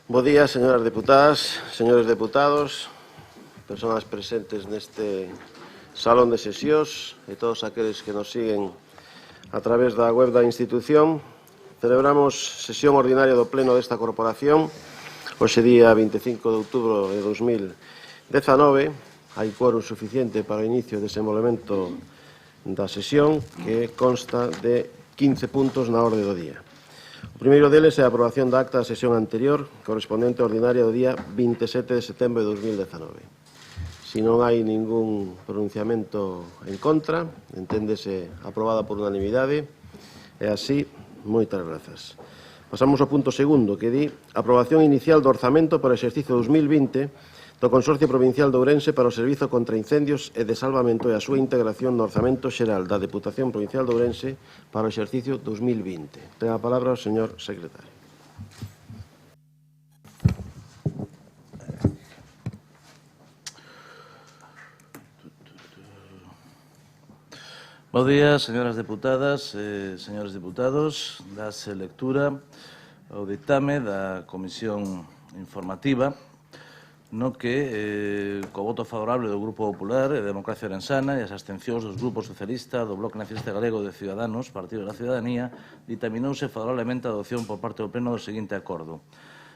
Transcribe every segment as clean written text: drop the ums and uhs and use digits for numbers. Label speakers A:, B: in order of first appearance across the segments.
A: Bo día, señoras deputadas, señores deputados, persoas presentes neste salón de sesións e todos aqueles que nos siguen a través da web da institución. Celebramos sesión ordinaria do Pleno desta Corporación, hoxe día 25 de outubro de 2019. Hai quórum suficiente para o inicio e desenvolvemento da sesión, que consta de 15 puntos na orde do día. O primeiro deles é a aprobación da acta da sesión anterior, correspondente ordinaria do día 27 de setembro de 2019. Se non hai ningún pronunciamento en contra, enténdese aprobada por unanimidade. É así, moitas grazas. Pasamos ao punto segundo, que di aprobación inicial do orzamento para o exercicio 2020 do Consorcio Provincial de Ourense para o Servizo contra Incendios e de Salvamento e a súa integración no Orzamento Xeral da Deputación Provincial de Ourense para o exercicio 2020. Ten a palabra o señor secretario.
B: Bo día, señoras deputadas e señores deputados. Dase lectura ao ditame da Comisión Informativa, no que, co voto favorable do Grupo Popular e Democracia Orensana e as abstencións dos Grupos Socialista, do Bloque Nacionalista Galego de Ciudadanos, Partido da Ciudadanía, ditaminouse favorablemente a adopción por parte do Pleno do seguinte acordo.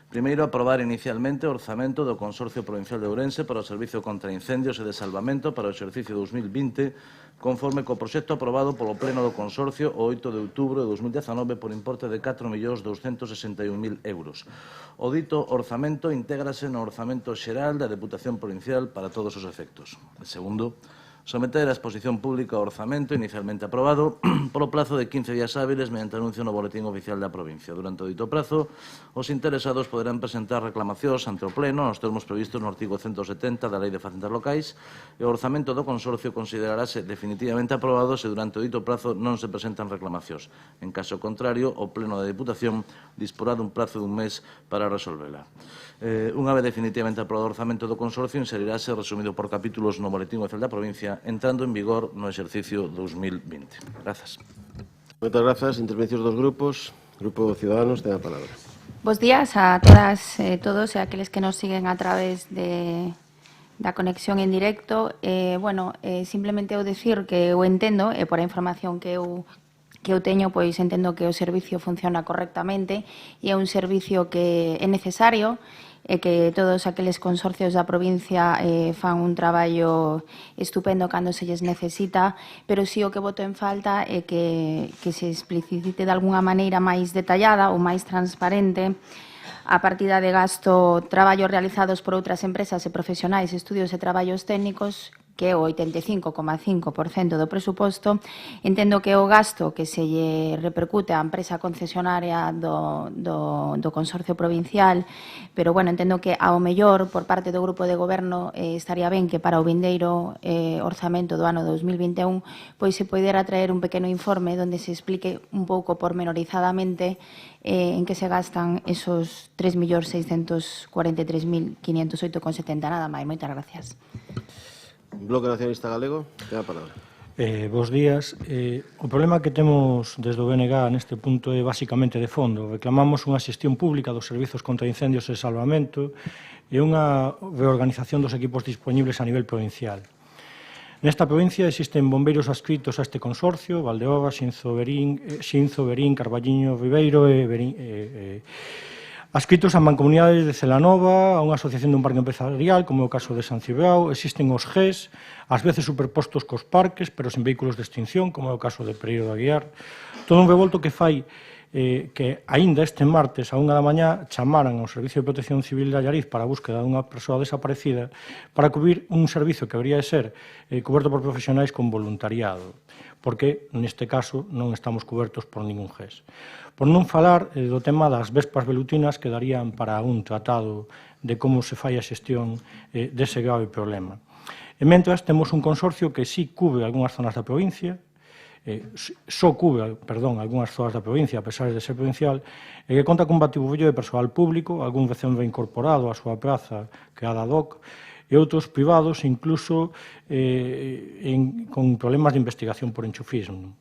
B: Primeiro, aprobar inicialmente o orzamento do Consorcio Provincial de Ourense para o Servizo contra Incendios e de Salvamento para o exercicio 2020, conforme co proxecto aprobado polo Pleno do Consorcio o 8 de outubro de 2019 por importe de 4.261.000 euros. O dito orzamento intégrase no orzamento xeral da Deputación Provincial para todos os efectos. Segundo, someter a exposición pública o orzamento inicialmente aprobado polo plazo de 15 días hábiles mediante anuncio no boletín oficial da provincia. Durante o dito prazo, os interesados poderán presentar reclamacións ante o Pleno nos termos previstos no artigo 170 da Lei de Facendas Locais e o orzamento do consorcio considerarase definitivamente aprobado se durante o dito prazo non se presentan reclamacións. En caso contrario, o Pleno da Deputación disporá dun prazo dun mes para resolvela. Unha vez definitivamente aprobado o orzamento do consorcio, inserirase resumido por capítulos no boletín oficial da provincia, entrando en vigor no exercicio 2020. Grazas.
A: Moitas grazas. Intervencións dos grupos. Grupo Ciudadanos, ten a palabra.
C: Bos días a todas e todos e aqueles que nos siguen a través da conexión en directo. Simplemente eu dicir que eu entendo, e por a información que eu teño, pois entendo que o servicio funciona correctamente e é un servicio que é necesario e que todos aqueles consorcios da provincia fan un traballo estupendo cando se lles necesita, pero si o que voto en falta é que se explicite de algunha maneira máis detallada ou máis transparente a partida de gasto, traballos realizados por outras empresas e profesionais, estudios e traballos técnicos, que é o 85,5% do presuposto. Entendo que o gasto que se lle repercute á empresa concesionaria do Consorcio Provincial, pero, entendo que ao mellor, por parte do Grupo de Goberno, estaría ben que para o vindeiro orzamento do ano 2021 pois se poidera traer un pequeno informe onde se explique un pouco pormenorizadamente en que se gastan esos 3.643.508,70. Nada máis. Moitas gracias.
A: Bloque Nacionalista Galego, ten a palabra.
D: Bos días. O problema que temos desde o BNG neste punto é basicamente de fondo. Reclamamos unha xestión pública dos servizos contra incendios e salvamento e unha reorganización dos equipos disponibles a nivel provincial. Nesta provincia existen bombeiros adscritos a este consorcio: Valdeorras, Xinzo, Verín, Carballiño, Ribeiro e adscritos a mancomunidades de Celanova, a unha asociación dun parque empresarial, como é o caso de San Cibrao. Existen os GES, ás veces superpostos cos parques, pero sen vehículos de extinción, como é o caso de Pereiro de Aguiar. Todo un revolto que fai que, aínda este martes, a 1 da mañá, chamaran ao Servicio de Protección Civil de Allariz para a búsqueda dunha persoa desaparecida para cubrir un servicio que habría de ser coberto por profesionais con voluntariado, porque, neste caso, non estamos cobertos por ningún GES. Por non falar do tema das vespas velutinas, que darían para un tratado de como se fai a xestión dese grave problema. E mentras, temos un consorcio que sí cubre algunhas zonas da provincia, algunhas zonas da provincia, a pesar de ser provincial, e que conta cun batiburrillo de persoal público, algún recén reincorporado á súa praza creada ad hoc, e outros privados, incluso con problemas de investigación por enchufismo.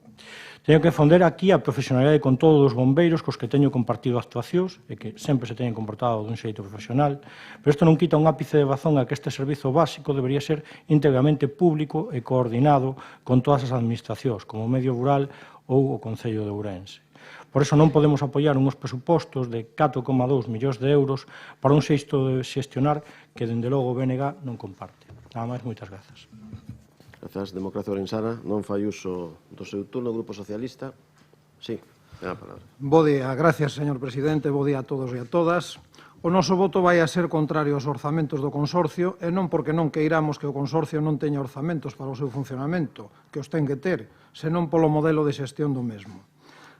D: Teño que defender aquí a profesionalidade con todos os bombeiros cos que teño compartido actuacións e que sempre se teñen comportado dun xeito profesional, pero isto non quita un ápice de razón a que este servizo básico debería ser íntegramente público e coordinado con todas as administracións, como o Medio Rural ou o Concello de Ourense. Por iso non podemos apoiar unhos presupostos de 4,2 millóns de euros para un xeito de xestionar que, dende logo, o BNG non comparte. Nada máis, moitas grazas.
A: Grazas, Democracia Ourensana. Non fai uso do seu turno, Grupo Socialista. Sí, ten a palabra.
E: Bo día, gracias, señor presidente, bo día a todos e a todas. O noso voto vai a ser contrario aos orzamentos do consorcio e non porque non queiramos que o consorcio non teña orzamentos para o seu funcionamento, que os ten que ter, senón polo modelo de xestión do mesmo.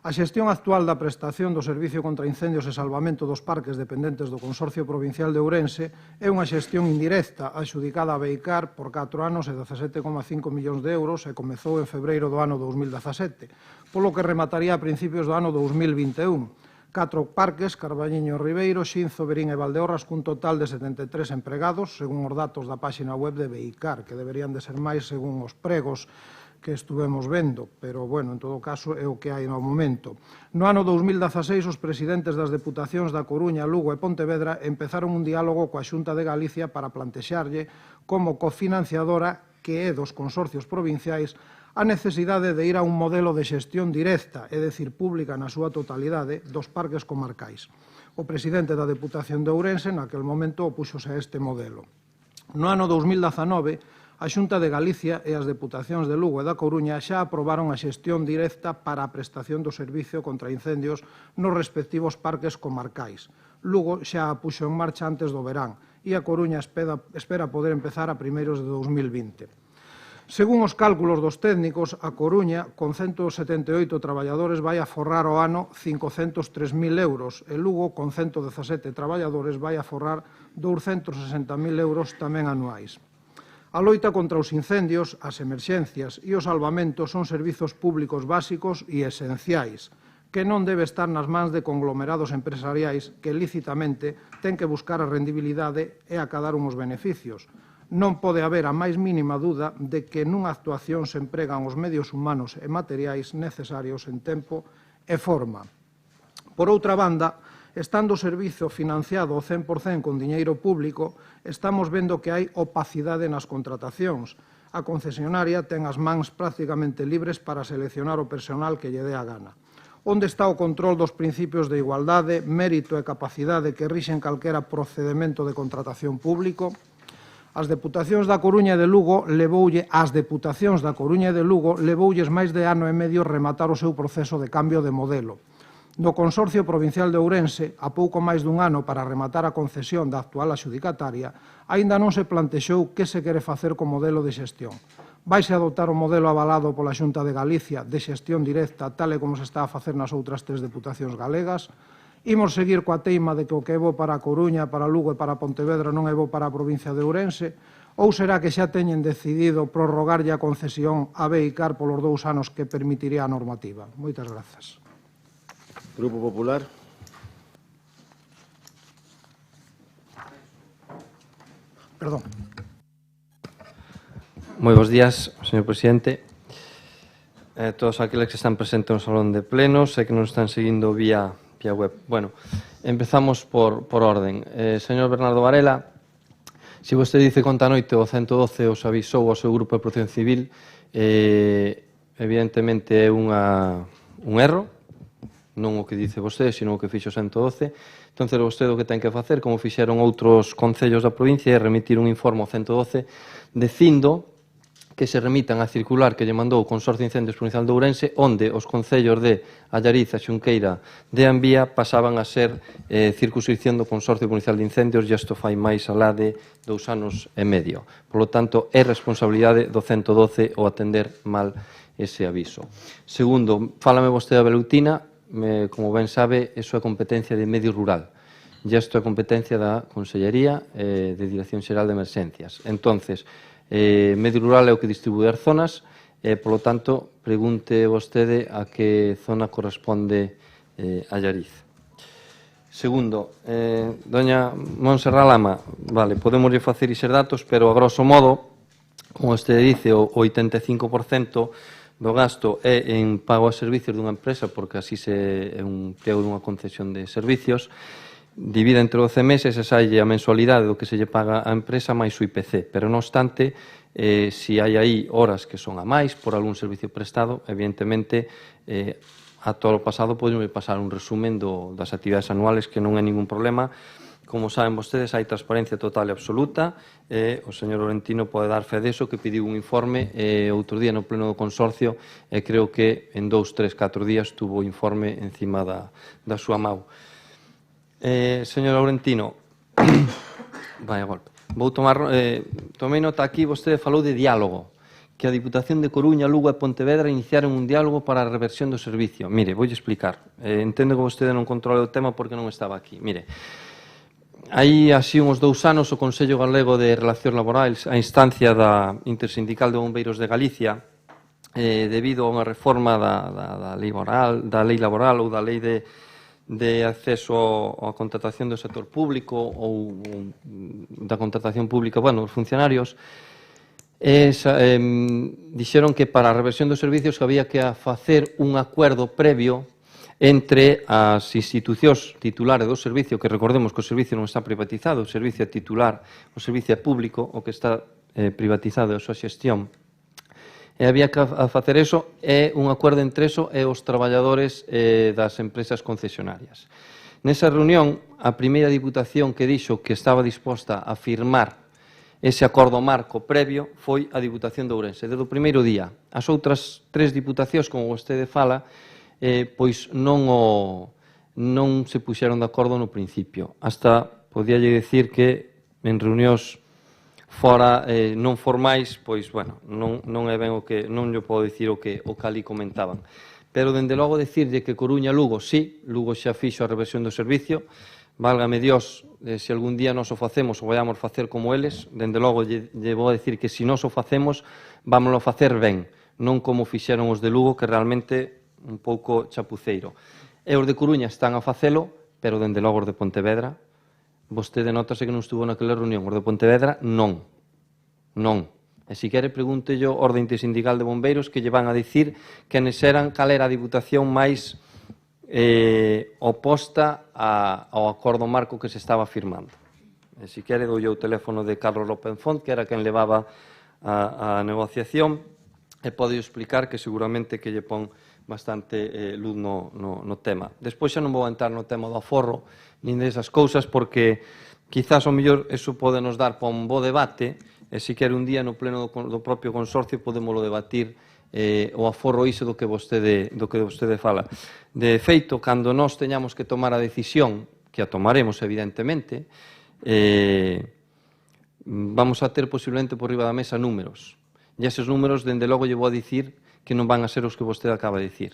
E: A xestión actual da prestación do Servicio contra Incendios e Salvamento dos parques dependentes do Consorcio Provincial de Ourense é unha xestión indirecta adxudicada a Beicar por 4 anos e 17,5 millóns de euros e comezou en febreiro do ano 2017, polo que remataría a principios do ano 2021. 4 parques, Carballiño e Ribeiro, Xinzo, Verín e Valdeorras, cun total de 73 empregados, según os datos da páxina web de Beicar, que deberían de ser máis según os pregos que estuvemos vendo, pero, bueno, en todo caso, é o que hai no momento. No ano 2016, os presidentes das deputacións da Coruña, Lugo e Pontevedra empezaron un diálogo coa Xunta de Galicia para plantexarlle como cofinanciadora que é dos consorcios provinciais a necesidade de ir a un modelo de xestión directa, é dicir, pública na súa totalidade, dos parques comarcais. O presidente da Deputación de Ourense, naquel momento, opúxose a este modelo. No ano 2019, a Xunta de Galicia e as deputacións de Lugo e da Coruña xa aprobaron a xestión directa para a prestación do servicio contra incendios nos respectivos parques comarcais. Lugo xa a puxo en marcha antes do verán e a Coruña espera poder empezar a primeiros de 2020. Según os cálculos dos técnicos, a Coruña, con 178 traballadores, vai aforrar ao ano 503.000 euros e Lugo, con 117 traballadores, vai aforrar 260.000 euros tamén anuais. A loita contra os incendios, as emerxencias e o salvamento son servizos públicos básicos e esenciais, que non debe estar nas mans de conglomerados empresariais que lícitamente ten que buscar a rendibilidade e acadar unhos beneficios. Non pode haber a máis mínima dúda de que nunha actuación se empregan os medios humanos e materiais necesarios en tempo e forma. Por outra banda, estando o servizo financiado ao 100% con diñeiro público, estamos vendo que hai opacidade nas contratacións. A concesionaria ten as mans prácticamente libres para seleccionar o personal que lle dé a gana. Onde está o control dos principios de igualdade, mérito e capacidade que rixen calquera procedemento de contratación público? As deputacións da Coruña e de Lugo levoulles máis de ano e medio rematar o seu proceso de cambio de modelo. No Consorcio Provincial de Ourense, a pouco máis dun ano para rematar a concesión da actual adxudicataria, aínda non se plantexou que se quere facer co modelo de xestión. Vaise adoptar o modelo avalado pola Xunta de Galicia de xestión directa, tal e como se está a facer nas outras 3 deputacións galegas? Imos seguir coa teima de que o que é bo para a Coruña, para Lugo e para Pontevedra non é bo para a provincia de Ourense? Ou será que xa teñen decidido prorrogarlle a concesión a Beicar polos 2 anos que permitiría a normativa? Moitas grazas.
A: Grupo Popular.
E: Perdón.
F: Moi bons días, señor presidente. Todos aqueles que están presentes no salón de plenos e que nos están seguindo vía web. Bueno, empezamos por orden. Señor Bernardo Varela, se vostede dice que onte a noite o 112 os avisou ao seu grupo de protección civil, evidentemente é un erro, non o que dice vostede, sino o que fixo o 112. Entón, vostede o que ten que facer, como fixeron outros concellos da provincia, é remitir un informe ao 112 dicindo que se remitan a circular que lle mandou o Consorcio de Incendios Provincial de Ourense, onde os concellos de Allariz, a Xunqueira de Ambía pasaban a ser circunscripción do Consorcio Provincial de Incendios, e isto fai máis alá de 2 anos e medio. Por lo tanto, é responsabilidade do 112 o atender mal ese aviso. Segundo, fálame vostede da velutina. Como ben sabe, iso é competencia de medio rural. E isto é competencia da Consellería de Dirección Xeral de Emerxencias. Entonces, medio rural é o que distribúe as zonas, e, polo tanto, pregunte vostede a que zona corresponde Allariz. Segundo, doña Montserrat Lama, vale, podemos facer iser datos, pero a grosso modo, como vostede dice, o 85% do gasto é en pago a servicios dunha empresa, porque así é un emprego dunha concesión de servicios, divide entre 12 meses e salle a mensualidade do que se lle paga á empresa máis o IPC, pero non obstante, se hai aí horas que son a máis por algún servicio prestado, evidentemente, a todo o pasado podemos pasar un resumen das actividades anuales, que non é ningún problema. Como saben vostedes, hai transparencia total e absoluta, o señor Laurentino pode dar fe deso, que pediu un informe outro día no pleno do consorcio, e creo que en 2, 3, 4 días tuvo o informe encima da súa mau. Señor Laurentino, vai a golpe. Tomei nota aquí, vostede falou de diálogo, que a Diputación de Coruña, Lugo e Pontevedra iniciaron un diálogo para a reversión do servicio. Mire, voulle explicar. Entendo que vostede non controla o tema porque non estaba aquí. Mire, hai así uns 2 anos o Consello Galego de Relacións Laborais, a instancia da Intersindical de Bombeiros de Galicia, debido a unha reforma da lei laboral ou da lei de acceso á contratación do sector público ou da contratación pública, dos funcionarios, dixeron que para a reversión dos servicios había que facer un acordo previo entre as institucións titulares do servicio, que recordemos que o servicio non está privatizado, o servicio é titular, o servicio é público, o que está privatizado é a súa xestión, e había que facer eso, é un acordo entre eso e os traballadores das empresas concesionarias. Nesa reunión, a primeira diputación que dixo que estaba disposta a firmar ese acordo marco previo foi a Diputación de Ourense. Desde o primeiro día, as outras 3 diputacións, como vostede fala, pois non se puxeron de acordo no principio. Hasta podíalle dicir que en reunións fora non formais, pois, non é ben o que, non lle podo dicir o que ali comentaban. Pero, dende logo, dicirlle que Coruña, Lugo, sí, Lugo xa fixo a reversión do servicio, válgame Dios, se algún día nos o facemos ou vayamos facer como eles, dende logo lle vou a dicir que se nos o facemos, vámoslo facer ben, non como fixeron os de Lugo, que realmente un pouco chapuceiro. E os de Coruña están a facelo, pero dende logo os de Pontevedra, vostede notase que non estuvo naquela reunión, os de Pontevedra non. E se quere pregúntelle ao Orde Intersindical de Bombeiros que lle van a dicir que eran cal era a diputación máis oposta ao acordo marco que se estaba firmando. E se quere doulle o teléfono de Carlos López Font, que era quen levaba a negociación, e pode explicar que seguramente que lle pon bastante luz no tema. Despois xa non vou entrar no tema do aforro, nin desas cousas, porque quizás o mellor eso pode nos dar para un bo debate, e se quere un día no pleno do propio consorcio podémoslo debatir o aforro iso do que vostede fala. De feito, cando nós teñamos que tomar a decisión, que a tomaremos evidentemente, vamos a ter posiblemente por riba da mesa números. E eses números, dende logo, lle vou a dicir que non van a ser os que vostede acaba de dicir.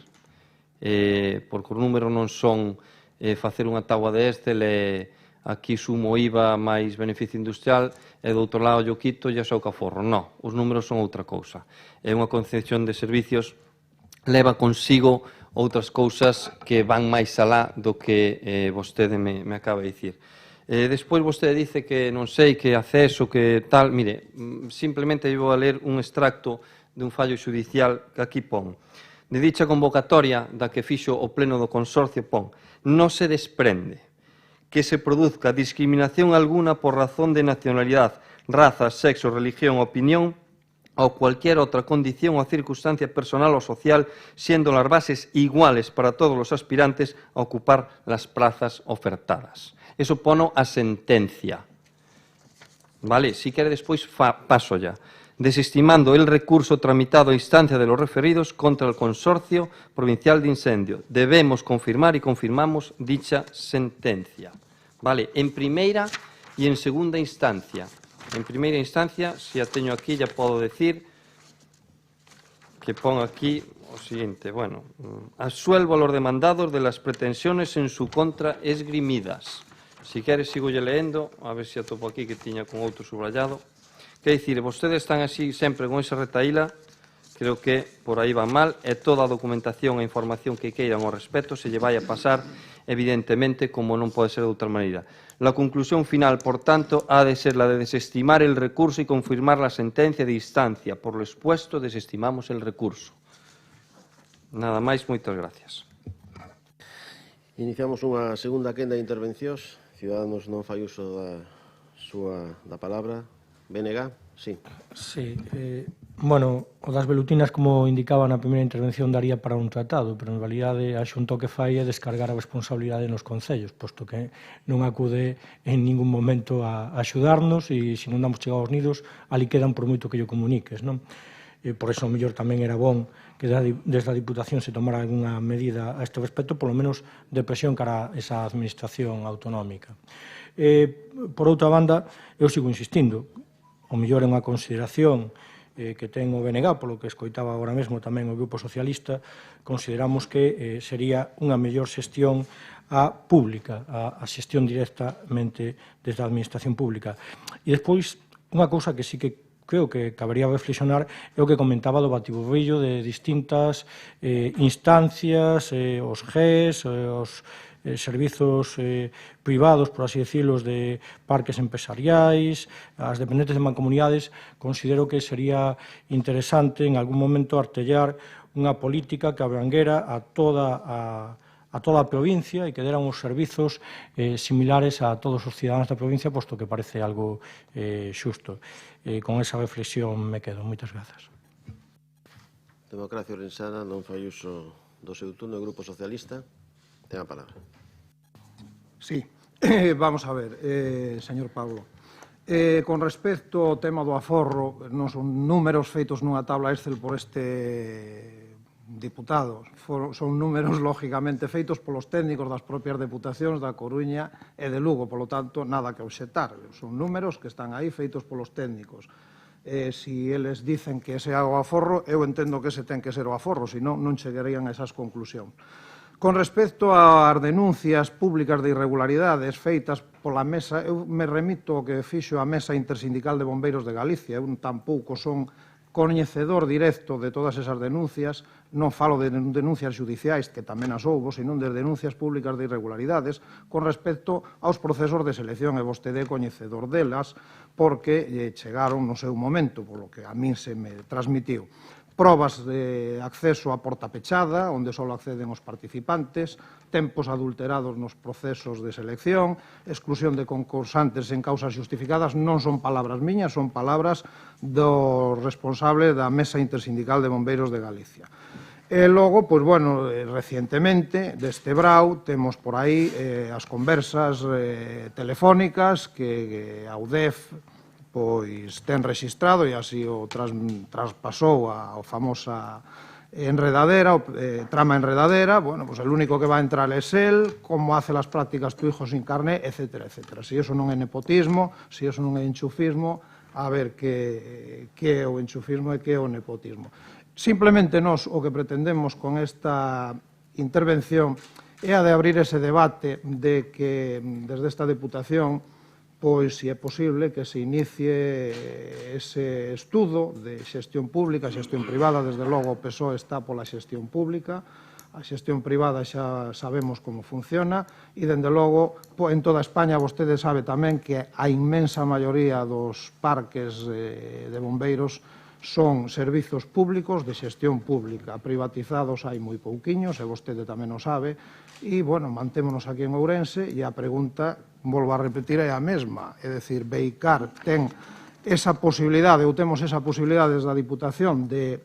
F: Porque os números non son facer unha táboa de Excel e aquí sumo IVA máis beneficio industrial e do outro lado yo quito e xa o caforro. Non, os números son outra cousa. É unha concesión de servicios, leva consigo outras cousas que van máis alá do que vostede me acaba de dicir. Despois vostede dice que non sei, que acceso, que tal. Mire, simplemente vou a ler un extracto dun fallo xudicial que aquí pon. De dicha convocatoria da que fixo o pleno do consorcio pon: non se desprende que se produzca discriminación alguna por razón de nacionalidad, raza, sexo, religión, opinión o cualquier otra condición o circunstancia personal o social, siendo las bases iguales para todos los aspirantes a ocupar las plazas ofertadas. Eso pono a sentencia. Vale, si quere despois paso ya. Desestimando el recurso tramitado a instancia de los referidos contra el Consorcio Provincial de Incendio. Debemos confirmar y confirmamos dicha sentencia. Vale, en primeira e en segunda instancia. En primeira instancia, se a teño aquí, ya podo decir que pon aquí o siguiente, bueno, absuelvo a los demandados de las pretensiones en su contra esgrimidas. Si quere, sigo lle leendo, a ver se atopo aquí que tiña con outro subrayado. Que dicir, vostedes están así sempre con esa retaíla, creo que por aí va mal, e toda a documentación e información que queiran ao respecto se lle vai a pasar, evidentemente, como non pode ser de outra maneira. La conclusión final, por tanto, ha de ser la de desestimar el recurso y confirmar la sentencia de instancia. Por lo expuesto, desestimamos el recurso. Nada máis, moitas gracias.
A: Iniciamos unha segunda quenda de intervencións. Ciudadanos non fai uso da palabra. BNG, sí.
D: Sí, bueno, o das velutinas, como indicaba na primeira intervención, daría para un tratado, pero en realidade a Xunta o que fai é descargar a responsabilidade nos concellos, posto que non acude en ningún momento a axudarnos e se non damos chegados nidos, ali quedan por moito que yo comuniques, non? Por eso, mellor, tamén era bon que desde a Diputación se tomara alguna medida a este respecto, polo menos de presión cara a esa administración autonómica. Por outra banda, eu sigo insistindo, o mellor é unha consideración que ten o BNG, polo que escoitaba agora mesmo tamén o Grupo Socialista, consideramos que sería unha mellor xestión a pública, a xestión directamente desde a administración pública. E despois, unha cousa que sí que creo que cabería reflexionar é o que comentaba do batiburrillo de distintas instancias, os GES, os servizos privados, por así decirlo, de parques empresariais, as dependentes de mancomunidades. Considero que sería interesante en algún momento artellar unha política que abranguera a toda a provincia e que deran os servizos similares a todos os cidadáns da provincia, posto que parece algo xusto. Con esa reflexión me quedo. Moitas grazas.
A: Democracia Orensana non fai uso do seu turno. O Grupo Socialista ten a palabra.
E: Sí, vamos a ver, señor Pablo. Con respecto ao tema do aforro, non son números feitos nunha tabla Excel por este diputado. Son números, lógicamente, feitos polos técnicos das propias deputacións da Coruña e de Lugo, polo tanto, nada que obxectar. Son números que están aí feitos polos técnicos. Si eles dicen que ese é o aforro, eu entendo que ese ten que ser o aforro, senón non chegarían a esas conclusións. Con respecto ás denuncias públicas de irregularidades feitas pola mesa, eu me remito ao que fixo a Mesa Intersindical de Bombeiros de Galicia. Eu tampouco son coñecedor directo de todas esas denuncias, non falo de denuncias judiciais, que tamén as houbo, senón de denuncias públicas de irregularidades con respecto aos procesos de selección, e vostede é coñecedor delas, porque chegaron no seu momento, polo que a min se me transmitiu. Probas de acceso a porta pechada, onde só acceden os participantes, tempos adulterados nos procesos de selección, exclusión de concursantes en causas justificadas. Non son palabras miñas, son palabras do responsable da Mesa Intersindical de Bombeiros de Galicia. E logo, pois, bueno, recientemente, deste brau, temos por aí as conversas telefónicas que a UDEF pois ten rexistrado e así o traspasou a famosa enredadera, trama enredadera. Bueno, pues el único que va a entrar es él, cómo hace las prácticas tu hijo sin carné, etcétera, etcétera. Si eso non é nepotismo, si eso non é enchufismo, a ver que é o enchufismo e que é o nepotismo. Simplemente nós o que pretendemos con esta intervención é a de abrir ese debate de que desde esta Deputación, pois, se é posible, que se inicie ese estudo de xestión pública, xestión privada. Desde logo o PSOE está pola xestión pública, a xestión privada xa sabemos como funciona, e, dende logo, en toda España vostede sabe tamén que a inmensa maioría dos parques de bombeiros son servizos públicos de xestión pública. Privatizados hai moi pouquiños, e vostede tamén o sabe, e, bueno, mantémonos aquí en Ourense, e a pregunta, volvo a repetir, é a mesma. É dicir, Beicar ten esa posibilidade, ou temos esa posibilidade desde a Diputación de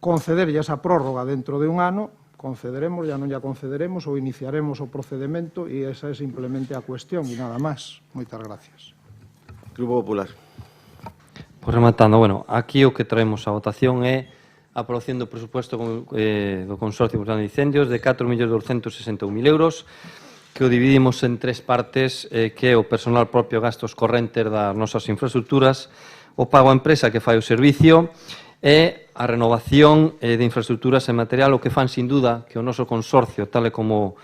E: concederlle esa prórroga dentro de un ano. Concederemos, ya non ya concederemos, ou iniciaremos o procedimento, e esa é simplemente a cuestión, e nada máis. Moitas gracias.
A: Grupo Popular.
F: Pois rematando, bueno, aquí o que traemos a votación é a aprobación do presupuesto do Consorcio de Incendios de 4.261.000 euros, que o dividimos en tres partes, que é o personal propio, gastos correntes das nosas infraestructuras, o pago a empresa que fai o servicio e a renovación de infraestructuras e material, o que fan, sin duda, que o noso consorcio, tal e como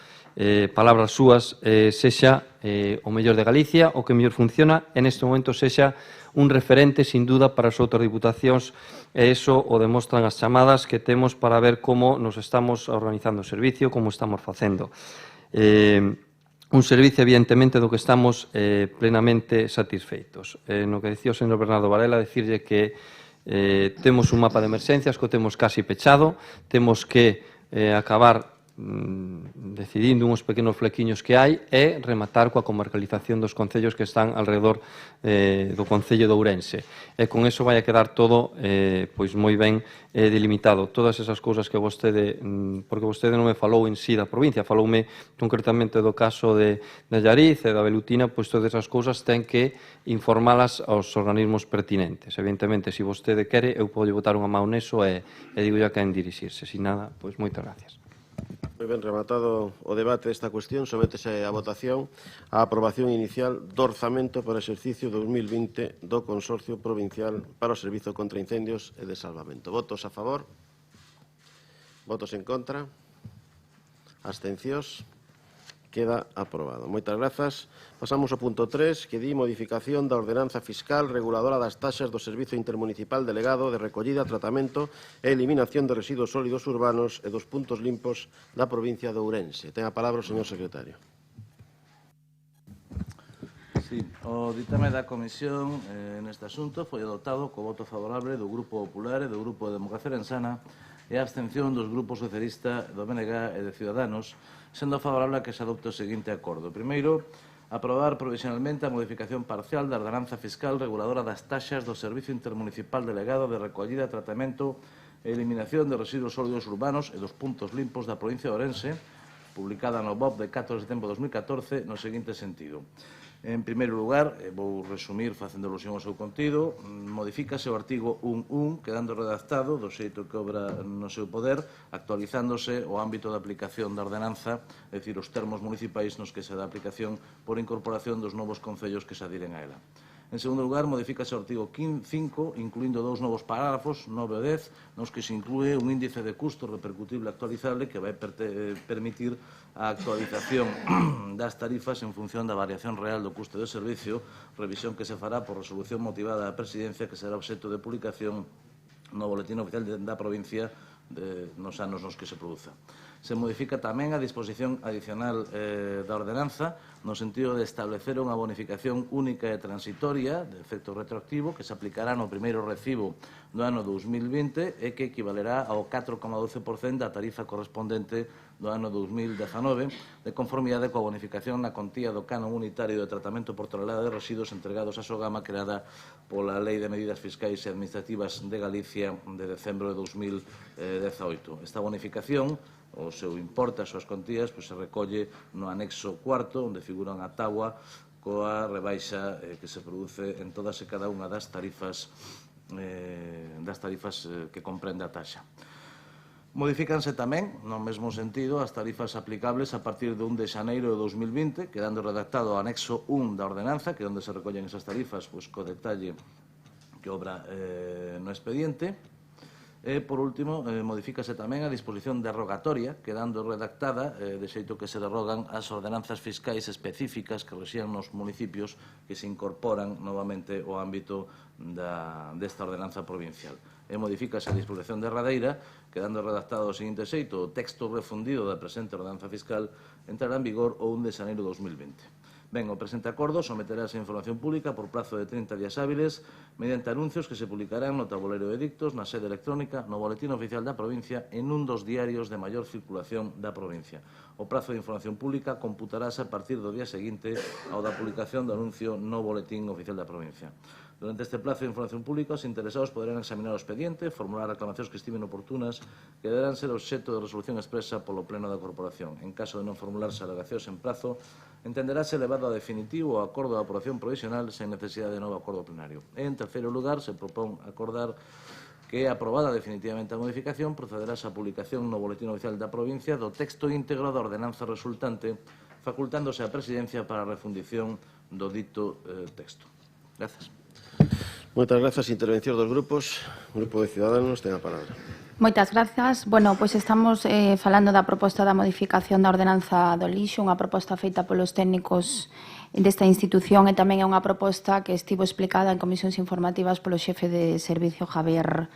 F: palabras súas, sexa o mellor de Galicia, o que mellor funciona, en este momento sexa un referente, sin duda, para as outras diputacións, e iso o demostran as chamadas que temos para ver como nos estamos organizando o servicio, como estamos facendo. Un servicio, evidentemente, do que estamos plenamente satisfeitos. No que dicía o señor Bernardo Varela, decirlle que Temos un mapa de emerxencias que o temos casi pechado, temos que acabar decidindo uns pequenos flequiños que hai e rematar coa comarcalización dos concellos que están alrededor do Concello de Ourense. E con eso vai a quedar todo pois moi ben delimitado. Todas esas cousas que vostede, porque vostede non me falou en sí da provincia, faloume concretamente do caso de Allariz e da Velutina, pois todas esas cousas ten que informalas aos organismos pertinentes. Evidentemente, se vostede quere, eu podo botar unha mão neso e digo a quen dirixirse. Sin nada, pois moitas gracias.
A: Moi ben, rematado o debate desta cuestión, sométese a votación a aprobación inicial do orzamento para o exercicio 2020 do Consorcio Provincial para o Servizo contra Incendios e de Salvamento. Votos a favor? Votos en contra? Abstencións? Queda aprobado. Moitas grazas. Pasamos ao punto 3, que di modificación da ordenanza fiscal reguladora das taxas do Servizo Intermunicipal Delegado de Recollida, Tratamento e Eliminación de Residuos Sólidos Urbanos e dos puntos limpos da provincia de Ourense. Ten a palabra o señor secretario.
B: Sí, o ditame da Comisión neste asunto foi adoptado co voto favorable do Grupo Popular e do Grupo de Democracia Orensana e a abstención dos grupos socialista, do BNG e de Ciudadanos, sendo favorable a que se adopte o seguinte acordo. Primeiro, aprobar provisionalmente a modificación parcial da ordenanza fiscal reguladora das taxas do Servizo Intermunicipal Delegado de Recollida, Tratamento e Eliminación de Residuos Sólidos Urbanos e dos puntos limpos da provincia de Ourense, publicada no BOP de 4 de setembro de 2014, no seguinte sentido. En primeiro lugar, vou resumir facendo alusión ao seu contido, modifícase o artigo 1.1, quedando redactado do xeito que obra no seu poder, actualizándose o ámbito de aplicación da ordenanza, é dicir, os termos municipais nos que se dá aplicación por incorporación dos novos concellos que se adiren a ela. En segundo lugar, modifícase o artigo 5, incluindo dous novos parágrafos, 9 e 10, nos que se inclúe un índice de custo repercutible actualizable que vai permitir a actualización das tarifas en función da variación real do custo do servicio, revisión que se fará por resolución motivada da Presidencia que será obxecto de publicación no Boletín Oficial da Provincia nos anos nos que se produza. Se modifica tamén a disposición adicional da ordenanza no sentido de establecer unha bonificación única e transitoria de efecto retroactivo que se aplicará no primeiro recibo do ano 2020 e que equivalerá ao 4,12% da tarifa correspondente do ano 2019 de conformidade coa bonificación na contía do canon unitario de tratamento por tonelada de residuos entregados á Sogama creada pola Lei de Medidas Fiscais e Administrativas de Galicia de decembro de 2018. Esta bonificación, o seu importe, as súas contías, se recolle no anexo cuarto, onde figuran a táboa coa rebaixa que se produce en todas e cada unha das tarifas que comprende a taxa. Modifícanse tamén, no mesmo sentido, as tarifas aplicables a partir de 1 de xaneiro de 2020, quedando redactado o anexo 1 da ordenanza, que é onde se recollen esas tarifas, co detalle que obra no expediente. E, por último, modifícase tamén a disposición derogatoria, quedando redactada de xeito que se derrogan as ordenanzas fiscais específicas que rexían nos municipios que se incorporan novamente ao ámbito desta ordenanza provincial. E modifícase a disposición derradeira, quedando redactado o seguinte xeito: o texto refundido da presente ordenanza fiscal entrará en vigor o 1 de xaneiro de 2020. Ben, o presente acordo someterase a información pública por prazo de 30 días hábiles mediante anuncios que se publicarán no tabuleiro de edictos, na sede electrónica, no Boletín Oficial da Provincia e nun dos diarios de maior circulación da provincia. O prazo de información pública computarase a partir do día seguinte ao da publicación do anuncio no Boletín Oficial da Provincia. Durante este plazo de información pública, os interesados poderán examinar o expediente, formular reclamacións que estimen oportunas, que deberán ser obxecto de resolución expresa polo Pleno da Corporación. En caso de non formularse alegacións en prazo, entenderáse elevado a definitivo o acordo de aprobación provisional sen necesidade de novo acordo plenario. E, en terceiro lugar, se propón acordar que, aprobada definitivamente a modificación, procederase a publicación no Boletín Oficial da Provincia do texto íntegro da ordenanza resultante, facultándose a Presidencia para a refundición do dito texto. Grazas.
A: Moitas grazas. Intervención dos grupos. O Grupo de Ciudadanos ten a palabra.
C: Moitas grazas. Bueno, pois estamos falando da proposta da modificación da ordenanza do lixo, unha proposta feita polos técnicos desta institución e tamén é unha proposta que estivo explicada en comisións informativas polo xefe de servicio Javier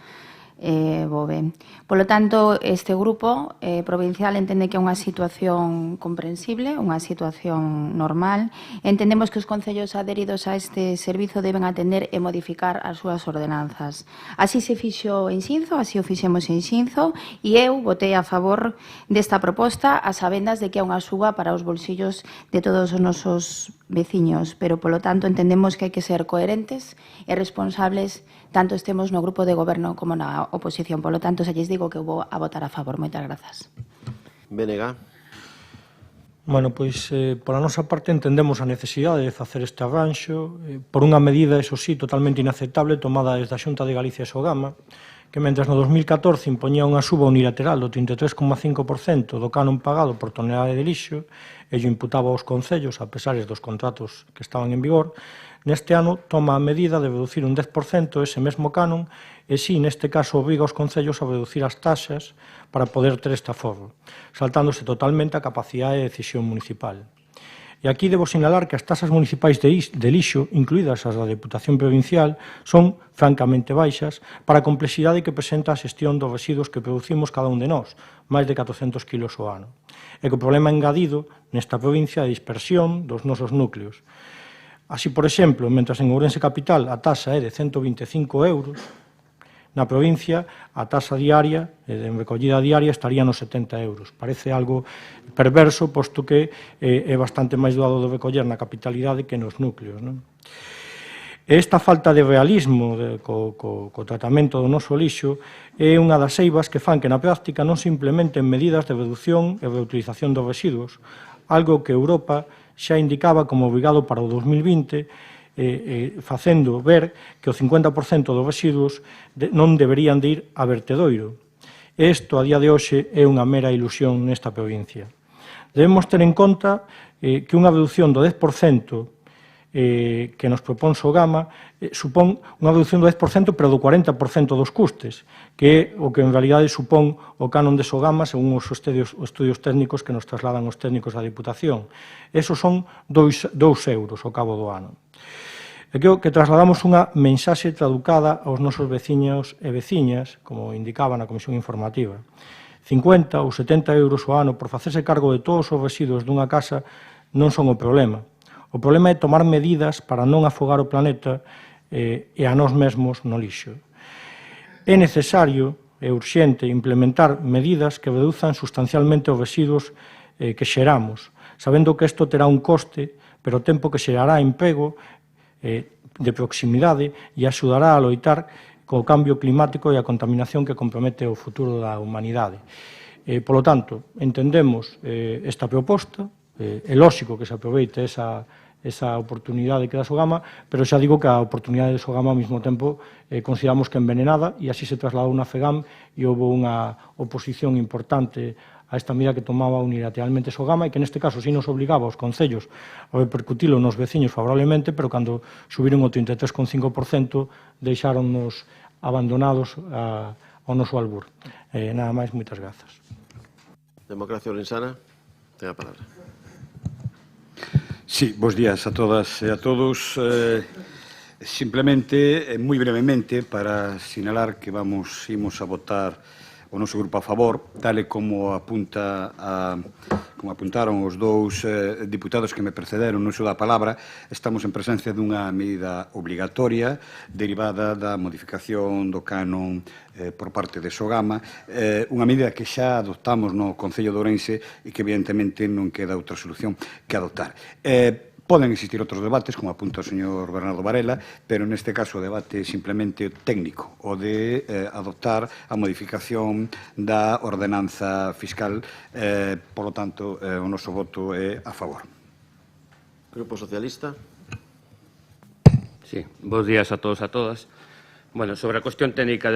C: Bove. Polo tanto, este grupo provincial entende que é unha situación comprensible, unha situación normal. Entendemos que os concellos adheridos a este servizo deben atender e modificar as súas ordenanzas. Así se fixo en Xinzo, así o fixemos en Xinzo, e eu votei a favor desta proposta a sabendas de que é unha suba para os bolsillos de todos os nosos veciños, pero, polo tanto, entendemos que hai que ser coherentes e responsables tanto estemos no grupo de goberno como na oposición. Polo tanto, se lles digo que vou a votar a favor. Moitas grazas.
A: BNG.
D: Bueno, pois, pola nosa parte, entendemos a necesidade de facer este arranxo por unha medida, eso sí, totalmente inaceptable tomada desde a Xunta de Galicia e Sogama, que mentres no 2014 impoñía unha suba unilateral do 33,5% do canon pagado por tonelada de lixo e lle imputaba aos concellos, a pesar dos contratos que estaban en vigor, neste ano toma a medida de reducir un 10% ese mesmo canon e si, neste caso, obriga os concellos a reducir as taxas para poder ter este aforro, saltándose totalmente a capacidade de decisión municipal. E aquí debo sinalar que as taxas municipais de lixo, incluídas as da Deputación Provincial, son francamente baixas para a complexidade que presenta a xestión dos residuos que producimos cada un de nós, máis de 400 kilos ao ano. E que o problema engadido nesta provincia é a dispersión dos nosos núcleos. Así, por exemplo, mentras en Ourense Capital a taxa é de 125 euros, na provincia a taxa diaria, en recollida diaria, estaría nos 70 euros. Parece algo perverso, posto que é bastante máis doado de recoller na capitalidade que nos núcleos. Non? Esta falta de realismo co tratamento do noso lixo é unha das eivas que fan que na práctica non se implementen medidas de reducción e reutilización dos residuos, algo que Europa xa indicaba como obrigado para o 2020, facendo ver que o 50% dos residuos non deberían de ir a vertedoiro. Isto, a día de hoxe, é unha mera ilusión nesta provincia. Debemos ter en conta que unha reducción do 10% que nos propón Sogama supón unha reducción do 10%, pero do 40% dos custes, que é o que en realidade supón o canon de Sogama según os estudios técnicos que nos trasladan os técnicos da Diputación. Esos son 2 euros ao cabo do ano. E creo que trasladamos unha mensaxe traducada aos nosos veciños e veciñas, como indicaba na Comisión Informativa. 50 ou 70 euros ao ano por facerse cargo de todos os residuos dunha casa non son o problema. O problema é tomar medidas para non afogar o planeta e a nós mesmos no lixo. É necesario e urxente implementar medidas que reduzan sustancialmente os residuos que xeramos, sabendo que isto terá un coste, pero o tempo que xerará emprego de proximidade e axudará a loitar co cambio climático e a contaminación que compromete o futuro da humanidade. Polo tanto, entendemos esta proposta, é lóxico que se aproveite esa oportunidade que dá Sogama, pero xa digo que a oportunidade de Sogama ao mesmo tempo consideramos que envenenada e así se trasladou na FEGAM e houve unha oposición importante a esta medida que tomaba unilateralmente Sogama e que neste caso sí nos obligaba aos concellos a repercutilo nos veciños favorablemente, pero cando subiron o 33,5% deixáronnos abandonados ao noso albur. Nada máis, moitas grazas.
A: Democracia Orensana, ten a palabra.
G: Sí, bos días a todas e a todos. Simplemente, moi brevemente, para sinalar que imos a votar o noso grupo a favor, tal e como apuntaron os dous diputados que me precederon no uso da palabra, estamos en presencia dunha medida obrigatoria derivada da modificación do canon por parte de Sogama, unha medida que xa adoptamos no Concello de Ourense e que evidentemente non queda outra solución que adoptar. Poden existir outros debates, como apunta o señor Bernardo Varela, pero neste caso o debate é simplemente técnico, o de adoptar a modificación da ordenanza fiscal. Por lo tanto, o noso voto é a favor.
A: Grupo Socialista.
H: Sí, bons días a todos e a todas. Bueno, sobre a cuestión técnica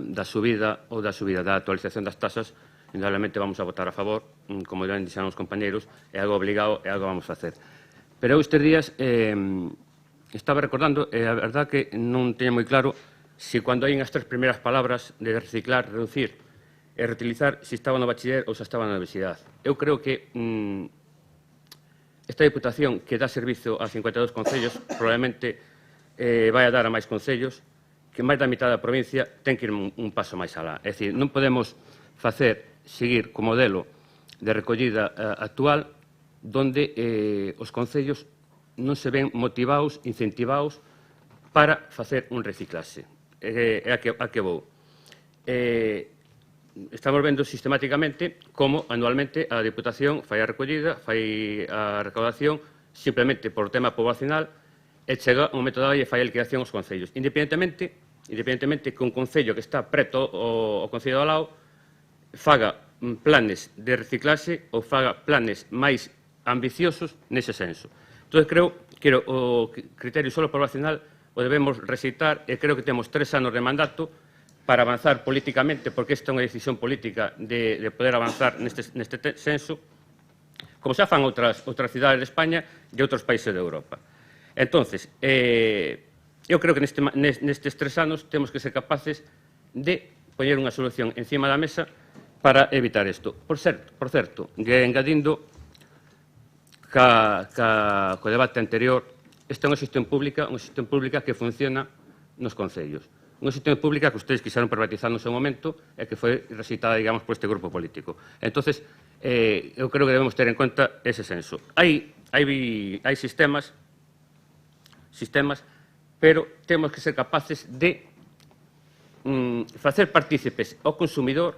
H: da subida da actualización das tasas, indudablemente vamos a votar a favor, como já dixeron os compañeiros, é algo obligado e algo vamos a facer. Pero estes días estaba recordando, a verdad que non teño moi claro se cando hai as tres primeiras palabras de reciclar, reducir e reutilizar, se estaba no bachiller ou se estaba na universidade. Eu creo que esta Diputación que dá servizo a 52 concellos probablemente vai a dar a máis concellos que máis da mitad da provincia ten que ir un paso máis alá. É dicir, non podemos seguir co modelo de recollida actual donde os concellos non se ven motivados, incentivados para facer un reciclaxe. É a que vou. Estamos vendo sistematicamente como anualmente a Deputación fai a recollida, fai a recaudación simplemente por tema poblacional e chega un momento dado e fai a liquidación aos concellos. Independentemente que un concello que está preto ao concello do lado faga planes de reciclaxe ou faga planes máis ambiciosos nese senso. Entón, creo que o criterio solo poblacional o debemos rexeitar e creo que temos 3 anos de mandato para avanzar políticamente, porque esta é unha decisión política de poder avanzar neste senso, como xa fan outras cidades de España e outros países de Europa. Entón, eu creo que nestes 3 anos temos que ser capaces de poñer unha solución encima da mesa para evitar isto. Por certo, engadindo co debate anterior, esta é unha xestión pública que funciona nos concellos. Unha xestión pública que ustedes quixeron privatizar no seu momento e que foi rexeitada, digamos, por este grupo político. Entón, eu creo que debemos ter en conta ese senso. Hai sistemas, pero temos que ser capaces de facer partícipes ao consumidor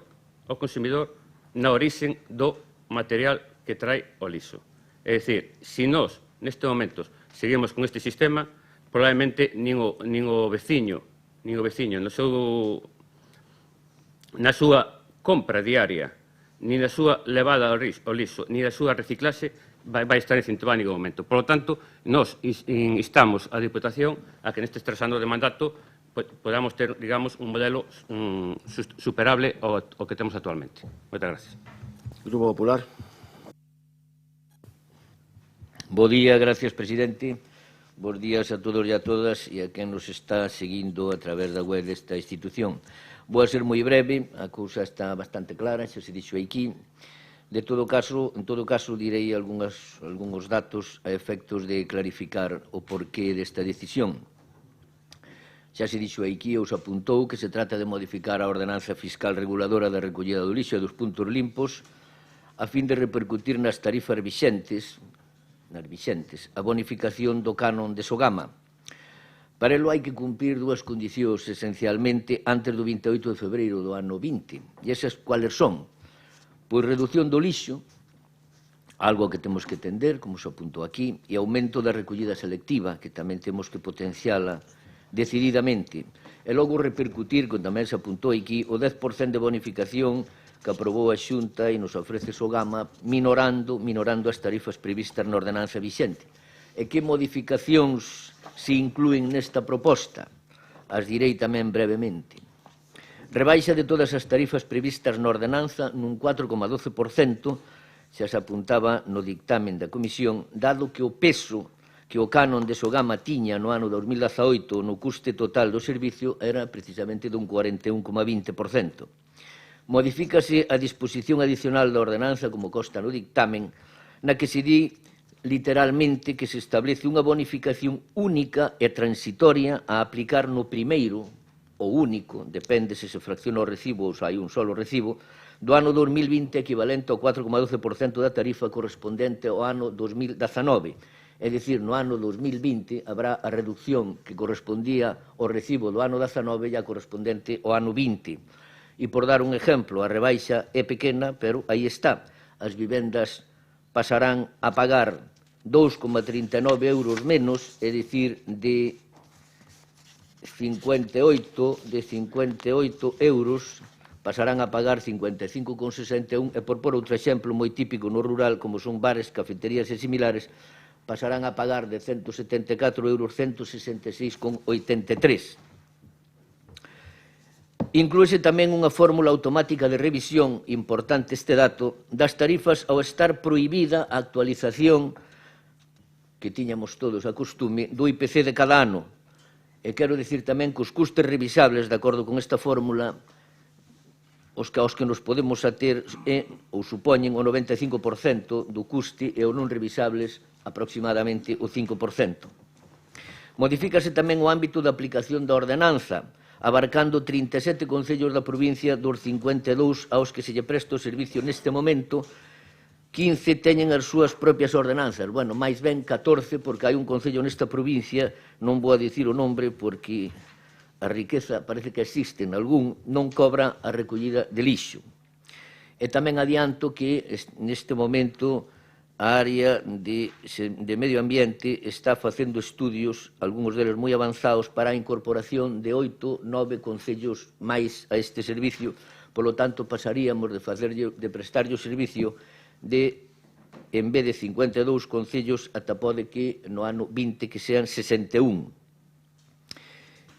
H: na orixen do material que trae o lixo. É dicir, se nós, neste momento, seguimos con este sistema, probablemente nin o veciño na súa compra diaria, ni na súa levada ao lixo, ni na súa reciclaxe, vai estar incentivado en ningún momento. Por lo tanto, nós instamos a Diputación a que nestes 3 anos de mandato podamos ter, digamos, un modelo superable ao que temos actualmente. Moitas gracias.
A: Grupo Popular.
I: Bo día, gracias, presidente. Bos días a todos e a todas e a quen nos está seguindo a través da web desta institución. Vou a ser moi breve, a cousa está bastante clara, xa se dixo aquí. En todo caso, direi algúns datos a efectos de clarificar o porqué desta decisión. Xa se dixo aquí, ou se apuntou, que se trata de modificar a ordenanza fiscal reguladora da recollida do lixo e dos puntos limpos a fin de repercutir nas tarifas vixentes a bonificación do canon de Sogama. Para elo hai que cumprir 2 condicións esencialmente antes do 28 de febreiro do ano 20. E esas cuales son? Pois reducción do lixo, algo que temos que tender, como se apuntou aquí, e aumento da recollida selectiva, que tamén temos que potenciala decididamente. E logo repercutir, como tamén se apuntou aquí, o 10% de bonificación que aprobou a Xunta e nos ofrece Sogama, minorando as tarifas previstas na ordenanza vixente. E que modificacións se inclúen nesta proposta? As direi tamén brevemente. Rebaixa de todas as tarifas previstas na ordenanza nun 4,12%, xa se apuntaba no dictamen da Comisión, dado que o peso que o canon de Sogama tiña no ano 2018 no custe total do servicio era precisamente dun 41,20%. Modifícase a disposición adicional da ordenanza, como consta no dictamen, na que se di literalmente que se establece unha bonificación única e transitoria a aplicar no primeiro, ou único, depende se fracciona o recibo ou se hai un solo recibo, do ano 2020 equivalente ao 4,12% da tarifa correspondente ao ano 2019. É dicir, no ano 2020 habrá a reducción que correspondía ao recibo do ano 19 e a correspondente ao ano 20. E, por dar un exemplo, a rebaixa é pequena, pero aí está. As vivendas pasarán a pagar 2,39 euros menos, é dicir, de 58 euros, pasarán a pagar 55,61, e por outro exemplo moi típico no rural, como son bares, cafeterías e similares, pasarán a pagar de 174 euros 166,83. Inclúese tamén unha fórmula automática de revisión, importante este dato, das tarifas ao estar prohibida a actualización, que tiñamos todos a costume, do IPC de cada ano. E quero dicir tamén que os custes revisables, de acordo con esta fórmula, os que nos podemos ater ou supoñen o 95% do custe e o non revisables aproximadamente o 5%. Modifícase tamén o ámbito da aplicación da ordenanza, abarcando 37 concellos da provincia dos 52 aos que se lle presta o servicio neste momento. 15 teñen as súas propias ordenanzas, bueno, máis ben 14, porque hai un concello nesta provincia, non vou a dicir o nombre porque a riqueza parece que existe en algún, non cobra a recollida de lixo. E tamén adianto que neste momento a área de medio ambiente está facendo estudios, algúns deles moi avanzados, para a incorporación de 8, 9 concellos máis a este servicio. Polo tanto, pasaríamos de prestarlle o servicio de, en vez de 52 concellos, ata pode que no ano 20 que sean 61.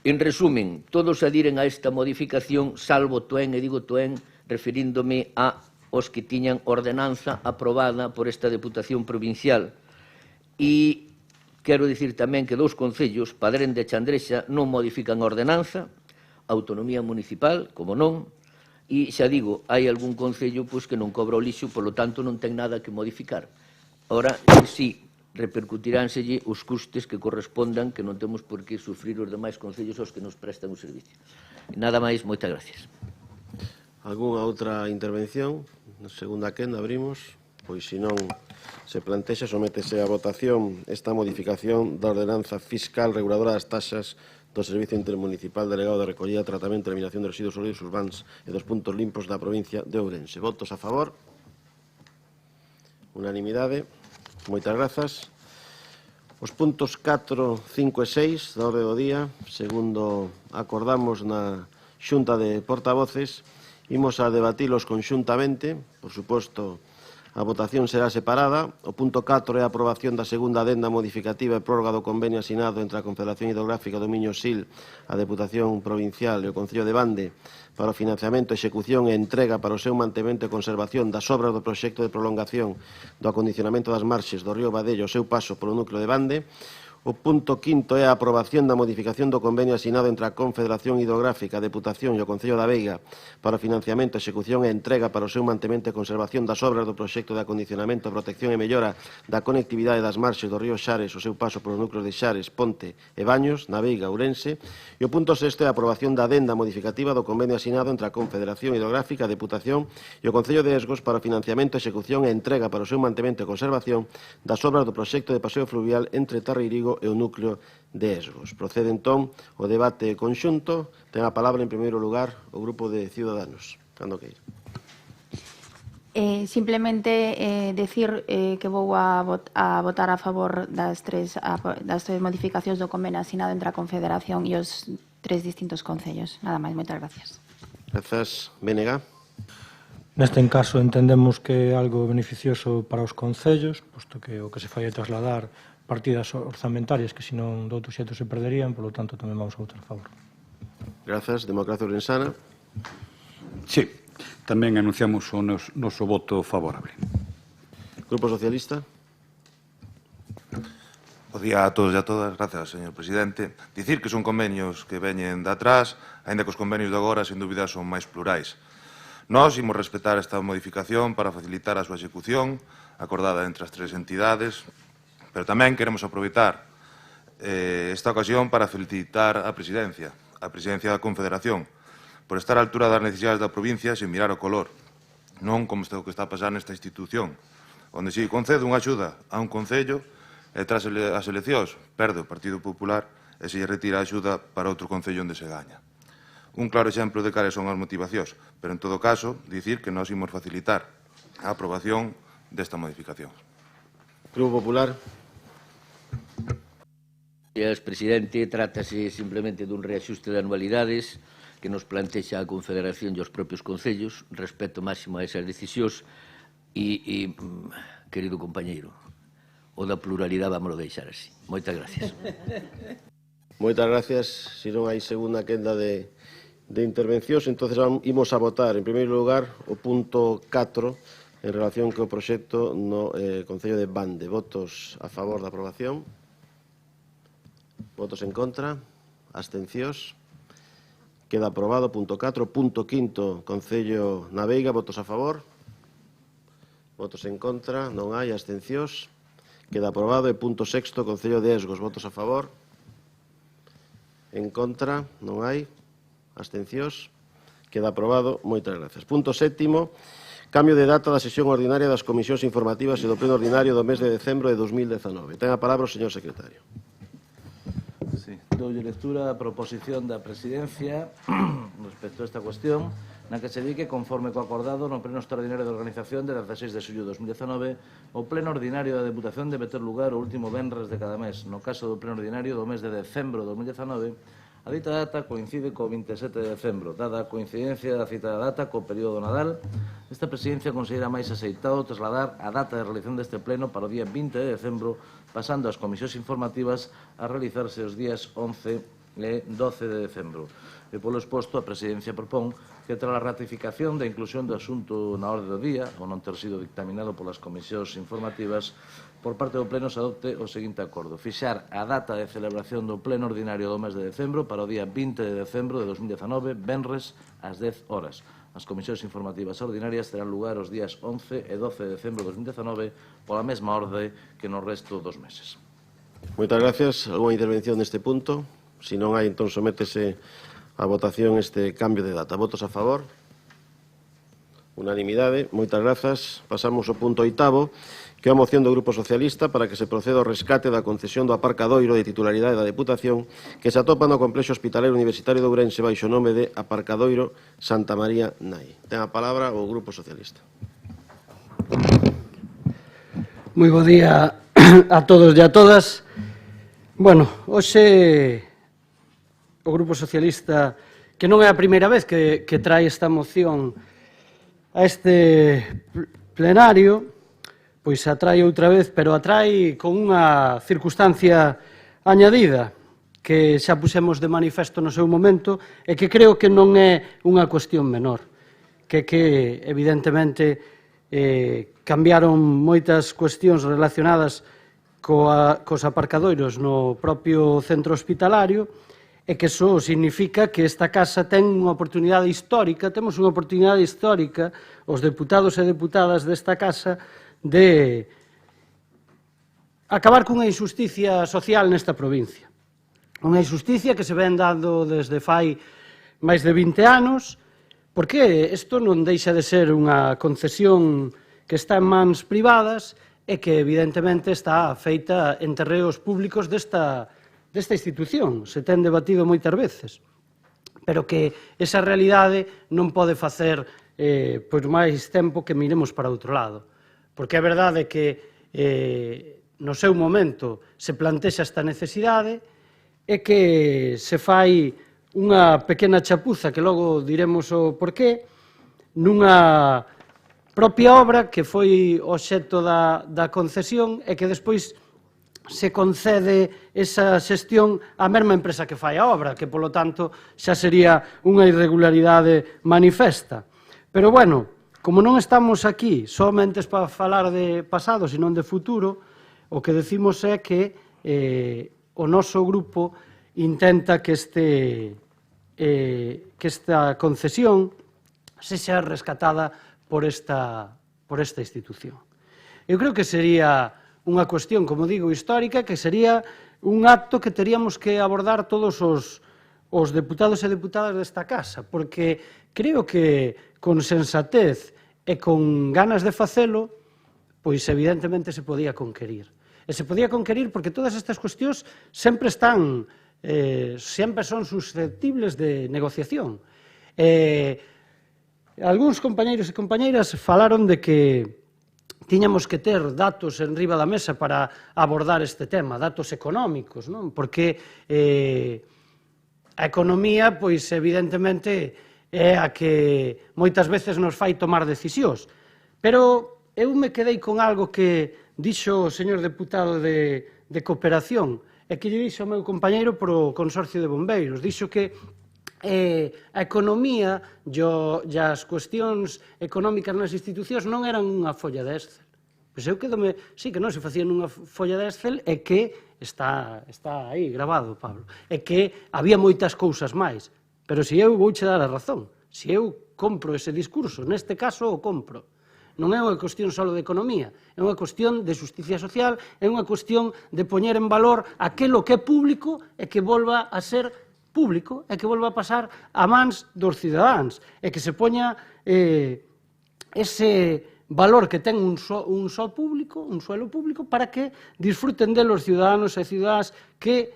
I: En resumen, todos adiren a esta modificación, salvo Toén, e digo Toén, referíndome a os que tiñan ordenanza aprobada por esta Deputación Provincial. E quero dicir tamén que 2 concellos, Padrén de Chandrexa, non modifican a ordenanza, autonomía municipal, como non, e xa digo, hai algún concello que non cobra o lixo, polo tanto non ten nada que modificar. Ora, si, repercutiránselle os custes que correspondan, que non temos por que sufrir os demais concellos aos que nos prestan o servicio. E nada máis, moitas gracias.
A: Algúnha outra intervención? Na segunda quenda abrimos. Pois, se non se plantexa, sométese a votación esta modificación da ordenanza fiscal reguladora das taxas do Servicio Intermunicipal Delegado de Recollida, Tratamento e Eliminación de Residuos Sólidos Urbans e dos puntos limpos da provincia de Ourense. Votos a favor? Unanimidade. Moitas grazas. Os puntos 4, 5 e 6 da orde do día, segundo acordamos na Xunta de Portavoces, imos a debatilos conxuntamente. Por suposto, a votación será separada. O punto 4 é a aprobación da segunda adenda modificativa e prórroga do convenio asinado entre a Confederación Hidrográfica do Miño Sil, a Deputación Provincial e o Concello de Bande para o financiamento, execución e entrega para o seu mantemento e conservación das obras do proxecto de prolongación do acondicionamento das marxes do río Badello ao seu paso polo núcleo de Bande. O punto 5 é a aprobación da modificación do convenio asinado entre a Confederación Hidrográfica, a Deputación e o Concello da Veiga para o financiamento, execución e entrega para o seu mantemento e conservación das obras do proxecto de acondicionamento, protección e mellora da conectividade das marxes do río Xares ao seu paso polos núcleos de Xares, Ponte e Baños, na Veiga, Ourense. E o punto 6 é a aprobación da adenda modificativa do convenio asinado entre a Confederación Hidrográfica, a Deputación e o Concello de Esgos para o financiamento, execución e entrega para o seu mantemento e conservación das obras do proxecto de paseo fluvial entre Tarreirigo e o núcleo de Esgos. Procede entón o debate conxunto. Ten a palabra en primeiro lugar o Grupo de Ciudadanos. Cando queira.
C: Simplemente decir que vou a votar a favor das tres modificacións do convenio asinado entre a Confederación e os 3 distintos concellos. Nada máis, moitas gracias.
A: Grazas. BNG.
D: Neste caso entendemos que é algo beneficioso para os concellos, posto que o que se fai é trasladar partidas orzamentarias que senón de outro xeito se perderían, polo tanto tamén vamos a votar a favor.
A: Grazas. Democracia Ourensana.
G: Sí, tamén anunciamos o noso voto favorable.
A: Grupo Socialista.
J: Bo día a todos e a todas. Grazas, señor presidente. Dicir que son convenios que veñen de atrás, aínda que os convenios de agora, sen dúbida, son máis plurais. Nós imos respetar esta modificación para facilitar a súa execución, acordada entre as 3 entidades, pero tamén queremos aproveitar esta ocasión para felicitar a Presidencia da Confederación, por estar á altura das necesidades da provincia sen mirar o color, non como o que está a pasar nesta institución, onde se concede unha axuda a un concello e tras as eleccións perde o Partido Popular e se lle retira a axuda para outro concello onde se gaña. Un claro exemplo de cales son as motivacións, pero en todo caso, dicir que nós imos facilitar a aprobación desta modificación.
A: Grupo Popular.
I: Señor presidente, trátase simplemente dun reaxuste de anualidades que nos plantexa a Confederación e os propios concellos, respeto máximo a esas decisións e querido compañeiro, o da pluralidade vamos deixar así. Moitas gracias.
A: Moitas gracias. Se non hai segunda quenda de intervencións, entonces imos a votar, en primeiro lugar, o punto 4 en relación co proxecto no Concello de Bande. Votos a favor da aprobación. Votos en contra. Abstencións. Queda aprobado. Punto 4. Punto 5. Concello na Veiga. Votos a favor. Votos en contra. Non hai. Abstencións. Queda aprobado. E punto 6. Concello de Esgos. Votos a favor. En contra. Non hai. Abstencións? Queda aprobado. Moitas grazas. Punto sétimo. Cambio de data da sesión ordinaria das comisións informativas e do pleno ordinario do mes de decembro de 2019. Ten a palabra o señor secretario.
B: Sí, doulle lectura a proposición da Presidencia respecto a esta cuestión, na que se di que, conforme co acordado no pleno extraordinario de organización de 16 de xullo de 2019, o pleno ordinario da Deputación debe ter lugar o último venres de cada mes. No caso do pleno ordinario do mes de decembro de 2019, a dita data coincide co 27 de decembro. Dada a coincidencia da citada data co período Nadal, esta Presidencia considera máis aceitado trasladar a data de realización deste pleno para o día 20 de decembro, pasando as comisións informativas a realizarse os días 11 e 12 de decembro. E polo exposto, a Presidencia propón que tras a ratificación da inclusión do asunto na orde do día, ou non ter sido dictaminado polas comisións informativas, por parte do Pleno se adopte o seguinte acordo: fixar a data de celebración do Pleno ordinario do mes de decembro para o día 20 de decembro de 2019, venres, ás 10 horas. As comisións informativas ordinarias terán lugar os días 11 e 12 de decembro de 2019 pola mesma orde que no resto dos meses.
A: Moitas gracias. Alguna intervención neste punto? Se non hai, entón sométese a votación este cambio de data. Votos a favor? Unanimidade. Moitas grazas. Pasamos ao punto oitavo, que é a moción do Grupo Socialista para que se proceda ao rescate da concesión do aparcadoiro de titularidade da Deputación que se atopa no complexo hospitaleiro universitario de Ourense baixo o nome de Aparcadoiro Santa María Nai. Ten a palabra o Grupo Socialista.
K: Moi bo día a todos e a todas. Bueno, hoxe o Grupo Socialista, que non é a primeira vez que trae esta moción a este plenario, pois a trae outra vez, pero a trae con unha circunstancia añadida que xa pusemos de manifesto no seu momento e que creo que non é unha cuestión menor, que evidentemente cambiaron moitas cuestións relacionadas cos aparcadoiros no propio centro hospitalario e que iso significa que esta casa ten unha oportunidade histórica, temos unha oportunidade histórica, os deputados e deputadas desta casa, de acabar cunha injusticia social nesta provincia. Unha injusticia que se ven dando desde fai máis de 20 anos, porque isto non deixa de ser unha concesión que está en mans privadas e que evidentemente está feita en terreos públicos desta institución. Se ten debatido moitas veces, pero que esa realidade non pode facer por máis tempo que miremos para outro lado. Porque é verdade que no seu momento se plantexa esta necesidade e que se fai unha pequena chapuza, que logo diremos o porqué, nunha propia obra que foi obxecto da concesión e que despois se concede esa xestión á mesma empresa que fai a obra, que, polo tanto, xa sería unha irregularidade manifesta. Pero, bueno, como non estamos aquí somente para falar de pasado, senón de futuro, o que decimos é que o noso grupo intenta que esta concesión sexa rescatada por esta institución. Eu creo que sería unha cuestión, como digo, histórica, que sería un acto que teríamos que abordar todos os deputados e deputadas desta casa, porque creo que con sensatez e con ganas de facelo, pois evidentemente se podía conquerir. E se podía conquerir porque todas estas cuestións sempre son susceptibles de negociación. Algúns compañeiros e compañeiras falaron de que tiñamos que ter datos en riba da mesa para abordar este tema, datos económicos, non? Porque a economía, pois, evidentemente, é a que moitas veces nos fai tomar decisións. Pero eu me quedei con algo que dixo o señor deputado de Cooperación e que lle dixo o meu compañeiro pro Consorcio de Bombeiros. Dixo que a economía e as cuestións económicas nas institucións non eran unha folla de Excel. Pois eu quedome, sí que non se facía nunha folla de Excel e que está aí gravado, Pablo, e que había moitas cousas máis. Pero se eu vouche dar a razón, se eu compro ese discurso, neste caso o compro. Non é unha cuestión só de economía, é unha cuestión de justicia social, é unha cuestión de poñer en valor aquilo que é público e que volva a ser público e que volva a pasar a mans dos cidadáns e que se poña ese valor que ten un suelo público para que disfruten delos ciudadanos e ciudadanas que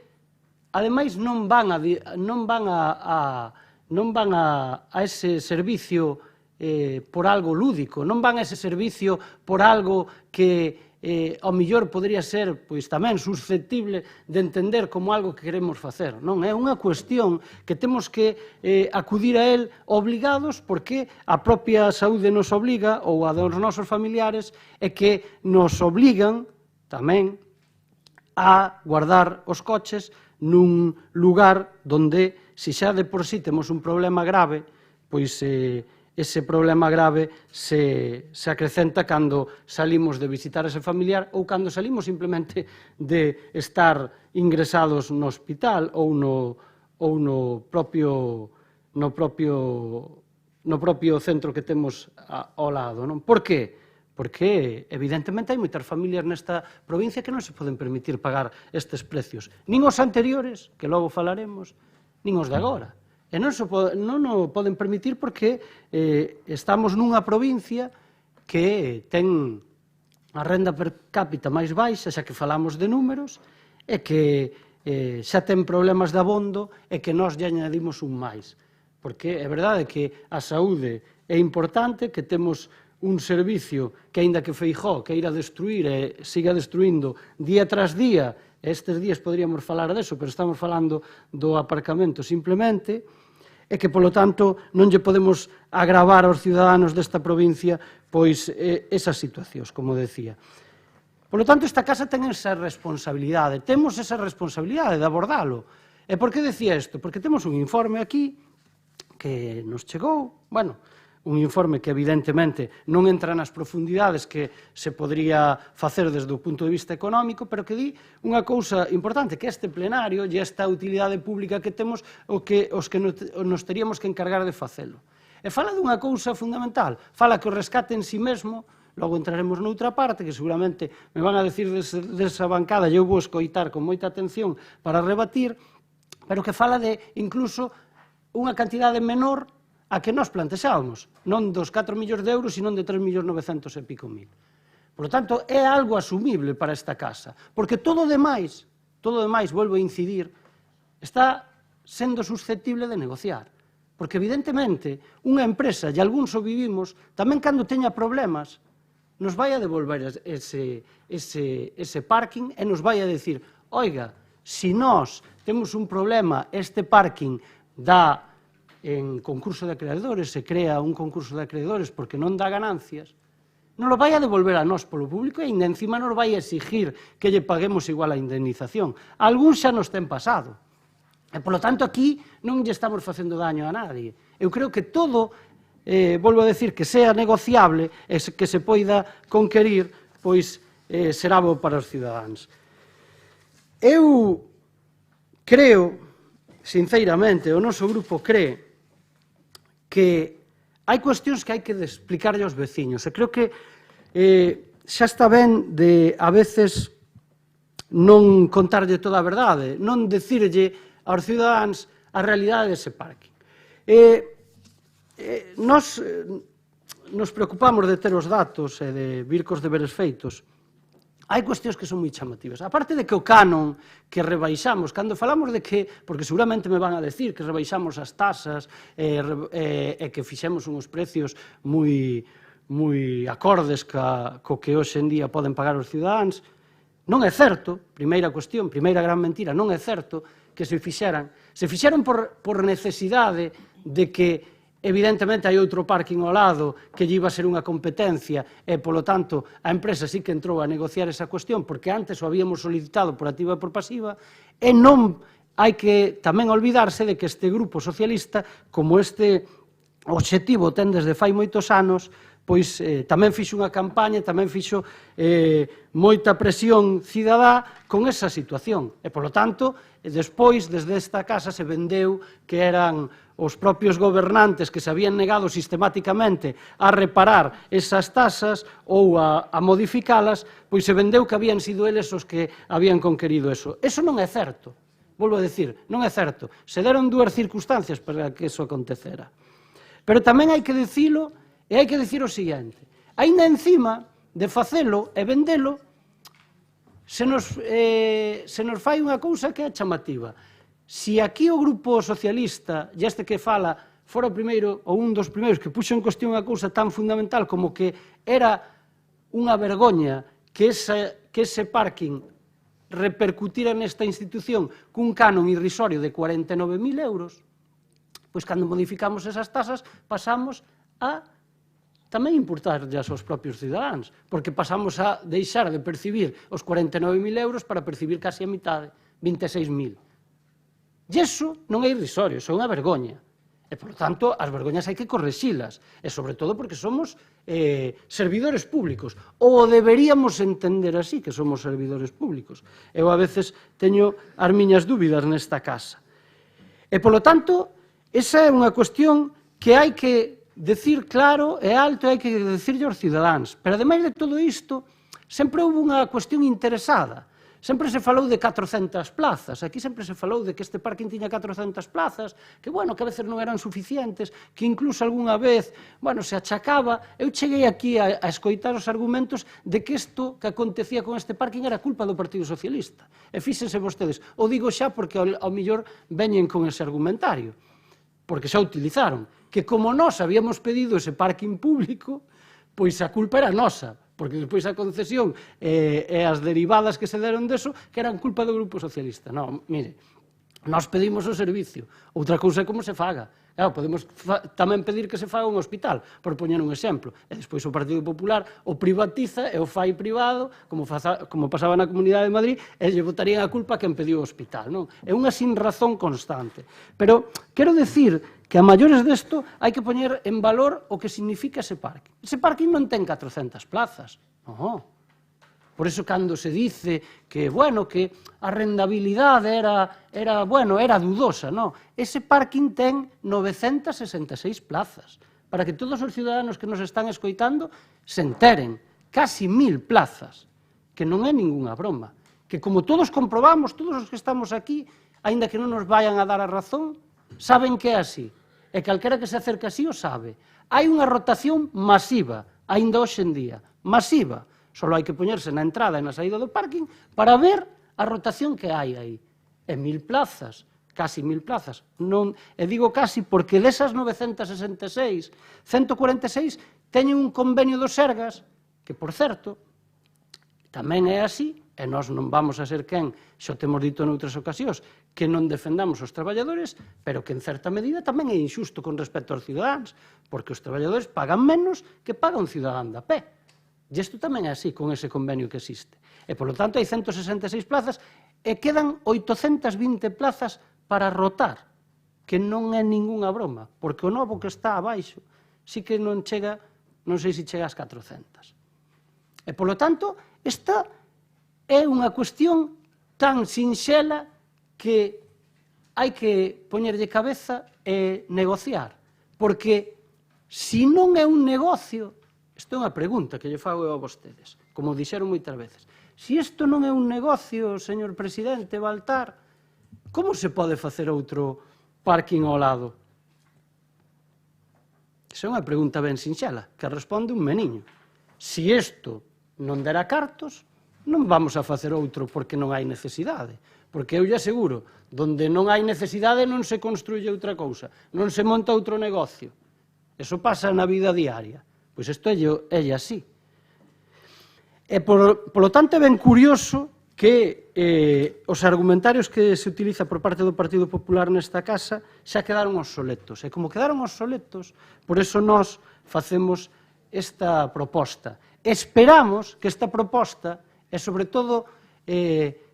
K: ademais non van a ese servicio por algo lúdico, non van a ese servicio por algo que ao mellor podría ser tamén susceptible de entender como algo que queremos facer. Non é unha cuestión que temos que acudir a él obligados porque a propia saúde nos obliga ou a dos nosos familiares e que nos obligan tamén a guardar os coches nun lugar donde, se xa de por sí temos un problema grave, pois ese problema grave se acrecenta cando salimos de visitar ese familiar ou cando salimos simplemente de estar ingresados no hospital ou no propio centro que temos ao lado. Por que? Porque, evidentemente, hai moitas familias nesta provincia que non se poden permitir pagar estes precios. Nin os anteriores, que logo falaremos, nin os de agora. E non o poden permitir porque estamos nunha provincia que ten a renda per cápita máis baixa, xa que falamos de números, e que xa ten problemas de abondo e que nós lle añadimos un máis. Porque é verdade que a saúde é importante, que temos un servicio que, aínda que Feijóo queira destruir e siga destruindo día tras día, estes días poderíamos falar deso, pero estamos falando do aparcamento simplemente, e que, polo tanto, non lle podemos agravar aos ciudadanos desta provincia pois esas situacións, como decía. Polo tanto, esta casa ten esa responsabilidade, temos esa responsabilidade de abordalo. E por que decía isto? Porque temos un informe aquí que nos chegou, un informe que evidentemente non entra nas profundidades que se podría facer desde o punto de vista económico, pero que di unha cousa importante, que este plenario e esta utilidade pública que temos os que nos teríamos que encargar de facelo. E fala dunha cousa fundamental, fala que o rescate en si mesmo, logo entraremos noutra parte, que seguramente me van a decir desa bancada, e eu vou escoitar con moita atención para rebatir, pero que fala de incluso unha cantidade menor a que nós plantexábamos, non dos 4 millóns de euros, sino de 3.900.000 e pico mil. Por lo tanto, é algo asumible para esta casa, porque todo o demais, volvo a incidir, está sendo susceptible de negociar. Porque, evidentemente, unha empresa, e algúns o vivimos, tamén cando teña problemas, nos vai a devolver ese parking e nos vai a decir, oiga, se nós temos un problema, este parking dá en concurso de acreedores, se crea un concurso de acreedores porque non dá ganancias, non lo vai a devolver a nós polo público e ainda encima nos vai a exigir que lle paguemos igual a indemnización. Algúns xa nos ten pasado. E, polo tanto, aquí non lle estamos facendo daño a nadie. Eu creo que todo, volvo a decir, que sea negociable e que se poida conquerir, pois será bo para os cidadáns. Eu creo, sinceramente, o noso grupo cree que hai cuestións que hai que explicarlle aos veciños. E creo que xa está ben de, a veces, non contarlle toda a verdade, non decirlle aos cidadáns a realidade dese parque. Nos preocupamos de ter os datos e de vir cos deberes feitos. Hai cuestións que son moi chamativas. A parte de que o canon que rebaixamos, cando falamos de que, porque seguramente me van a decir que rebaixamos as tasas e que fixemos uns precios moi acordes co que hoxe en día poden pagar os cidadáns, non é certo, primeira cuestión, primeira gran mentira, non é certo que se fixeran. Se fixeron por necesidade de que evidentemente hai outro parking ao lado que lle iba a ser unha competencia e, polo tanto, a empresa sí que entrou a negociar esa cuestión porque antes o habíamos solicitado por activa e por pasiva e non hai que tamén olvidarse de que este grupo socialista, como este obxectivo ten desde fai moitos anos, pois tamén fixo unha campaña, tamén fixo moita presión cidadá con esa situación. E, polo tanto, despois, desde esta casa, se vendeu que eran os propios gobernantes que se habían negado sistemáticamente a reparar esas tasas ou a modificalas, pois se vendeu que habían sido eles os que habían conquerido eso. Eso non é certo. volvo a decir, non é certo. Se deron dúas circunstancias para que eso acontecera. Pero tamén hai que dicilo, e hai que dicir o seguinte, aínda encima de facelo e vendelo, se nos fai unha cousa que é chamativa. Si aquí o Grupo Socialista, e este que fala, fora o primeiro, ou un dos primeiros, que puxo en cuestión unha cousa tan fundamental como que era unha vergoña que ese parking repercutira nesta institución cun canon irrisorio de 49.000 euros, pois cando modificamos esas tasas pasamos a tamén importarllas aos propios cidadáns, porque pasamos a deixar de percibir os 49.000 euros para percibir casi a mitade, 26.000. E iso non é irrisorio, iso é unha vergoña. E, por tanto, as vergoñas hai que correxilas, e sobre todo porque somos servidores públicos, ou deberíamos entender así que somos servidores públicos. Eu a veces teño as miñas dúbidas nesta casa. E, polo tanto, esa é unha cuestión que hai que decir claro e alto, e hai que decirlle aos cidadáns. Pero, ademais de todo isto, sempre houve unha cuestión interesada. Sempre se falou de 400 plazas, aquí sempre se falou de que este parking tiña 400 plazas, que, bueno, que a veces non eran suficientes, que incluso algunha vez, bueno, se achacaba. Eu cheguei aquí a escoitar os argumentos de que isto que acontecía con este parking era culpa do Partido Socialista. E fíxense vostedes, o digo xa porque ao mellor veñen con ese argumentario, porque xa utilizaron, que como nós habíamos pedido ese parking público, pois a culpa era nosa, porque despois a concesión e as derivadas que se deron deso, que eran culpa do Grupo Socialista. Non, mire, nós pedimos o servicio, outra cousa é como se faga. Claro, podemos tamén pedir que se faga un hospital, por poñer un exemplo, e despois o Partido Popular o privatiza e o fai privado, como pasaba na Comunidade de Madrid, e lle botarían a culpa a quen pediu o hospital. Non? É unha sinrazón constante. Pero quero decir que a maiores desto hai que poñer en valor o que significa ese parking. Ese parking non ten 400 plazas. Non. Por iso, cando se dice que, bueno, que a rendabilidade era dudosa, non. Ese parking ten 966 plazas. Para que todos os ciudadanos que nos están escoitando se enteren. Casi 1000 plazas. Que non é ningunha broma. Que, como todos comprobamos, todos os que estamos aquí, aínda que non nos vayan a dar a razón, saben que é así. E calquera que se acerca así o sabe. Hai unha rotación masiva, aínda hoxe en día. Masiva. Só hai que poñerse na entrada e na saída do parking para ver a rotación que hai aí. E 1000 plazas, casi 1000 plazas. E digo casi porque desas 966, 146 teñen un convenio do Sergas, que, por certo, tamén é así, e nós non vamos a ser quen, xa o temos dito noutras ocasións, que non defendamos os traballadores, pero que en certa medida tamén é injusto con respecto aos cidadáns, porque os traballadores pagan menos que paga un cidadán da pé. E isto tamén é así, con ese convenio que existe. E, polo tanto, hai 166 plazas e quedan 820 plazas para rotar, que non é ningunha broma, porque o novo que está abaixo sí que non chega, non sei se chega ás 400. E, polo tanto, esta é unha cuestión tan sinxela que hai que poñerlle cabeza e negociar. Porque, se non é un negocio, isto é unha pregunta que lle fago eu a vostedes, como dixeron moitas veces. Se isto non é un negocio, señor presidente Baltar, como se pode facer outro parking ao lado? Esa é unha pregunta ben sinxela, que responde un meniño. Se isto non dera cartos, non vamos a facer outro porque non hai necesidade. Porque eu lle aseguro, donde non hai necesidade non se construye outra cousa, non se monta outro negocio. Eso pasa na vida diaria. Pois isto é así. E, polo tanto, é ben curioso que os argumentarios que se utiliza por parte do Partido Popular nesta casa xa quedaron obsoletos. E como quedaron obsoletos, por eso nós facemos esta proposta. Esperamos que esta proposta, e sobre todo,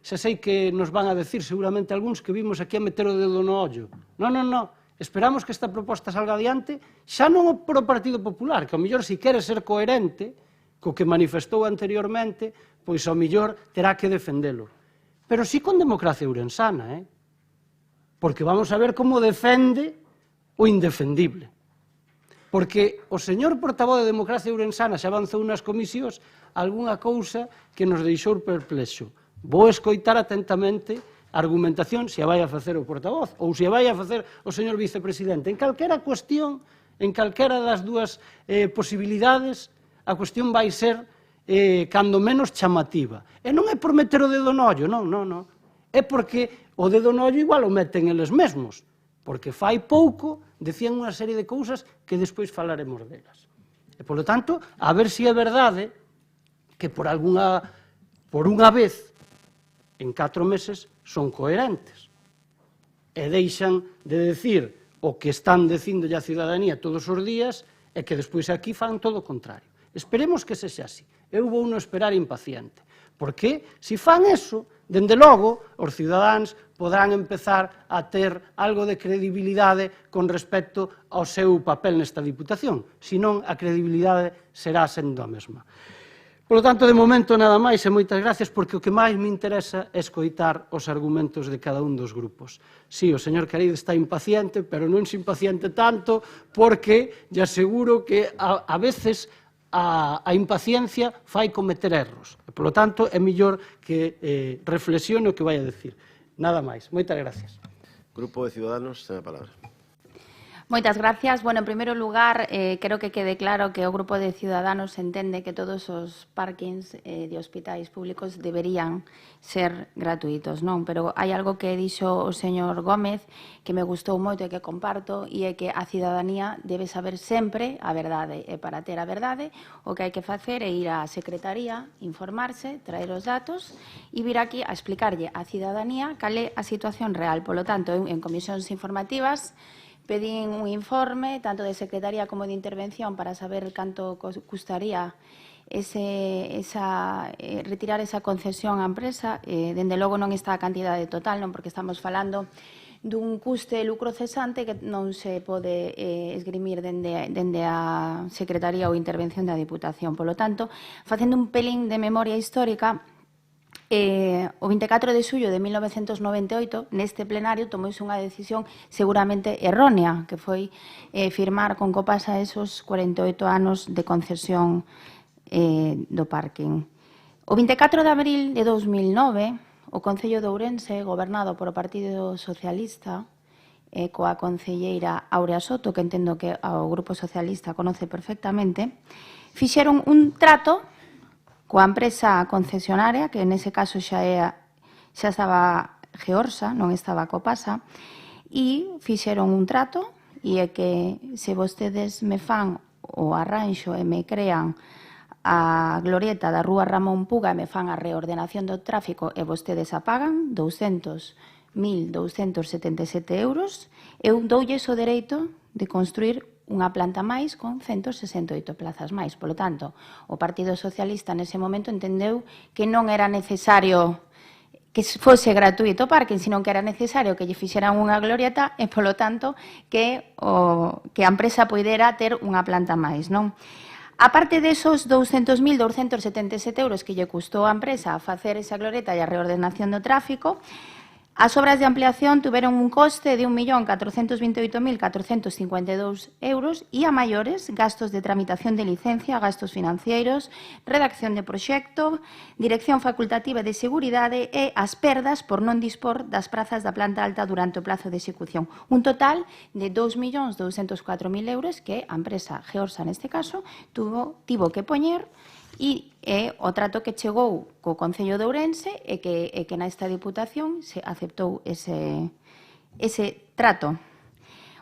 K: xa sei que nos van a decir seguramente algúns que vimos aquí a meter o dedo no ollo. Non. Esperamos que esta proposta salga adiante, xa non por o Partido Popular, que ao mellor se quere ser coherente co que manifestou anteriormente, pois ao mellor terá que defendelo. Pero sí con Democracia Ourensana, porque vamos a ver como defende o indefendible. Porque o señor portavoz de Democracia Ourensana xa avanzou nas comisións algunha cousa que nos deixou perplexo. Vou escoitar atentamente argumentación se a vai a facer o portavoz ou se a vai a facer o señor vicepresidente. En calquera cuestión, en calquera das dúas posibilidades, a cuestión vai ser cando menos chamativa. E non é por meter o dedo no ollo, non. É porque o dedo no ollo igual o meten eles mesmos, porque fai pouco decían unha serie de cousas que despois falaremos delas. E, polo tanto, a ver se é verdade que por unha vez, en 4 meses, son coherentes e deixan de decir o que están dicíndolle a ciudadanía todos os días e que despois aquí fan todo o contrario. Esperemos que sexa así. Eu vou non esperar impaciente, porque se fan eso, dende logo, os cidadáns podrán empezar a ter algo de credibilidade con respecto ao seu papel nesta Diputación, senón a credibilidade será sendo a mesma. Por lo tanto, de momento, nada máis e moitas gracias, porque o que máis me interesa é escoitar os argumentos de cada un dos grupos. Sí, o señor Caride está impaciente, pero non se impaciente tanto, porque lle aseguro que a veces a impaciencia fai cometer erros. E, por lo tanto, é mellor que reflexione o que vai a decir. Nada máis. Moitas gracias.
A: Grupo de Ciudadanos, ten a palabra.
C: Moitas gracias. Bueno, en primeiro lugar, quero que quede claro que o Grupo de Ciudadanos entende que todos os parkings de hospitais públicos deberían ser gratuitos, non? Pero hai algo que dixo o señor Gómez que me gustou moito e que comparto, e é que a cidadanía debe saber sempre a verdade. E para ter a verdade, o que hai que facer é ir á Secretaría, informarse, traer os datos e vir aquí a explicarlle á cidadanía cal é a situación real. Polo tanto, en comisións informativas pedín un informe, tanto de Secretaría como de Intervención, para saber canto custaría retirar esa concesión á empresa. Dende logo non está a cantidade total, non, porque estamos falando dun custe lucro cesante que non se pode esgrimir dende a Secretaría ou Intervención da Diputación. Polo tanto, facendo un pelín de memoria histórica, o 24 de xullo de 1998, neste plenario, tomouse unha decisión seguramente errónea, que foi firmar con Copasa esos 48 anos de concesión do parking. O 24 de abril de 2009, o Concello de Ourense, gobernado por o Partido Socialista, coa concelleira Aurea Soto, que entendo que o Grupo Socialista conoce perfectamente, fixeron un trato coa empresa concesionaria, que nese caso xa estaba Georsa, non estaba Copasa, e fixeron un trato, e é que se vostedes me fan o arranxo e me crean a glorieta da Rúa Ramón Puga e me fan a reordenación do tráfico e vostedes a pagan 200.277 euros, eu doulles o dereito de construir unha planta máis con 168 plazas máis. Polo tanto, o Partido Socialista nese momento entendeu que non era necesario que fose gratuito o parking, sino que era necesario que lle fixeran unha glorieta e, polo tanto, que a empresa poidera ter unha planta máis, non? A parte desos 200.277 euros que lle custou a empresa a facer esa glorieta e a reordenación do tráfico, as obras de ampliación tuveron un coste de 1.428.452 euros e a maiores gastos de tramitación de licencia, gastos financeiros, redacción de proxecto, dirección facultativa de seguridade e as perdas por non dispor das prazas da planta alta durante o plazo de execución. Un total de 2.204.000 euros que a empresa Georsa, neste caso, tivo que poñer. E o trato que chegou co Concello de Ourense é que nesta Diputación se aceptou ese trato.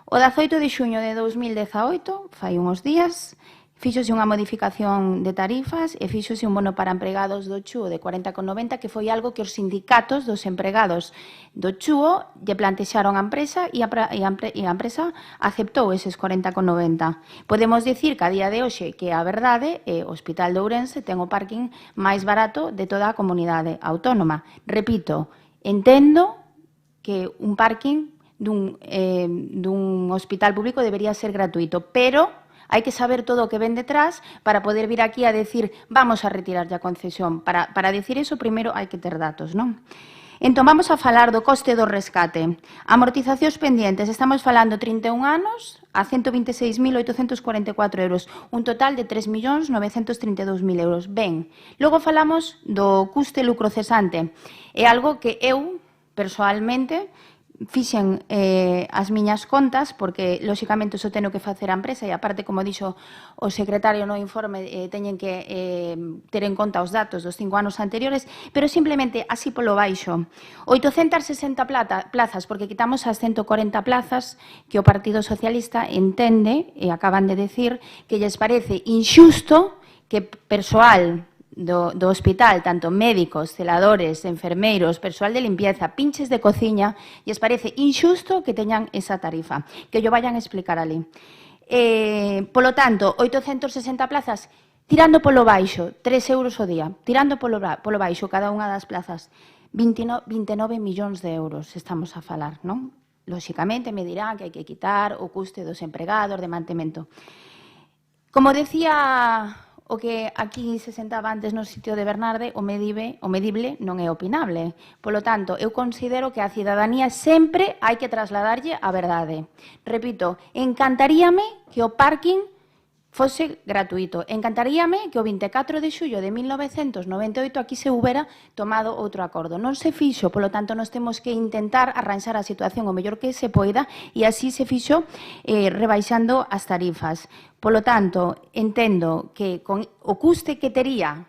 C: O 18 de xuño de 2018, fai uns días, fíxose unha modificación de tarifas e fíxose un bono para empregados do Chúo de 40,90, que foi algo que os sindicatos dos empregados do Chúo lle plantexaron á empresa e a empresa aceptou eses 40,90. Podemos dicir que a día de hoxe que a verdade o Hospital de Ourense ten o parking máis barato de toda a comunidade autónoma. Repito, entendo que un parking dun hospital público debería ser gratuito, pero hai que saber todo o que ven detrás para poder vir aquí a decir vamos a retirar a concesión. Para decir eso, primeiro hai que ter datos, non? Entón, vamos a falar do coste do rescate. Amortizacións pendientes, estamos falando 31 anos a 126.844 euros, un total de 3.932.000 euros. Ben, logo falamos do custe lucro cesante. É algo que eu persoalmente, fixen as miñas contas, porque, lóxicamente, iso teno que facer a empresa, e, aparte, como dixo o secretario no informe, teñen que ter en conta os datos dos 5 anos anteriores, pero simplemente, así polo baixo, 860 plazas, porque quitamos as 140 plazas que o Partido Socialista entende, e acaban de decir, que lles parece inxusto que persoal do hospital, tanto médicos, celadores, enfermeiros, persoal de limpieza, pinches de cociña, lles parece inxusto que teñan esa tarifa, que yo vayan a explicar ali. Polo tanto, 860 plazas, tirando polo baixo, 3 euros o día, tirando polo baixo cada unha das plazas, 29 millóns de euros estamos a falar, non? Lóxicamente me dirán que hai que quitar o custe dos empregados, de mantemento. Como decía o que aquí se sentaba antes no sitio de Bernarde, o medible non é opinable. Polo tanto, eu considero que a cidadanía sempre hai que trasladarlle a verdade. Repito, encantaríame que o parking fose gratuito. Encantaríame que o 24 de xullo de 1998 aquí se houbera tomado outro acordo. Non se fixo, polo tanto, nos temos que intentar arranxar a situación o mellor que se poida, e así se fixo rebaixando as tarifas. Polo tanto, entendo que con o custe que tería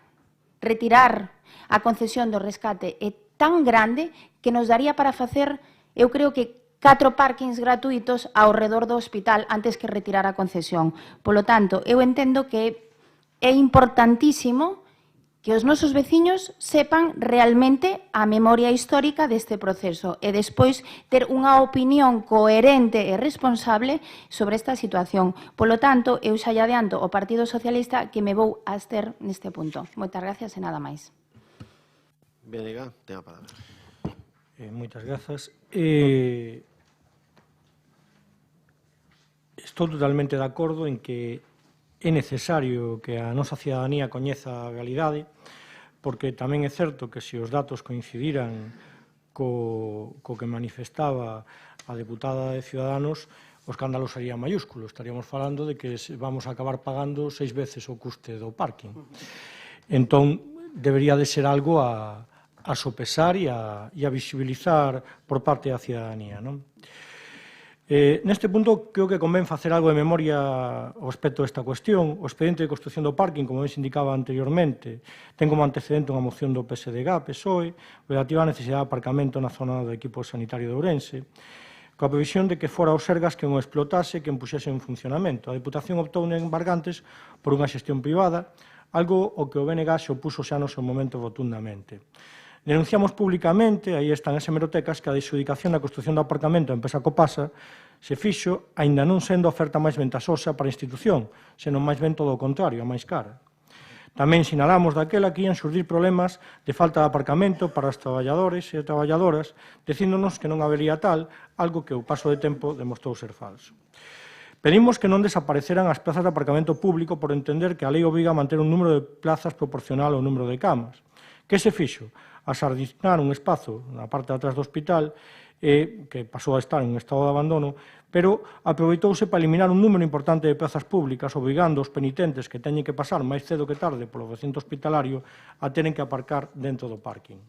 C: retirar a concesión do rescate é tan grande que nos daría para facer, eu creo que 4 parkings gratuitos ao redor do hospital antes que retirar a concesión. Polo tanto, eu entendo que é importantísimo que os nosos veciños sepan realmente a memoria histórica deste proceso e despois ter unha opinión coherente e responsable sobre esta situación. Polo tanto, eu xa lle adianto ao Partido Socialista que me vou abster neste punto. Moitas gracias e nada máis.
A: Benega, ten a palabra.
D: Moitas grazas. Estou totalmente de acordo en que é necesario que a nosa cidadanía coñeza a realidade, porque tamén é certo que se os datos coincidiran co que manifestaba a deputada de Ciudadanos, o escándalo sería maiúsculo. Estaríamos falando de que vamos a acabar pagando 6 veces o custe do parking. Entón, debería de ser algo a sopesar e a visibilizar por parte da cidadanía, non? Neste punto, creo que convén facer algo de memoria ao respecto desta cuestión. O expediente de construción do parking, como se indicaba anteriormente, ten como antecedente unha moción do PSDG, PSOE, relativa á necesidade de aparcamento na zona do equipo sanitario de Ourense, coa previsión de que fora o Sergas quen o explotase e quen puxese en funcionamento. A Deputación optou en Bargantes por unha xestión privada, algo o que o BNG se opuso xa no seu momento rotundamente. Denunciamos públicamente, aí están as hemerotecas, que a adxudicación da construción do aparcamento da empresa Copasa se fixo, aínda non sendo a oferta máis ventaxosa para a institución, senón máis ben todo o contrario, a máis cara. Tamén sinalamos daquela que ian xurdir problemas de falta de aparcamento para os traballadores e traballadoras, dicíndonos que non habería tal, algo que o paso de tempo demostrou ser falso. Pedimos que non desapareceran as plazas de aparcamento público por entender que a lei obriga a manter un número de plazas proporcional ao número de camas. Que se fixo? A sardinar un espazo na parte de atrás do hospital que pasou a estar en un estado de abandono, pero aproveitouse para eliminar un número importante de plazas públicas, obrigando os penitentes que teñen que pasar máis cedo que tarde polo recinto hospitalario a tenen que aparcar dentro do parking.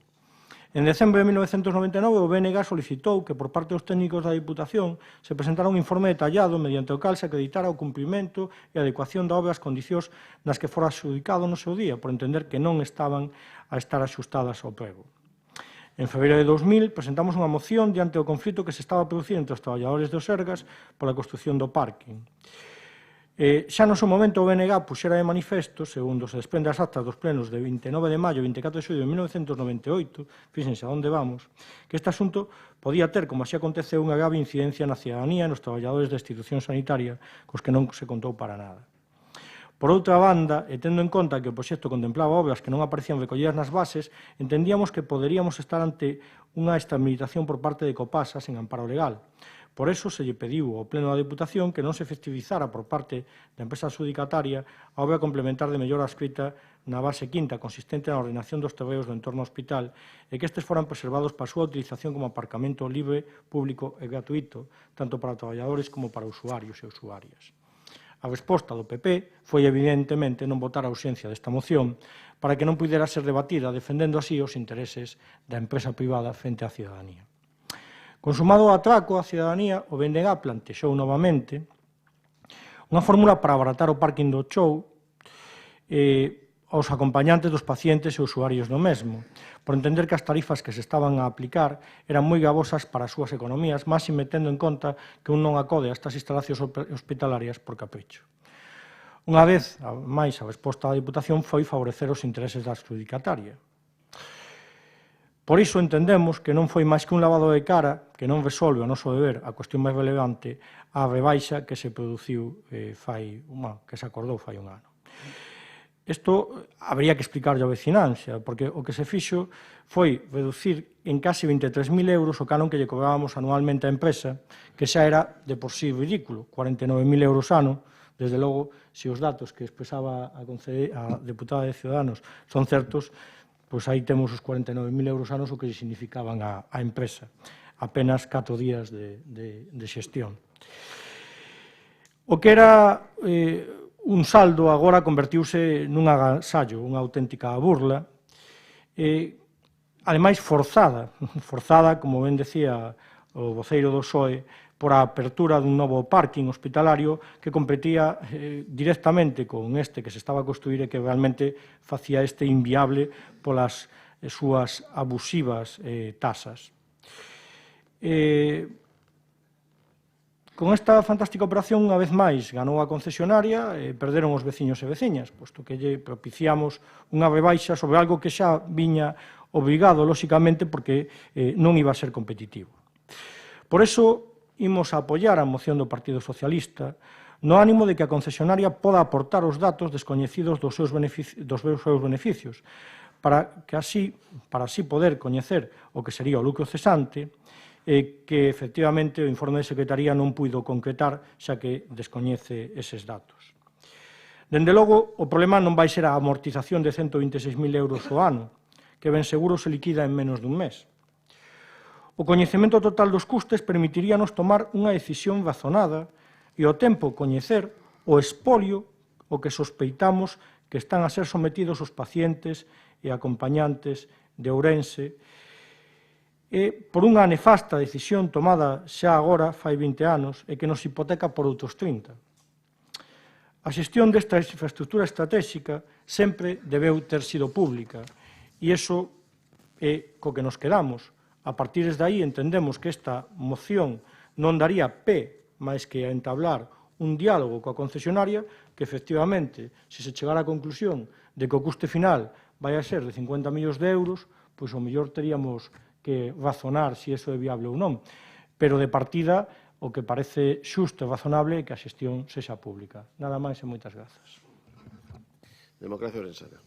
D: En decembro de 1999, o BNG solicitou que, por parte dos técnicos da Diputación, se presentara un informe detallado mediante o cal se acreditara o cumprimento e adecuación da obra ás condicións nas que fora adxudicado no seu día, por entender que non estaban a estar axustadas ao prego. En febreiro de 2000, presentamos unha moción diante do conflito que se estaba a producir entre os traballadores do Sergas pola construción do parking. Xa no seu momento o BNG puxera de manifesto, segundo se desprende as actas dos plenos de 29 de maio e 24 de xullo de 1998, fíxense a onde vamos, que este asunto podía ter, como así aconteceu, unha grave incidencia na cidadanía e nos traballadores da institución sanitaria, cos que non se contou para nada. Por outra banda, e tendo en conta que o proxecto contemplaba obras que non aparecían recollidas nas bases, entendíamos que poderíamos estar ante unha extramitación por parte de Copasa sen amparo legal. Por eso se lle pediu ao Pleno da Deputación que non se efectivizara por parte da empresa adxudicataria a obra complementar de mellora escrita na base quinta consistente na ordenación dos terreos do entorno hospital e que estes foran preservados para a súa utilización como aparcamento libre, público e gratuito, tanto para traballadores como para usuarios e usuarias. A resposta do PP foi evidentemente non votar a ausencia desta moción para que non pudera ser debatida defendendo así os intereses da empresa privada frente á cidadanía. Consumado o atraco á cidadanía, o BNG plantexou novamente unha fórmula para abaratar o parking do show aos acompañantes dos pacientes e usuarios do mesmo, por entender que as tarifas que se estaban a aplicar eran moi gravosas para as súas economías, máis metendo en conta que un non acode a estas instalacións hospitalarias por capricho. Unha vez máis, a resposta da Diputación foi favorecer os intereses da adxudicataria. Por iso entendemos que non foi máis que un lavado de cara que non resolve, a noso deber, a cuestión máis relevante, a rebaixa que se produciu que se acordou fai un ano. Isto habría que explicarlle a vecinanza, porque o que se fixo foi reducir en casi 23.000 euros o canon que lle cobrábamos anualmente á empresa, que xa era de por sí ridículo, 49.000 euros ano. Desde logo, se os datos que expresaba a deputada de Ciudadanos son certos, pois aí temos os 49.000 euros anos o que significaban a empresa. Apenas 4 días de xestión. O que era un saldo agora convertiuse nun agasallo, unha auténtica burla, ademais forzada, como ben decía o voceiro do PSOE, por a apertura dun novo parking hospitalario que competía directamente con este que se estaba a construir e que realmente facía este inviable polas súas abusivas tasas. Con esta fantástica operación, unha vez máis, ganou a concesionaria e perderon os veciños e veciñas, posto que lle propiciamos unha rebaixa sobre algo que xa viña obrigado, lóxicamente, porque non iba a ser competitivo. Por iso, imos a apoiar a moción do Partido Socialista no ánimo de que a concesionaria poda aportar os datos descoñecidos dos seus beneficios, para así poder coñecer o que sería o lucro cesante, que efectivamente o informe de Secretaría non puido concretar, xa que descoñece eses datos. Dende logo, o problema non vai ser a amortización de 126.000 euros ao ano, que ben seguro se liquida en menos dun mes. O coñecemento total dos custes permitiríanos tomar unha decisión razonada e ao tempo coñecer o espolio o que sospeitamos que están a ser sometidos os pacientes e acompañantes de Ourense por unha nefasta decisión tomada xa agora, fai 20 anos, e que nos hipoteca por outros 30. A xestión desta infraestructura estratégica sempre debeu ter sido pública, e iso é co que nos quedamos. A partir de aí entendemos que esta moción non daría pé máis que a entablar un diálogo coa concesionaria que, efectivamente, se se chegara á conclusión de que o custe final vai a ser de 50 millóns de euros, pois o mellor teríamos que razonar se iso é viable ou non. Pero de partida, o que parece xusto e razonable é que a xestión sexa pública. Nada máis e moitas grazas.
A: Democracia Orensana.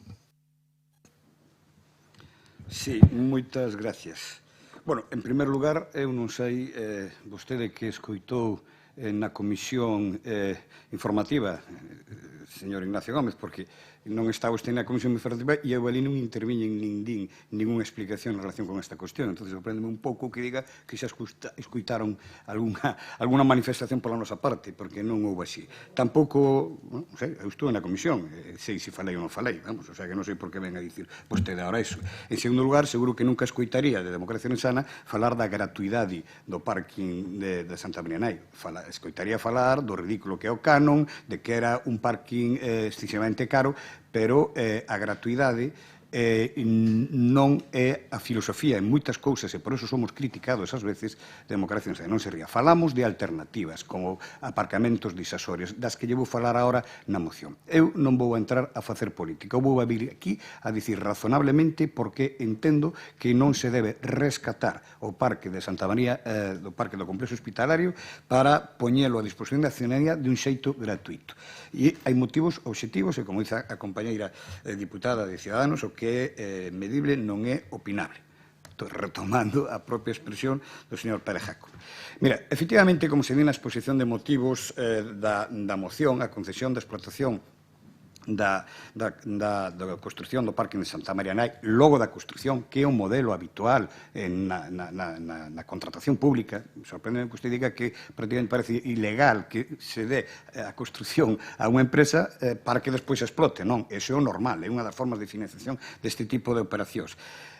G: Sí, moitas gracias. Bueno, en primer lugar, eu non sei, vostede que escoitou na comisión informativa, señor Ignacio Gómez, porque non está usted na comisión informativa e eu ali non interviñen nin din ninguna explicación en relación con esta cuestión. Entón, sorprendeme un pouco que diga que xa escoitaron alguna manifestación pola nosa parte, porque non houve así. Tampouco, non sei, eu estou na comisión, sei se falei ou non falei, vamos, o sea que non sei por que ven a dicir vostede ahora iso. En segundo lugar, seguro que nunca escoitaría de Democracia Orensana falar da gratuidade do parking de Santa María Nai. Escoitaría falar do ridículo que é o canon, de que era un parking excesivamente caro, pero a gratuidade non é a filosofía en moitas cousas e por eso somos criticados ás veces Democracia Orensana. Non se ría. Falamos de alternativas como aparcamentos disasorios, das que lle vou falar agora na moción. Eu non vou entrar a facer política, eu vou a vir aquí a dicir razonablemente porque entendo que non se debe rescatar o parque de Santa María, do parque do complexo hospitalario, para poñelo a disposición da ciudadanía de un xeito gratuito. E hai motivos obxectivos e, como dice a compañeira diputada de Ciudadanos, o que é medible non é opinable. Estou retomando a propia expresión do señor Pérez Jaco. Mira, efectivamente, como se di na exposición de motivos da moción, a concesión da explotación da construción do parking de Santa María Nai, logo da construción, que é un modelo habitual na contratación pública. Sorprende que usted diga que prácticamente parece ilegal que se dé a construción a unha empresa para que despois explote. Non, iso é o normal, é unha das formas de financiación deste tipo de operacións.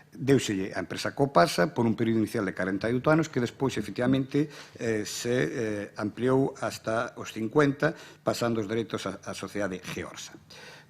G: Deuselle a empresa Copasa por un período inicial de 48 anos que despois, efectivamente, se ampliou hasta os 50, pasando os dereitos á sociedade Georsa.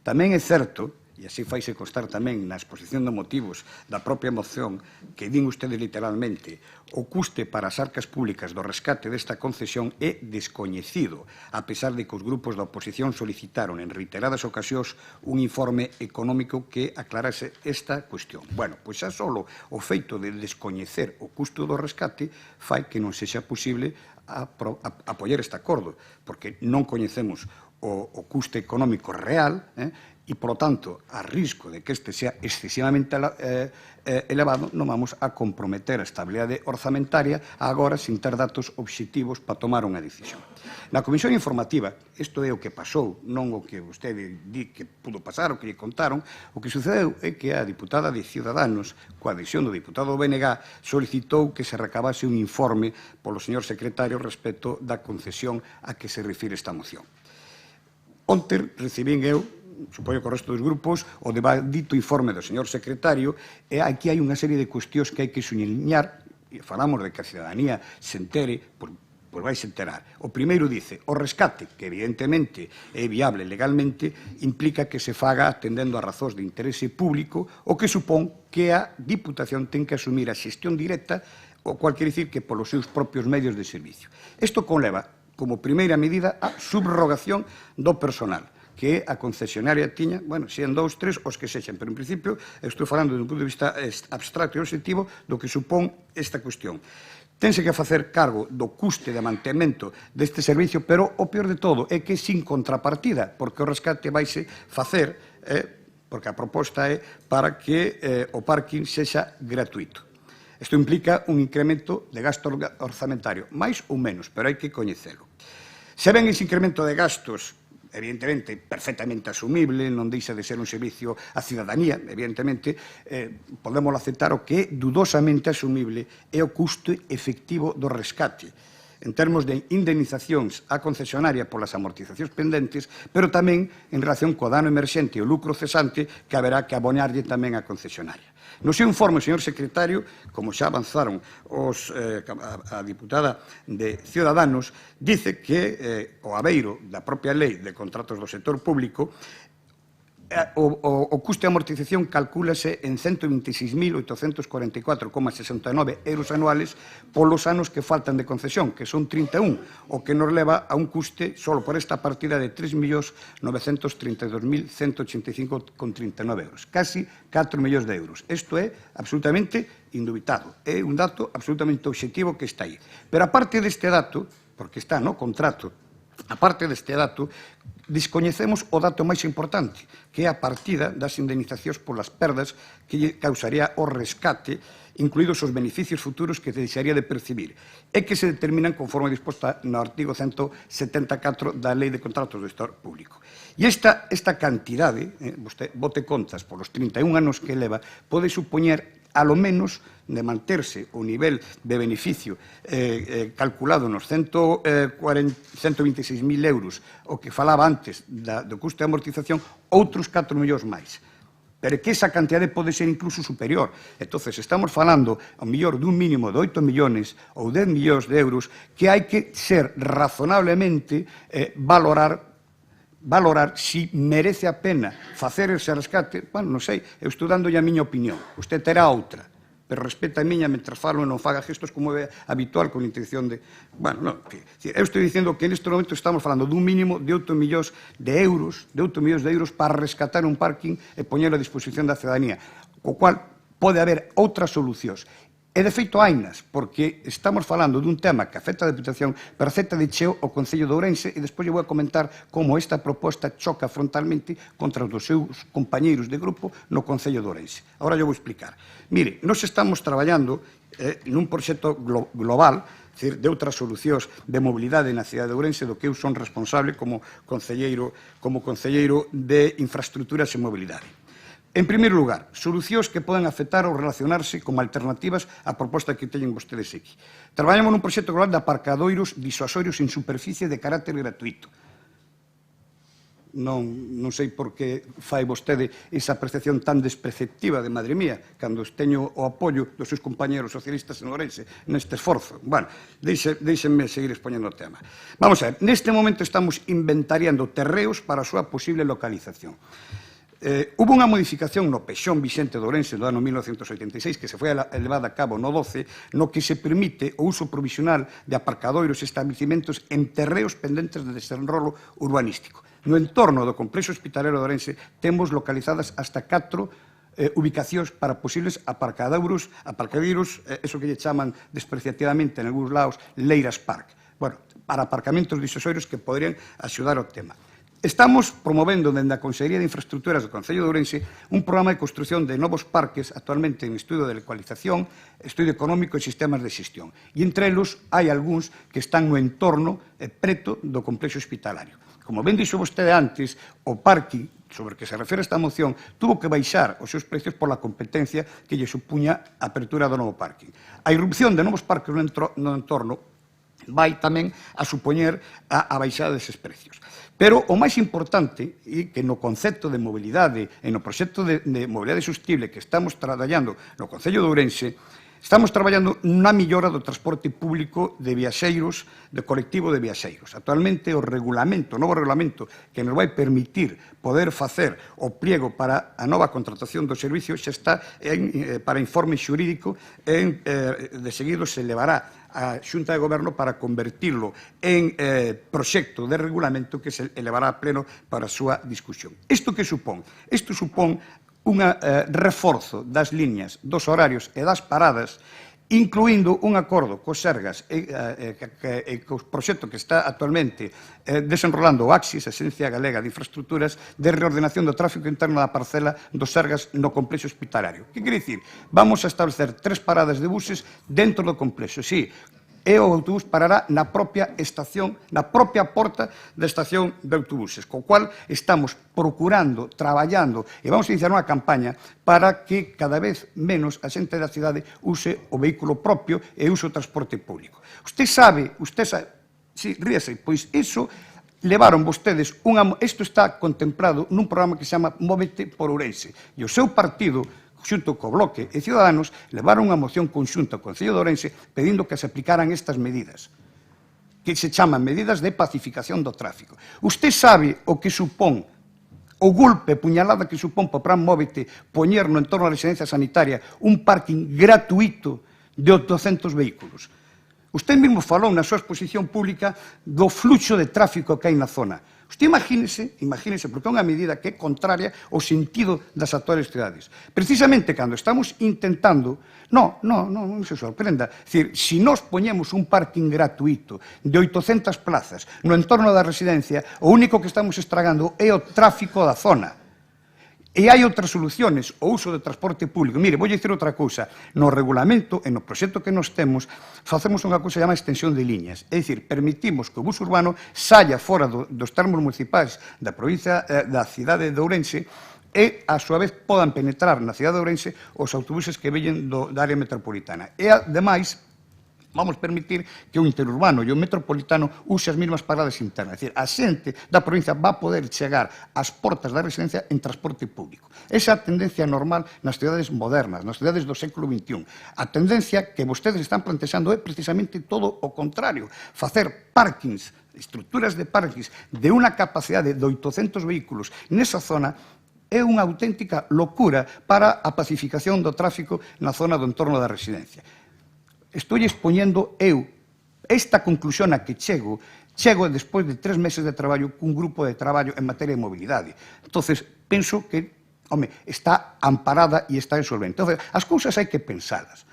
G: Tamén é certo, e así faise constar tamén na exposición de motivos da propia moción, que din ustedes literalmente, o custe para as arcas públicas do rescate desta concesión é descoñecido, a pesar de que os grupos da oposición solicitaron en reiteradas ocasións un informe económico que aclarase esta cuestión. Bueno, pois xa só o feito de descoñecer o custo do rescate fai que non sexa posible apoiar este acordo, porque non coñecemos o custe económico real, e, por lo tanto, a risco de que este sea excesivamente elevado, non vamos a comprometer a estabilidade orzamentaria agora sin ter datos obxectivos para tomar unha decisión. Na comisión informativa, isto é o que pasou, non o que vostede di que pudo pasar, o que lle contaron, o que sucedeu é que a diputada de Ciudadanos, coa adhesión do diputado do BNG, solicitou que se recabase un informe polo señor secretario respecto da concesión a que se refire esta moción. Onte recibín eu, supoño que o resto dos grupos, o dito informe do señor secretario, e aquí hai unha serie de cuestións que hai que suñeliñar, e falamos de que a cidadanía se entere, pois vai se enterar. O primeiro dice, o rescate, que evidentemente é viable legalmente, implica que se faga atendendo a razóns de interese público, o que supón que a Diputación ten que asumir a xestión directa, o cual quer dicir que polos seus propios medios de servicio. Isto conleva, como primeira medida, a subrogación do personal, que a concesionaria tiña, bueno, sean 2, 3, os que sexan, pero en principio estou falando dun punto de vista abstracto e objetivo do que supón esta cuestión. Tense que facer cargo do custe de mantemento deste servicio, pero o peor de todo é que sin contrapartida, porque o rescate vaise facer, porque a proposta é para que o parking sexa gratuito. Isto implica un incremento de gasto orzamentario, máis ou menos, pero hai que coñecelo. Se ben ese incremento de gastos, evidentemente, perfectamente asumible, non deixa de ser un servicio á cidadanía, evidentemente, podemos aceptar o que é dudosamente asumible é o custo efectivo do rescate, en termos de indemnizacións á concesionaria polas amortizacións pendentes, pero tamén en relación co dano emerxente e o lucro cesante que haberá que abonarlle tamén á concesionaria. No seu informe, señor secretario, como xa avanzaron a diputada de Ciudadanos, dice que o abeiro da propia lei de contratos do sector público o custe de amortización calcúlase en 126.844,69 euros anuales polos anos que faltan de concesión, que son 31, o que nos leva a un custe, solo por esta partida, de 3.932.185,39 euros, casi 4 millóns de euros. Isto é absolutamente indubitado, é un dato absolutamente objetivo que está aí. Pero aparte deste dato, porque está no contrato, aparte deste dato, descoñecemos o dato máis importante, que é a partida das indemnizacións polas perdas que lle causaría o rescate, incluídos os beneficios futuros que deixaría de percibir, e que se determinan conforme disposta no artigo 174 da Lei de Contratos do Sector Público. E esta cantidade, vostede bote contas polos 31 anos que leva, pode supoñer alo menos de manterse o nivel de beneficio calculado nos 126.000 euros, o que falaba antes do custo de amortización, outros 4 millóns máis. Pero que esa cantidade pode ser incluso superior. Entón, estamos falando, ao mellor, dun mínimo de 8 millóns ou 10 millóns de euros que hai que ser razonablemente valorar si merece a pena facer ese rescate. Bueno, non sei, eu estou dando a miña opinión, usted terá outra, pero respeta a miña mentre falo e non faga gestos como é habitual con intención de... Bueno, non, eu estou dicindo que neste momento estamos falando dun mínimo de 8 millóns de euros para rescatar un parking e poñer a disposición da cidadanía, co cual pode haber outras solucións. E, de feito, hainas, porque estamos falando dun tema que afecta a Deputación, pero afecta de cheo o Concello de Ourense, e despois vou a comentar como esta proposta choca frontalmente contra os seus compañeiros de grupo no Concello de Ourense. Agora eu vou explicar. Mire, nós estamos traballando nun proxecto global de outras solucións de mobilidade na cidade de Ourense do que eu son responsable como concelleiro de infraestructuras e mobilidade. En primeiro lugar, solucións que poden afectar ou relacionarse como alternativas á proposta que teñen vostedes aquí. Traballamos nun proxecto global de aparcadoiros disuasorios en superficie de carácter gratuito. Non sei por que fai vostede esa percepción tan despreceptiva de madre mía, cando teño o apoio dos seus compañeros socialistas en Ourense neste esforzo. Bueno, deixenme seguir expoñendo o tema. Vamos a ver, neste momento estamos inventariando terreos para a súa posible localización. Hubo unha modificación no Pexón Vicente de Ourense do ano 1986 que se foi elevada a cabo no 12, no que se permite o uso provisional de aparcadoiros e establecimentos en terreos pendentes de desenrolo urbanístico. No entorno do complexo hospitalero de Ourense temos localizadas hasta 4 ubicacións para posibles aparcadeiros, eso que lle chaman despreciativamente en algúns lados Leiras Park. Bueno, para aparcamentos disuasorios que poderían axudar ao tema. Estamos promovendo dende a Consellería de Infraestructuras do Concello de Ourense un programa de construción de novos parques actualmente en estudio de ecualización, estudio económico e sistemas de xestión. E entre elos hai algúns que están no entorno preto do complexo hospitalario. Como ben dixo vostede antes, o parque sobre o que se refere esta moción tuvo que baixar os seus precios pola competencia que lle supuña a apertura do novo parque. A irrupción de novos parques no entorno vai tamén a supoñer a baixada deses precios. Pero o máis importante é que no concepto de mobilidade e no proxecto de mobilidade sostible que estamos traballando no Concello de Ourense, estamos traballando na millora do transporte público de viaxeiros, de colectivo de viaxeiros. Actualmente o novo regulamento que nos vai permitir poder facer o pliego para a nova contratación do servicio xa está para informe xurídico e de seguido se levará a Xunta de Goberno para convertirlo en proxecto de regulamento que se elevará a pleno para a súa discusión. Isto que supón? Isto supón un reforzo das liñas, dos horarios e das paradas, incluindo un acordo cos Sergas e co proxecto que está actualmente desenrolando o AXIS, a Axencia Galega de Infraestructuras, de reordenación do tráfico interno da parcela dos Sergas no complexo hospitalario. Que quere dicir? Vamos a establecer 3 paradas de buses dentro do complexo, sí, e o autobús parará na propia estación, na propia porta da estación de autobuses, co cual estamos procurando, traballando, e vamos a iniciar unha campaña para que cada vez menos a xente da cidade use o vehículo propio e use o transporte público. Usted sabe, sí, ríase, pois iso levaron vostedes isto está contemplado nun programa que se chama Móvete por Ourense, e o seu partido xunto co Bloque e Ciudadanos, levaron unha moción conxunta ao Concello de Ourense pedindo que se aplicaran estas medidas, que se chaman medidas de pacificación do tráfico. Usted sabe o que supón, o golpe, puñalada que supón para o plan Móvete poñer no entorno da residencia sanitaria un parking gratuito de 800 vehículos. Usted mesmo falou na súa exposición pública do fluxo de tráfico que hai na zona. Usted imagínese, porque é unha medida que é contraria ao sentido das actuales cidades. Precisamente cando estamos intentando, non se sorprenda, dicir, se nós poñemos un parking gratuito de 800 plazas no entorno da residencia, o único que estamos estragando é o tráfico da zona. E hai outras soluciones, o uso do transporte público. Mire, vou dicir outra cousa. No regulamento e no proxecto que nos temos, facemos unha cousa que se chama extensión de liñas. É dicir, permitimos que o bus urbano saia fora dos termos municipais da provincia da cidade de Ourense e, a súa vez, podan penetrar na cidade de Ourense os autobuses que veñen da área metropolitana. E, ademais, vamos permitir que o interurbano e o metropolitano use as mesmas paradas internas. É dicir, a xente da provincia va a poder chegar ás portas da residencia en transporte público. Esa é a tendencia normal nas cidades modernas, nas cidades do século XXI. A tendencia que vostedes están plantexando é precisamente todo o contrario. Facer parkings, estruturas de parkings de unha capacidade de 800 vehículos nesa zona é unha auténtica locura para a pacificación do tráfico na zona do entorno da residencia. Estou expoñendo eu esta conclusión a que chego despois de 3 meses de traballo cun grupo de traballo en materia de mobilidade. Entonces, penso que, está amparada e está resolvente. Entonces, as cousas hai que pensalas.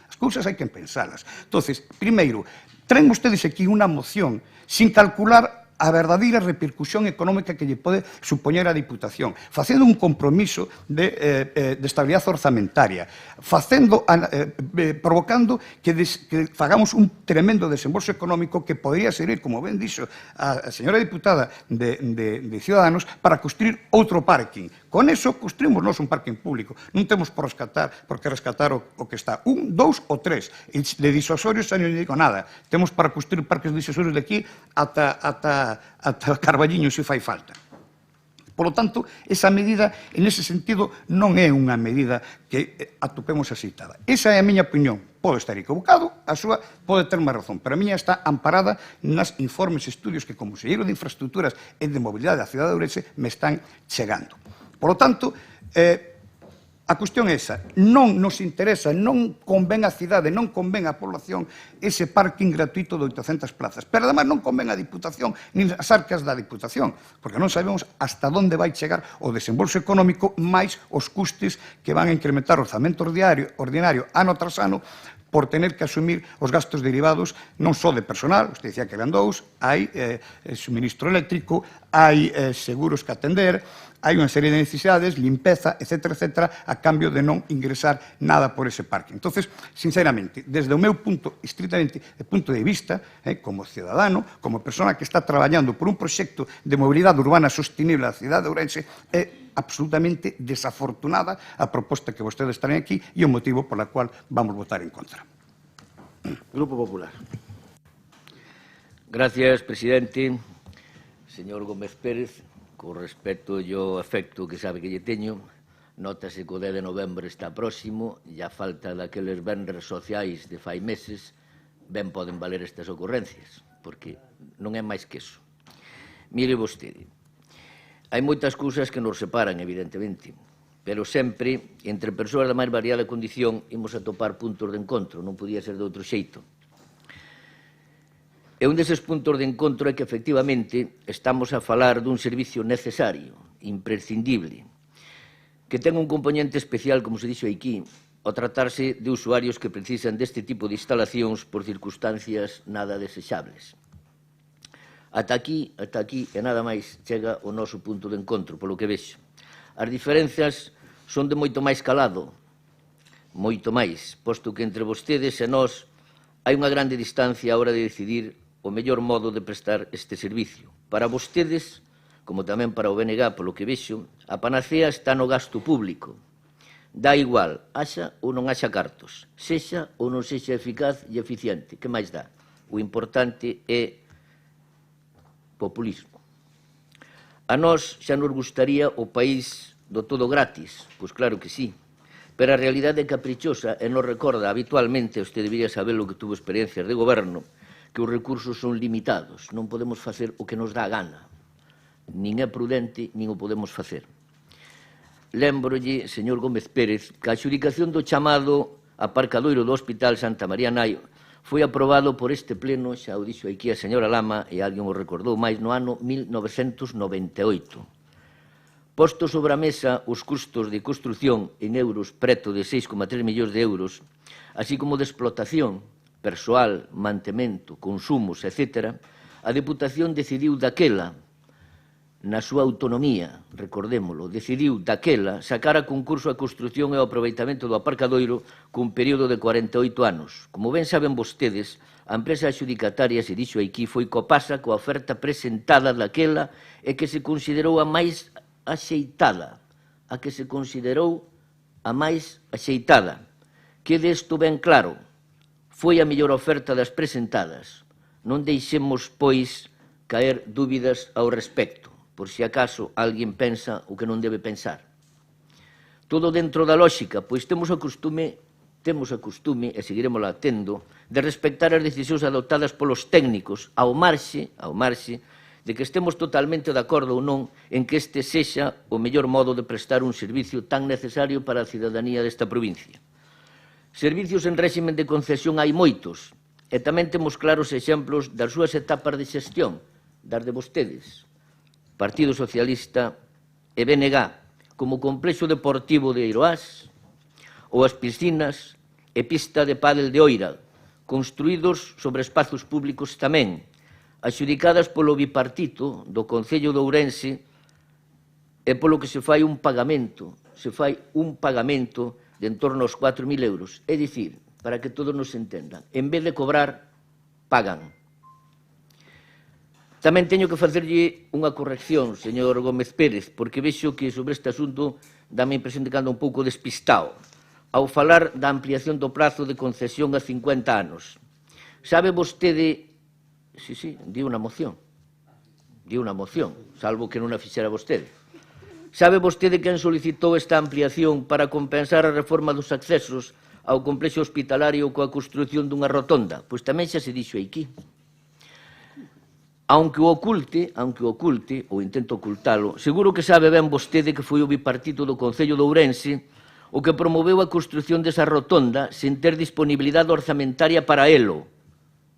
G: Entonces, primeiro, traen ustedes aquí unha moción sin calcular a verdadeira repercusión económica que lle pode supoñer a Diputación, facendo un compromiso de estabilidade orzamentaria, provocando que fagamos un tremendo desembolso económico que podría servir, como ben dixo a señora diputada de Ciudadanos, para construir outro parking. Con eso construímos nós un parking público. Non temos por que rescatar o que está. Un, dous ou tres. De disuasorios xa non digo nada. Temos para construir parques disuasorios de aquí ata Carballiño se fai falta. Por lo tanto, esa medida, en ese sentido, non é unha medida que atopemos aceitada. Esa é a miña opinión. Pode estar equivocado, a súa pode ter máis razón, pero a miña está amparada nas informes e estudios que, como conselleiro de Infraestructuras e de Mobilidade da cidade de Ourense, me están chegando. Por lo tanto, a cuestión é esa. Non nos interesa, non convén a cidade, non convén a población ese parking gratuito de 800 plazas. Pero, además, non convén a Diputación nin as arcas da Diputación, porque non sabemos hasta onde vai chegar o desembolso económico máis os custes que van a incrementar o orzamento ordinario ano tras ano por tener que asumir os gastos derivados non só de personal, usted dicía que eran dous, hai suministro eléctrico, hai seguros que atender, hai unha serie de necesidades, limpeza, etc., a cambio de non ingresar nada por ese parque. Entonces, sinceramente, desde o meu punto, estritamente, de punto de vista, como ciudadano, como persona que está traballando por un proxecto de mobilidade urbana sostenible da cidade de Ourense, é absolutamente desafortunada a proposta que vostedes traen aquí e o motivo pola cual vamos votar en contra.
A: Grupo Popular.
I: Gracias, presidente. Señor Gómez Pérez, con respecto e o afecto que sabe que lle teño, notase que o 10 de novembro está próximo e a falta daqueles venres sociais de fai meses ben poden valer estas ocurrencias, porque non é máis que eso. Mire vostede, hai moitas cousas que nos separan, evidentemente, pero sempre, entre persoas da máis variada condición, imos atopar puntos de encontro, non podía ser de outro xeito. E un deses puntos de encontro é que, efectivamente, estamos a falar dun servicio necesario, imprescindible, que ten un componente especial, como se dixo aquí, ao tratarse de usuarios que precisan deste tipo de instalacións por circunstancias nada desexables. Ata aquí, e nada máis, chega o noso punto de encontro, polo que vexo. As diferenzas son de moito máis calado, moito máis, posto que entre vostedes e nós hai unha grande distancia a hora de decidir o mellor modo de prestar este servicio. Para vostedes, como tamén para o BNG, polo que vexo, a panacea está no gasto público. Dá igual, haxa ou non haxa cartos, sexa ou non sexa eficaz e eficiente. Que máis dá? O importante é populismo. A nós xa nos gustaría o país do todo gratis, pois claro que sí, pero a realidade é caprichosa e nos recorda habitualmente, usted debería saber o que tuvo experiencias de goberno, que os recursos son limitados, non podemos facer o que nos dá a gana, nin é prudente, nin o podemos facer. Lémbrolle, señor Gómez Pérez, que a adxudicación do chamado aparcadoiro do Hospital Santa María Naio foi aprobado por este pleno, xa o dixo aquí a señora Lama, e alguén o recordou máis, no ano 1998. Posto sobre a mesa os custos de construción en euros preto de 6,3 millóns de euros, así como de explotación, persoal, mantemento, consumos, etc., a Deputación decidiu daquela, na súa autonomía, recordémolo, decidiu daquela sacar a concurso a construción e o aproveitamento do aparcadoiro cun período de 48 anos. Como ben saben vostedes, a empresa adxudicataria, se dixo aquí, foi Copasa coa oferta presentada daquela e que se considerou a máis axeitada, Quede isto ben claro, foi a mellor oferta das presentadas. Non deixemos, pois, caer dúbidas ao respecto, por si acaso alguén pensa o que non debe pensar. Todo dentro da lógica, pois temos o costume, e seguiremos tendo, de respectar as decisións adoptadas polos técnicos ao marxe de que estemos totalmente de acordo ou non en que este sexa o mellor modo de prestar un servicio tan necesario para a cidadanía desta provincia. Servicios en réximen de concesión hai moitos, e tamén temos claros exemplos das súas etapas de xestión, das de vostedes, Partido Socialista e BNG, como o complexo deportivo de Eiroás, ou as piscinas e pista de pádel de Oira, construídos sobre espazos públicos tamén, adxudicadas polo bipartito do Concello de Ourense e polo que se fai un pagamento de en torno aos 4.000 euros. É dicir, para que todos nos entendan, en vez de cobrar, pagan. Tamén teño que facerlle unha corrección, señor Gómez Pérez, porque vexo que sobre este asunto dame a impresión de que anda un pouco despistado ao falar da ampliación do prazo de concesión a 50 anos. Sabe vostede... Sí, di unha moción, salvo que non a fixera vostede. Sabe vostede quen solicitou esta ampliación para compensar a reforma dos accesos ao complexo hospitalario coa construción dunha rotonda? Pois tamén xa se dixo aquí. Aunque o oculte, ou intento ocultalo, seguro que sabe ben vostede que foi o bipartito do Concello de Ourense o que promoveu a construción desa rotonda sen ter disponibilidade orzamentaria para elo,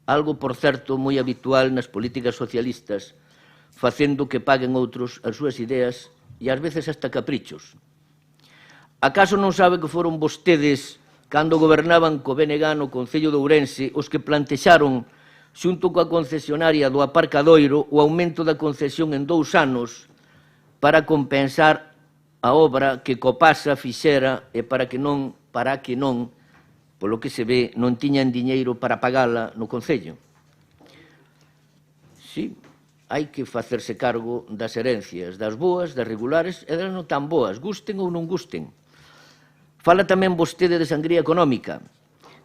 I: algo, por certo, moi habitual nas políticas socialistas, facendo que paguen outros as súas ideas e ás veces hasta caprichos. Acaso non sabe que foron vostedes, cando gobernaban co BNG no Concello de Ourense, os que plantexaron, xunto coa concesionaria do Aparcadoiro, o aumento da concesión en 2 anos para compensar a obra que Copasa fixera e para que non, polo que se ve, non tiñan diñeiro para pagala no Concello. Sí, hai que facerse cargo das herencias, das boas, das regulares e das non tan boas, gusten ou non gusten. Fala tamén vostede de sangría económica,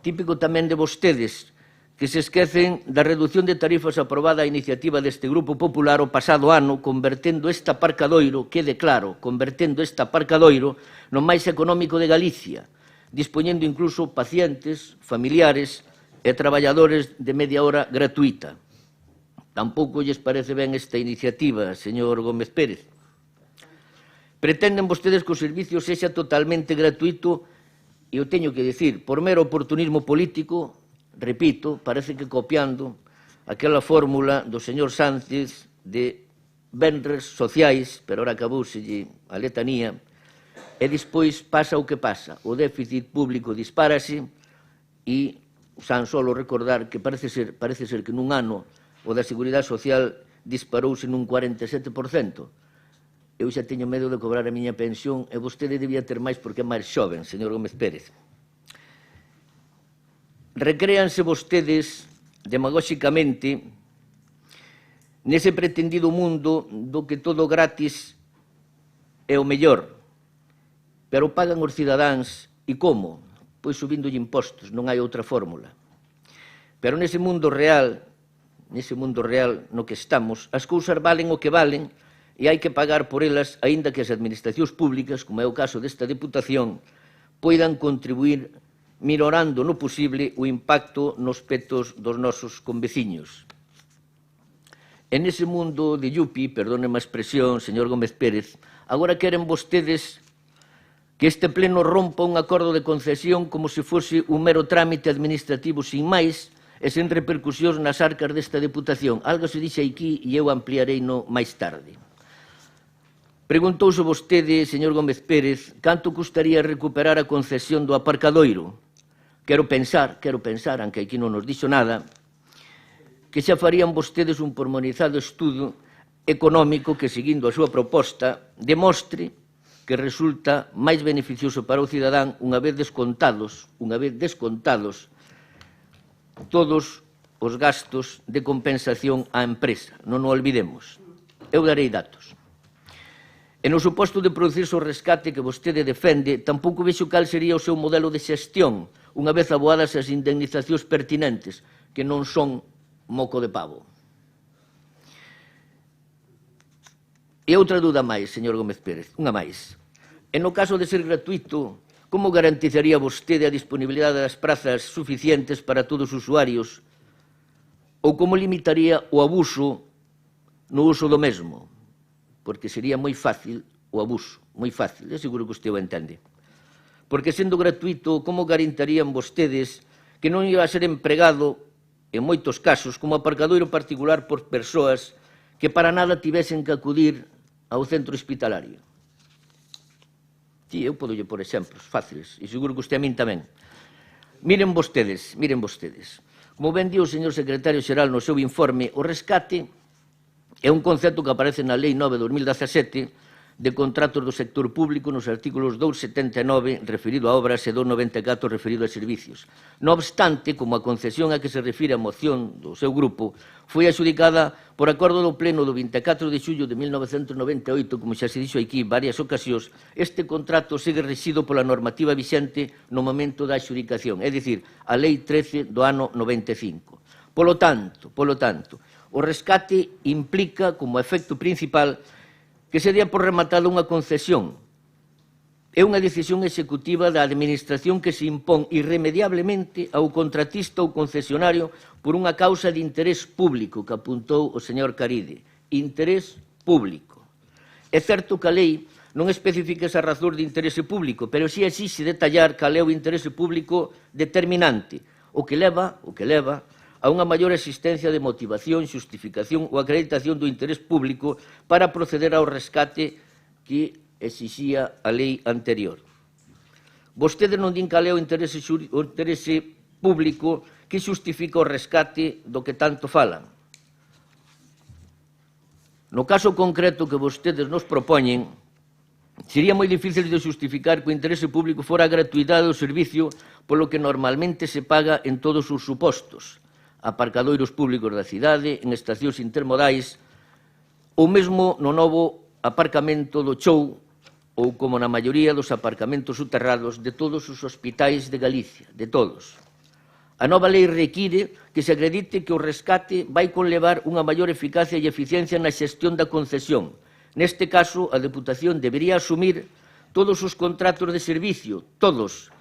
I: típico tamén de vostedes, que se esquecen da reducción de tarifas aprobada a iniciativa deste Grupo Popular o pasado ano, convertendo este Aparcadoiro, quede claro, convertendo este Aparcadoiro no máis económico de Galicia, dispoñendo incluso pacientes, familiares e traballadores de media hora gratuita. Tampouco lles parece ben esta iniciativa, señor Gómez Pérez. Pretenden vostedes que o servicio sexa totalmente gratuito e o teño que dicir, por mero oportunismo político, repito, parece que copiando aquela fórmula do señor Sánchez de venres sociais, pero ahora acabouselle a letanía, e despois pasa o que pasa. O déficit público dispárase e san solo recordar que parece ser que nun ano o da Seguridade Social disparouse nun 47%. Eu xa teño medo de cobrar a miña pensión e vostede debía ter máis porque é máis xoven, señor Gómez Pérez. Recréanse vostedes demagóxicamente nese pretendido mundo do que todo gratis é o mellor, pero pagan os cidadáns e como? Pois subindo impostos, non hai outra fórmula. Pero nese mundo real no que estamos, as cousas valen o que valen e hai que pagar por elas, aínda que as administracións públicas, como é o caso desta Deputación, poidan contribuir minorando no posible o impacto nos petos dos nosos conveciños. En ese mundo de yupi, perdóneme a expresión, señor Gómez Pérez, agora queren vostedes que este pleno rompa un acordo de concesión como se fose un mero trámite administrativo sin máis e sen repercusións nas arcas desta Deputación. Algo se dixe aquí e eu ampliarei no máis tarde. Preguntouse vostede, señor Gómez Pérez, canto custaría recuperar a concesión do Aparcadoiro. Quero pensar, aunque aquí non nos dixo nada, que xa farían vostedes un pormenorizado estudo económico que, seguindo a súa proposta, demostre que resulta máis beneficioso para o cidadán unha vez descontados todos os gastos de compensación á empresa. Non o olvidemos. Eu darei datos. E no suposto de producirse o rescate que vostede defende, tampouco vexo cal sería o seu modelo de xestión, unha vez aboadas as indemnizacións pertinentes, que non son moco de pavo. E outra dúda máis, señor Gómez Pérez, unha máis. E no caso de ser gratuito, como garantizaría vostede a disponibilidade das prazas suficientes para todos os usuarios? Ou como limitaría o abuso no uso do mesmo? Porque sería moi fácil o abuso, moi fácil, é seguro que usted o entende. Porque, sendo gratuito, como garantirían vostedes que non iba a ser empregado, en moitos casos, como aparcadoiro particular por persoas que para nada tivesen que acudir ao centro hospitalario? Sí, eu podo lle por exemplos fáciles, e seguro que usted a min tamén. Miren vostedes, Como ben di o señor secretario xeral no seu informe, o rescate é un concepto que aparece na Lei 9 de 2017 de contratos do sector público nos artículos 279 referido a obras e 294 referido a servicios. No obstante, como a concesión a que se refire a moción do seu grupo foi adxudicada por acordo do Pleno do 24 de xullo de 1998, como xa se dixo aquí varias ocasións, este contrato segue rexido pola normativa vixente no momento da adxudicación, é dicir, a Lei 13 do ano 95. Polo tanto, o rescate implica como efecto principal que se dea por rematada unha concesión. É unha decisión executiva da Administración que se impón irremediablemente ao contratista ou concesionario por unha causa de interés público, que apuntou o señor Caride. Interés público. É certo que a lei non especifica esa razón de interese público, pero si exixe detallar cal é o interese público determinante, o que leva a unha maior existencia de motivación, xustificación ou acreditación do interés público para proceder ao rescate que exixía a lei anterior. Vostedes non din cal é o interese público que xustifica o rescate do que tanto falan. No caso concreto que vostedes nos propoñen, sería moi difícil de xustificar que o interese público fora a gratuidade do servicio polo que normalmente se paga en todos os supostos, aparcadoiros públicos da cidade, en estacións intermodais, ou mesmo no novo aparcamento do Chou, ou como na maioría dos aparcamentos soterrados de todos os hospitais de Galicia, de todos. A nova lei require que se acredite que o rescate vai conlevar unha maior eficacia e eficiencia na xestión da concesión. Neste caso, a Deputación debería asumir todos os contratos de servicio, todos,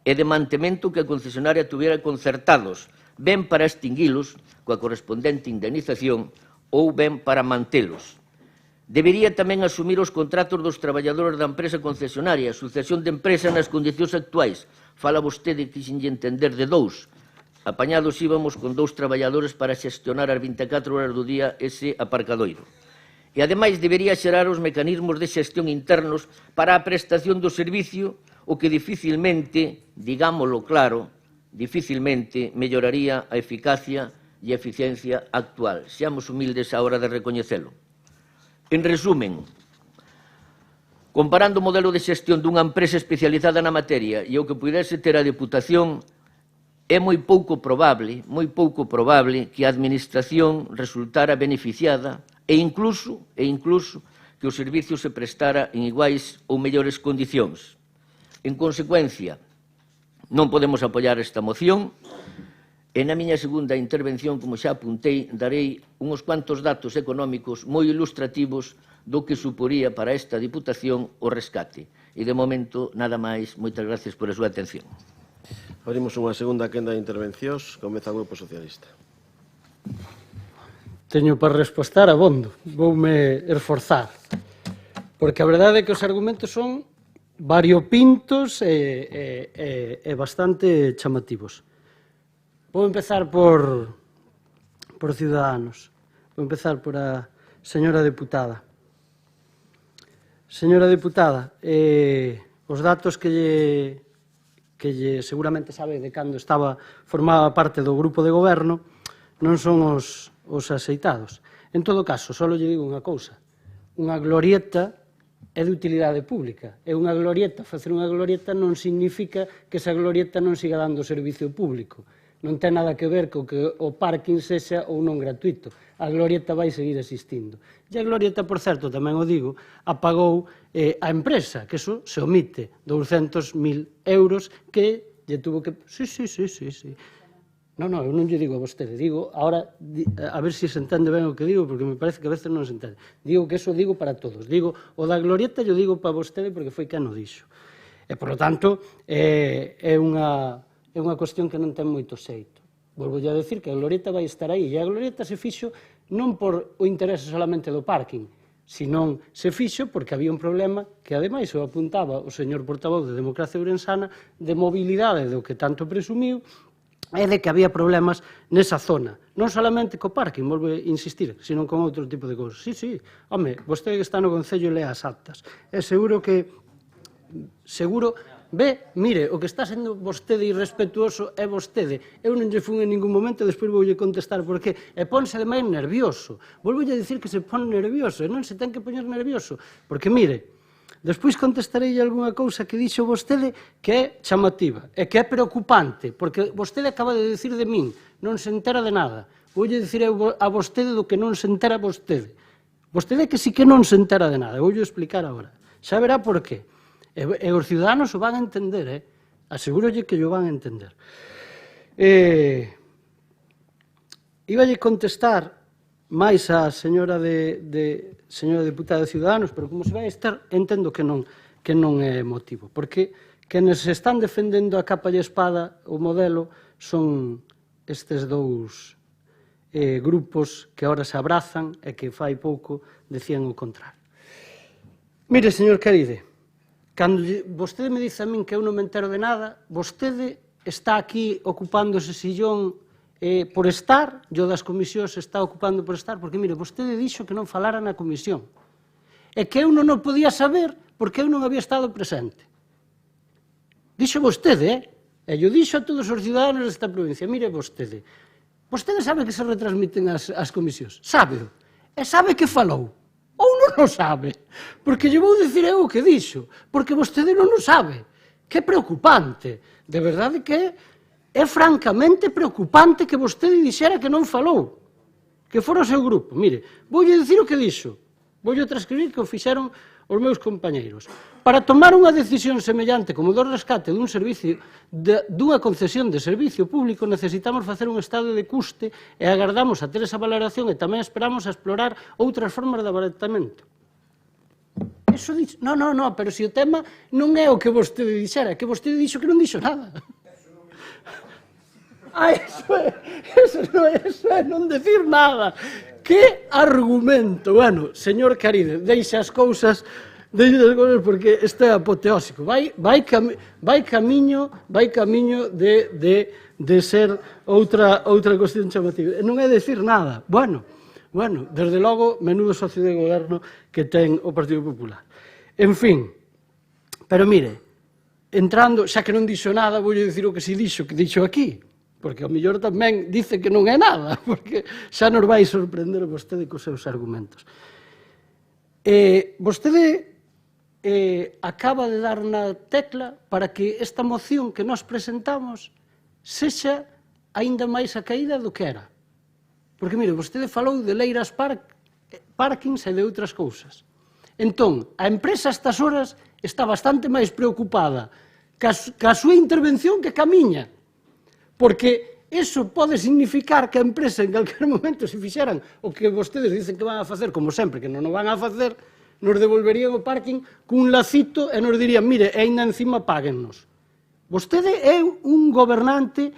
I: e de mantemento que a concesionaria tuviera concertados, ben para extinguilos, coa correspondente indemnización, ou ben para mantelos. Debería tamén asumir os contratos dos traballadores da empresa concesionaria, sucesión de empresa nas condicións actuais. Fala vostede, quixenlle entender, de dous. Apañados íbamos con 2 traballadores para xestionar as 24 horas do día ese aparcadoiro. E, ademais, debería xerar os mecanismos de xestión internos para a prestación do servicio, o que dificilmente, digámoslo claro, dificilmente melloraría a eficacia e a eficiencia actual. Seamos humildes á hora de recoñecelo. En resumen, comparando o modelo de xestión dunha empresa especializada na materia e o que pudese ter a Deputación, é moi pouco probable que a Administración resultara beneficiada e incluso que o servicio se prestara en iguais ou mellores condicións. En consecuencia, non podemos apoiar esta moción e na miña segunda intervención, como xa apuntei, darei uns cuantos datos económicos moi ilustrativos do que suporía para esta Diputación o rescate. E, de momento, nada máis. Moitas gracias por a súa atención.
A: Abrimos unha segunda quenda de intervencións. Comeza o Grupo Socialista.
K: Teño para respostar abondo. Voume esforzar. Porque a verdade é que os argumentos son variopintos e bastante chamativos. Vou empezar por Ciudadanos. Vou empezar por a señora deputada. Señora deputada, os datos que lle seguramente sabe de cando formaba parte do grupo de goberno non son os axeitados. En todo caso, só lle digo unha cousa. Unha glorieta é de utilidade pública. É unha glorieta. Facer unha glorieta non significa que esa glorieta non siga dando servicio público. Non ten nada que ver co que o parking sexa ou non gratuito. A glorieta vai seguir existindo. E a glorieta, por certo, tamén o digo, apagou a empresa, que eso se omite, 200.000 euros que lle tuvo que... Sí. Non, eu non lle digo a vostede, digo, ahora, a ver se se entende ben o que digo, porque me parece que a veces non se entende. Digo que eso digo para todos. Digo, o da glorieta yo digo para vostede porque foi quen o dixo. E, por lo tanto, é unha cuestión que non ten moito xeito. Volvo a decir que a glorieta vai estar aí, e a glorieta se fixo non por o interese solamente do parking, senón se fixo porque había un problema que, ademais, o apuntaba o señor portavoz de Democracia Ourensana, de mobilidade do que tanto presumiu, é de que había problemas nesa zona. Non solamente co parking, volvo a insistir, sino con outro tipo de cousas. Sí, home, vostede que está no Concello lea as actas. É seguro Ve, mire, o que está sendo vostede irrespetuoso é vostede. Eu non lle fun en ningún momento, despois voulle contestar por qué. E ponse de máis nervioso. Volvolle a dicir que se pon nervioso, e non se ten que poñer nervioso. Porque, mire, despois contestarei algunha cousa que dixo vostede que é chamativa e que é preocupante, porque vostede acaba de dicir de min, non se entera de nada. Voulle dicir a vostede do que non se entera vostede. Vostede que sí que non se entera de nada. Voulle explicar agora. Xa verá por qué. E os ciudadanos o van a entender, asegúrolle que o van a entender. Iballe contestar máis a señora señora deputada de Ciudadanos, pero como se vai estar, entendo que non é motivo, porque quenes están defendendo a capa e a espada o modelo son estes dous grupos que ahora se abrazan e que fai pouco decían o contrario. Mire, señor Caride, cando vostede me dice a min que eu non me entero de nada, vostede está aquí ocupando ese sillón por estar, yo das comisións está ocupando por estar, porque, mire, vostede dixo que non falara na comisión, e que eu non o podía saber porque eu non había estado presente. Dixo vostede, e yo dixo a todos os ciudadanos desta provincia, mire vostede sabe que se retransmiten as comisións, sábeo, e sabe que falou, ou non o sabe, porque lle vou dicir eu o que dixo, porque vostede non o sabe, que é preocupante, de verdade que é francamente preocupante que vostede dixera que non falou, que fora o seu grupo. Mire, voulle dicir o que dixo, voulle transcribir que o fixeron os meus compañeiros. Para tomar unha decisión semellante como do rescate dun servicio, dunha concesión de servicio público, necesitamos facer un estado de custe e agardamos a ter esa valoración e tamén esperamos a explorar outras formas de abaratamento. Eso dixo, non, pero se o tema non é o que vostede dixera, que vostede dixo que non dixo nada. Eso é non decir nada. Que argumento? Bueno, señor Caride, deixe as cousas porque isto é apoteósico. Vai camiño de ser outra cuestión chamativa. Non é decir nada. Bueno, desde logo, menudo socio de goberno que ten o Partido Popular. En fin, pero mire, entrando, xa que non dixo nada, voulle dicir o que si dixo, que dixo aquí, porque ao mellor tamén dice que non é nada, porque xa nos vai sorprender vostede cos seus argumentos. Vostede acaba de dar na tecla para que esta moción que nós presentamos sexa aínda máis a caída do que era. Porque, mire, vostede falou de leiras parkings e de outras cousas. Entón, a empresa a estas horas está bastante máis preocupada ca súa intervención que ca miña. Porque eso pode significar que a empresa en calquer momento se fixeran o que vostedes dicen que van a facer, como sempre, que non o van a facer, nos devolverían o parking cun lacito e nos dirían, mire, e ainda encima páguennos. Vostede é un gobernante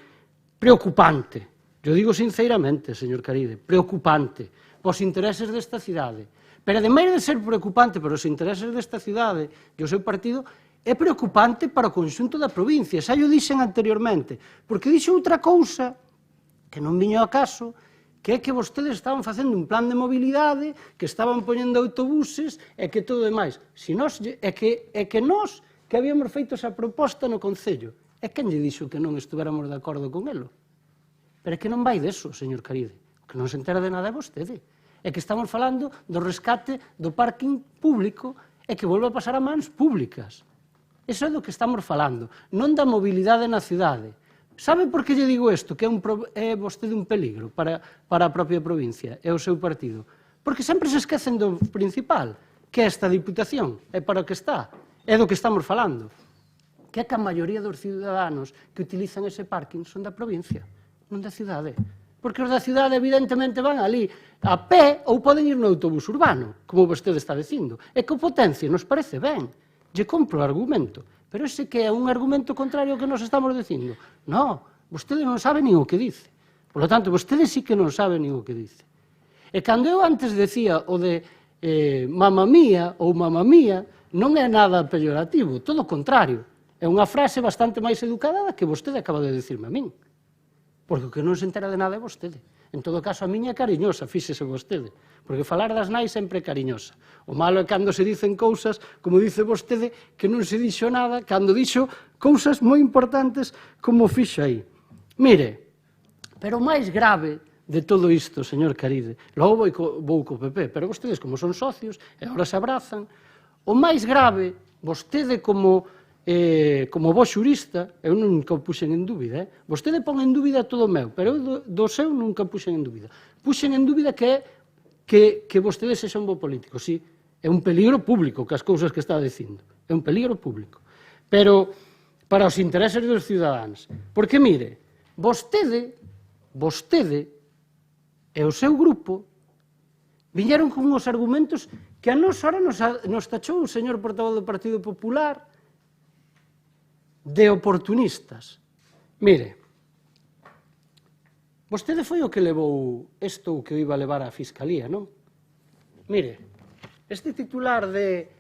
K: preocupante. Eu digo sinceramente, señor Caride, preocupante pos intereses desta cidade. Pero, ademais de ser preocupante para os intereses desta cidade e o seu partido, é preocupante para o conxunto da provincia. Xa o dixen anteriormente, porque dixo outra cousa que non viño a caso, que é que vostedes estaban facendo un plan de mobilidade, que estaban poñendo autobuses e que todo demais. É que nós, que habíamos feito esa proposta no Concello, é quen lle dixo que non estuéramos de acordo con elo? Pero é que non vai deso, señor Caride. O que non se entera de nada é vostede. É que estamos falando do rescate do parking público e que volve a pasar a mans públicas. Eso é do que estamos falando, non da mobilidade na cidade. Sabe por que lle digo isto? Que é vostede un peligro para a propia provincia e o seu partido. Porque sempre se esquecen do principal, que é esta Diputación, é para o que está, é do que estamos falando. Que é que a maioría dos ciudadanos que utilizan ese parking son da provincia, non da cidade. Porque os da cidade evidentemente van ali a pé ou poden ir no autobús urbano, como vostede está dicindo. E que o potencia nos parece ben. Lle compro o argumento, pero ese que é un argumento contrario ao que nos estamos dicindo. Non, vostede non sabe nin o que dice. Por lo tanto, vostede sí que non sabe nin o que dice. E cando eu antes decía o de mamma mía ou mamma mía, non é nada peyorativo, todo o contrario. É unha frase bastante máis educada da que vostede acaba de dicirme a min. Porque o que non se entera de nada é vostede. En todo caso, a miña é cariñosa, fíxese vostede, porque falar das nais sempre é cariñosa. O malo é cando se dicen cousas, como dice vostede, que non se dixo nada, cando dixo cousas moi importantes como fixo aí. Mire, pero o máis grave de todo isto, señor Caride, logo vou co PP, pero vostedes como son socios, e agora se abrazan, o máis grave, vostede como bo xurista, eu nunca o puxen en dúbida, vostede pon en dúbida todo o meu, pero eu do seu nunca puxen en dúbida. Puxen en dúbida que vostede sexa un bo político, sí, é un peligro público, que as cousas que está dicindo, é un peligro público, pero para os intereses dos cidadáns, porque mire, vostede e o seu grupo viñeron con uns argumentos que a nos ahora nos tachou o señor portavoz do Partido Popular de oportunistas. Mire, vostede foi o que levou isto que iba a levar á Fiscalía, non? Mire, este titular de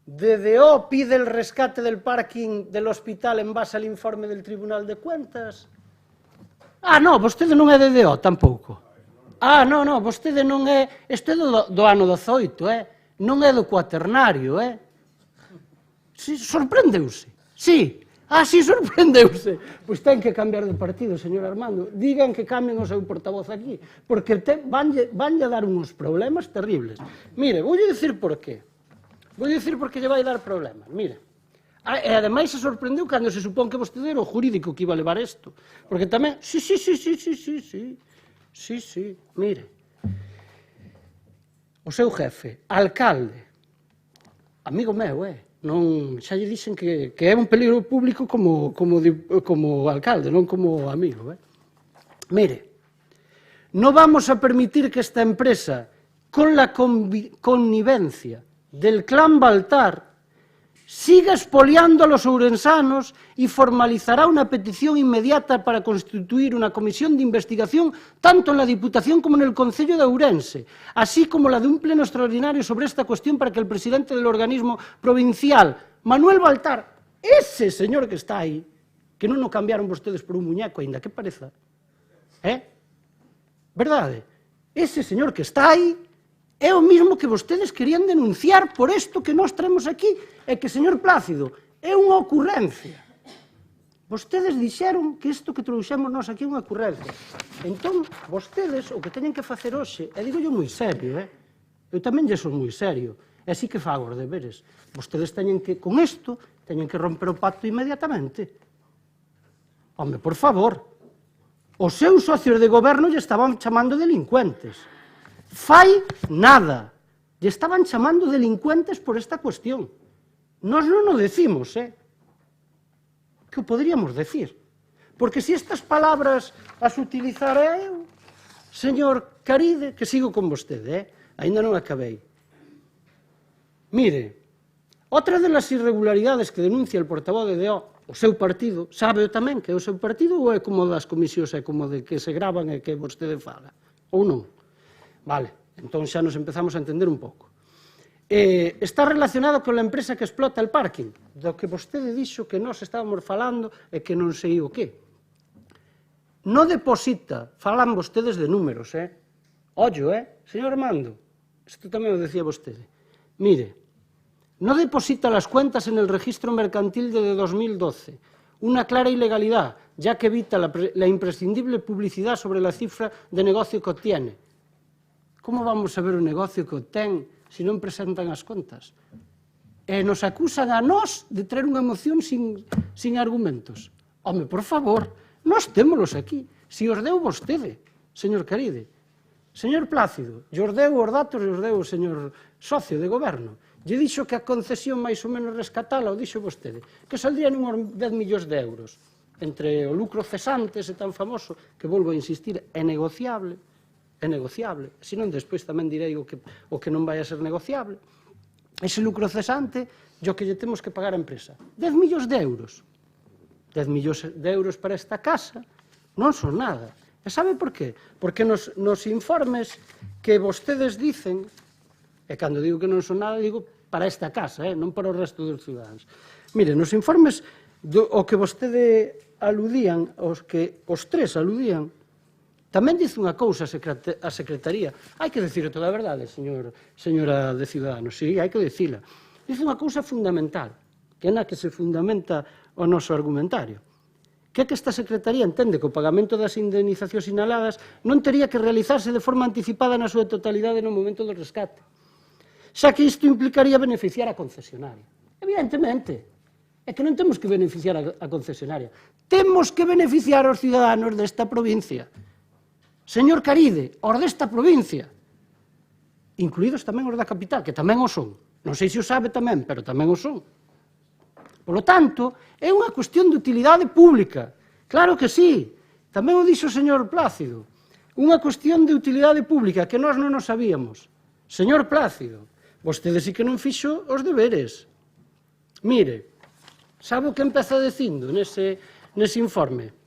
K: DO pide el rescate del parking del hospital en base al informe del Tribunal de Cuentas. Non, vostede non é de DO, tampouco. Non, vostede non é... Isto é do ano 18, non é do cuaternario, Si, sorprendeuse. Sí, sí, sorprendeuse. Pois ten que cambiar de partido, señor Armando. Digan que cambien o seu portavoz aquí, porque vanlle a dar uns problemas terribles. Mire, voulle dicir por qué. Voulle dicir por que lle vai dar problemas. Mire, e ademais se sorprendeu cando se supón que vostede era o jurídico que iba a levar isto. Porque tamén... Sí, mire. O seu jefe, alcalde, amigo meu, non, xa lle dixen que é un peligro público como alcalde, non como amigo. Mire, non vamos a permitir que esta empresa, con la connivencia del clan Baltar, siga expoliando a los ourensanos y formalizará una petición inmediata para constituir una comisión de investigación tanto en la Diputación como en el Concello de Ourense, así como la de un pleno extraordinario sobre esta cuestión para que el presidente del organismo provincial, Manuel Baltar, ese señor que está aí, que non o cambiaron vostedes por un muñeco, aínda que pareza, verdade? Ese señor que está aí é o mismo que vostedes querían denunciar por isto que nós traemos aquí, e que, señor Plácido, é unha ocurrencia. Vostedes dixeron que isto que trouxemos nós aquí é unha ocurrencia. Entón, vostedes, o que teñen que facer hoxe, e digo yo moi serio, eu tamén lle son moi serio, e así que fago os deberes. Vostedes teñen que, con isto, teñen que romper o pacto inmediatamente. Home, por favor, os seus socios de goberno lle estaban chamando delincuentes. Fai nada. Lle estaban chamando delincuentes por esta cuestión. Nós non o decimos, que o poderíamos decir. Porque se estas palabras as utilizara eu, señor Caride, que sigo con vostede, ainda non acabei. Mire, outra das irregularidades que denuncia el portavoz de DO, o seu partido, sabe tamén que é o seu partido ou é como das comisións, é como de que se gravan e que vostede fala? Ou non? Vale, entón xa nos empezamos a entender un pouco. Está relacionado con a empresa que explota el parking, do que vostede dixo que nós estábamos falando e que non sei o que. Non deposita, falan vostedes de números, ollo, señor Armando, isto tamén o decía vostede. Mire, no deposita las cuentas en el registro mercantil de 2012, una clara ilegalidad, ya que evita la imprescindible publicidad sobre la cifra de negocio que obtiene. Como vamos a ver o negocio que obtén se non presentan as contas? E nos acusan a nós de traer unha moción sin argumentos. Home, por favor, nós témolos aquí. Si os deu vostede, señor Caride. Señor Plácido, os deu os datos e os deu o señor socio de goberno. Lle dixo que a concesión máis ou menos rescatala, o dixo vostede, que saldrían uns 10 millóns de euros. Entre o lucro cesante, ese tan famoso, que volvo a insistir, é negociable, senón despois tamén direi o que non vai a ser negociable. Ese lucro cesante, o que lle temos que pagar a empresa. 10 millóns de euros. 10 millóns de euros para esta casa non son nada. E sabe por qué? Porque nos informes que vostedes dicen, e cando digo que non son nada, digo para esta casa, non para o resto dos ciudadanos. Mire, nos informes o que vostede aludían, os que os tres aludían, Tamén dice unha cousa a Secretaría. Hai que dicir toda a verdade, señora de Ciudadanos. Sí, hai que dicila. Dice unha cousa fundamental, que é na que se fundamenta o noso argumentario, que é que esta Secretaría entende que o pagamento das indemnizacións sinaladas non tería que realizarse de forma anticipada na súa totalidade no momento do rescate, xa que isto implicaría beneficiar a concesionaria. Evidentemente, é que non temos que beneficiar a concesionaria, temos que beneficiar aos ciudadanos desta provincia. Señor Caride, os desta provincia, incluídos tamén os da capital, que tamén o son. Non sei se o sabe tamén, pero tamén o son. Por lo tanto, é unha cuestión de utilidade pública. Claro que sí, tamén o dixo o señor Plácido. Unha cuestión de utilidade pública que nós non o sabíamos. Señor Plácido, vostede sí que non fixo os deberes. Mire, sabe o que empeza dicindo nese informe?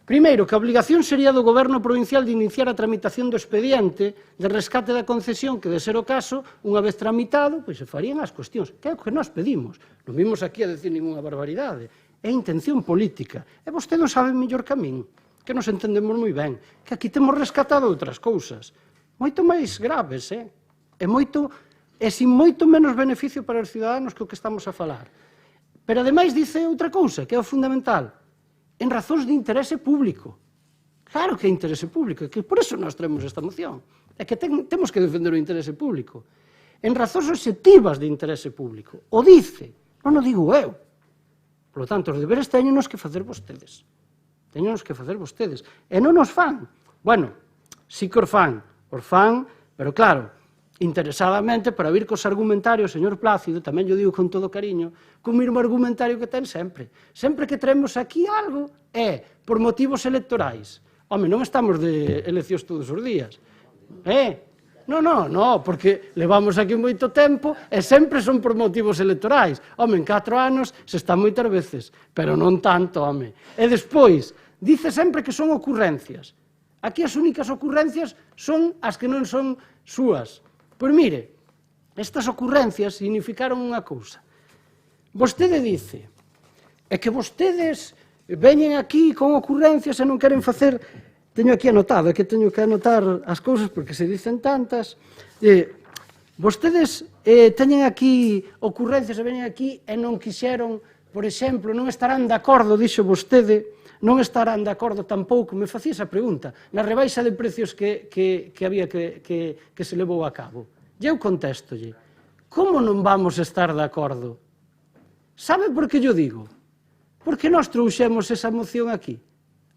K: Primeiro, que a obligación sería do Goberno provincial de iniciar a tramitación do expediente de rescate da concesión, que, de ser o caso, unha vez tramitado, pois se farían as cuestións. Que é o que nós pedimos. Non vimos aquí a decir ninguna barbaridade. É intención política. E vostede o sabe mellor que a min, que nos entendemos moi ben, que aquí temos rescatado outras cousas, moito máis graves, e sin moito menos beneficio para os ciudadanos que o que estamos a falar. Pero, ademais, dice outra cousa, que é o fundamental, en razóns de interese público. Claro que é interese público, que por eso nós traemos esta moción. É que temos que defender o interese público. En razóns obxectivas de interese público. O dice, non o digo eu. Por lo tanto, os deberes teñenos que facer vostedes. Teñenos que facer vostedes. E non os fan. Bueno, sí que os fan, pero claro, interesadamente, para vir cos argumentarios, señor Plácido, tamén yo digo con todo cariño, co mesmo argumentario que ten sempre. Sempre que traemos aquí algo é por motivos electorais. Home, non estamos de eleccións todos os días. Non, porque levamos aquí moito tempo e sempre son por motivos electorais. Home, en 4 anos se está moitas veces, pero non tanto, home. E despois, dice sempre que son ocurrencias. Aquí as únicas ocurrencias son as que non son súas. Pois mire, estas ocurrencias significaron unha cousa. Vostede dice, é que vostedes veñen aquí con ocurrencias e non queren facer... Teño aquí anotado, é que teño que anotar as cousas porque se dicen tantas. Vostedes teñen aquí ocurrencias e veñen aquí e non quixeron, por exemplo, non estarán de acordo, dixo vostede, non estarán de acordo tampouco, me facía esa pregunta, na rebaixa de precios que había que se levou a cabo. E eu contéstolle, como non vamos estar de acordo? Sabe por que yo digo? Porque nós trouxemos esa moción aquí.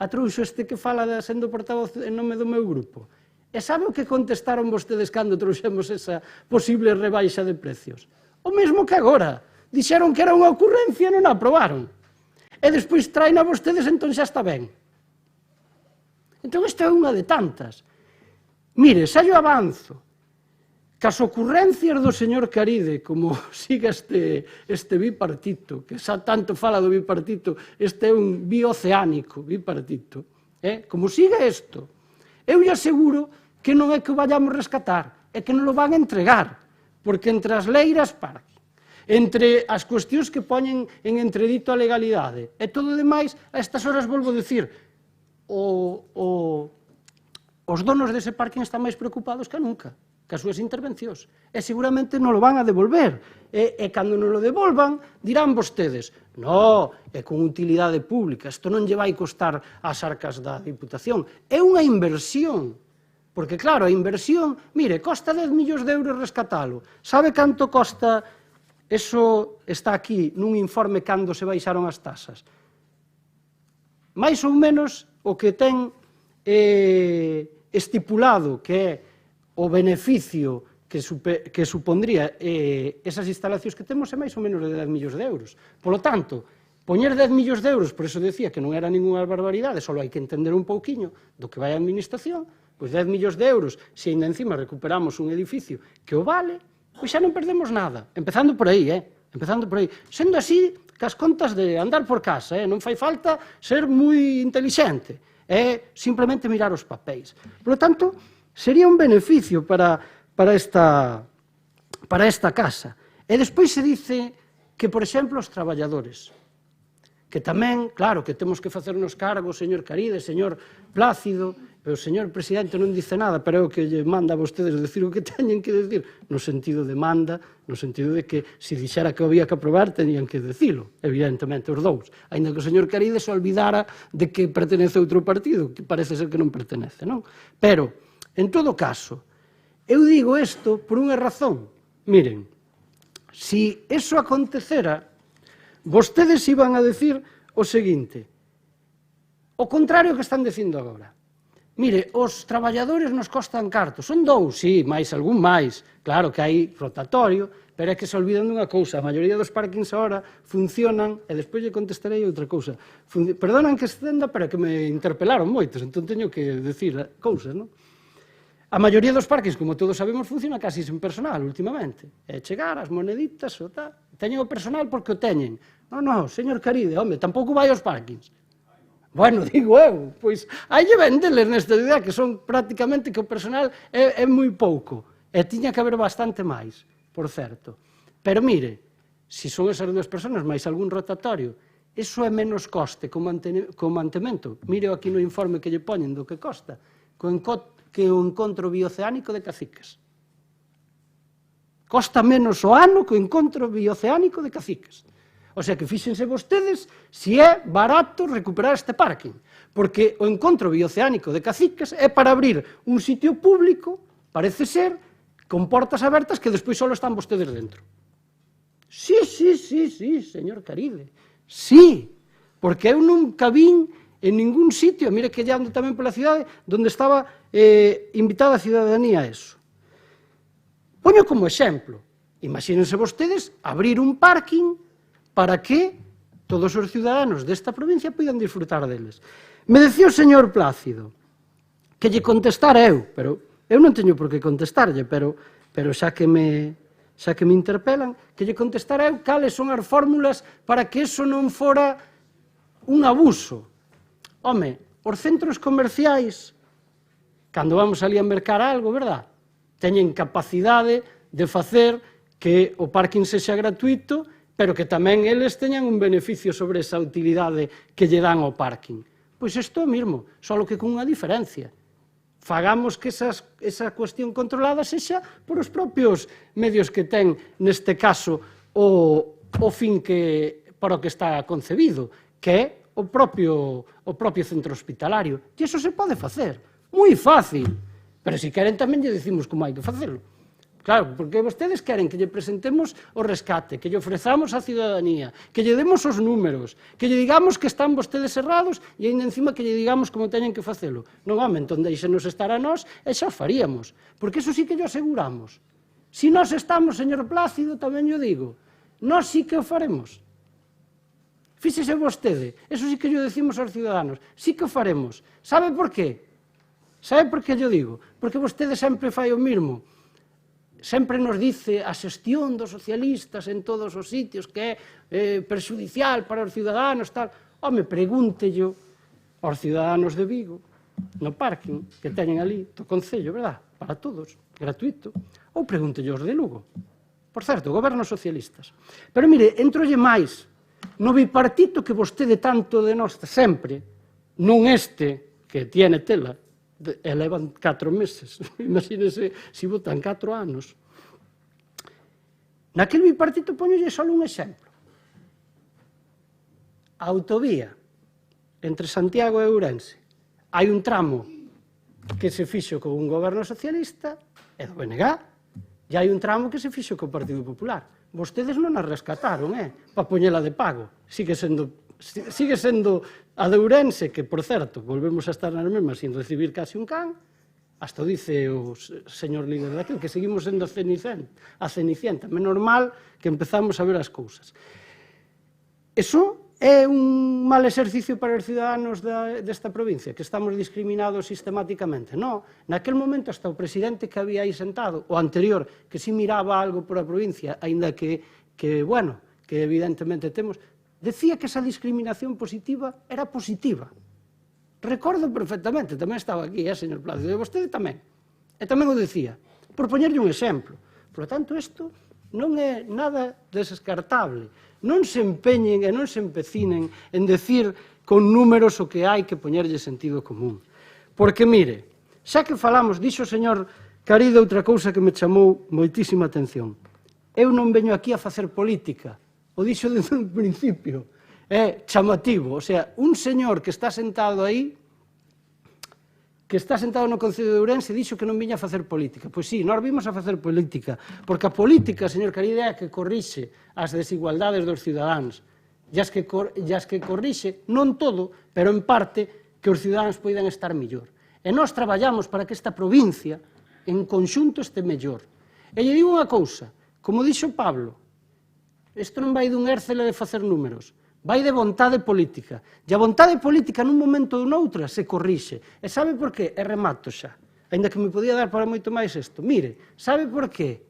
K: A trouxo este que fala sendo portavoz en nome do meu grupo. E sabe o que contestaron vostedes cando trouxemos esa posible rebaixa de precios? O mesmo que agora. Dixeron que era unha ocurrencia e non a aprobaron. E despois traen a vostedes, entón xa está ben. Entón, esta é unha de tantas. Mire, xa yo avanzo, que as ocurrencias do señor Caride, como siga este bipartito, que xa tanto fala do bipartito, este é un bioceánico bipartito, como siga isto, eu lle aseguro que non é que o vayamos rescatar, é que non lo van a entregar, porque entre as leiras parque, entre as cuestións que poñen en entredito a legalidade e todo o demais, a estas horas volvo a dicir, os donos dese parking están máis preocupados que nunca, que as súas intervencións, e seguramente non lo van a devolver, e cando non lo devolvan, dirán vostedes, no, é con utilidade pública, isto non lle vai costar ás arcas da Diputación, é unha inversión, porque claro, a inversión, mire, costa 10 millóns de euros rescatalo, sabe canto costa, eso está aquí nun informe cando se baixaron as tasas, máis ou menos o que ten estipulado que é o beneficio que supondría esas instalacións que temos é máis ou menos de 10 millóns de euros. Por lo tanto, poñer 10 millóns de euros, por eso decía que non era ninguna barbaridade, só hai que entender un pouquiño do que vai a administración, pois 10 millóns de euros, se ainda encima recuperamos un edificio que o vale, pois xa non perdemos nada. Empezando por aí, empezando por aí. Sendo así, que as contas de andar por casa, non fai falta ser moi intelixente, é simplemente mirar os papéis. Por lo tanto, sería un beneficio para esta casa. E despois se dice que, por exemplo, os traballadores, que tamén, claro, que temos que facernos cargo, señor Caride, señor Plácido, o señor presidente non dice nada, pero é o que lle manda a vostedes decir o que teñen que decir, no sentido de manda, no sentido de que se dixera que había que aprobar, tenían que decilo, evidentemente, os dous. Ainda que o señor Caride se olvidara de que pertenece a outro partido, que parece ser que non pertenece, non? Pero, en todo caso, eu digo isto por unha razón. Miren, se iso acontecera, vostedes iban a decir o seguinte, o contrario que están dicindo agora. Mire, os traballadores nos costan cartos. Son dous, sí, máis algún máis. Claro que hai rotatorio, pero é que se olvidan dunha cousa. A maioría dos parkings agora funcionan, e despois lle contestarei outra cousa. Perdonan que estenda, pero é que me interpelaron moitos, entón teño que decir cousas, non? A maioría dos parkings, como todos sabemos, funciona casi sen personal últimamente. É chegar as moneditas, o tal. Teñen o personal porque o teñen. Non, señor Caride, home, tampouco vai aos parkings. Bueno, digo eu, pois hai que vendeles nesta idea que son prácticamente que o personal é moi pouco e tiña que haber bastante máis, por certo. Pero mire, se son esas dúas persoas máis algún rotatorio, iso é menos coste co mantemento. Mire aquí no informe que lle poñen do que costa, que o encontro bioceánico de Caciques. Costa menos o ano que o encontro bioceánico de Caciques. O sea que fíxense vostedes se é barato recuperar este parking, porque o encontro bioceánico de Caciques é para abrir un sitio público, parece ser, con portas abertas que despois só están vostedes dentro. Sí, señor Caride, sí, porque eu nunca vin en ningún sitio, mire que lle ando tamén pola cidade, onde estaba invitada a cidadanía a eso. Poño como exemplo, imagínense vostedes abrir un parking para que todos os ciudadanos desta provincia poidan disfrutar deles. Me decía o señor Plácido que lle contestara eu, pero eu non teño por que contestarlle, pero xa que me interpelan, que lle contestara eu cales son as fórmulas para que eso non fora un abuso. Home, os centros comerciais, cando vamos ali a mercar algo, verdad? Teñen capacidade de facer que o parking sexa gratuito, pero que tamén eles teñan un beneficio sobre esa utilidade que lle dan ao parking. Pois isto é o mesmo, só que con unha diferencia. Fagamos que esa cuestión controlada sexa por os propios medios que ten, neste caso, o fin para o que está concebido, que é o propio centro hospitalario. E iso se pode facer, moi fácil, pero se queren tamén lle dicimos como hai que facelo. Claro, porque vostedes queren que lle presentemos o rescate, que lle ofrezamos a cidadanía, que lle demos os números, que lle digamos que están vostedes errados e ainda encima que lle digamos como teñen que facelo. Non, home, entón deixenos estar a nós e xa o faríamos, porque eso sí que lle aseguramos. Se nós estamos, señor Plácido, tamén lle digo, nós sí que o faremos. Fíxese vostede, eso sí que lle decimos aos ciudadanos, sí que o faremos. Sabe por qué? Sabe por que lle digo? Porque vostede sempre fai o mesmo. Sempre nos dice a xestión dos socialistas en todos os sitios que é perxudicial para os ciudadanos, tal. Home, pregúntello aos ciudadanos de Vigo, no parking que teñen ali, do Concello, verdad? Para todos, gratuito. Ou pregúntello aos de Lugo. Por certo, gobernos socialistas. Pero mire, entrolle máis. No bipartito que vostede tanto denosta sempre, non este, que tiene tela, elevan 4 meses, imagínese se votan 4 anos. Naquel bipartito poñolle só un exemplo. A autovía entre Santiago e Ourense. Hai un tramo que se fixo con un goberno socialista e do BNG, e hai un tramo que se fixo co Partido Popular. Vostedes non a rescataron, para poñela de pago. Sigue sendo a de Ourense, que, por certo, volvemos a estar nas mesmas sin recibir casi un can, hasta dice o señor líder daquel, que seguimos sendo a Cenicienta. Menos mal que empezamos a ver as cousas. Eso é un mal exercicio para os ciudadanos desta provincia, que estamos discriminados sistemáticamente. Non, naquel momento hasta o presidente que había aí sentado, o anterior, que si miraba algo por a provincia, aínda que evidentemente temos, decía que esa discriminación positiva era positiva. Recordo perfectamente, tamén estaba aquí, señor Plácido, e vostede tamén. E tamén o decía, por poñerlle un exemplo. Por lo tanto, isto non é nada descartable. Non se empeñen e non se empecinen en decir con números o que hai que poñerlle sentido común. Porque, mire, xa que falamos, dixo o señor Caride outra cousa que me chamou moitísima atención. Eu non veño aquí a facer política, o dixo desde un principio. É chamativo, o sea, un señor que está sentado aí, que está sentado no Concello de Ourense, dixo que non viña a facer política. Pois sí, nós vimos a facer política, porque a política, señor Caride, é a que corrixe as desigualdades dos cidadáns, e as que corrixe, non todo, pero en parte, que os cidadáns poidan estar mellor. E nós traballamos para que esta provincia, en conxunto, este mellor. E lle digo unha cousa, como dixo Pablo, isto non vai dun ércele de facer números, vai de vontade política. E a vontade política nun momento ou noutra se corrixe. E sabe por qué? E remato xa. Ainda que me podía dar para moito máis isto. Mire, sabe por qué?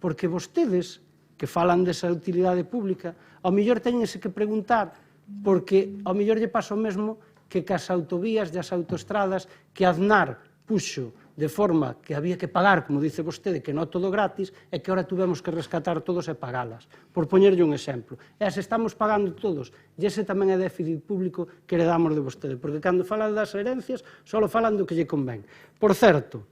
K: Porque vostedes, que falan desa utilidade pública, ao mellor teñense que preguntar, porque ao mellor lle pasa o mesmo que cas autovías e as autoestradas que Aznar puxo de forma que había que pagar, como dice vostede, que non todo gratis, e que ahora tuvemos que rescatar todos e pagalas. Por poñerlle un exemplo. E as estamos pagando todos. E ese tamén é déficit público que heredamos de vostede. Porque cando falan das herencias, só falan do que lle convén. Por certo,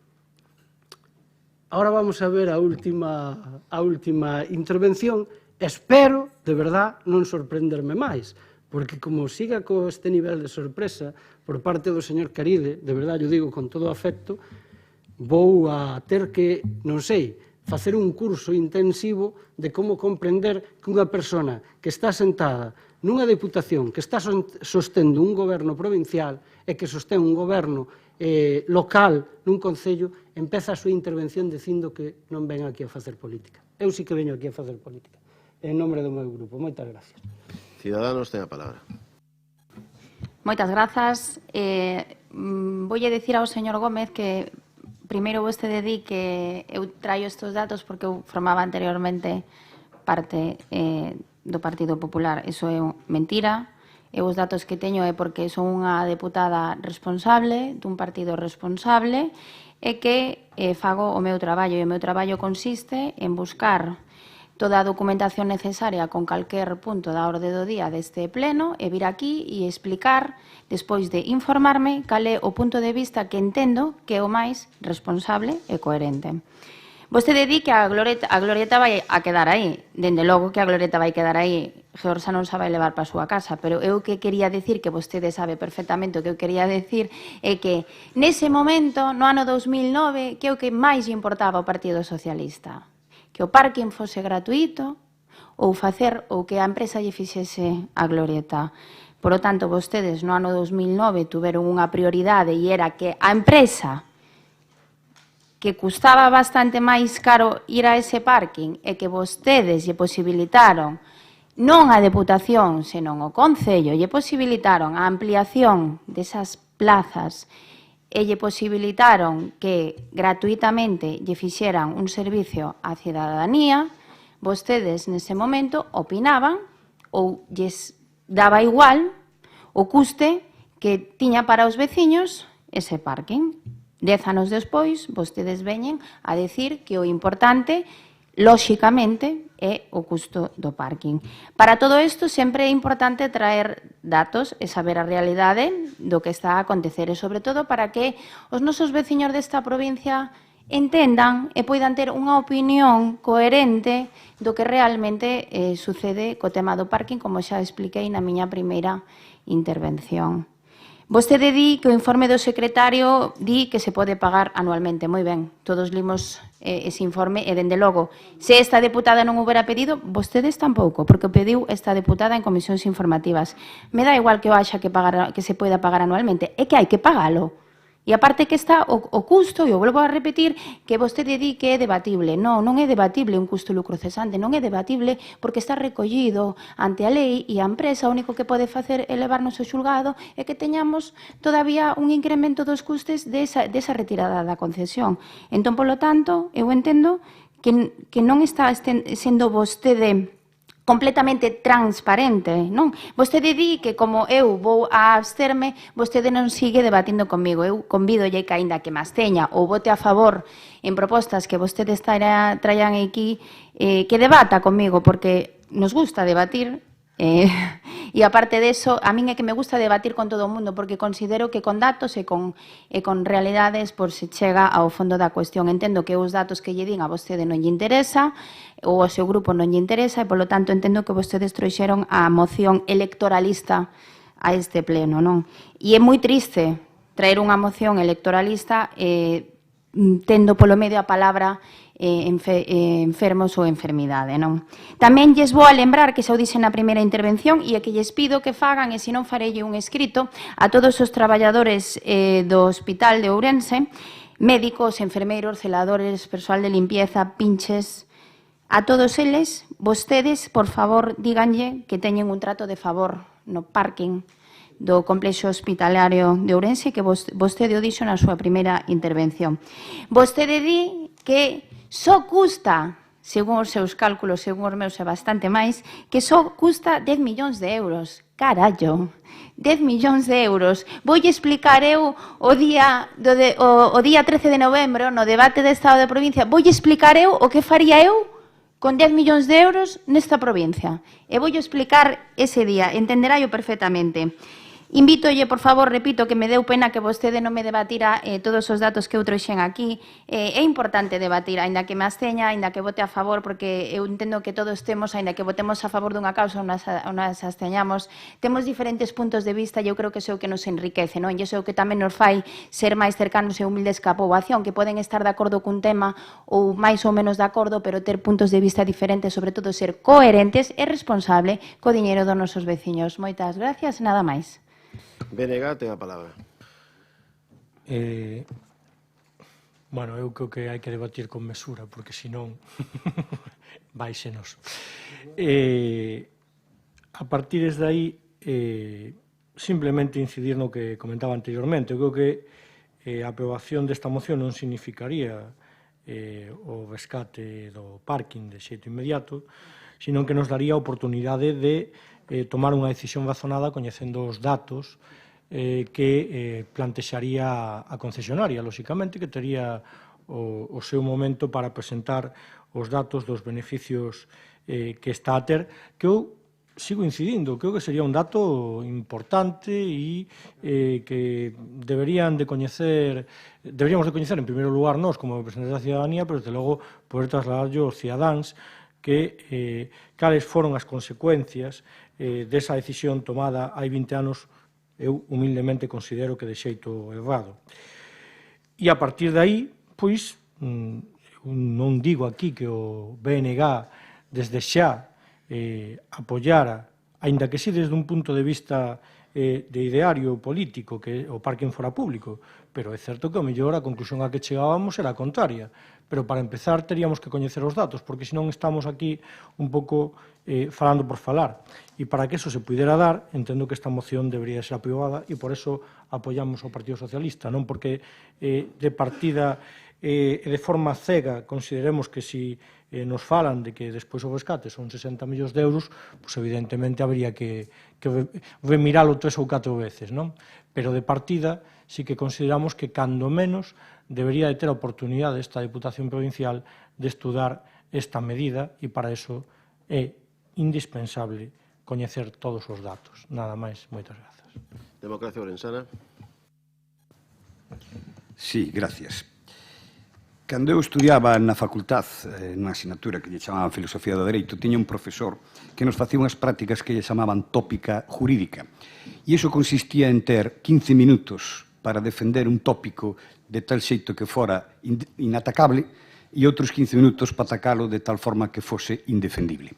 K: ahora vamos a ver a última intervención. Espero, de verdad, non sorprenderme máis. Porque como siga co este nivel de sorpresa por parte do señor Caride, de verdade, eu digo con todo o afecto, vou a ter que, non sei, facer un curso intensivo de como comprender que unha persona que está sentada nunha deputación, que está sostendo un goberno provincial e que sostén un goberno local nun concello, empeza a súa intervención dicindo que non ven aquí a facer política. Eu sí que veño aquí a facer política. En nome do meu grupo. Moitas gracias.
A: Ciudadanos, ten a palabra.
C: Moitas grazas. Voulle dicir ao señor Gómez que primeiro vostede di que eu traio estes datos porque eu formaba anteriormente parte do Partido Popular. Iso é mentira. Eu os datos que teño é porque son unha deputada responsable, dun partido responsable, e que fago o meu traballo. E o meu traballo consiste en buscar toda a documentación necesaria con calquer punto da orde do día deste pleno e vir aquí e explicar, despois de informarme, cal é o punto de vista que entendo que é o máis responsable e coherente. Vostede di que a glorieta vai a quedar aí. Dende logo que a glorieta vai quedar aí. Georxa non se vai levar para a súa casa, pero eu que quería decir, que vostede sabe perfectamente o que eu quería decir, é que nese momento, no ano 2009, que é o que máis lle importaba ao Partido Socialista? Que o parking fose gratuito ou que a empresa lle fixese a glorieta. Por lo tanto, vostedes no ano 2009 tuveron unha prioridade e era que a empresa, que custaba bastante máis caro ir a ese parking e que vostedes lle posibilitaron non a Deputación, senón o Concello, lle posibilitaron a ampliación desas plazas e lle posibilitaron que gratuitamente lle fixeran un servicio á cidadanía, vostedes nese momento opinaban ou lles daba igual o custe que tiña para os veciños ese parking. 10 anos despois, vostedes veñen a decir que o importante, lóxicamente, é o custo do parking. Para todo isto, sempre é importante traer datos e saber a realidade do que está a acontecer e, sobre todo, para que os nosos veciños desta provincia entendan e poidan ter unha opinión coherente do que realmente sucede co tema do parking, como xa expliquei na miña primeira intervención. Vostede di que o informe do secretario di que se pode pagar anualmente. Moi ben, todos limos ese informe e, dende logo, se esta deputada non houbera pedido, vostedes tampouco, porque o pediu esta deputada en comisións informativas. Me dá igual que o haxa que se poida pagar anualmente, é que hai que pagalo. E aparte que está o custo, e eu volvo a repetir, que vostede di que é debatible. Non, non é debatible un custo lucro cesante, non é debatible porque está recollido ante a lei e a empresa o único que pode facer é levarnos ao xulgado e que teñamos todavía un incremento dos custes desa retirada da concesión. Entón, polo tanto, eu entendo que non está sendo vostede completamente transparente, non? Vostede di que como eu vou a absterme, vostede non sigue debatindo comigo. Eu convídolle que, aínda que máis teña ou vote a favor en propostas que vostedes traían aquí, que debata comigo, porque nos gusta debatir, E aparte deso, a min é que me gusta debatir con todo o mundo, porque considero que con datos e con realidades se chega ao fondo da cuestión. Entendo que os datos que lle din a vostede non lle interesa, ou ao seu grupo non lle interesa, e, polo tanto, entendo que vostedes trouxeron a moción electoralista a este pleno, non? E é moi triste traer unha moción electoralista tendo polo medio a palabra enfermos ou enfermidade, non? Tamén lles vou a lembrar que xa o dixen na primeira intervención e que lles pido que fagan, e se non farelle un escrito, a todos os traballadores do Hospital de Ourense, médicos, enfermeiros, celadores, persoal de limpieza, pinches, a todos eles, vostedes, por favor, díganlle que teñen un trato de favor no parking do complexo hospitalario de Ourense, que vostede o dixo na súa primeira intervención. Vostede di que só custa, según os seus cálculos, según os meus é bastante máis, que só custa 10 millóns de euros. Carallo, 10 millóns de euros. Voulle explicar eu o día 13 de novembro, no debate de Estado de Provincia, voulle explicar eu o que faría eu con 10 millóns de euros nesta provincia. E voulle explicar ese día, entenderáio perfectamente. Invítolle, por favor, repito, que me deu pena que vostede non me debatira todos os datos que eu trouxen aquí. É importante debatir, aínda que me absteña, aínda que vote a favor, porque eu entendo que todos temos, aínda que votemos a favor dunha causa ou nos absteñamos, temos diferentes puntos de vista e eu creo que iso é o que nos enriquece, non? E iso é o que tamén nos fai ser máis cercanos e humildes ca poboación, que poden estar de acordo cun tema ou máis ou menos de acordo, pero ter puntos de vista diferentes, sobre todo ser coherentes e responsable co diñeiro dos nosos veciños. Moitas gracias, nada máis.
A: BNG, ten a palabra.
D: Bueno, eu creo que hai que debatir con mesura, porque senón váisenos. A partir de aí, simplemente incidir no que comentaba anteriormente. Eu creo que a aprobación desta moción non significaría o rescate do parking de xeito inmediato, sino que nos daría a oportunidade de tomar unha decisión razonada coñecendo os datos que plantexaría a concesionaria, lóxicamente, que tería o seu momento para presentar os datos dos beneficios que está a ter, que eu sigo incidindo, creo que sería un dato importante e que deberíamos de coñecer en primeiro lugar nós como representantes da cidadanía, pero desde logo poder trasladarlo aos cidadáns que cales foron as consecuencias desa decisión tomada hai 20 anos, eu humildemente considero que de xeito errado. E a partir de aí, pois, non digo aquí que o BNG desde xa apoiara, aínda que si desde un punto de vista de ideario político, que o parking fora público, pero é certo que, ao mellor, a conclusión a que chegábamos era a contraria. Pero, para empezar, teríamos que coñecer os datos, porque senón estamos aquí un pouco falando por falar. E para que eso se pudera dar, entendo que esta moción debería ser aprobada e, por eso, apoiamos o Partido Socialista, non porque de partida e de forma cega consideremos que si nos falan de que despois o rescate son 60 millóns de euros, pois evidentemente habría que remiralo 3 ou 4 veces, non? Pero de partida sí que consideramos que cando menos debería de ter a oportunidade esta Diputación Provincial de estudar esta medida e para eso é indispensable coñecer todos os datos. Nada máis, moitas grazas.
A: Democracia Orensana.
G: Sí, gracias. Cando eu estudiaba na facultad, nunha asignatura que lle chamaban Filosofía do Dereito, tiña un profesor que nos facía unhas prácticas que lle chamaban tópica jurídica. E iso consistía en ter 15 minutos para defender un tópico de tal xeito que fora inatacable e outros 15 minutos para atacalo de tal forma que fose indefendible.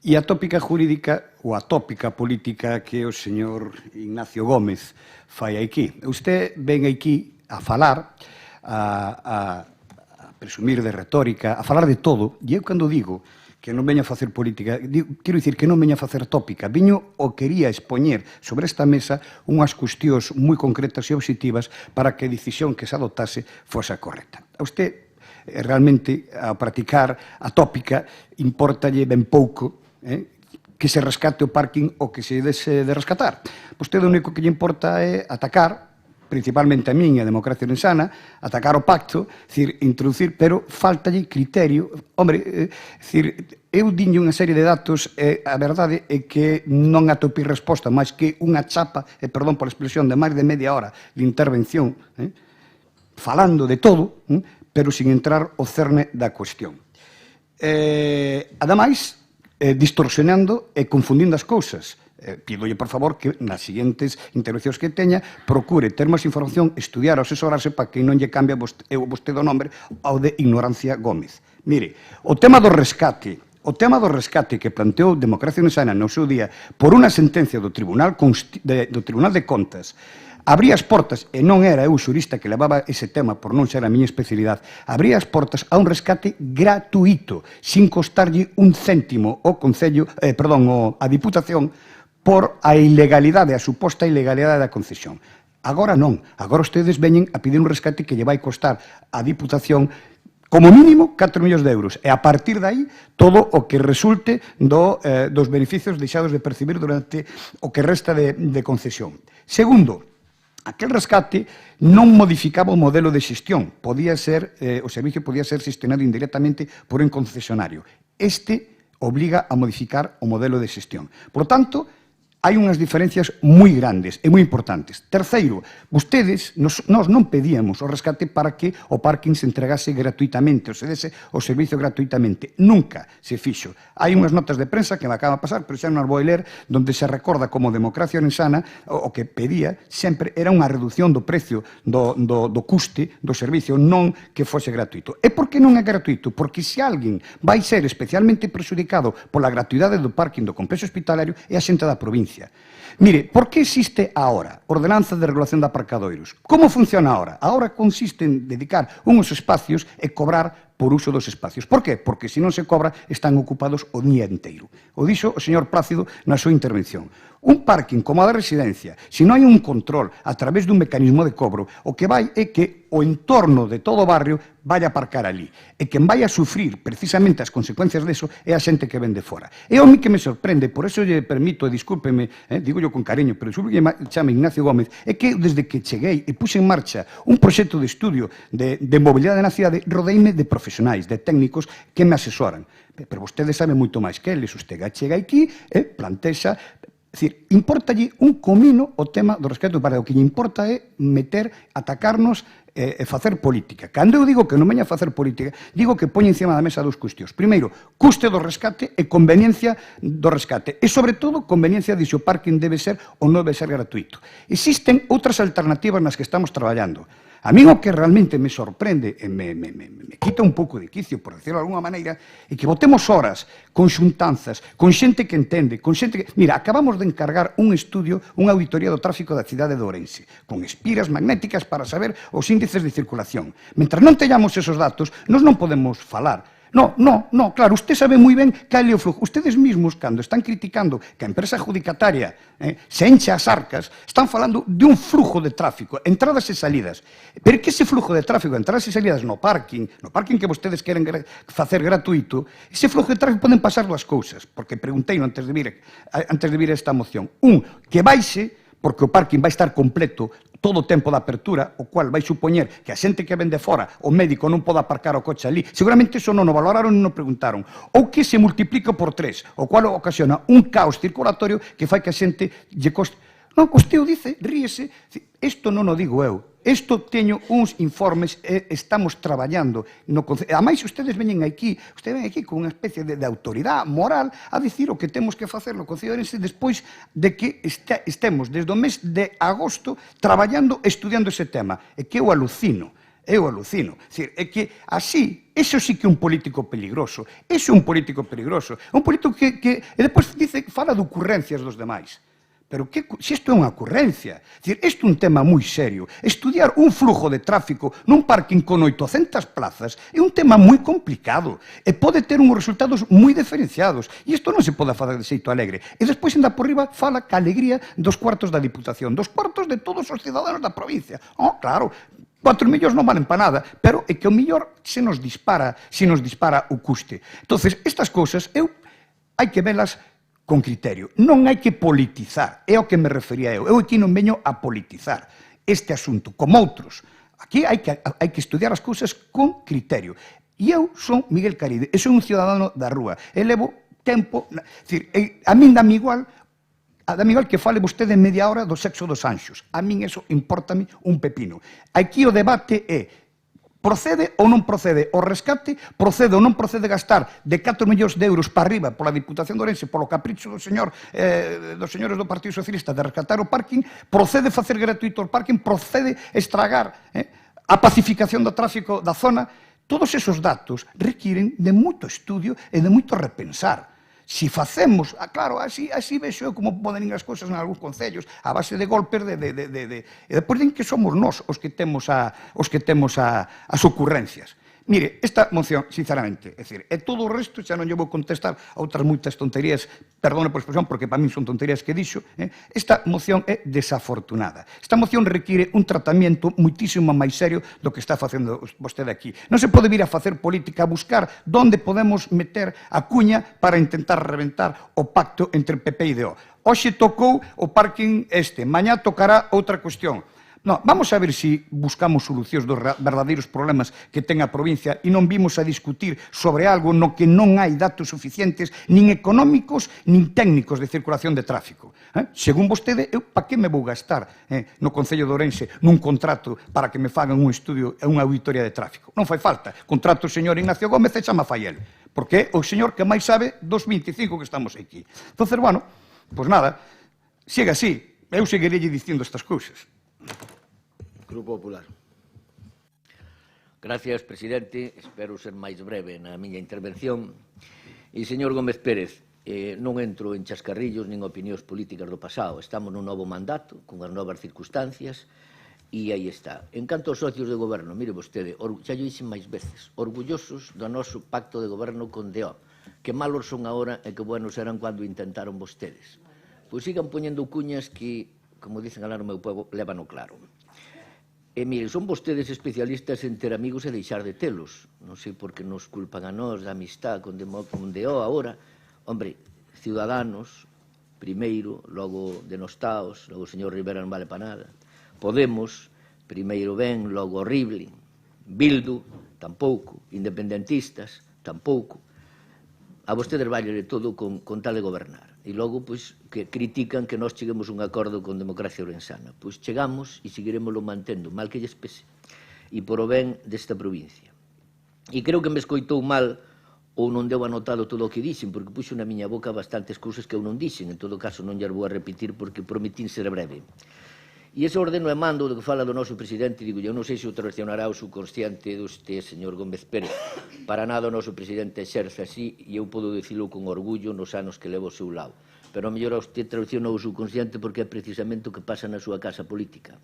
G: E a tópica jurídica ou a tópica política que o señor Ignacio Gómez fai aquí. Usted ven aquí a falar, a presumir de retórica, a falar de todo, e eu cando digo que non veña a facer política, quero dicir que non veña a facer tópica, viño o quería expoñer sobre esta mesa unhas cuestións moi concretas e obxectivas para que a decisión que se adoptase fose a correcta. A usted realmente a practicar a tópica importalle ben pouco que se rescate o parking ou que se dese de rescatar. Vostede o único que lle importa é atacar principalmente a min e a Democracia Insana, atacar o pacto, introducir, pero faltalle criterio. Hombre, eu diño unha serie de datos e a verdade é que non atopei resposta máis que unha chapa, e perdón por a expresión, de máis de media hora de intervención, falando de todo, pero sin entrar ao cerne da cuestión. Ademais, distorsionando e confundindo as cousas. Pídolle, por favor, que nas seguintes intervencións que teña procure ter máis información, estudiar ou asesorarse para que non lle cambie vostede o nombre ao de Ignorancia Gómez. Mire, o tema do rescate que planteou Democracia Insana no seu día por unha sentencia do Tribunal de Contas abría as portas, e non era eu xurista que levaba ese tema por non ser a miña especialidade, abría as portas a un rescate gratuito, sin costarlle un céntimo ao Concello, a Diputación, por a ilegalidade, a suposta ilegalidade da concesión. Agora non, agora ustedes veñen a pedir un rescate que lle vai costar a Diputación como mínimo 4 millóns de euros, e a partir de aí todo o que resulte dos beneficios deixados de percibir durante o que resta de concesión. Segundo, aquel rescate non modificaba o modelo de xestión, o servicio podía ser xestionado indirectamente por un concesionario. Este obliga a modificar o modelo de xestión. Por tanto, hai unhas diferencias moi grandes e moi importantes. Terceiro, nós non pedíamos o rescate para que o parking se entregase gratuitamente, ou se dese o servicio gratuitamente. Nunca se fixo. Hai unhas notas de prensa que me acaba de pasar, pero xa non as vou ler, donde se recorda como Democracia Insana o que pedía sempre era unha reducción do precio do custe do servicio, non que fose gratuito. E por que non é gratuito? Porque se alguén vai ser especialmente prexudicado pola gratuidade do parking do complexo hospitalario é a xente da provincia. Mire, por que existe ahora Ordenanza de Regulación de Aparcadoiros? Como funciona ahora? Ahora consiste en dedicar uns espacios e cobrar por uso dos espacios. Por qué? Porque se non se cobra están ocupados o día inteiro. O dixo o señor Plácido na súa intervención. Un parking como a da residencia, se non hai un control a través dun mecanismo de cobro, o que vai é que o entorno de todo o barrio vai a aparcar ali. E quen vai a sufrir precisamente as consecuencias deso é a xente que ven de fora. E a mí que me sorprende, por eso lle permito, e discúlpeme, digo yo con cariño, pero disculpe que chame Ignacio Gómez, é que desde que cheguei e puse en marcha un proxecto de estudio de mobilidade na cidade, rodeime de profesionais, de técnicos que me asesoran. Pero vostedes saben moito máis que eles. Usted chega aquí e plantexa. É dicir, importalle un comino o tema do rescate do parque. O que lle importa é atacarnos e facer política. Cando eu digo que non veña a facer política, digo que poñe encima da mesa dous cuestións. Primeiro, custe do rescate e conveniencia do rescate. E, sobre todo, conveniencia de se o parking debe ser ou non debe ser gratuito. Existen outras alternativas nas que estamos traballando. A mí o que realmente me sorprende e me quita un pouco de quicio, por decirlo de alguna maneira, é que botemos horas con xuntanzas, con xente que entende, con xente que... Mira, acabamos de encargar un estudio, unha auditoría do tráfico da cidade de Ourense, con espiras magnéticas para saber os índices de circulación. Mentre non teñamos esos datos, nós non podemos falar. No, claro, usted sabe moi ben que hai o flujo. Ustedes mesmos, cando están criticando que a empresa adjudicataria se enche as arcas, están falando de un flujo de tráfico, entradas e salidas. Pero que ese flujo de tráfico, entradas e salidas no parking que vostedes queren facer gratuito, ese flujo de tráfico poden pasar dúas cousas, porque preguntei antes de vir a esta moción. Que baixe, porque o parking vai estar completo todo o tempo da apertura, o cual vai supoñer que a xente que ven de fora, o médico non pode aparcar o coche ali. Seguramente iso non o valoraron e non o preguntaron. Ou que se multiplica por 3, o cual ocasiona un caos circulatorio que fai que a xente lle coste... Non, usted o dice, ríese. Isto non o digo eu. Isto teño uns informes e estamos traballando. Ademais, ustedes veñen aquí con unha especie de autoridade moral a dicir o que temos que facer no Concello de Ourense despois de que estemos desde o mes de agosto traballando, estudiando ese tema. É que eu alucino. É que así, eso sí que é un político peligroso. Eso é un político peligroso. Un político que depois fala de ocurrencias dos demais. Pero se isto é unha ocurrencia, isto é un tema moi serio. Estudiar un flujo de tráfico nun parking con 800 plazas é un tema moi complicado e pode ter uns resultados moi diferenciados. E isto non se pode facer de xeito alegre. E despois, ainda por riba, fala ca alegría dos cuartos da Diputación, dos cuartos de todos os cidadanos da provincia. Claro, 4 millóns non valen para nada, pero é que o millor se nos dispara o custe. Entonces, estas cousas, hai que velas con criterio. Non hai que politizar, é o que me refería eu. Eu aquí non veño a politizar.
L: este asunto, como outros. Aquí hai que estudiar as cousas con criterio. E eu son Miguel Caride, e son un ciudadano da rúa, e levo tempo... A min dame igual que fale vostede media hora do sexo dos anxos. A min eso importame un pepino. Aquí o debate é: procede ou non procede o rescate, procede ou non procede gastar de 4 millóns de euros para arriba pola Diputación de Ourense, polo capricho dos señores do Partido Socialista de rescatar o parking, procede facer gratuito o parking, procede estragar a pacificación do tráfico da zona. Todos esos datos requiren de moito estudio e de moito repensar. Si facemos, claro, así vexo eu como poden ir as cousas en algúns concellos a base de golpes e depois din que somos nós os que temos as ocurrencias. Mire, esta moción, sinceramente, é todo o resto, xa non lle vou contestar a outras moitas tonterías, perdone por expresión, porque para min son tonterías que dixo, esta moción é desafortunada. Esta moción require un tratamento muitísimo máis serio do que está facendo vostede aquí. Non se pode vir a facer política, a buscar onde podemos meter a cuña para intentar reventar o pacto entre PP e DO. Hoxe tocou o parking mañá tocará outra cuestión. No, vamos a ver se buscamos solucións dos verdadeiros problemas que ten a provincia e non vimos a discutir sobre algo no que non hai datos suficientes nin económicos nin técnicos de circulación de tráfico. Según vostede, eu para que me vou gastar no Concello de Ourense nun contrato para que me fagan un estudio e unha auditoría de tráfico? Non fai falta. Contrato o señor Ignacio Gómez e chama fai el. Porque é o señor que máis sabe dos 25 que estamos aquí. Entonces, bueno, pois nada, siga así. Eu seguirei dicindo estas cousas.
A: Grupo Popular.
I: Gracias, presidente. Espero ser máis breve na miña intervención. E, señor Gómez Pérez, non entro en chascarrillos nin opinións políticas do pasado. Estamos nun novo mandato, con as novas circunstancias, e aí está. En canto aos socios de goberno, mire vostede, xa yo dixen máis veces, orgullosos do noso pacto de goberno con DO. Que malos son agora e que buenos eran cando intentaron vostedes. Pois sigan poñendo cuñas que, como dicen alá no meu pueblo, lévano claro. E, mire, son vostedes especialistas en ter amigos e deixar de telos. Non sei por que nos culpan a nós da amistad con DO agora. Hombre, Ciudadanos, primeiro, logo denostaos, logo o señor Rivera non vale para nada. Podemos, primeiro ben, logo horrible. Bildu, tampouco. Independentistas, tampouco. A vostedes valle de todo con tal de gobernar. E logo, pois, que critican que nós cheguemos a un acordo con Democracia Ourensana. Pois chegamos e seguiremoslo mantendo, mal que lles pese. E por o ben desta provincia. E creo que me escoitou mal ou non deu anotado todo o que dixen, porque puxo na miña boca bastantes cousas que eu non dixen. En todo caso, non lles vou a repetir porque prometín ser breve. E ese ordeno e mando do que fala do noso presidente, digo, eu non sei se o traicionará o subconsciente doste señor Gómez Pérez. Para nada o noso presidente exerce así, e eu podo dicilo con orgullo nos anos que levo ao seu lado. Pero a mellor a usted traicionou o subconsciente porque é precisamente o que pasa na súa casa política.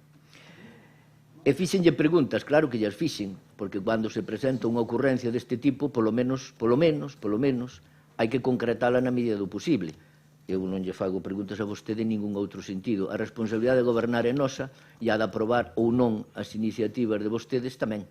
I: E fíxenlle preguntas, claro que llas fixen, porque cando se presenta unha ocurrencia deste tipo, polo menos, hai que concretala na medida do posible. Eu non lle fago preguntas a vostede en ningún outro sentido. A responsabilidade de gobernar é nosa e a de aprobar ou non as iniciativas de vostedes tamén.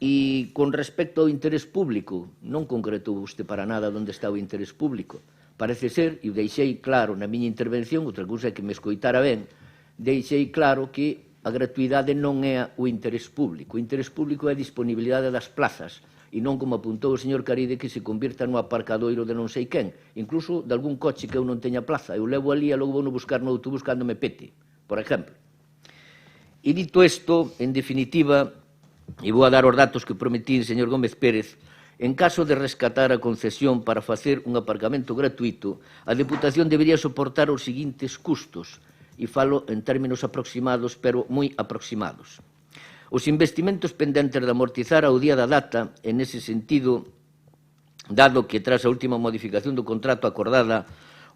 I: E con respecto ao interés público, non concretou vostede para nada onde está o interés público. Parece ser, e o deixei claro na miña intervención, outra cousa é que me escoitara ben, deixei claro que a gratuidade non é o interés público. O interés público é a disponibilidade das plazas, e non como apuntou o señor Caride que se convirta no aparcadoiro de non sei quen, incluso de algún coche que eu non teña plaza. Eu levo ali e logo vou no buscar no autobús cando me pete, por exemplo. E dito isto, en definitiva, e vou a dar os datos que prometín, señor Gómez Pérez, en caso de rescatar a concesión para facer un aparcamento gratuito, a Deputación debería soportar os seguintes custos, e falo en términos aproximados, pero moi aproximados. Os investimentos pendentes de amortizar ao día da data, en ese sentido, dado que tras a última modificación do contrato acordada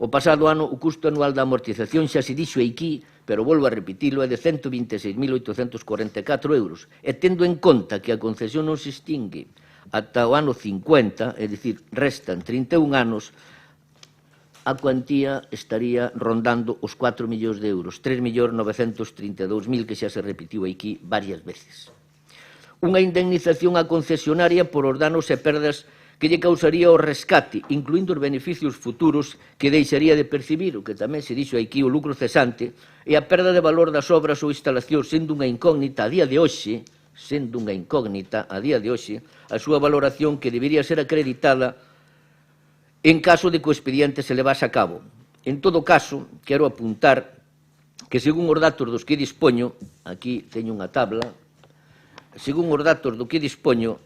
I: o pasado ano, o custo anual da amortización xa se dixo aquí, pero volvo a repetilo, é de 126.844 euros. E tendo en conta que a concesión non se extingue ata o ano 50, é dicir, restan 31 anos, a cuantía estaría rondando os 4 millóns de euros, 3.932.000, que xa se repetiu aquí varias veces. Unha indemnización á concesionaria por os danos e perdas que lle causaría o rescate, incluindo os beneficios futuros que deixaría de percibir, o que tamén se dixo aquí, o lucro cesante, e a perda de valor das obras ou instalacións, sendo unha incógnita a día de hoxe, a súa valoración que debería ser acreditada en caso de que o expediente se levase a cabo. En todo caso, quero apuntar que, según os datos dos que dispoño, aquí teño unha tabla, según os datos do que dispoño,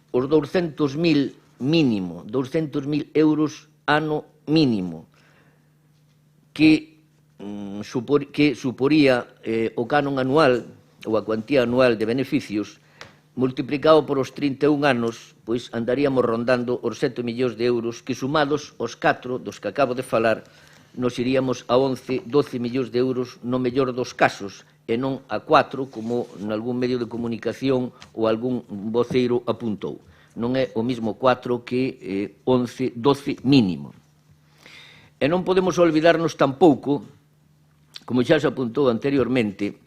I: os 200.000 mínimo, 200.000 euros ano mínimo, que suporía o canon anual ou a cuantía anual de beneficios, multiplicado por os 31 anos, pois andaríamos rondando os 7 millóns de euros que, sumados os 4 dos que acabo de falar, nos iríamos a 11, 12 millóns de euros no mellor dos casos, e non a 4, como nalgún medio de comunicación ou algún voceiro apuntou. Non é o mesmo 4 que 11, 12 mínimo. E non podemos olvidarnos tampouco, como xa se apuntou anteriormente,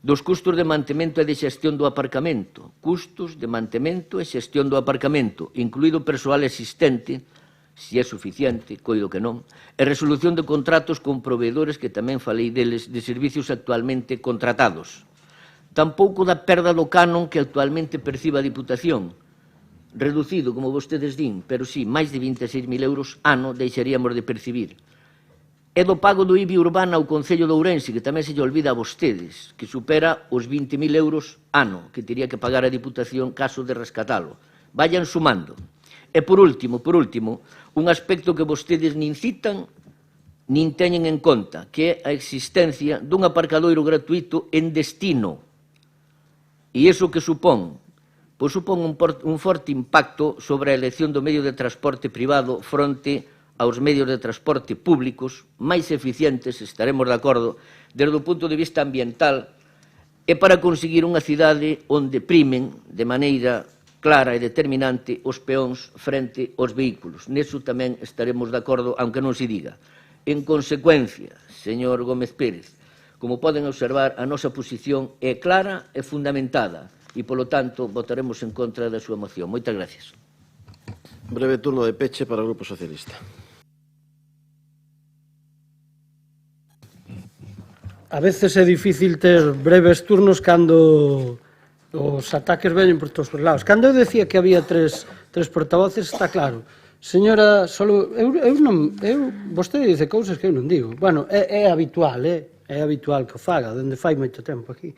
I: dos custos de mantemento e de xestión do aparcamento. Custos de mantemento e xestión do aparcamento, incluído persoal existente, se é suficiente, coido que non, e resolución de contratos con proveedores, que tamén falei deles, de servicios actualmente contratados. Tampouco da perda do canon que actualmente perciba a Diputación, reducido, como vostedes din, pero sí, máis de 26.000 euros ano deixaríamos de percibir. E do pago do IBI urbana ao Concello de Ourense, que tamén se lle olvida a vostedes, que supera os 20.000 euros ano, que teria que pagar a Diputación caso de rescatalo. Vayan sumando. E por último, un aspecto que vostedes nin citan, nin teñen en conta, que é a existencia dun aparcadoiro gratuito en destino. E iso que supón? Pois supón un forte impacto sobre a elección do medio de transporte privado fronte aos medios de transporte públicos, máis eficientes, estaremos de acordo, desde o punto de vista ambiental, e para conseguir unha cidade onde primen de maneira clara e determinante os peóns frente aos vehículos. Neso tamén estaremos de acordo, aunque non se diga. En consecuencia, señor Gómez Pérez, como poden observar, a nosa posición é clara e fundamentada e, polo tanto, votaremos en contra da súa moción. Moitas gracias.
A: Breve turno de peche para o Grupo Socialista.
K: A veces é difícil ter breves turnos cando os ataques veñen por todos os lados. Cando eu decía que había tres portavoces, está claro. Señora, vostede dice cousas que eu non digo. Bueno, é habitual que o faga, dende fai moito tempo aquí,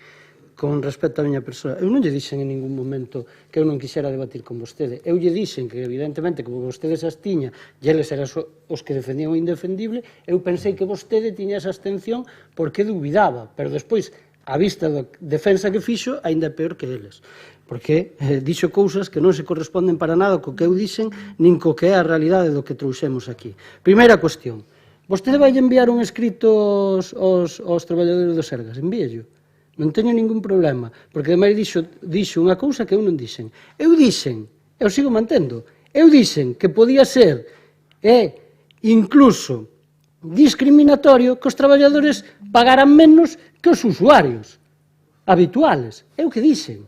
K: con respecto á miña persoa. Eu non lle dixen en ningún momento que eu non quixera debatir con vostede. Eu lle dixen que, evidentemente, como vostede se abstiña e eles eran os que defendían o indefendible, eu pensei que vostede tiña esa abstención porque dubidaba, pero despois, a vista da defensa que fixo, aínda é peor que eles. Porque dixo cousas que non se corresponden para nada co que eu dixen, nin co que é a realidade do que trouxemos aquí. Primeira cuestión. Vostede vai enviar un escrito aos traballadores do Sergas? Envíello. Non teño ningún problema, porque ademais dixo unha cousa que eu non dixen. Eu sigo mantendo, eu dixen que podía ser incluso discriminatorio que os traballadores pagaran menos que os usuarios habituales. É o que dixen.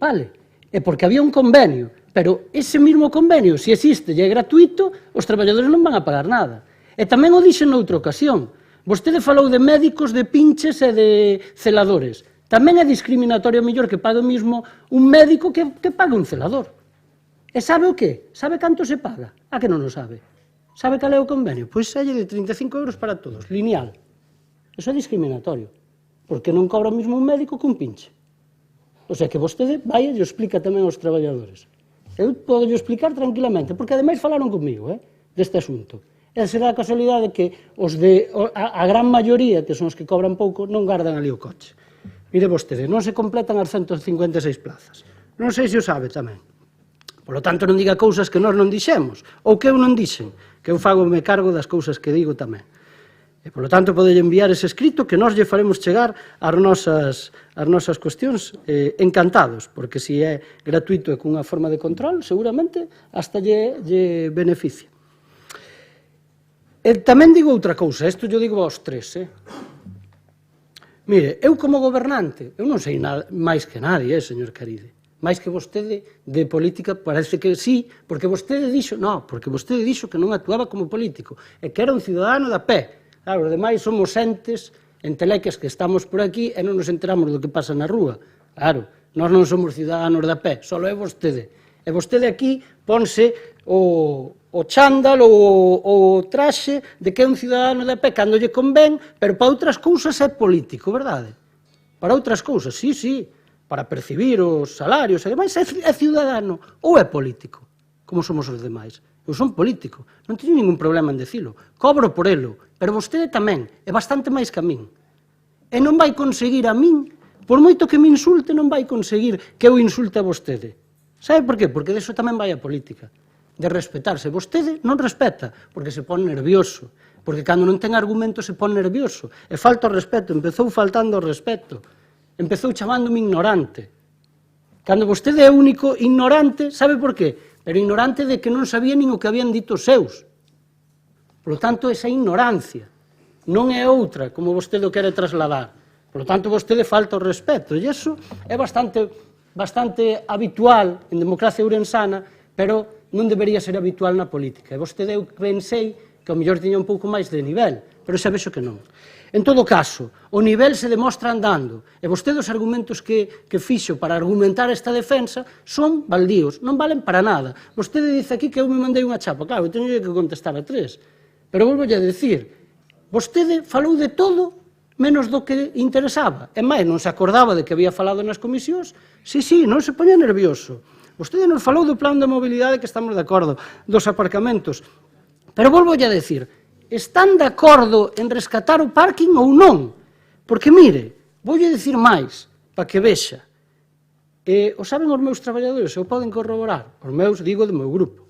K: Vale? É porque había un convenio, pero ese mismo convenio, se existe e é gratuito, os traballadores non van a pagar nada. E tamén o dixen noutra ocasión. Vostede falou de médicos, de pinches e de celadores. Tamén é discriminatorio mellor que pague mesmo un médico que pague un celador. E sabe o que? Sabe canto se paga? A que non o sabe? Sabe cal é o convenio? Pois é de 35 euros para todos, lineal. Eso é discriminatorio, porque non cobra o mesmo un médico que un pinche. O sea que vostede vai e lle explica tamén aos traballadores. Eu podo lle explicar tranquilamente, porque ademais falaron comigo deste asunto. E será a casualidade que a gran maioría, que son os que cobran pouco, non guardan ali o coche. Mire vostede, non se completan as 156 plazas. Non sei se o sabe tamén. Por lo tanto, non diga cousas que nós non dixemos, ou que eu non dixen, que eu fago-me cargo das cousas que digo tamén. E, por lo tanto, pode enviar ese escrito que nós lle faremos chegar as nosas cuestións encantados, porque se é gratuito e cunha forma de control, seguramente hasta lle beneficia. E tamén digo outra cousa, isto yo digo aos tres. Mire, eu como gobernante, eu non sei máis que nadie, señor Caride, máis que vostede de política, parece que sí, porque vostede dixo, non, porque vostede dixo que non actuaba como político, e que era un ciudadano da pé. Claro, os demais somos entes, enteleques que estamos por aquí e non nos enteramos do que pasa na rúa. Claro, nós non somos ciudadanos da pé, só é vostede. E vostede aquí ponse o chándal, o traxe de que é un ciudadano da pé cando lle convén, pero para outras cousas é político, verdade? Para outras cousas, sí, para percibir os salarios e demais, é ciudadano ou é político, como somos os demais. Eu son político, non teño ningún problema en decilo, cobro por elo, pero vostede tamén, é bastante máis que a min. E non vai conseguir a min, por moito que me insulte, non vai conseguir que eu insulte a vostede. Sabe por qué? Porque deso tamén vai a política, de respetarse. Vostede non respeta, porque se pon nervioso, porque cando non ten argumento se pon nervioso, e falta o respeto, empezou faltando o respeto, empezou chamándome ignorante. Cando vostede é o único ignorante, sabe por qué? Pero ignorante de que non sabía nin o que habían dito os seus. Por lo tanto, esa ignorancia non é outra, como vostede o quere trasladar. Por lo tanto, vostede falta o respeto, e iso é bastante habitual en democracia ourensana, pero non debería ser habitual na política. E vostede, eu pensei que ao mellor tiña un pouco máis de nivel, pero xa vexo que non. En todo caso, o nivel se demostra andando, e vostede os argumentos que fixo para argumentar esta defensa son baldíos, non valen para nada. Vostede dice aquí que eu me mandei unha chapa, claro, eu teño que contestar a 3, pero volvo a decir, vostede falou de todo menos do que interesaba, e máis, non se acordaba de que había falado nas comisións, sí, non se poña nervioso. Vostede nos falou do plan de mobilidade, que estamos de acordo, dos aparcamentos, pero volvo a decir, están de acordo en rescatar o parking ou non? Porque, mire, voulle dicir máis, para que vexa. O saben os meus traballadores, o poden corroborar, os meus, digo, do meu grupo.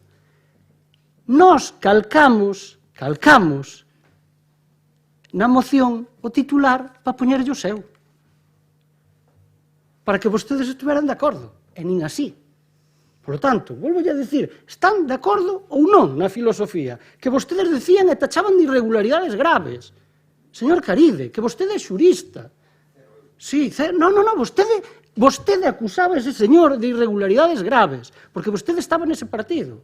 K: Nós calcamos na moción o titular para poñerlle o seu. Para que vostedes estuveran de acordo, e nin así. Por lo tanto, volvo a dicir, están de acordo ou non na filosofía que vostedes decían e tachaban de irregularidades graves. Señor Caride, que vostede é xurista. Sí, non, vostede acusaba a ese señor de irregularidades graves, porque vostede estaba nese partido.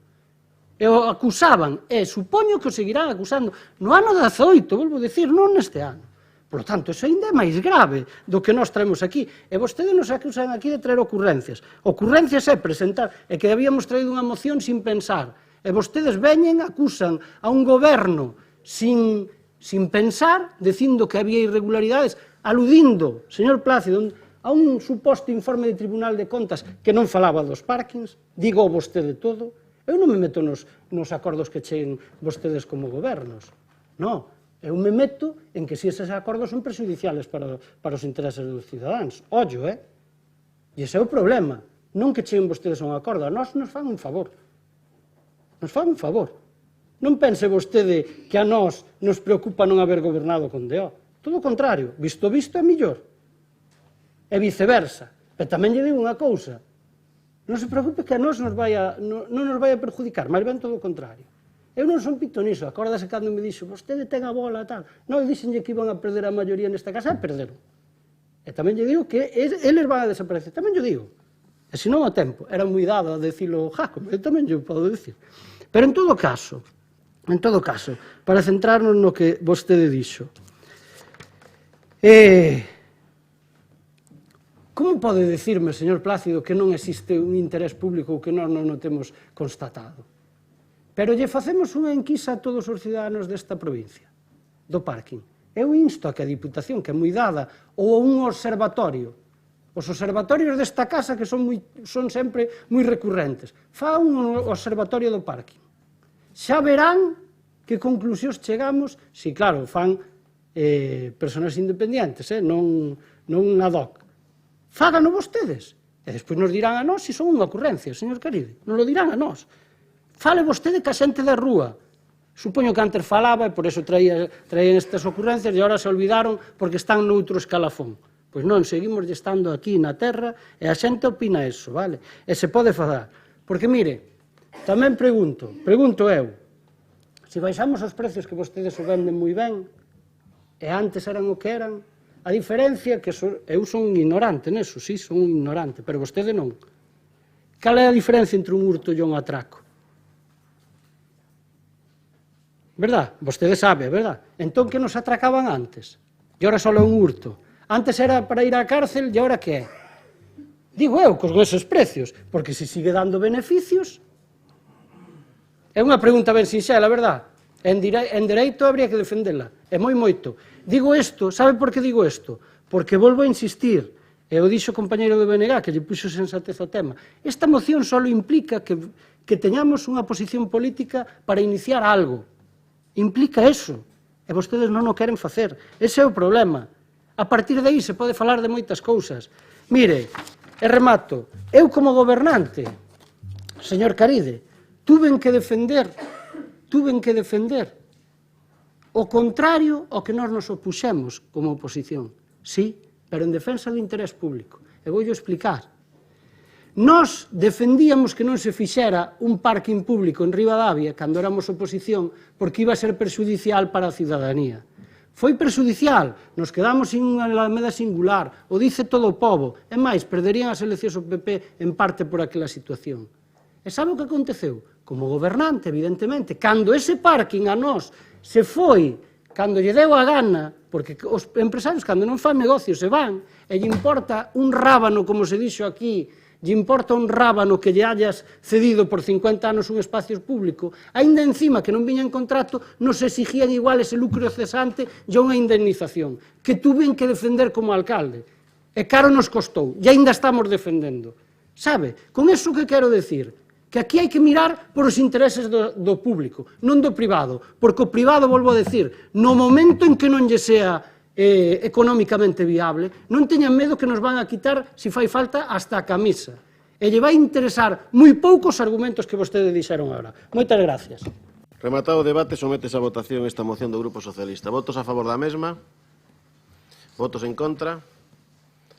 K: E o acusaban, e supoño que o seguirán acusando no ano 18, volvo a dicir, non neste ano. Por lo tanto, iso ainda é máis grave do que nós traemos aquí. E vostedes nos acusan aquí de traer ocurrencias. Ocurrencias é presentar, e que habíamos traído unha moción sin pensar. E vostedes veñen, acusan a un goberno sin pensar, dicindo que había irregularidades, aludindo, señor Plácido, a un suposto informe de Tribunal de Contas que non falaba dos parkings, digo vostede todo. Eu non me meto nos acordos que cheguen vostedes como gobernos. Non. Eu me meto en que se eses acordos son prejudiciales para os intereses dos cidadáns. Ollo, E ese é o problema. Non que cheguen vostedes a un acordo. A nós nos fan un favor. Nos fan un favor. Non pense vostede que a nós nos preocupa non haber gobernado con DO. Todo o contrario. Visto é millor. E viceversa. Pero tamén lle digo unha cousa. Non se preocupe que a nós non nos vai a perjudicar. Mais ben todo o contrario. Eu non son pito niso, acórdase cando me dixo vostede ten a bola, tal. Non, dixenlle que iban a perder a maioría nesta casa, e perderon. E tamén lle digo que eles van a desaparecer, tamén lle digo. E se non o tempo, era moi dado a decilo Jacob, eu tamén lle podo dicir. Pero en todo caso, para centrarnos no que vostede dixo, como pode dicirme, señor Plácido, que non existe un interés público ou que nós non o temos constatado? Pero lle facemos unha enquisa a todos os ciudadanos desta provincia, do parking. Eu insto a que a Diputación, que é moi dada, ou a un observatorio, os observatorios desta casa que son sempre moi recurrentes, fa un observatorio do parking. Xa verán que conclusións chegamos, si claro, fan persoas independentes, non ad hoc. Fágano vostedes, e despois nos dirán a nós se son unha ocurrencia, señor Caride, nos lo dirán a nós. Fale vostede ca xente da rúa. Supoño que antes falaba e por eso traían estas ocurrencias e agora se olvidaron porque están noutro escalafón. Pois non, seguimos estando aquí na terra e a xente opina eso, vale? E se pode falar. Porque, mire, tamén pregunto eu, se baixamos os precios que vostedes o venden moi ben, e antes eran o que eran, a diferencia que eu son un ignorante neso, sí, son un ignorante, pero vostede non. Cal é a diferencia entre un hurto e un atraco? Verdad? Vostede sabe, verdad? Entón, que nos atracaban antes? E ora só é un hurto. Antes era para ir á cárcel, e ora que é? Digo eu, con esos precios, porque se sigue dando beneficios. É unha pregunta ben sinxela, verdad? En dereito habría que defendela, é moi moito. Digo isto, sabe por que digo isto? Porque volvo a insistir, e o dixo o compañeiro do BNG, que lle puxo sensatez ao tema, esta moción só implica que teñamos unha posición política para iniciar algo. Implica eso, e vostedes non o queren facer. Ese é o problema. A partir de aí se pode falar de moitas cousas. Mire, e remato, eu como gobernante, señor Caride, tuven que defender o contrario ao que nós nos opuxemos como oposición. Sí, pero en defensa do interés público. E vou explicar. Nós defendíamos que non se fixera un parking público en Ribadavia cando éramos oposición porque iba a ser perxudicial para a cidadanía. Foi perxudicial, nos quedamos sin unha alameda singular, o dice todo o pobo, e máis, perderían as eleccións o PP en parte por aquela situación. E sabe o que aconteceu? Como gobernante, evidentemente, cando ese parking a nós se foi, cando lle deu a gana, porque os empresarios cando non fan negocios se van, e lle importa un rábano, como se dixo aquí, lle importa un rábano que lle hayas cedido por 50 anos un espacio público, aínda encima que non viña en contrato, nos exigían igual ese lucro cesante e unha indemnización, que tuven que defender como alcalde. E caro nos costou, e aínda estamos defendendo. Sabe, con eso que quero decir? Que aquí hai que mirar por os intereses do público, non do privado, porque o privado, volvo a decir, no momento en que non lle sea económicamente viable, non teñan medo que nos van a quitar, se fai falta, hasta a camisa. E lle vai interesar moi poucos argumentos que vostede dixeron agora. Moitas gracias.
A: Rematado o debate, sometes a votación esta moción do Grupo Socialista. Votos a favor da mesma? Votos en contra?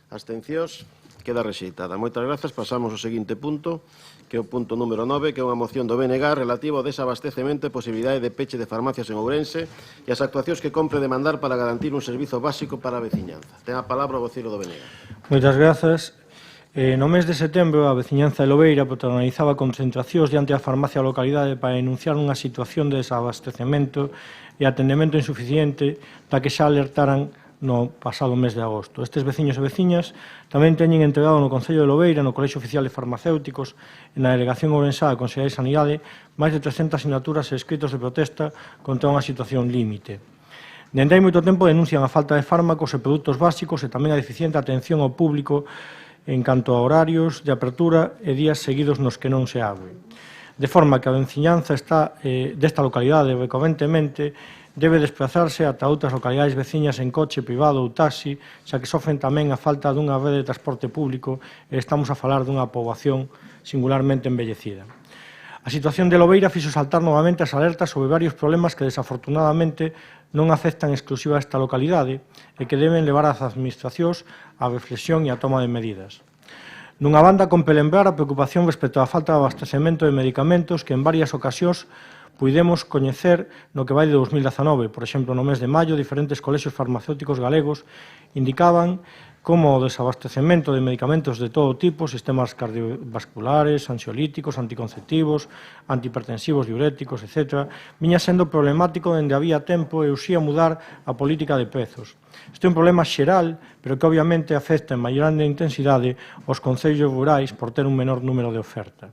A: Abstencións? Queda rexeitada. Moitas grazas. Pasamos ao seguinte punto, que é o punto número 9, que é unha moción do BNG relativo ao desabastecemento e posibilidade de peche de farmacias en Ourense e as actuacións que compre demandar para garantir un servizo básico para a veciñanza. Ten a palabra o vociro do BNG.
D: Moitas grazas. No mes de setembro, a veciñanza de Lobeira protagonizaba concentracións diante da farmacia da localidade para denunciar unha situación de desabastecemento e atendemento insuficiente da que xa alertaran no pasado mes de agosto. Estes veciños e veciñas tamén teñen entregado no Concello de Lobeira, no Colexio Oficial de Farmacéuticos e na Delegación Ourensá da Consellería de Sanidade máis de 300 sinaturas e escritos de protesta contra unha situación límite. Dende hai moito tempo denuncian a falta de fármacos e produtos básicos e tamén a deficiente atención ao público en canto a horarios de apertura e días seguidos nos que non se abre. De forma que a veciñanza desta localidade recorrentemente debe desplazarse ata outras localidades veciñas en coche privado ou taxi, xa que sofren tamén a falta dunha rede de transporte público e estamos a falar dunha poboación singularmente envellecida. A situación de Lobeira fixo saltar novamente as alertas sobre varios problemas que desafortunadamente non afectan exclusiva a esta localidade e que deben levar as administracións á reflexión e á toma de medidas. Nunha banda, compre lembrar a preocupación respecto á falta de abastecemento de medicamentos que en varias ocasións puidemos coñecer no que vai de 2019. Por exemplo, no mes de maio, diferentes colexios farmacéuticos galegos indicaban como o desabastecemento de medicamentos de todo tipo, sistemas cardiovasculares, ansiolíticos, anticonceptivos, antihipertensivos, diuréticos, etc., viña sendo problemático dende había tempo e uxía mudar a política de prezos. Este é un problema xeral, pero que obviamente afecta en maior intensidade os concellos rurais por ter un menor número de oferta.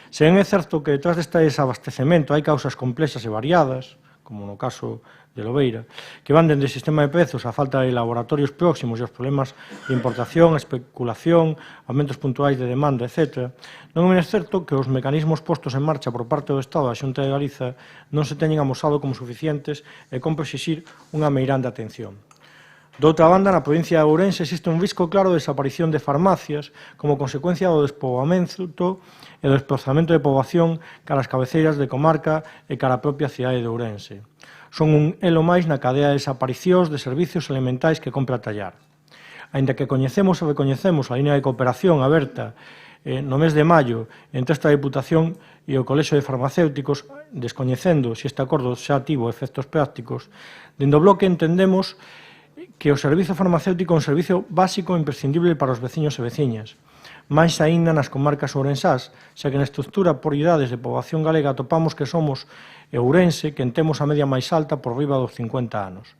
D: Se ben é certo que detrás deste desabastecemento hai causas complexas e variadas, como no caso de Lobeira, que van dende o sistema de prezos a falta de laboratorios próximos e os problemas de importación, especulación, aumentos puntuais de demanda, etc., non é certo que os mecanismos postos en marcha por parte do Estado da Xunta de Galiza non se teñen amosado como suficientes e compre exixir unha meirande atención. Doutra banda, na provincia de Ourense existe un risco claro de desaparición de farmacias como consecuencia do despoboamento e do desplazamento de poboación cara as cabeceiras de comarca e cara a propia cidade de Ourense. Son un elo máis na cadea de desaparicións de servicios elementais que compra tallar. Aínda que coñecemos e recoñecemos a línea de cooperación aberta no mes de maio entre esta Deputación e o Colexio de Farmacéuticos, descoñecendo se este acordo xa tivo efectos prácticos, dende o bloque entendemos que o servizo farmacéutico é un servizo básico e imprescindible para os veciños e veciñas. máis aínda nas comarcas ourensás, xa que na estructura por idades de poboación galega atopamos que somos Ourense, quen temos a media máis alta por riba dos 50 anos.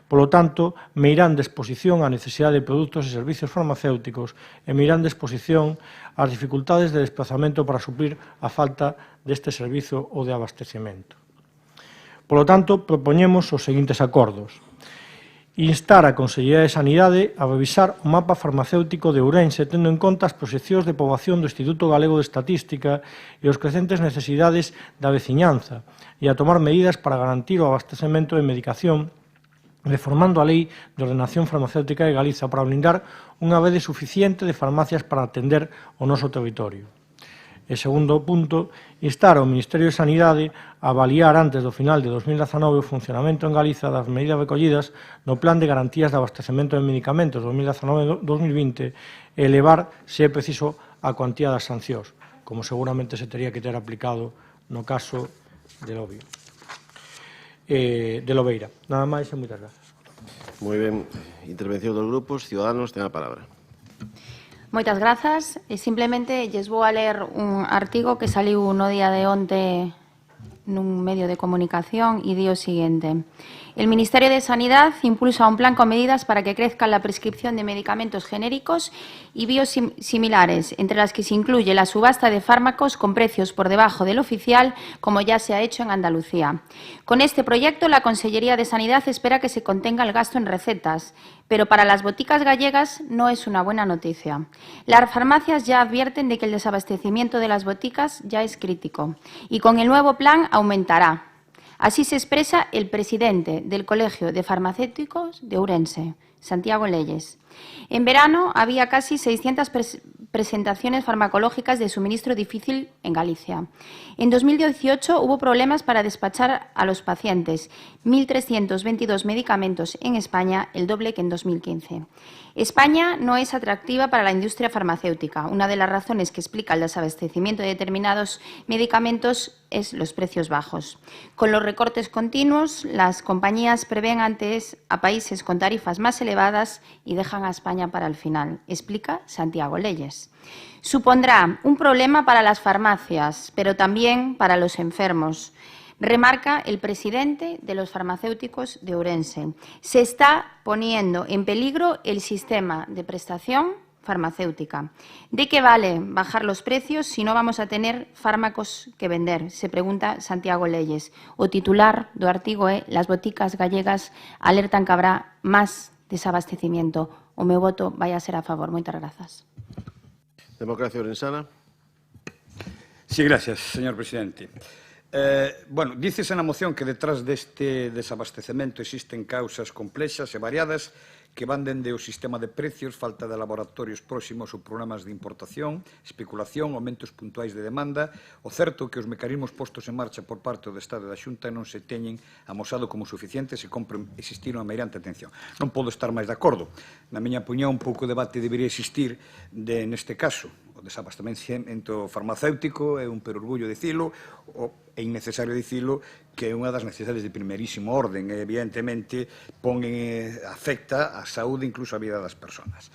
D: Polo tanto, me irán de exposición á necesidade de produtos e servicios farmacéuticos e me irán de exposición ás dificultades de desplazamento para suplir a falta deste servizo ou de abastecemento. Polo tanto, propoñemos os seguintes acordos. Instar a Consellería de Sanidade a revisar o mapa farmacéutico de Ourense tendo en conta as proxeccións de poboación do Instituto Galego de Estatística e os crecentes necesidades da veciñanza e a tomar medidas para garantir o abastecemento de medicación reformando a Lei de Ordenación Farmacéutica de Galiza para blindar unha rede suficiente de farmacias para atender o noso territorio. E segundo punto, instar ao Ministerio de Sanidade a avaliar antes do final de 2019 o funcionamento en Galiza das medidas recollidas no Plan de Garantías de Abastecemento de Medicamentos 2019-2020 e elevar, se é preciso, a cuantía das sancións, como seguramente se tería que ter aplicado no caso de Lobeira. Nada máis e moitas grazas.
A: Moi ben. Intervención dos grupos. Ciudadanos, ten a palabra.
C: Moitas grazas. Simplemente lles vou a ler un artigo que saliu no día de onte nun medio de comunicación e di o seguinte. El Ministerio de Sanidad impulsa un plan con medidas para que crezca la prescripción de medicamentos genéricos y biosimilares, entre las que se incluye la subasta de fármacos con precios por debajo del oficial, como ya se ha hecho en Andalucía. Con este proyecto, la Consellería de Sanidad espera que se contenga el gasto en recetas, pero para las boticas gallegas no es una buena noticia. Las farmacias ya advierten de que el desabastecimiento de las boticas ya es crítico y con el nuevo plan aumentará. Así se expresa el presidente del Colegio de Farmacéuticos de Ourense, Santiago Leyes. En verano había casi 600 presentaciones farmacológicas de suministro difícil en Galicia. En 2018 hubo problemas para despachar a los pacientes, 1.322 medicamentos en España, el doble que en 2015. España no es atractiva para la industria farmacéutica. Una de las razones que explica el desabastecimiento de determinados medicamentos es los precios bajos. Con los recortes continuos, las compañías prevén antes a países con tarifas más elevadas y dejan a España para el final, explica Santiago Leyes. Supondrá un problema para las farmacias, pero también para los enfermos, remarca el presidente de los farmacéuticos de Ourense. Se está poniendo en peligro el sistema de prestación farmacéutica. ¿De qué vale bajar los precios si no vamos a tener fármacos que vender? Se pregunta Santiago Leyes. O titular do artigo é las boticas gallegas alertan que habrá máis desabastecimiento. O meu voto vai a ser a favor. Moitas grazas.
A: Democracia Orensana.
G: Sí, gracias, señor presidente. Bueno, dícese na moción que detrás deste desabastecemento existen causas complexas e variadas que van dende o sistema de precios, falta de laboratorios próximos ou problemas de importación, especulación, aumentos puntuais de demanda. O certo é que os mecanismos postos en marcha por parte do Estado e da Xunta non se teñen amosado como suficientes e compren existir unha meirante atención. Non podo estar máis de acordo. Na miña opinión, un pouco debate debería existir neste caso. O desabastecemento farmacéutico é un perorgullo dicilo, é innecesario dicilo, que é unha das necesidades de primerísimo orden e, evidentemente, afecta a saúde, incluso a vida das persoas.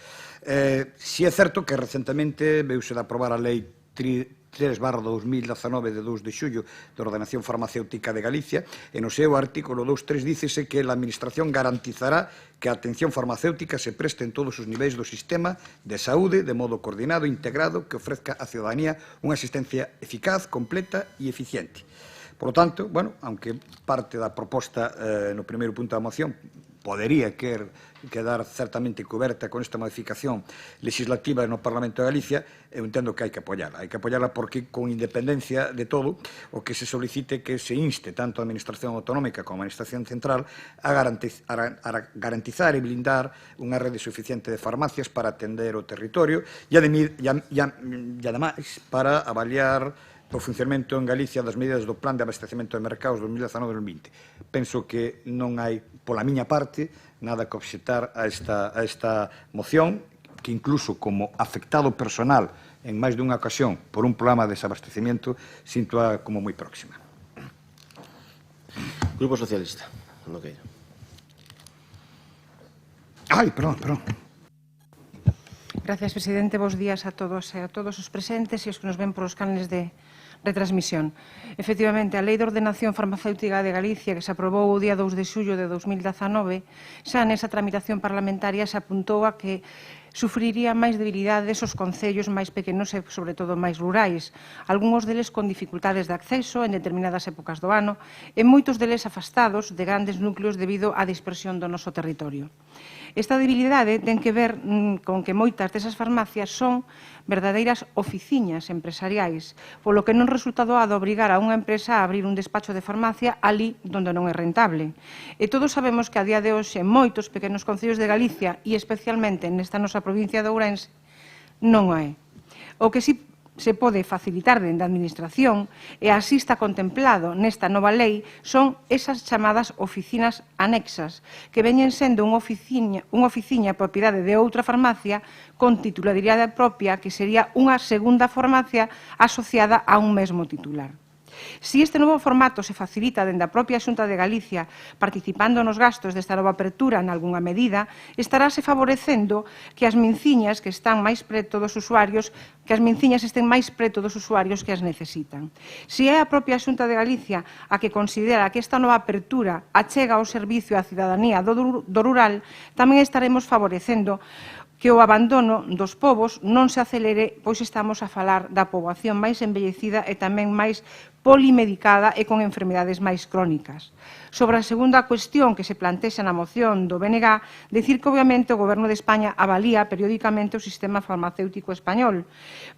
G: Si é certo que recentemente veuse de aprobar a Lei 3/2019 de 2 de xullo de Ordenación Farmacéutica de Galicia e no seu artículo 2.3 dícese que a Administración garantizará que a atención farmacéutica se preste en todos os niveis do sistema de saúde de modo coordinado e integrado que ofrezca á ciudadanía unha asistencia eficaz, completa e eficiente. Por lo tanto, bueno, aunque parte da proposta no primeiro punto da moción podería quedar certamente coberta con esta modificación legislativa no Parlamento de Galicia, eu entendo que hai que apoiarla. Hai que apoiarla porque, con independencia de todo, o que se solicite que se inste tanto a Administración Autonómica como a Administración Central a garantizar e blindar unha rede suficiente de farmacias para atender o territorio e, ademais, para avaliar o funcionamento en Galicia das medidas do Plan de Abastecemento de Mercados 2019-2020. Penso que non hai, pola miña parte, nada que obxectar a esta moción, que incluso como afectado personal en máis dunha ocasión por un problema de desabastecemento, sintoa como moi próxima.
A: Grupo Socialista.
L: Ai, perdón.
M: Gracias, presidente. Bos días a todos e a todos os presentes e os que nos ven por os canales de retransmisión. Efectivamente, a Lei de Ordenación Farmacéutica de Galicia, que se aprobou o día 2 de xullo de 2019, xa nesa tramitación parlamentaria se apuntou a que sufriría máis debilidades os concellos máis pequenos e, sobre todo, máis rurais, algúns deles con dificultades de acceso en determinadas épocas do ano e moitos deles afastados de grandes núcleos debido á dispersión do noso territorio. Esta debilidade ten que ver con que moitas desas farmacias son verdadeiras oficiñas empresariais, polo que non resulta doado obrigar a unha empresa a abrir un despacho de farmacia ali onde non é rentable. E todos sabemos que a día de hoxe moitos pequenos concellos de Galicia e especialmente nesta nosa provincia de Ourense non o é. O que si se pode facilitar dende a Administración e así está contemplado nesta nova lei son esas chamadas oficinas anexas que veñen sendo unha oficiña propiedade de outra farmacia con titularidade propia que sería unha segunda farmacia asociada a un mesmo titular. Si este novo formato se facilita dende a propia Xunta de Galicia participando nos gastos desta nova apertura en algunha medida, estarase favorecendo que as minciñas que están máis preto dos usuarios, que as minciñas estén máis preto dos usuarios que as necesitan. Si é a propia Xunta de Galicia a que considera que esta nova apertura achega o servicio á cidadanía do rural, tamén estaremos favorecendo que o abandono dos povos non se acelere, pois estamos a falar da poboación máis envellecida e tamén máis polimedicada e con enfermedades máis crónicas. Sobre a segunda cuestión que se plantexa na moción do BNG, decir que obviamente o Goberno de España avalía periódicamente o sistema farmacéutico español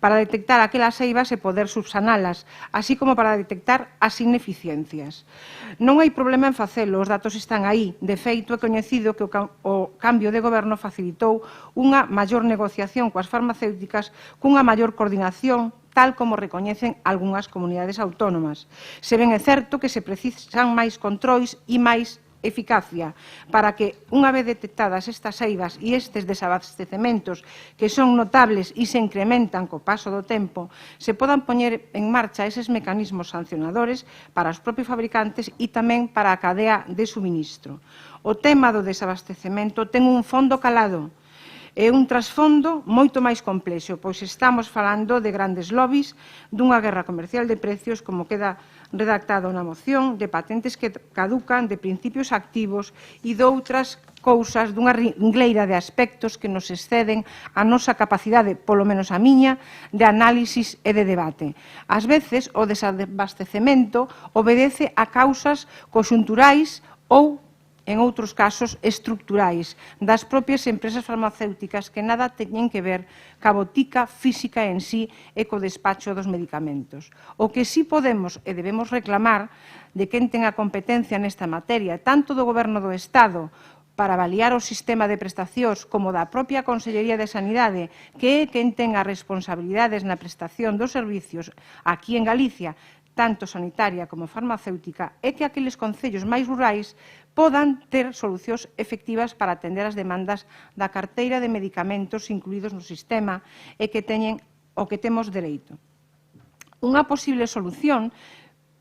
M: para detectar aquelas eivas e poder subsanalas, así como para detectar as ineficiencias. Non hai problema en facelo, os datos están aí. De feito, é coñecido que o cambio de goberno facilitou unha maior negociación coas farmacéuticas, cunha maior coordinación, tal como recoñecen algunhas comunidades autónomas. Se ben é certo que se precisan máis controis e máis eficacia para que, unha vez detectadas estas eivas e estes desabastecementos que son notables e se incrementan co paso do tempo, se podan poñer en marcha eses mecanismos sancionadores para os propios fabricantes e tamén para a cadea de suministro. O tema do desabastecemento ten un fondo calado, é un trasfondo moito máis complexo, pois estamos falando de grandes lobbies, dunha guerra comercial de precios, como queda redactado na moción, de patentes que caducan, de principios activos e de outras cousas dunha ringleira de aspectos que nos exceden a nosa capacidade, polo menos a miña, de análisis e de debate. Ás veces, o desabastecemento obedece a causas conxunturais ou en outros casos estructurais, das propias empresas farmacéuticas que nada teñen que ver ca botica física en sí e co despacho dos medicamentos. O que sí podemos e debemos reclamar de quen ten a competencia nesta materia, tanto do Goberno do Estado para avaliar o sistema de prestacións como da propia Consellería de Sanidade, que é quen ten as responsabilidades na prestación dos servicios aquí en Galicia, tanto sanitaria como farmacéutica, é que aqueles concellos máis rurais podan ter solucións efectivas para atender as demandas da carteira de medicamentos incluídos no sistema e que teñen o que temos dereito. Unha posible solución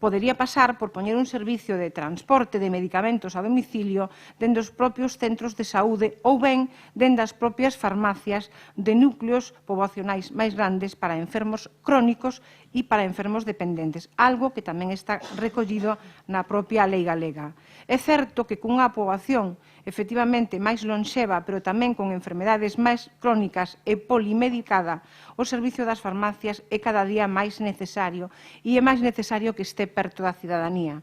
M: podería pasar por poñer un servicio de transporte de medicamentos a domicilio dende os propios centros de saúde ou ben dende as propias farmacias de núcleos poboacionais máis grandes para enfermos crónicos e para enfermos dependentes, algo que tamén está recollido na propia lei galega. É certo que cunha poboación efectivamente máis lonxeva, pero tamén con enfermedades máis crónicas e polimedicada, o servicio das farmacias é cada día máis necesario e é máis necesario que este perto da cidadanía.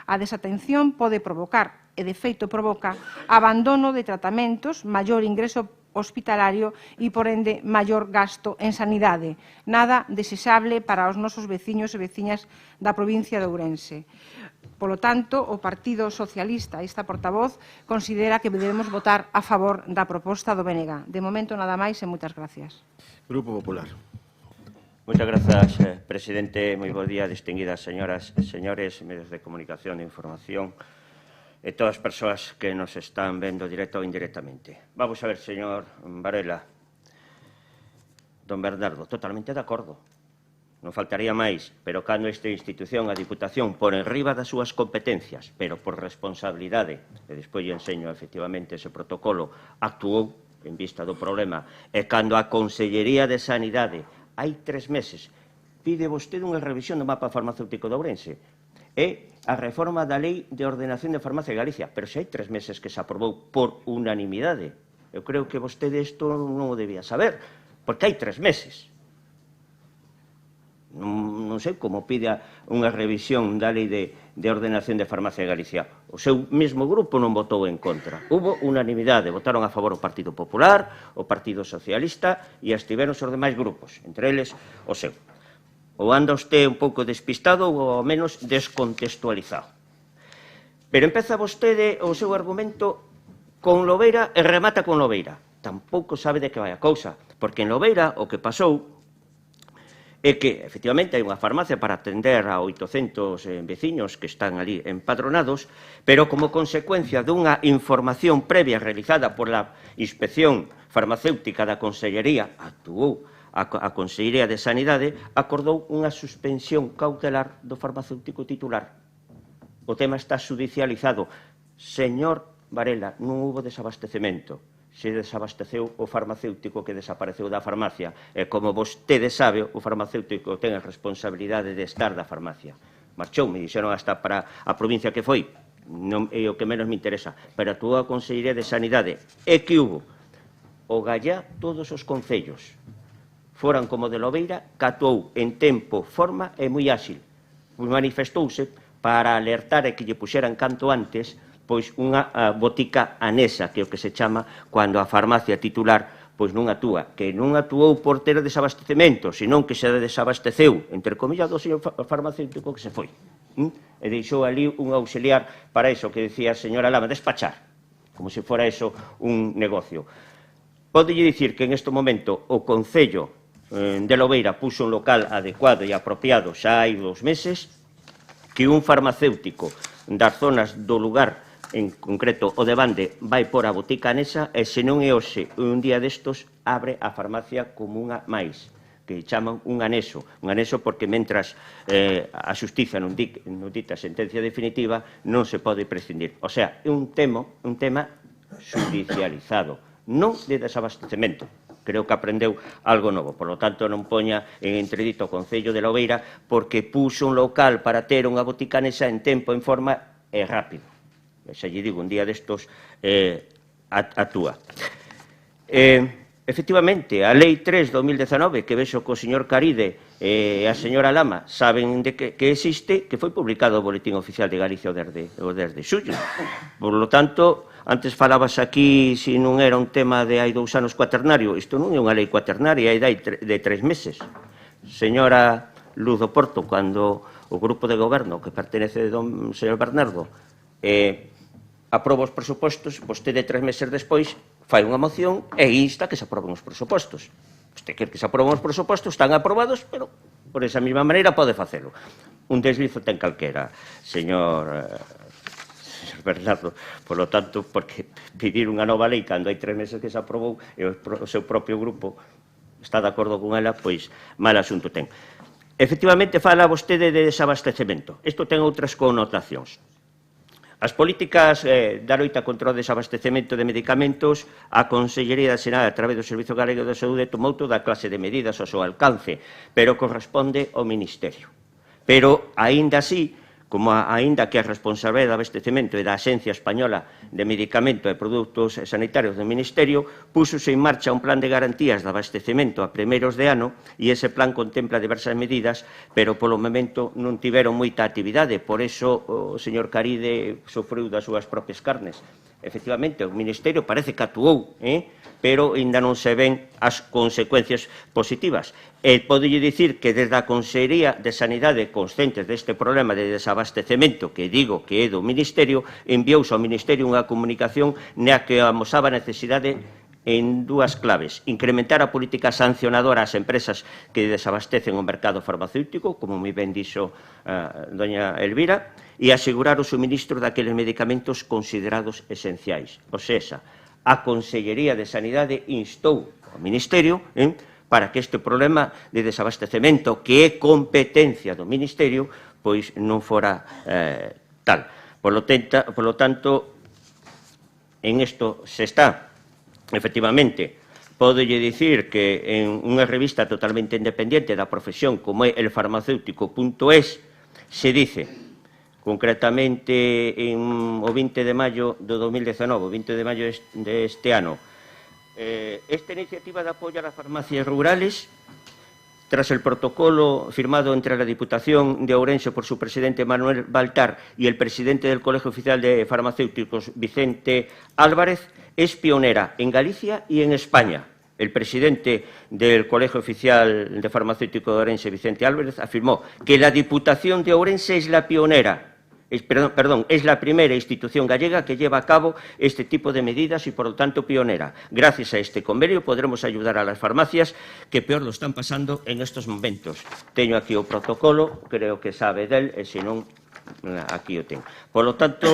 M: A desatención pode provocar, e de feito provoca, abandono de tratamentos, maior ingreso hospitalario e, por ende, maior gasto en sanidade. Nada desexable para os nosos veciños e veciñas da provincia de Ourense. Polo tanto, o Partido Socialista, esta portavoz, considera que debemos votar a favor da proposta do BNG. De momento, nada máis e moitas gracias.
A: Grupo Popular.
N: Moitas grazas, presidente. Moi bo día, distinguidas señoras e señores, medios de comunicación e información, e todas as persoas que nos están vendo directo ou indirectamente. Vamos a ver, señor Varela. Don Bernardo, totalmente de acordo. Non faltaría máis, pero cando esta institución, a Diputación, por enriba das súas competencias, pero por responsabilidade, e despois lle enseño efectivamente ese protocolo, actuou, en vista do problema, e cando a Consellería de Sanidade hai 3 meses pide vostede unha revisión do mapa farmacéutico de Ourense e a reforma da Lei de Ordenación de Farmacia de Galicia, pero se hai 3 meses que se aprobou por unanimidade. Eu creo que vostede isto non o debía saber, porque hai 3 meses. Non sei como pide unha revisión da Lei de Ordenación de Farmacia de Galicia. O seu mesmo grupo non votou en contra. Hubo unanimidade, votaron a favor o Partido Popular, o Partido Socialista e estiveron os demais grupos, entre eles o seu. Ou anda usted un pouco despistado ou ao menos descontextualizado. Pero empeza vostede o seu argumento con Lobeira e remata con Lobeira. Tampouco sabe de que vai a cousa, porque en Lobeira o que pasou é que, efectivamente, hai unha farmacia para atender a 800 veciños que están ali empadronados, pero como consecuencia dunha información previa realizada por la Inspección Farmacéutica da Consellería, actuou a Consellería de Sanidade, acordou unha suspensión cautelar do farmacéutico titular. O tema está judicializado. Señor Varela, non hubo desabastecemento. Se desabasteceu o farmacéutico que desapareceu da farmacia. E como vostede sabe, o farmacéutico ten a responsabilidade de estar da farmacia. Marchou, me dixeron hasta para a provincia que foi. Non é o que menos me interesa. Pero actuou a Consellería de Sanidade. E que hubo? O Gallá, todos os concellos foran como de Lobeira, que actuou en tempo, forma e moi áxil. Manifestouse para alertar e que lle puxeran canto antes pois unha botica anexa, que é o que se chama cando a farmacia titular pois non actúa, que non actuou por ter desabastecemento, senón que se desabasteceu, entre comillas, do señor farmacéutico que se foi. E deixou ali un auxiliar para iso, que decía a señora Lama, despachar, como se fora eso un negocio. Pódelle dicir que en este momento o Concello de Lobeira puxo un local adecuado e apropiado xa hai 2 meses, que un farmacéutico das zonas do lugar, en concreto o de Bande, vai por a botica anexa e se non é hoxe un día destos abre a farmacia como unha máis, que chaman un anexo porque mentras a xustiza non dita sentencia definitiva non se pode prescindir. O sea, é un tema judicializado, non de desabastecemento. Creo que aprendeu algo novo. Por lo tanto, non poña en entredito o Concello de Lobeira porque puxo un local para ter unha botica anexa en tempo, en forma e rápido. Xa lle digo, un día destos actúa. Efectivamente, a Lei 3/2019, que vexo que o señor Caride e a señora Lama saben de que existe, que foi publicado o Boletín Oficial de Galicia o 10 de xullo. Por lo tanto, antes falabas aquí se non era un tema de hai 2 anos cuaternario. Isto non é unha lei cuaternaria, é de 3 meses. Señora Luz do Porto, cando o grupo de goberno que pertenece do señor Bernardo aproba os presupostos, vostede 3 meses despois fai unha moción e insta que se aproben os presupostos. Vostede quer que se aproben os presupostos, están aprobados, pero por esa mesma maneira pode facelo. Un deslizo ten calquera, señor Bernardo. Por lo tanto, porque pedir unha nova lei cando hai 3 meses que se aprobou e o seu propio grupo está de acordo con ela, pois mal asunto ten. Efectivamente, fala vostede de desabastecemento. Isto ten outras connotacións. As políticas da loita contra o desabastecemento de medicamentos, a Consellería de Sanidade, a través do Servizo Galego de Saúde, tomou toda a clase de medidas ao seu alcance, pero corresponde ao Ministerio. Pero, aínda así, como aínda que a responsabilidade do abastecemento e da Axencia Española de Medicamento e Produtos Sanitarios do Ministerio, púxose en marcha un plan de garantías de abastecemento a primeiros de ano e ese plan contempla diversas medidas, pero polo momento non tiveron moita actividade, por eso o señor Caride sofreu das súas propias carnes. Efectivamente, o Ministerio parece que actuou, pero ainda non se ven as consecuencias positivas. E podelle dicir que desde a Consellería de Sanidade, conscientes deste problema de desabastecemento, que digo que é do Ministerio, enviouse ao Ministerio unha comunicación na que amosaba a necesidade en 2 claves: incrementar a política sancionadora ás empresas que desabastecen o mercado farmacéutico, como moi ben dixo doña Elvira, e asegurar o suministro daqueles medicamentos considerados esenciais. O sea, a Consellería de Sanidade instou ao Ministerio para que este problema de desabastecemento, que é competencia do Ministerio, pois non fora tal. Por lo tanto, en isto se está efectivamente, pódolle dicir que en unha revista totalmente independente da profesión como é elfarmacéutico.es se dice, concretamente o 20 de maio do 2019, o 20 de maio deste ano, esta iniciativa de apoio a las farmacias rurales, tras el protocolo firmado entre la Diputación de Ourense por su presidente Manuel Baltar y el presidente del Colegio Oficial de Farmacéuticos, Vicente Álvarez, es pionera en Galicia y en España. El presidente del Colegio Oficial de Farmacéuticos de Ourense, Vicente Álvarez, afirmó que la Diputación de Ourense es la pionera, es la primera institución gallega que lleva a cabo este tipo de medidas y, por lo tanto, pionera. Gracias a este convenio podremos ayudar a las farmacias que peor lo están pasando en estos momentos. Teño aquí o protocolo, creo que sabe del, e senón, aquí o ten. Por lo tanto,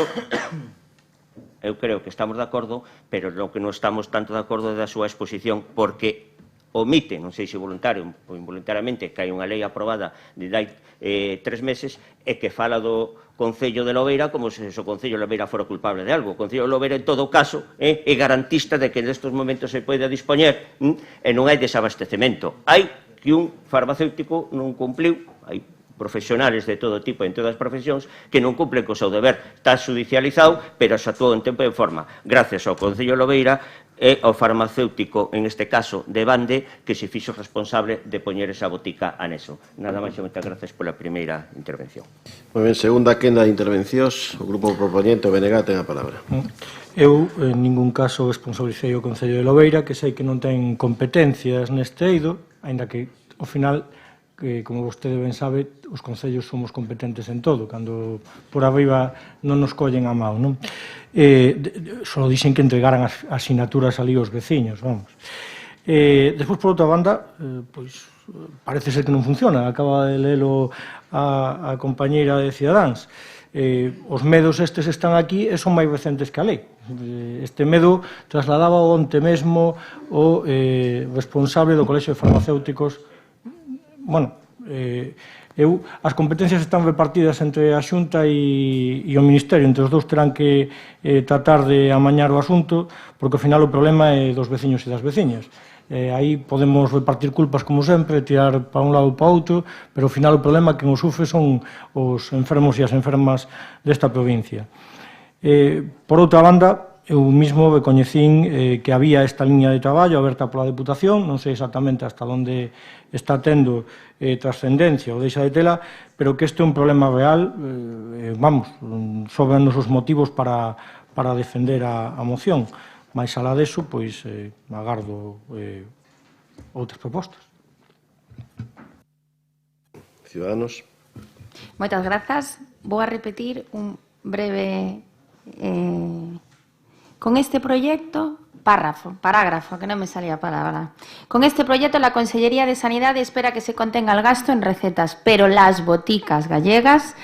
N: eu creo que estamos de acordo, pero lo que non estamos tanto de acordo é da súa exposición, porque omite, non sei se voluntario ou involuntariamente, que hai unha lei aprobada de 3 meses e que fala do Concello de Lobeira como se o Concello de Lobeira fora culpable de algo. O Concello de Lobeira, en todo caso, é garantista de que nestes momentos se pode dispoñer e non hai desabastecemento. Hai que un farmacéutico non cumpliu, hai profesionales de todo tipo, en todas as profesións, que non cumplen co seu deber. Está judicializado, pero se actuou en tempo e en forma. Gracias ao Concello de Lobeira e ao farmacéutico, en este caso, de Bande, que se fixo responsable de poñer esa botica anexo. Nada máis e moitas gracias pola primeira intervención.
A: Moi ben, segunda quenda de intervencións. O grupo proponente, o BNG, ten a palabra.
D: Eu, en ningún caso, responsabilicei o Concello de Lobeira, que sei que non ten competencias neste eido, aínda que, ao final, que, como vostede ben sabe, os concellos somos competentes en todo, cando por arriba non nos collen a mão, non? Só dixen que entregaran as asinaturas ali aos veciños, vamos. Despois, por outra banda, pois, parece ser que non funciona, acaba de lelo a compañeira de Cidadáns. Os medos estes están aquí e son máis recentes que a lei. Este medo trasladaba onte mesmo o responsable do Colexio de Farmacéuticos. Bueno, as competencias están repartidas entre a Xunta e o Ministerio, entre os dous terán que tratar de amañar o asunto, porque ao final o problema é dos veciños e das veciñas. Aí podemos repartir culpas como sempre, tirar para un lado ou para outro, pero ao final o problema que nos sufre son os enfermos e as enfermas desta provincia. Por outra banda, eu mismo recoñecín que había esta liña de traballo aberta pola Deputación, non sei exactamente hasta onde está tendo trascendencia ou deixa de tela, pero que este é un problema real, vamos, sobran-nos os motivos para defender a moción. Mais alá deso, pois, agardo outras propostas.
A: Ciudadanos.
C: Moitas grazas. Vou a repetir un breve... Con este proyecto, parágrafo, que no me salía palabra. Con este proyecto, la Consellería de Sanidad espera que se contenga el gasto en recetas, pero las boticas gallegas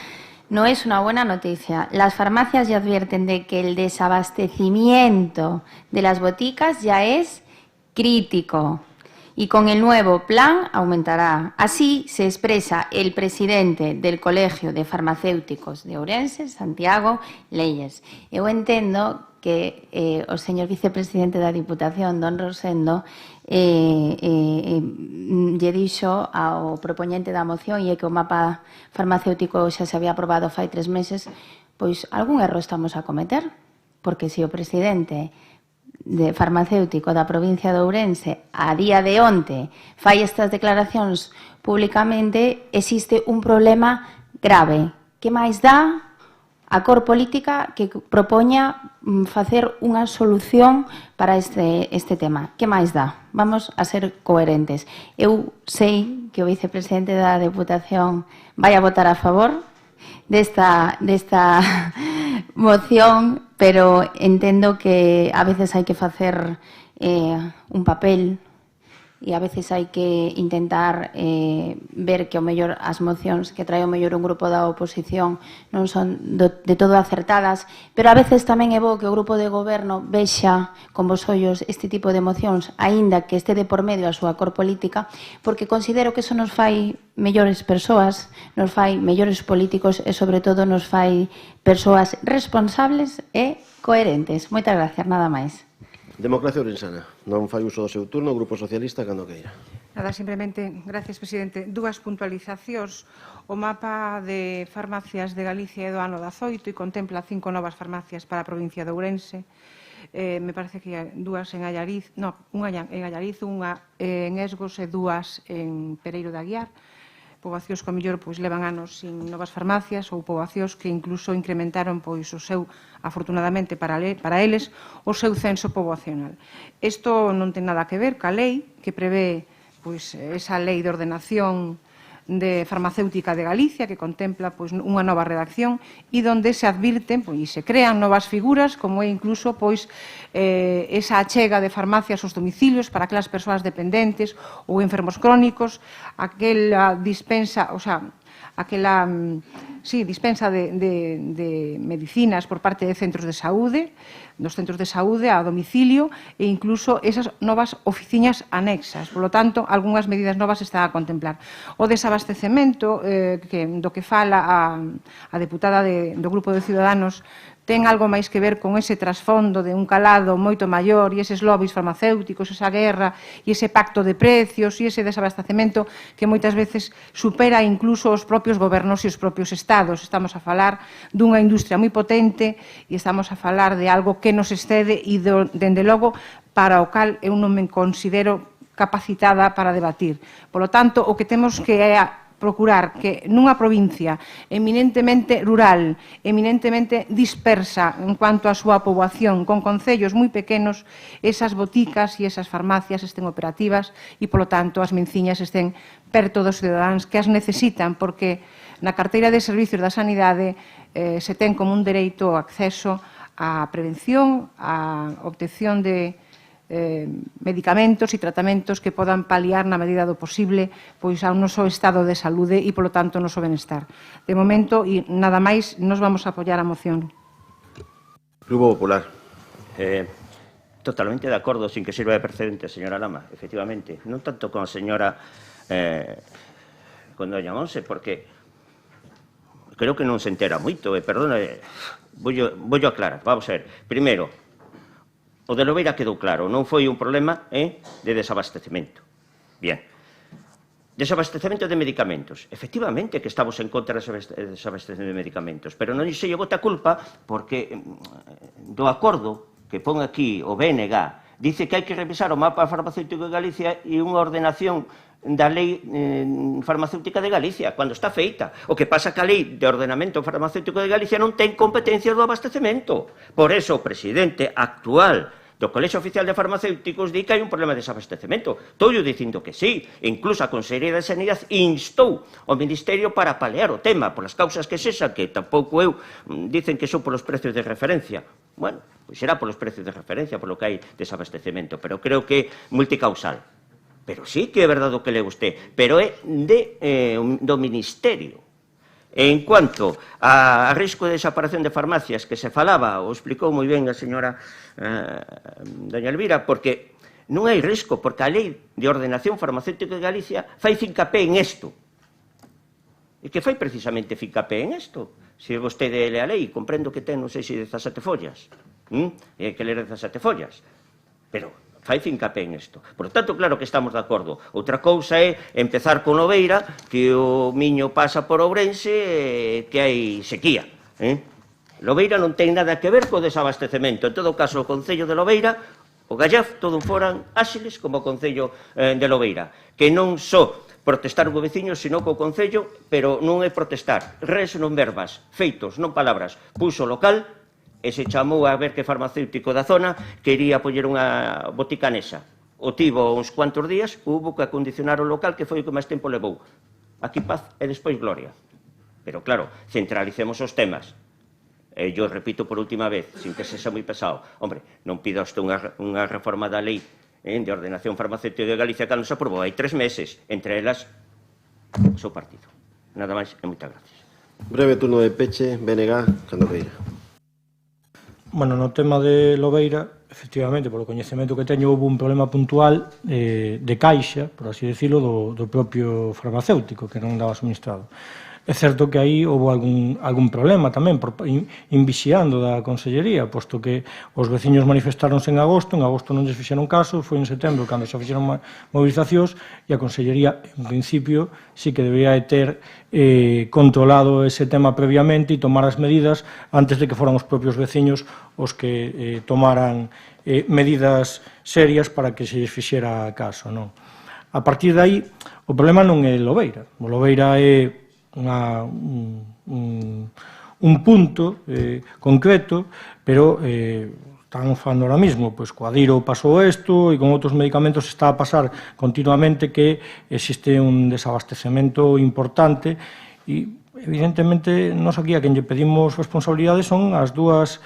C: no es una buena noticia. Las farmacias ya advierten de que el desabastecimiento de las boticas ya es crítico y con el nuevo plan aumentará. Así se expresa el presidente del Colegio de Farmacéuticos de Ourense, Santiago Leyes. Eu entendo que o señor vicepresidente da Diputación, don Rosendo, lle dixo ao propoñente da moción e que o mapa farmacéutico xa se había aprobado fai 3 meses, pois algún erro estamos a cometer, porque se o presidente de farmacéutico da provincia de Ourense a día de onte fai estas declaracións públicamente, existe un problema grave. Que máis dá a cor política que propoña facer unha solución para este tema? Que máis dá? Vamos a ser coherentes. Eu sei que o vicepresidente da Deputación vai a votar a favor desta moción, pero entendo que a veces hai que facer un papel e a veces hai que intentar ver que o mellor as mocións que trae o mellor un grupo da oposición non son de todo acertadas, pero a veces tamén é bo que o grupo de goberno vexa con vos ollos este tipo de mocións, aínda que este de por medio a súa cor política, porque considero que eso nos fai mellores persoas, nos fai mellores políticos e, sobre todo, nos fai persoas responsables e coherentes. Moitas gracias, nada máis.
A: Democracia Ourensana. Non fai uso do seu turno, Grupo Socialista, cando queira.
M: Nada, simplemente, gracias, presidente, dúas puntualizacións. O mapa de farmacias de Galicia é do ano 18 e contempla 5 novas farmacias para a provincia de Ourense. Me parece que hai dúas en Allariz, non, unha en Allariz, unha en Esgos e dúas en Pereiro de Aguiar. Poboacións que, ao mellor, levan anos sin novas farmacias ou poboacións que incluso incrementaron o seu, afortunadamente para eles, o seu censo poboacional. Isto non ten nada que ver ca lei que prevé esa lei de ordenación de farmacéutica de Galicia que contempla unha nova redacción e onde se advirten e se crean novas figuras como é incluso esa achega de farmacias aos domicilios para aquelas persoas dependentes ou enfermos crónicos, aquela dispensa, dispensa de medicinas por parte de centros de saúde, dos centros de saúde a domicilio e incluso esas novas oficinas anexas. Por lo tanto, algunhas medidas novas se están a contemplar. O desabastecemento do que fala a deputada do Grupo de Ciudadanos ten algo máis que ver con ese trasfondo de un calado moito maior e eses lobbies farmacéuticos, esa guerra e ese pacto de precios e ese desabastecemento que moitas veces supera incluso os propios gobernos e os propios estados. Estamos a falar dunha industria moi potente e estamos a falar de algo que nos excede e, dende logo, para o cal eu non me considero capacitada para debatir. Por lo tanto, o que temos que procurar que nunha provincia eminentemente rural, eminentemente dispersa en cuanto a súa poboación, con concellos moi pequenos, esas boticas e esas farmacias estén operativas e, polo tanto, as menciñas estén perto dos cidadáns que as necesitan, porque na carteira de servicios da sanidade se ten como un dereito ao acceso á prevención, á obtención de medicamentos e tratamentos que podan paliar na medida do posible ao noso estado de saúde e, polo tanto, o noso benestar. De momento, e nada máis, nos vamos a apoiar a moción.
A: Grupo Popular.
N: Totalmente de acordo, sin que sirva de precedente, señora Lama, efectivamente. Non tanto con a señora con doña Monse, porque creo que non se entera moito, perdona, vou aclarar, vamos a ver. Primeiro, o de Lobeira quedou claro, non foi un problema de desabastecemento. Bien. Desabastecemento de medicamentos. Efectivamente que estamos en contra de desabastecemento de medicamentos, pero non se lle bota culpa porque do acordo que pon aquí o BNG dice que hai que revisar o mapa farmacéutico de Galicia e unha ordenación da lei farmacéutica de Galicia, cando está feita. O que pasa que a lei de ordenamento farmacéutico de Galicia non ten competencias do abastecemento. Por eso o presidente actual do Colexio Oficial de Farmacéuticos di que hai un problema de desabastecemento. Estou dicindo que sí. Incluso a Consellería de Sanidade instou o Ministerio para paliar o tema, polas causas que sexan, que tampouco eu, dicen que son polos precios de referencia. Bueno, pois será polos precios de referencia, polo que hai desabastecemento, pero creo que multicausal. Pero sí que é verdade o que le usted, pero é do Ministerio. En cuanto a risco de desaparición de farmacias que se falaba, o explicou moi ben a señora doña Elvira, porque non hai risco, porque a lei de ordenación farmacéutica de Galicia fai fincapé en isto. E que fai precisamente fincapé en isto. Se vostede lê a lei, comprendo que ten, non sei se 17 follas, e que ler 17 follas, pero fai fincapé en isto. Por tanto, claro que estamos de acordo. Outra cousa é empezar con Lobeira, que o Miño pasa por Ourense, que hai sequía. Lobeira non ten nada que ver co desabastecemento. En todo caso, o Concello de Lobeira, o Gallaf, todo foran áxiles como o Concello de Lobeira, que non só protestar co veciño, sino co Concello, pero non é protestar. Res non verbas, feitos, non palabras. Puxo local e se chamou a ver que farmacéutico da zona quería poñer unha botica nesa. O tivo uns cuantos días, hubo que acondicionar o local, que foi o que máis tempo levou. Aquí paz e despois gloria. Pero claro, centralicemos os temas. E eu repito por última vez, sin que sexa moi pesado. Hombre, non pida usted unha reforma da lei de ordenación farmacéutica de Galicia que non se aprobou hai 3 meses, entre elas o seu partido. Nada máis e moitas gracias.
A: Breve turno de peche, BNG, cando queira.
D: Bueno, no tema de Lobeira, efectivamente, polo coñecemento que teño, houve un problema puntual de caixa, por así decirlo, do propio farmacéutico, que non daba suministrado. É certo que aí houve algún problema tamén invixiando da Consellería, posto que os veciños manifestaronse en agosto non lles fixeron caso, foi en setembro cando se fixeron movilizacións e a Consellería, en principio, sí que debería ter controlado ese tema previamente e tomar as medidas antes de que foran os propios veciños os que tomaran medidas serias para que se lles fixera caso. A partir de aí, o problema non é Lobeira. O Lobeira é un punto concreto, pero estamos falando ahora mismo, pois coa Diro pasou isto e con outros medicamentos está a pasar continuamente que existe un desabastecemento importante e evidentemente nós aquí a quen lle pedimos responsabilidades son as dúas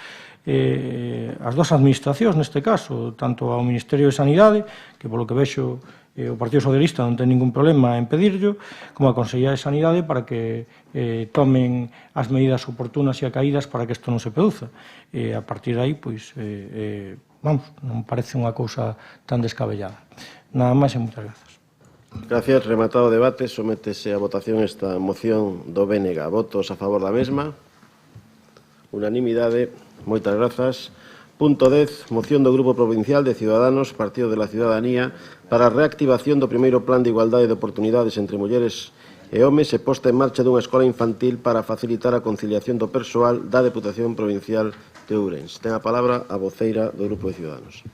D: administracións neste caso, tanto ao Ministerio de Sanidade, que polo que vexo o Partido Socialista non ten ningún problema en pedirlo, como a Consellería de Sanidade para que tomen as medidas oportunas e acaídas para que isto non se produza. A partir de aí, pois, vamos, non parece unha cousa tan descabellada. Nada máis e moitas grazas.
A: Gracias. Rematado o debate, sométese a votación esta moción do BNG. Votos a favor da mesma. Unanimidade. Moitas grazas. Punto 10. Moción do Grupo Provincial de Ciudadanos, Partido de la Ciudadanía, para a reactivación do primeiro Plan de Igualdade de Oportunidades entre mulleres e homes e posta en marcha dunha escola infantil para facilitar a conciliación do persoal da Deputación Provincial de Ourense. Ten a palabra a voceira do Grupo de Ciudadanos.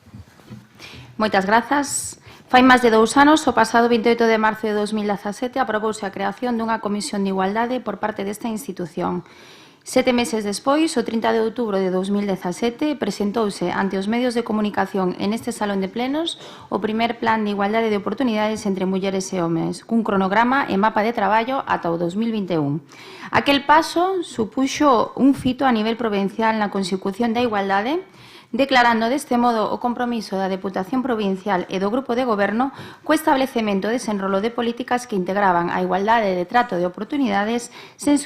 C: Moitas grazas. Fai máis de 2 anos, o pasado 28 de marzo de 2017, aprobouse a creación dunha comisión de igualdade por parte desta institución. 7 meses despois, o 30 de outubro de 2017, presentouse ante os medios de comunicación en este salón de plenos o primer Plan de Igualdade de Oportunidades entre mulleres e homes, cun cronograma e mapa de traballo ata o 2021. Aquel paso supuxo un fito a nivel provincial na consecución da igualdade, declarando deste modo o compromiso da Deputación Provincial e do Grupo de Goberno co establecemento e desenrolo de políticas que integraban a igualdade de trato de oportunidades sen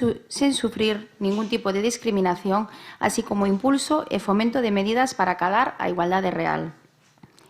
C: sufrir ningún tipo de discriminación, así como o impulso e fomento de medidas para acadar a igualdade real.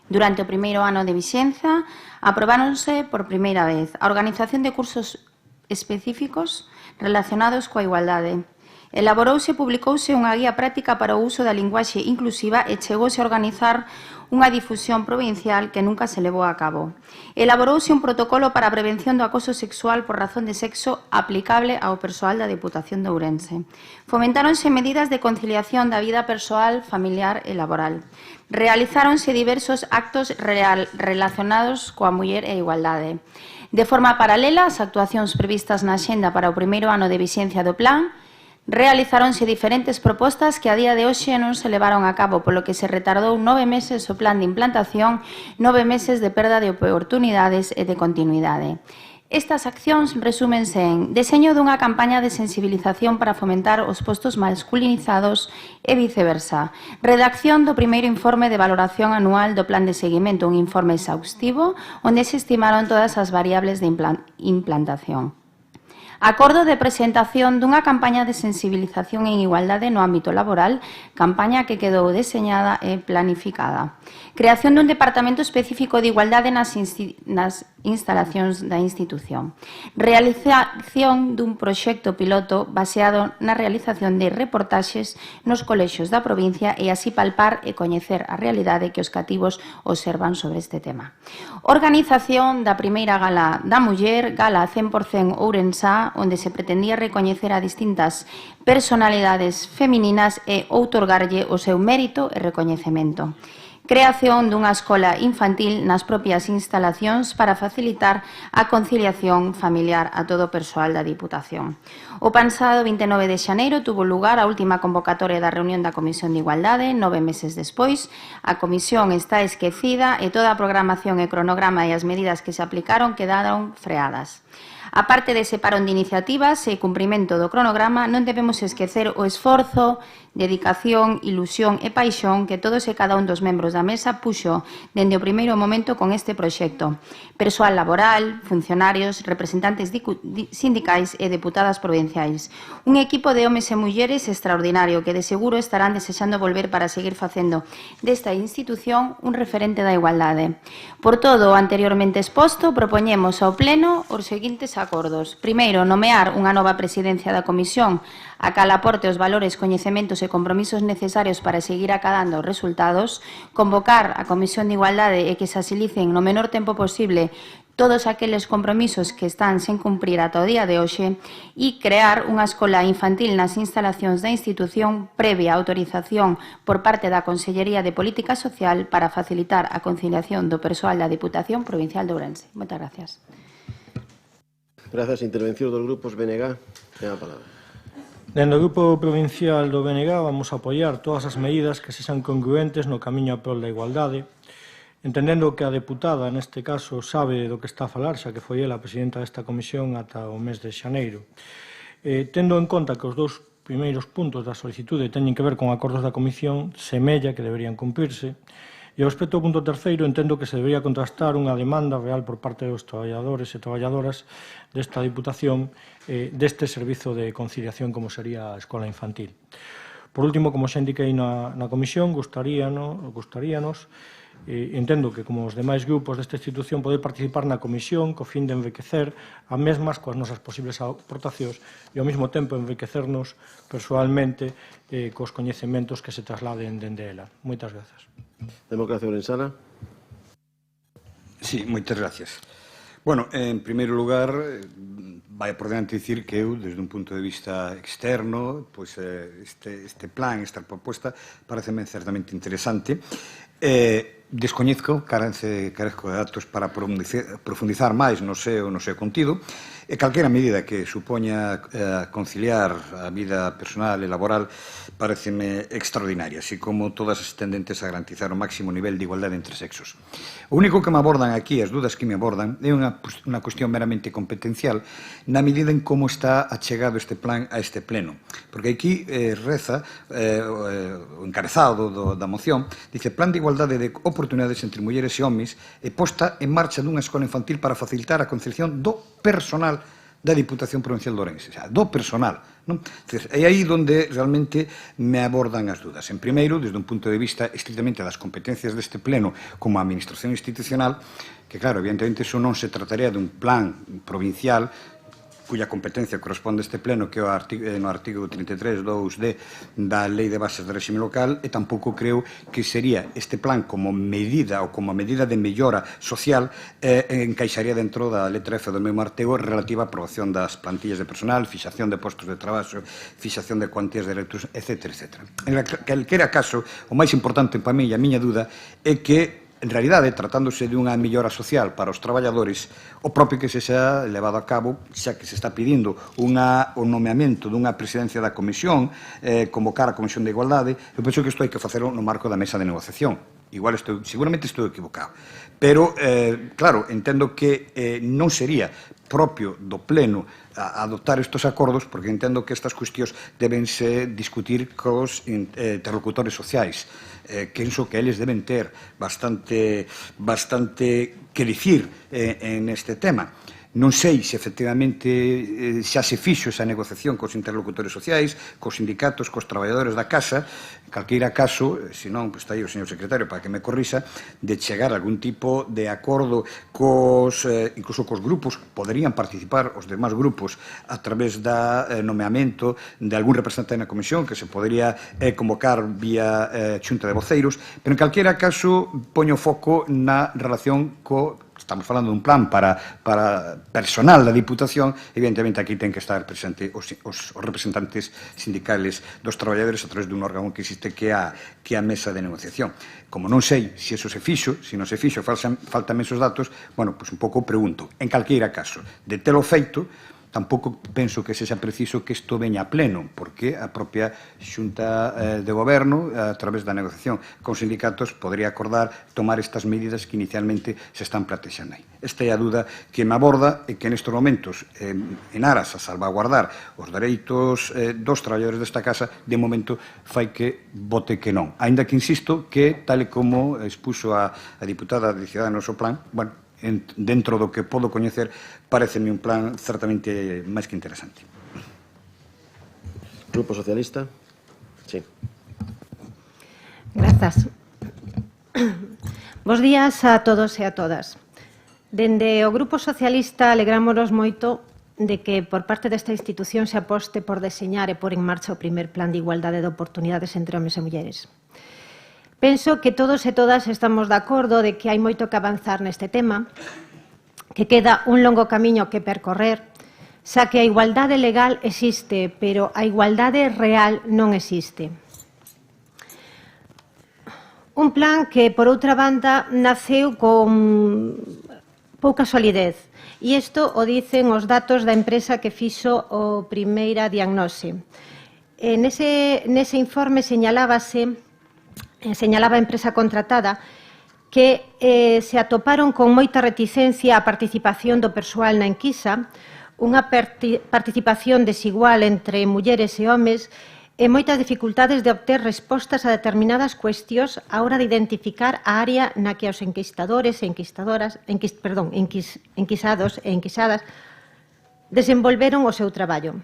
C: Durante o primeiro ano de vixenza, aprobáronse por primeira vez a organización de cursos específicos relacionados coa igualdade. Elaborouse e publicouse unha guía práctica para o uso da linguaxe inclusiva e chegouse a organizar unha difusión provincial que nunca se levou a cabo. Elaborouse un protocolo para a prevención do acoso sexual por razón de sexo aplicable ao persoal da Deputación de Ourense. Fomentáronse medidas de conciliación da vida persoal, familiar e laboral. Realizáronse diversos actos relacionados coa muller e a igualdade. De forma paralela, as actuacións previstas na axenda para o primeiro ano de vixencia do plan, realizáronse diferentes propostas que a día de hoxe non se levaron a cabo, polo que se retardou 9 meses o plan de implantación, 9 meses de perda de oportunidades e de continuidade. Estas accións resúmense en deseño dunha campaña de sensibilización para fomentar os postos masculinizados e viceversa, redacción do primeiro informe de valoración anual do plan de seguimento, un informe exhaustivo onde se estimaron todas as variables de implantación. Acordo de presentación dunha campaña de sensibilización en igualdade no ámbito laboral, campaña que quedou deseñada e planificada. Creación dun departamento específico de igualdade nas instalacións da institución. Realización dun proxecto piloto baseado na realización de reportaxes nos colexios da provincia e así palpar e coñecer a realidade que os cativos observan sobre este tema. Organización da primeira gala da muller, gala 100% ourensá, onde se pretendía recoñecer a distintas personalidades femininas e outorgarlle o seu mérito e recoñecemento. Creación dunha escola infantil nas propias instalacións para facilitar a conciliación familiar a todo o persoal da Diputación. O pasado 29 de xaneiro tuvo lugar a última convocatoria da reunión da Comisión de Igualdade. 9 meses despois, a Comisión está esquecida e toda a programación e cronograma e as medidas que se aplicaron quedaron freadas. A parte dese parón de iniciativas e cumprimento do cronograma, non debemos esquecer o esforzo, dedicación, ilusión e paixón que todos e cada un dos membros da da mesa puxo dende o primeiro momento con este proxecto. Persoal laboral, funcionarios, representantes sindicais e deputadas provinciais. Un equipo de homes e mulleres extraordinario que de seguro estarán desexando volver para seguir facendo desta institución un referente da igualdade. Por todo o anteriormente exposto, propoñemos ao Pleno os seguintes acordos. Primeiro, nomear unha nova presidencia da Comisión a cal aporte os valores, coñecementos e compromisos necesarios para seguir acadando os resultados, convocar a Comisión de Igualdade e que se asilicen no menor tempo posible todos aqueles compromisos que están sen cumprir ata o día de hoxe e crear unha escola infantil nas instalacións da institución previa autorización por parte da Consellería de Política Social para facilitar a conciliación do persoal da Diputación Provincial de Ourense. Moitas gracias.
A: Gracias. Intervención dos grupos BNG. Ten a palabra.
D: Dende o Grupo Provincial do BNG vamos a apoiar todas as medidas que sexan congruentes no camiño a prol da igualdade, entendendo que a deputada, neste caso, sabe do que está a falar, xa que foi ela a presidenta desta comisión ata o mes de xaneiro. Tendo en conta que os dous primeiros puntos da solicitude teñen que ver con acordos da comisión, semella que deberían cumprirse, e ao respecto ao punto terceiro, entendo que se debería contrastar unha demanda real por parte dos traballadores e traballadoras desta Diputación deste servizo de conciliación como sería a escola infantil. Por último, como xa indiquei na comisión, gustaríanos, entendo que como os demais grupos desta institución poder participar na comisión co fin de enriquecer a mesmas coas nosas posibles aportacións e ao mesmo tempo enriquecernos persoalmente cos coñecementos que se trasladen dende ela. Moitas grazas.
A: Democracia Orensana.
G: Sí, moitas gracias. Bueno, en primeiro lugar, vai por diante dicir que eu, desde un punto de vista externo, pois este plan, esta proposta, pareceme certamente interesante. Descoñezco, carezco de datos para profundizar máis no seu contido, e calquera medida que supoña conciliar a vida personal e laboral pareceme extraordinaria, así como todas as tendentes a garantizar o máximo nivel de igualdade entre sexos. O único que me abordan aquí, as dudas que me abordan, é unha cuestión meramente competencial na medida en como está achegado este plan a este pleno. Porque aquí reza o encabezado da moción, dice: Plan de igualdade de oportunidades entre mulleres e homes e posta en marcha dunha escola infantil para facilitar a conciliación do personal da Diputación Provincial de Ourense, do personal. É aí onde realmente me abordan as dudas. En primeiro, desde un punto de vista estritamente das competencias deste pleno como administración institucional, que claro, evidentemente iso non se trataría dun plan provincial cuya competencia corresponde a este pleno, que é no artigo 33.2d da Lei de Bases de Réxime Local, e tampouco creo que sería este plan como medida ou como medida de mellora social encaixaría dentro da letra F do mesmo artigo relativa á aprobación das plantillas de personal, fixación de postos de traballo, fixación de cuantías de electros, etc. En calquera caso, o máis importante para mí e a miña duda é que en realidade, tratándose dunha mellora social para os traballadores, o propio que se xa levado a cabo, xa que se está pedindo o nomeamento dunha presidencia da comisión, convocar a Comisión de Igualdade, eu penso que isto hai que facelo no marco da mesa de negociación. Seguramente estou equivocado. Pero, claro, entendo que non sería propio do pleno adoptar estes acordos, porque entendo que estas cuestións debense discutir cos interlocutores sociais, que penso que eles deben ter bastante que dicir en este tema. Non sei se efectivamente xa se fixo esa negociación cos interlocutores sociais, cos sindicatos, cos traballadores da casa, en calqueira caso, se non, está aí o señor secretario para que me corrisa, de chegar a algún tipo de acordo incluso cos grupos, poderían participar os demais grupos a través da nomeamento de algún representante na comisión que se podría convocar vía xunta de voceiros, pero en calqueira caso poño foco na relación estamos falando dun plan para personal da Diputación, evidentemente aquí ten que estar presente os representantes sindicales dos traballadores a través dun órgano que existe que é a mesa de negociación. Como non sei se eso se fixo, se non se fixo, faltan esos datos, bueno, pois un pouco pregunto. En calqueira caso, de telo feito, tampouco penso que sexa preciso que isto veña a pleno, porque a propia Xunta de Goberno, a través da negociación con sindicatos, podría acordar tomar estas medidas que inicialmente se están plantexando aí. Esta é a dúda que me aborda e que nestes momentos, en aras a salvaguardar os dereitos dos traballadores desta casa, de momento fai que vote que non. Ainda que insisto que, tal e como expuxo a diputada de Ciudadanos o plan, bueno, dentro do que podo coñecer, pareceme un plan certamente máis que interesante.
A: Grupo Socialista. Sí.
O: Grazas. Bos días a todos e a todas. Dende o Grupo Socialista alegrámonos moito de que por parte desta institución se aposte por deseñar e por en marcha o primer plan de igualdade de oportunidades entre homes e mulleres. Penso que todos e todas estamos de acordo de que hai moito que avanzar neste tema, que queda un longo camiño que percorrer, xa que a igualdade legal existe, pero a igualdade real non existe. Un plan que, por outra banda, naceu con pouca solidez, e isto o dicen os datos da empresa que fixo o primeira diagnose. Nese informe señalaba a empresa contratada que se atoparon con moita reticencia a participación do persoal na enquisa, unha participación desigual entre mulleres e homes e moitas dificultades de obter respostas a determinadas cuestións á hora de identificar a área na que os enquistadores e enquisados e enquisadas desenvolveron o seu traballo.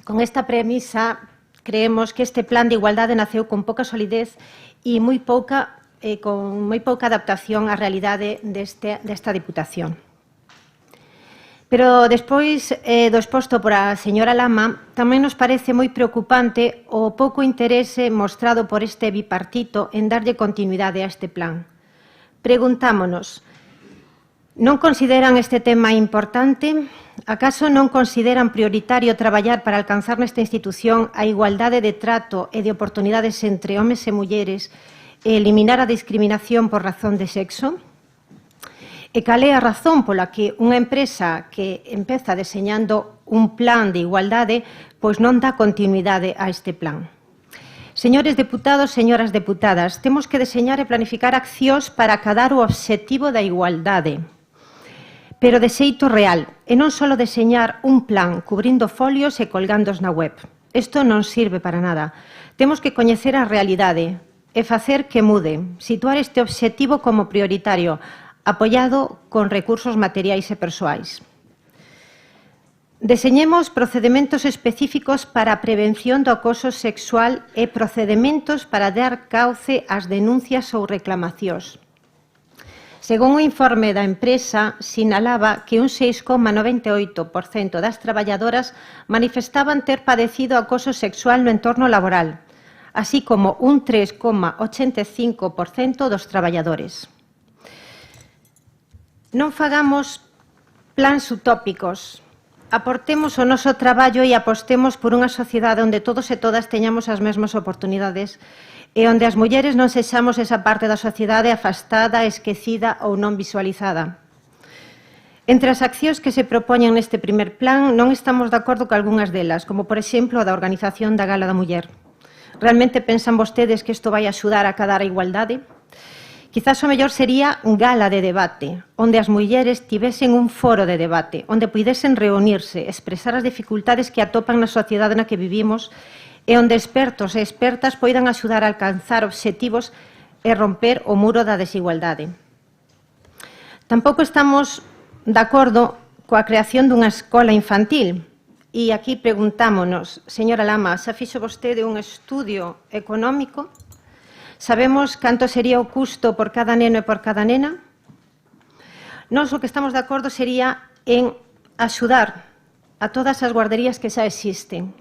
O: Con esta premisa, creemos que este plan de igualdade naceu con pouca solidez e con moi pouca adaptación á realidade desta Diputación. Pero despois do exposto por a señora Lama, tamén nos parece moi preocupante o pouco interese mostrado por este bipartito en darlle continuidade a este plan. Preguntámonos, non consideran este tema importante? Acaso non consideran prioritario traballar para alcanzar nesta institución a igualdade de trato e de oportunidades entre homes e mulleres e eliminar a discriminación por razón de sexo? E cal é a razón pola que unha empresa que empeza deseñando un plan de igualdade pois non dá continuidade a este plan? Señores deputados, señoras deputadas, temos que deseñar e planificar accións para acadar o obxectivo da igualdade, pero de xeito real, e non só deseñar un plan cubrindo folios e colgandos na web. Isto non sirve para nada. Temos que coñecer a realidade e facer que mude, situar este obxectivo como prioritario, apoiado con recursos materiais e persoais. Deseñemos procedementos específicos para a prevención do acoso sexual e procedementos para dar cauce ás denuncias ou reclamacións. Según o informe da empresa, sinalaba que un 6,98% das traballadoras manifestaban ter padecido acoso sexual no entorno laboral, así como un 3,85% dos traballadores. Non fagamos plans utópicos, aportemos o noso traballo e apostemos por unha sociedade onde todos e todas teñamos as mesmas oportunidades e onde as mulleres non sexamos esa parte da sociedade afastada, esquecida ou non visualizada. Entre as accións que se propoñen neste primer plan non estamos de acordo con algunhas delas, como por exemplo a da organización da Gala da Muller. Realmente pensan vostedes que isto vai axudar a acadar a igualdade? Quizás o mellor sería gala de debate, onde as mulleres tivesen un foro de debate, onde puidesen reunirse, expresar as dificultades que atopan na sociedade na que vivimos e onde expertos e expertas poidan axudar a alcanzar obxectivos e romper o muro da desigualdade. Tampouco estamos de acordo coa creación dunha escola infantil. E aquí preguntámonos, señora Lama, xa fixo vostede un estudio económico? Sabemos canto sería o custo por cada neno e por cada nena? Nós o que estamos de acordo sería en axudar a todas as guarderías que xa existen.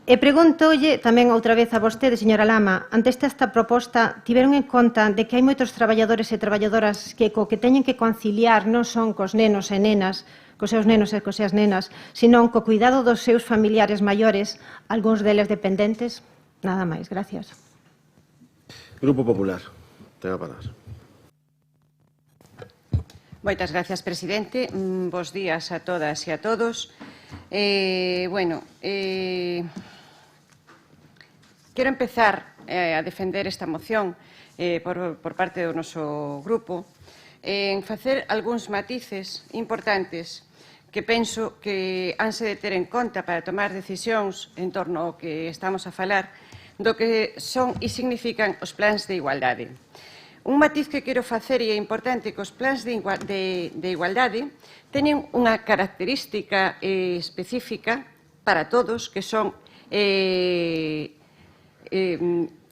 O: E pregúntolle tamén outra vez a vostede, señora Lama, ante esta proposta, tiveron en conta de que hai moitos traballadores e traballadoras que co que teñen que conciliar non son cos nenos e nenas, cos seus nenos e cos seus nenas, senón co cuidado dos seus familiares maiores, algúns deles dependentes? Nada máis, gracias.
A: Grupo Popular, ten a palabra.
M: Moitas gracias, presidente. Bos días a todas e a todos. Quero empezar a defender esta moción por parte do noso grupo en facer algúns matices importantes que penso que hanse de ter en conta para tomar decisións en torno ao que estamos a falar do que son e significan os plans de igualdade. Un matiz que quero facer e é importante que os plans de igualdade teñen unha característica específica para todos que son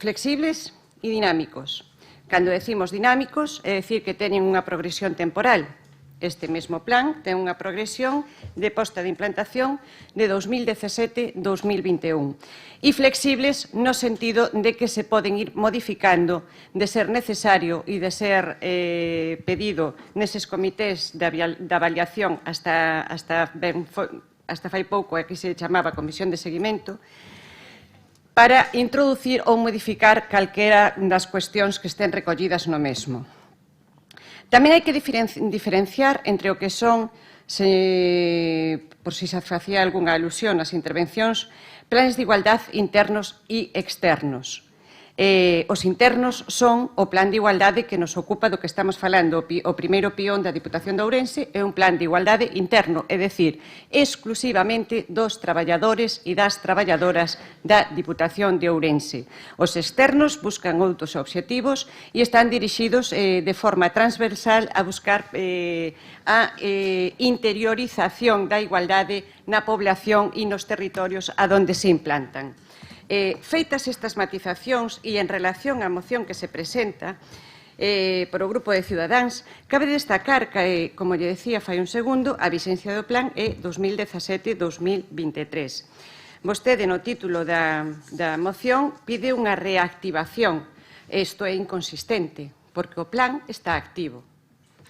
M: flexibles e dinámicos. Cando decimos dinámicos, é dicir que teñen unha progresión temporal. Este mesmo plan ten unha progresión de posta de implantación de 2017-2021 e flexibles no sentido de que se poden ir modificando de ser necesario e de ser pedido neses comités de avaliación hasta fai pouco, que se chamaba Comisión de Seguimento, para introducir ou modificar calquera das cuestións que estén recollidas no mesmo. Tamén hai que diferenciar entre o que son, por si se facía algunha alusión nas intervencións, planes de igualdade internos e externos. Os internos son o plan de igualdade que nos ocupa do que estamos falando. O primeiro peón da Diputación de Ourense é un plan de igualdade interno, é dicir, exclusivamente dos traballadores e das traballadoras da Diputación de Ourense. Os externos buscan outros obxectivos e están dirixidos de forma transversal a buscar a interiorización da igualdade na población e nos territorios a donde se implantan. Feitas estas matizacións e en relación á moción que se presenta por o Grupo de Ciudadáns, cabe destacar que, como lle decía fai un segundo, a vixencia do plan é 2017-2023. Vostede, no título da moción, pide unha reactivación. Isto é inconsistente, porque o plan está activo.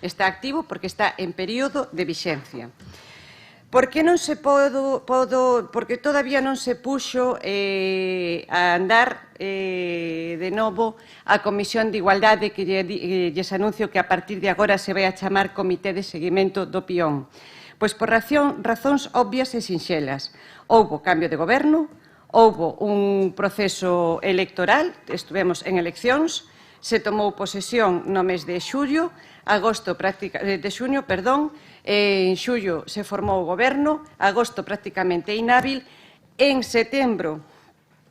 M: Está activo porque está en período de vixencia. Porque todavía non se puxo a andar de novo a Comisión de Igualdade que lles anuncio que a partir de agora se vai a chamar Comité de Seguimento do Pión. Pois por razóns obvias e sinxelas. Houbo cambio de goberno, houbo un proceso electoral, estivemos en eleccións, se tomou posesión no mes de xullo, en xullo se formou o goberno, agosto prácticamente inhábil, en setembro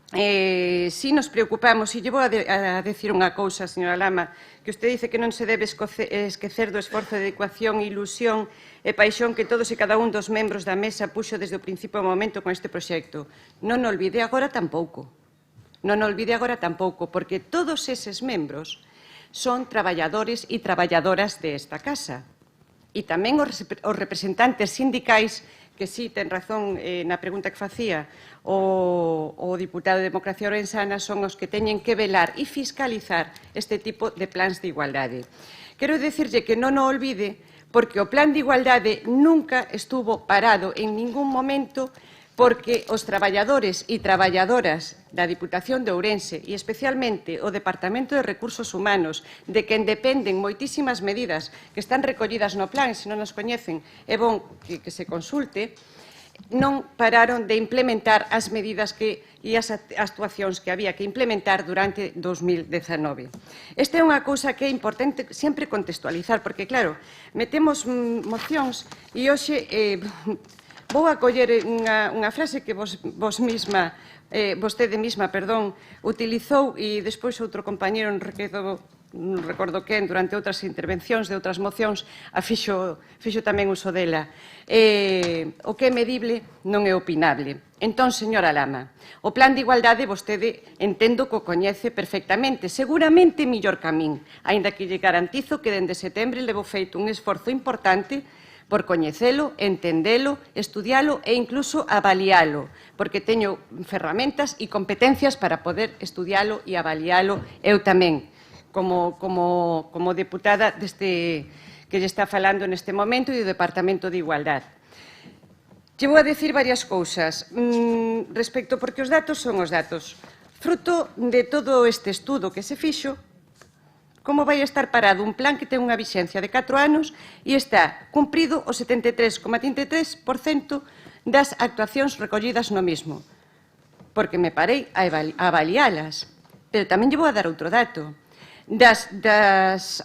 M: si nos preocupamos, e lle vou a decir unha cousa, señora Lama, que usted dice que non se debe esquecer do esforzo de dedicación, ilusión e paixón que todos e cada un dos membros da mesa puxo desde o principio do momento con este proxecto. Non o olvide agora tampouco. Non o olvide agora tampouco, porque todos eses membros son traballadores e traballadoras desta casa. E tamén os representantes sindicais, que sí, ten razón na pregunta que facía o diputado de Democracia Orensana, son os que teñen que velar e fiscalizar este tipo de plans de igualdade. Quero dicirlle que non o olvide, porque o plan de igualdade nunca estuvo parado en ningún momento, porque os traballadores e traballadoras da Diputación de Ourense e especialmente o Departamento de Recursos Humanos, de quen dependen moitísimas medidas que están recollidas no plan, se non nos coñecen, é bon que se consulte, non pararon de implementar as medidas e as actuacións que había que implementar durante 2019. Esta é unha cousa que é importante sempre contextualizar, porque, claro, metemos mocións e hoxe vou a coller unha frase que vostede mesma, utilizou e despois outro compañeiro, non recordo quen, durante outras intervencións de outras mocións, fixo tamén uso dela. O que é medible non é opinable. Entón, señora Lama, o plan de igualdade vostede entendo que o coñece perfectamente, seguramente mellor que a min, aínda que lle garantizo que dende setembro levo feito un esforzo importante por coñecelo, entendelo, estudialo e incluso avalialo, porque teño ferramentas e competencias para poder estudialo e avalialo eu tamén, como deputada que lle está falando neste momento e do Departamento de Igualdade. Lle vou a decir varias cousas respecto, porque os datos son os datos. Fruto de todo este estudo que se fixo,
P: como vai estar parado un plan que ten unha vixencia de 4 anos e está cumprido o 73,33% das actuacións recollidas no mismo? Porque me parei a avalialas. Pero tamén lle vou a dar outro dato. Das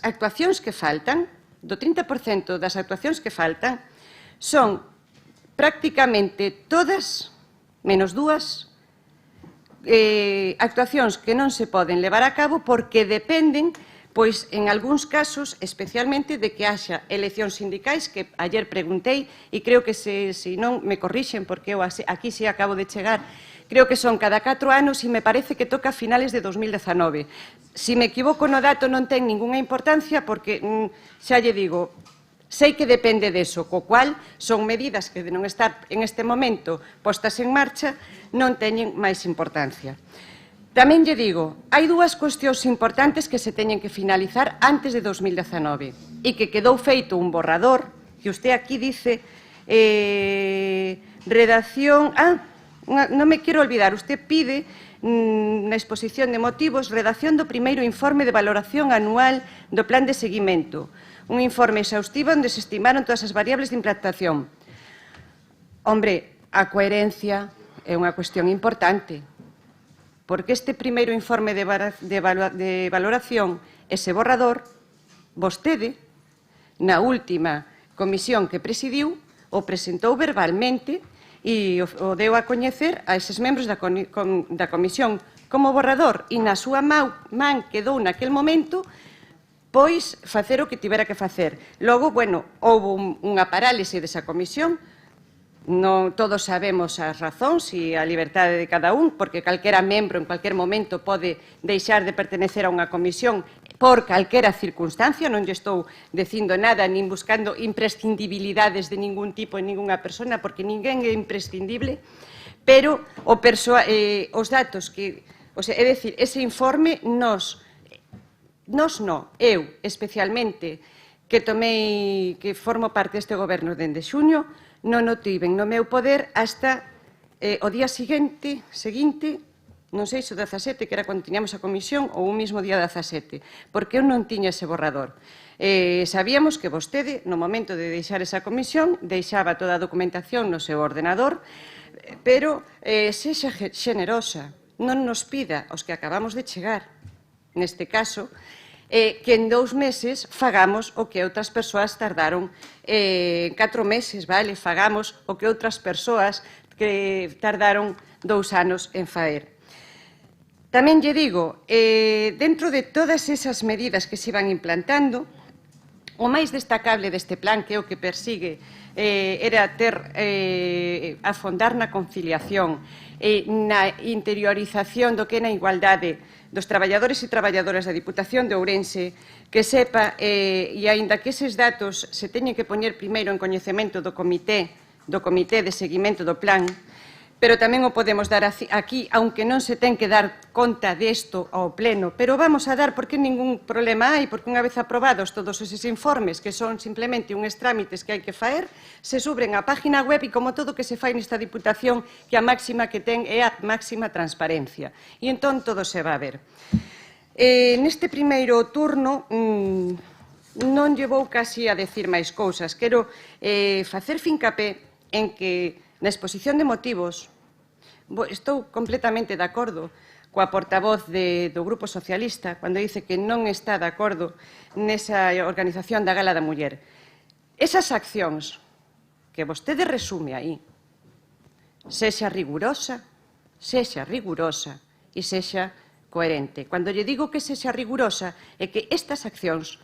P: actuacións que faltan, do 30% das actuacións que faltan, son prácticamente todas, menos 2, actuacións que non se poden levar a cabo porque dependen, pois, en algúns casos, especialmente, de que haxa eleccións sindicais, que ayer preguntei, e creo que se non me corrixen, porque eu aquí se acabo de chegar, creo que son cada 4 anos e me parece que toca a finales de 2019. Se me equivoco no dato non ten ninguna importancia porque, xa lle digo, sei que depende deso, co cual son medidas que de non estar en este momento postas en marcha non teñen máis importancia. Tamén lle digo, hai 2 cuestións importantes que se teñen que finalizar antes de 2019 e que quedou feito un borrador que usted aquí dice redacción... non me quero olvidar, usted pide na exposición de motivos redacción do primeiro informe de valoración anual do plan de seguimento, un informe exhaustivo onde se estimaron todas as variables de implantación. Hombre, a coherencia é unha cuestión importante, porque este primeiro informe de valoración, ese borrador, vostede, na última comisión que presidiu, o presentou verbalmente e o deu a coñecer a eses membros da comisión como borrador e na súa man quedou naquel momento pois facer o que tivera que facer. Logo, bueno, houve unha parálise desa comisión, non todos sabemos as razóns e a liberdade de cada un, porque calquera membro en calquer momento pode deixar de pertenecer a unha comisión por calquera circunstancia, non lle estou dicindo nada, nin buscando imprescindibilidades de ningún tipo en ninguna persona, porque ninguén é imprescindible, pero os datos que... É dicir, ese informe eu especialmente, que formo parte deste goberno dende xuño, non o tiven no meu poder hasta o día seguinte, non sei se o 17, que era cando tiñamos a comisión, ou o mismo día 17, porque eu non tiña ese borrador. Sabíamos que vostede, no momento de deixar esa comisión, deixaba toda a documentación no seu ordenador, pero sexa generosa, non nos pida os que acabamos de chegar, neste caso, que en 2 meses fagamos o que outras persoas tardaron 4 meses, vale? Fagamos o que outras persoas que tardaron 2 anos en faer. Tamén lle digo, dentro de todas esas medidas que se iban implantando, o máis destacable deste plan, que é o que persigue, era afondar na conciliación, na interiorización do que é na igualdade dos traballadores e traballadoras da Diputación de Ourense, que sepa, e aínda que eses datos se teñen que poñer primeiro en coñecemento do comité de seguimento do plan, pero tamén o podemos dar aquí, aunque non se ten que dar conta desto ao pleno, pero vamos a dar porque ningún problema hai, porque unha vez aprobados todos eses informes, que son simplemente uns trámites que hai que faer, se suben á página web e como todo que se fai nesta Diputación, que a máxima que ten é a máxima transparencia. E entón todo se va a ver. Neste primeiro turno non lle vou casi a decir máis cousas. Quero facer fincapé en que na exposición de motivos estou completamente de acordo coa portavoz do Grupo Socialista cando dice que non está de acordo nesa organización da Gala da Muller. Esas accións que vostede resume aí, sexa rigurosa e sexa coherente. Cando lle digo que sexa rigurosa é que estas accións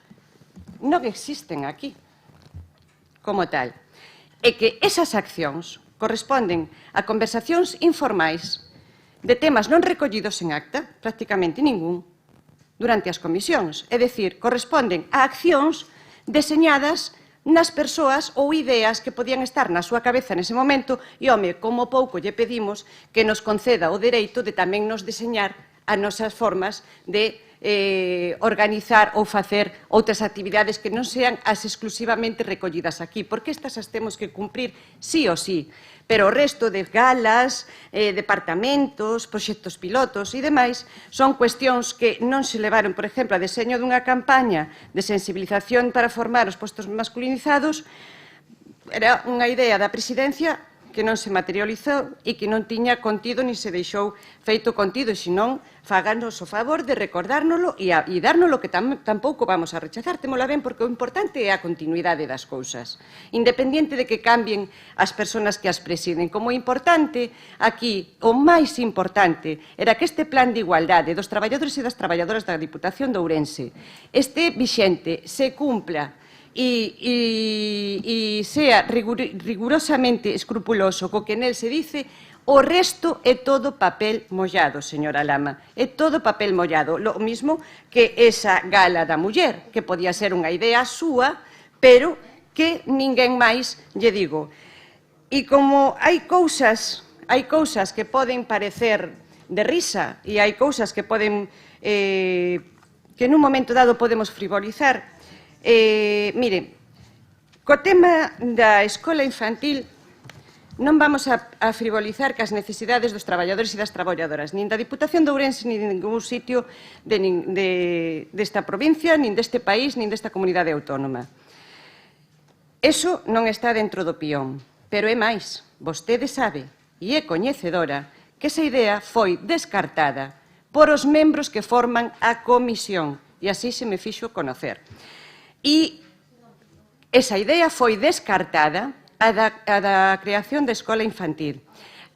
P: non existen aquí como tal, e que esas accións corresponden a conversacións informais de temas non recollidos en acta, prácticamente ningún, durante as comisións. É dicir, corresponden a accións deseñadas nas persoas ou ideas que podían estar na súa cabeza nese momento e, home, como pouco lle pedimos que nos conceda o dereito de tamén nos deseñar as nosas formas de organizar ou facer outras actividades que non sean as exclusivamente recollidas aquí, porque estas as temos que cumprir sí ou sí. Pero o resto de galas, departamentos, proxectos pilotos e demais son cuestións que non se levaron, por exemplo, a deseño dunha campaña de sensibilización para formar os postos masculinizados. Era unha idea da presidencia que non se materializou e que non tiña contido ni se deixou feito contido, e senón fáganos o favor de recordárnoslo e dárnoslo, que tampouco vamos a rechazar. Témola ben, porque o importante é a continuidade das cousas, independiente de que cambien as persoas que as presiden. Como importante, aquí, o máis importante, era que este plan de igualdade dos traballadores e das traballadoras da Diputación de Ourense este vixente, se cumpla e sea rigurosamente escrupuloso co que nel se dice. O resto é todo papel mollado, señora Lama, é todo papel mollado. Lo mismo que esa gala da muller, que podía ser unha idea súa, pero que ninguén máis lle digo. E como hai cousas que poden parecer de risa e hai cousas que poden que nun momento dado podemos frivolizar. Mire, co tema da escola infantil non vamos a frivolizar cas necesidades dos traballadores e das traballadoras, nin da Diputación de Ourense, nin de ningún sitio desta provincia, nin deste país, nin desta comunidade autónoma. Eso non está dentro do pión, pero é máis. Vostede sabe, e é coñecedora, que esa idea foi descartada por os membros que forman a comisión, e así se me fixo conocer. E esa idea foi descartada a da creación da escola infantil.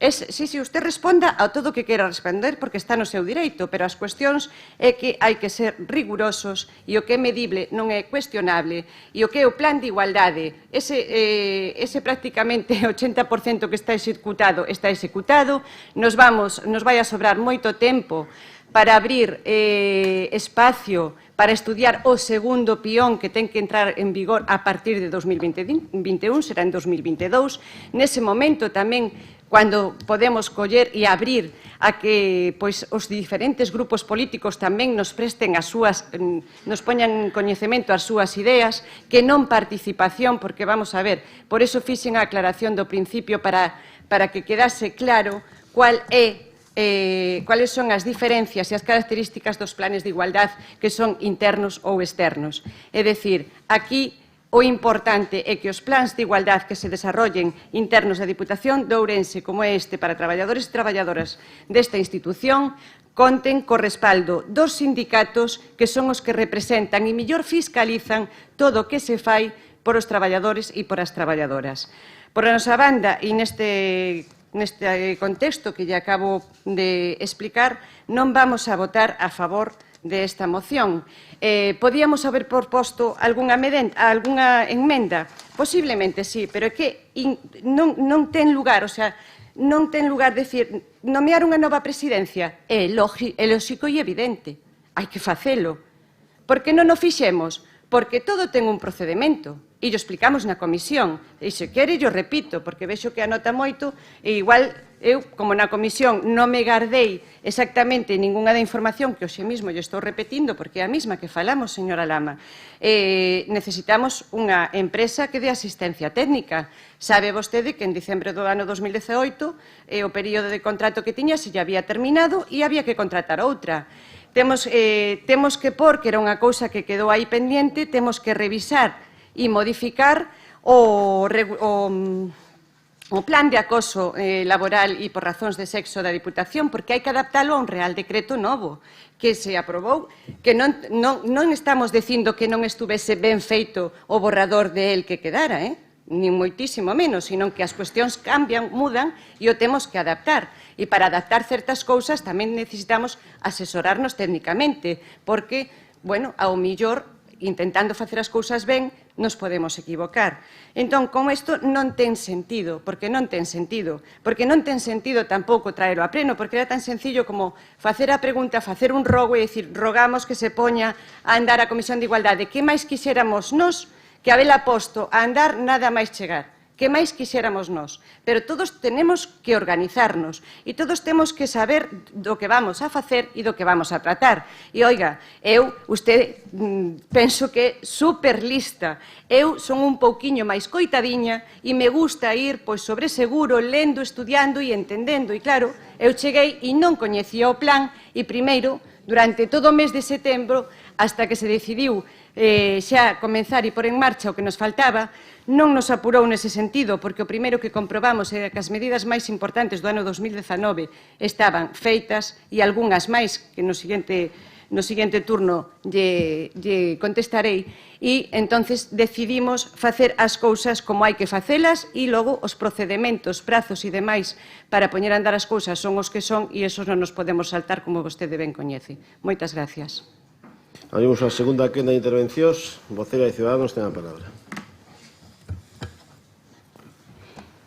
P: Si usted responda a todo o que queira responder, porque está no seu direito, pero as cuestións é que hai que ser rigurosos e o que é medible non é cuestionable, e o que é o plan de igualdade, ese prácticamente 80% que está executado, nos vai a sobrar moito tempo para abrir espacio para estudiar o segundo pión que ten que entrar en vigor a partir de 2021, será en 2022. Nese momento tamén, cando podemos coller e abrir a que os diferentes grupos políticos tamén nos presten nos poñan en coñecemento as súas ideas, que non participación, porque vamos a ver, por eso fixen a aclaración do principio para que quedase claro cuáles son as diferencias e as características dos planes de igualdade que son internos ou externos. É dicir, aquí o importante é que os plans de igualdade que se desarrollen internos da Diputación de Ourense, como é este para traballadores e traballadoras desta institución, conten co respaldo dos sindicatos que son os que representan e mellor fiscalizan todo o que se fai por os traballadores e por as traballadoras. Por a nosa banda, e neste contexto que lle acabo de explicar, non vamos a votar a favor desta moción. Podíamos haber proposto algunha enmenda? Posiblemente sí, pero é que non ten lugar, non ten lugar decir nomear unha nova presidencia. É lóxico e evidente, hai que facelo. Por que non o fixemos? Porque todo ten un procedimento. E o explicamos na comisión, e se quere, yo repito, porque vexo que anota moito, e igual eu, como na comisión, non me gardei exactamente ningunha da información que hoxe mesmo lle estou repetindo, porque é a mesma que falamos, señora Lama. Necesitamos unha empresa que dé asistencia técnica. Sabe vostede que en diciembre do ano 2018 o período de contrato que tiña se lle había terminado e había que contratar outra. Temos que pôr, que era unha cousa que quedou aí pendiente, temos que revisar e modificar o plan de acoso laboral e por razóns de sexo da Diputación, porque hai que adaptalo a un real decreto novo que se aprobou, que non estamos dicindo que non estuvese ben feito o borrador de él que quedara, nin moitísimo menos, sino que as cuestións cambian, mudan e o temos que adaptar. E para adaptar certas cousas tamén necesitamos asesorarnos técnicamente, porque, ao millor, intentando facer as cousas ben, nos podemos equivocar. Entón, como isto non ten sentido, porque non ten sentido tampouco traelo a pleno, porque era tan sencillo como facer a pregunta, facer un rogo e dicir, rogamos que se poña a andar a Comisión de Igualdade. Que máis quixéramos nós que habela posto a andar nada máis chegar? que máis quixéramos nós, pero todos tenemos que organizarnos e todos temos que saber do que vamos a facer e do que vamos a tratar. E, oiga, usted penso que é super lista. Eu son un pouquiño máis coitadiña e me gusta ir sobre seguro, lendo, estudiando e entendendo. E claro, eu cheguei e non coñecía o plan e primeiro, durante todo o mes de setembro, hasta que se decidiu xa comenzar e pôr en marcha o que nos faltaba, non nos apurou nese sentido, porque o primeiro que comprobamos é que as medidas máis importantes do ano 2019 estaban feitas e algunhas máis que no seguinte turno lle contestarei, e entonces decidimos facer as cousas como hai que facelas e logo os procedementos, prazos e demais para poñer a andar as cousas son os que son e esos non nos podemos saltar como vostede ben coñece. Moitas gracias.
A: Abrimos a segunda quenda de intervencións. Vocera de Ciudadanos, ten a palabra.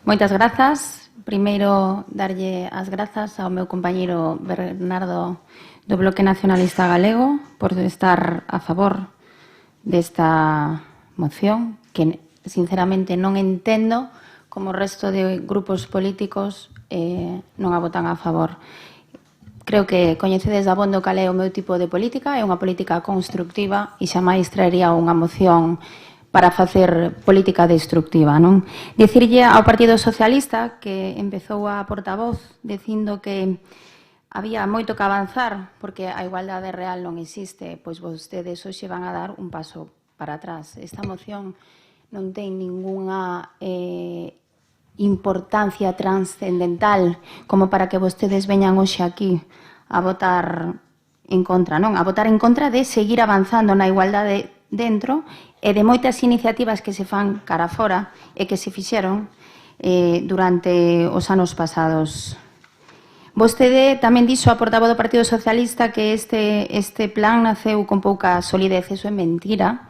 C: Moitas grazas. Primeiro, darlle as grazas ao meu compañeiro Bernardo do Bloque Nacionalista Galego por estar a favor desta moción, que sinceramente non entendo como o resto de grupos políticos non a votan a favor. Creo que coñecedes abondo cal é o meu tipo de política, é unha política constructiva e xamais traería unha moción para facer política destructiva, non? Dicirlle ao Partido Socialista que empezou a portavoz dicindo que había moito que avanzar porque a igualdade real non existe, pois vostedes hoxe van a dar un paso para atrás. Esta moción non ten ningunha importancia transcendental como para que vostedes veñan hoxe aquí a votar en contra, non? A votar en contra de seguir avanzando na igualdade dentro e de moitas iniciativas que se fan cara fora e que se fixeron durante os anos pasados. Vostede tamén dixo a portavoz do Partido Socialista que este plan naceu con pouca solidez. Eso é mentira,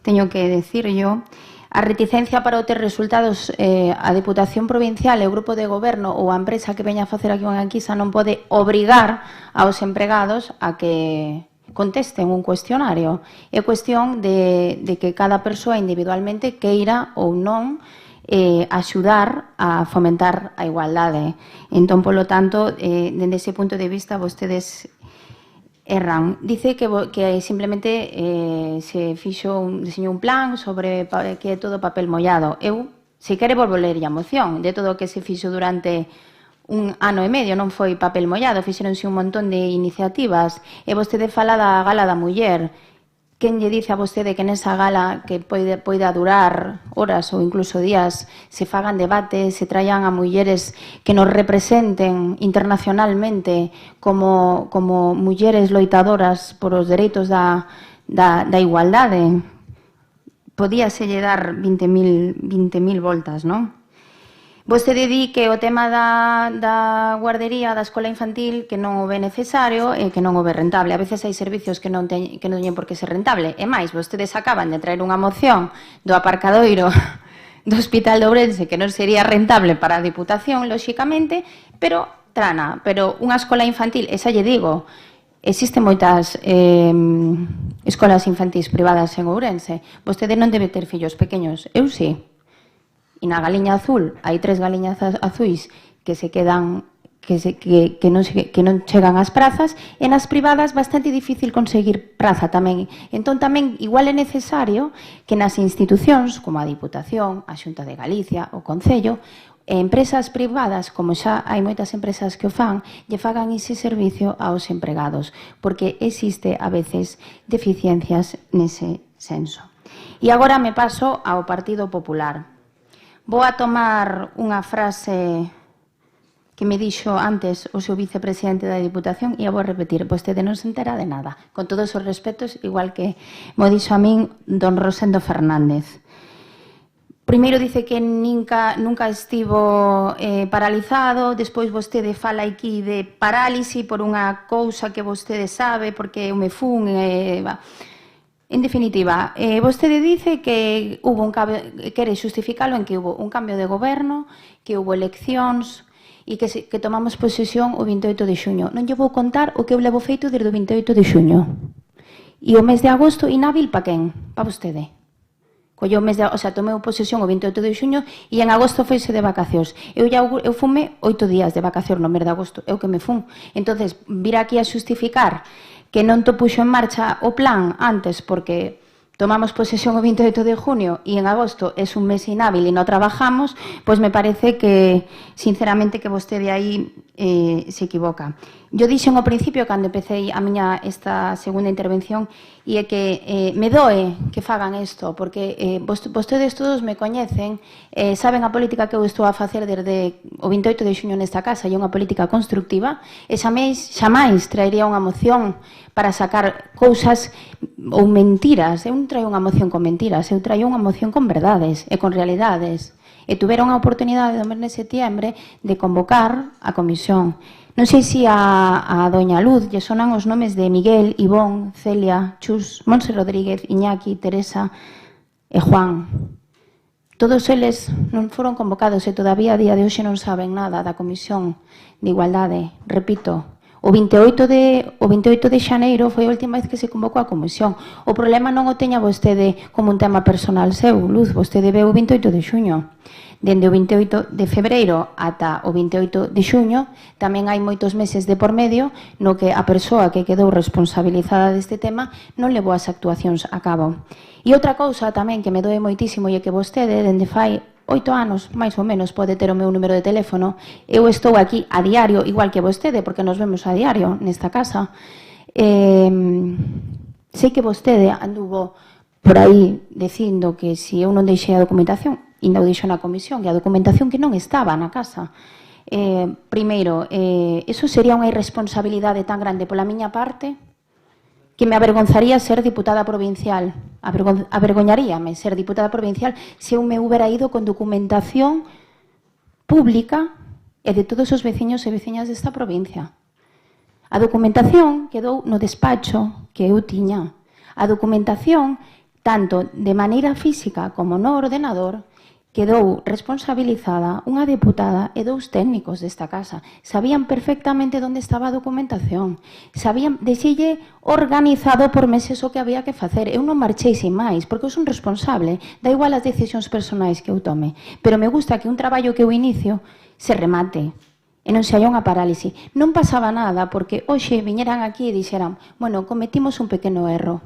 C: teño que decirlo. A reticencia para obter resultados a Deputación Provincial e o Grupo de Goberno ou a empresa que veña a facer aquí unha enquisa non pode obrigar aos empregados a que contesten un cuestionario. É cuestión de que cada persoa individualmente queira ou non axudar a fomentar a igualdade. Entón, polo tanto, dende ese punto de vista, vostedes erran. Dice que simplemente se diseñou un plan sobre que é todo papel mollado. Eu, se quere, volvo a ler a moción de todo o que se fixo durante un ano e medio, non foi papel mollado, fixeronse un montón de iniciativas e vostede fala da Gala da Muller. Quen lle dice a vostede que nesa gala que poida durar horas ou incluso días se fagan debates, se traian a mulleres que nos representen internacionalmente como mulleres loitadoras por os dereitos da igualdade? Podíaselle dar 20.000 voltas, non? Vostede di que o tema da guardería, da escola infantil, que non o ve necesario e que non o ve rentable. A veces hai servicios que non teñen por que ser rentable. E máis, vostedes acaban de traer unha moción do aparcadoiro do Hospital de Ourense que non sería rentable para a Diputación, lóxicamente, pero unha escola infantil, esa lle digo, existen moitas escolas infantís privadas en Ourense. Vostede non debe ter fillos pequeños. Eu sí. E na Galiña Azul hai 3 galiñas azuis que se quedan que non chegan ás prazas e nas privadas bastante difícil conseguir praza tamén. Entón tamén igual é necesario que nas institucións como a Diputación, a Xunta de Galicia, o Concello, e empresas privadas, como xa hai moitas empresas que o fan, lle fagan ese servicio aos empregados, porque existe a veces deficiencias nese senso. E agora me paso ao Partido Popular. Vou a tomar unha frase que me dixo antes o seu vicepresidente da Diputación e a vou repetir. Vostede non se entera de nada. Con todos os respetos, igual que mo dixo a min don Rosendo Fernández. Primeiro dice que nunca estivo paralizado, despois vostede fala aquí de parálise por unha cousa que vostede sabe, porque eu me fun... En definitiva, vostede dice que hubo un cambio, quere xustificalo en que hubo un cambio de goberno, que hubo eleccións e que tomamos posesión o 28 de xuño. Non lle vou contar o que eu levo feito desde o 28 de xuño. E o mes de agosto inhábil pa quen? Pa vostede. Colleu o mes de, o sea, tomei posesión o 28 de xuño e en agosto foise de vacacións. Eu fume 8 días de vacacións no mes de agosto, eu que me fun. Entonces, vir aquí a xustificar que non to puxo en marcha o plan antes porque tomamos posesión o 28 de junio e en agosto é un mes inhábil e non trabajamos, pois me parece que, sinceramente, que vostede aí se equivoca. Yo dixen ao principio, cando empecé a miña esta segunda intervención, e é que me doe que fagan isto, porque vostedes todos me coñecen, saben a política que eu estou a facer desde o 28 de xuño nesta casa, e unha política constructiva, e xamais traería unha moción para sacar cousas ou mentiras. Eu non traio unha moción con mentiras, eu traio unha moción con verdades e con realidades. E tuveron a oportunidade do mes de setiembre de convocar a comisión. Non sei se a doña Luz lle sonan os nomes de Miguel, Ivón, Celia, Chus, Monse Rodríguez, Iñaki, Teresa e Juan. Todos eles non foron convocados e todavía a día de hoxe non saben nada da Comisión de Igualdade. Repito, o 28 de xaneiro foi a última vez que se convocou a comisión. O problema non o teña vostede como un tema personal seu, Luz. Vostede veu o 28 de xuño. Dende o 28 de febreiro ata o 28 de xuño tamén hai moitos meses de por medio no que a persoa que quedou responsabilizada deste tema non levou as actuacións a cabo. E outra cousa tamén que me doe moitísimo é que vostede, dende fai 8 anos, máis ou menos, pode ter o meu número de teléfono. Eu estou aquí a diario, igual que vostede, porque nos vemos a diario nesta casa. Sei que vostede anduvo por aí dicindo que se eu non deixei a documentación, e non deixo na comisión, e a documentación que non estaba na casa. Primeiro, iso sería unha irresponsabilidade tan grande pola miña parte que me avergonzaría ser diputada provincial. Avergoñaríame ser diputada provincial se eu me hubiera ido con documentación pública e de todos os veciños e veciñas desta provincia. A documentación quedou no despacho que eu tiña. A documentación, tanto de maneira física como no ordenador, quedou responsabilizada unha deputada e 2 técnicos desta casa. Sabían perfectamente onde estaba a documentación. Sabían, deixelle organizado por meses o que había que facer. Eu non marchei sin máis, porque eu son responsable. Da igual as decisións personais que eu tome. Pero me gusta que un traballo que eu inicio se remate e non se haya unha parálise. Non pasaba nada, porque hoxe viñeran aquí e dixeran, bueno, cometimos un pequeno erro.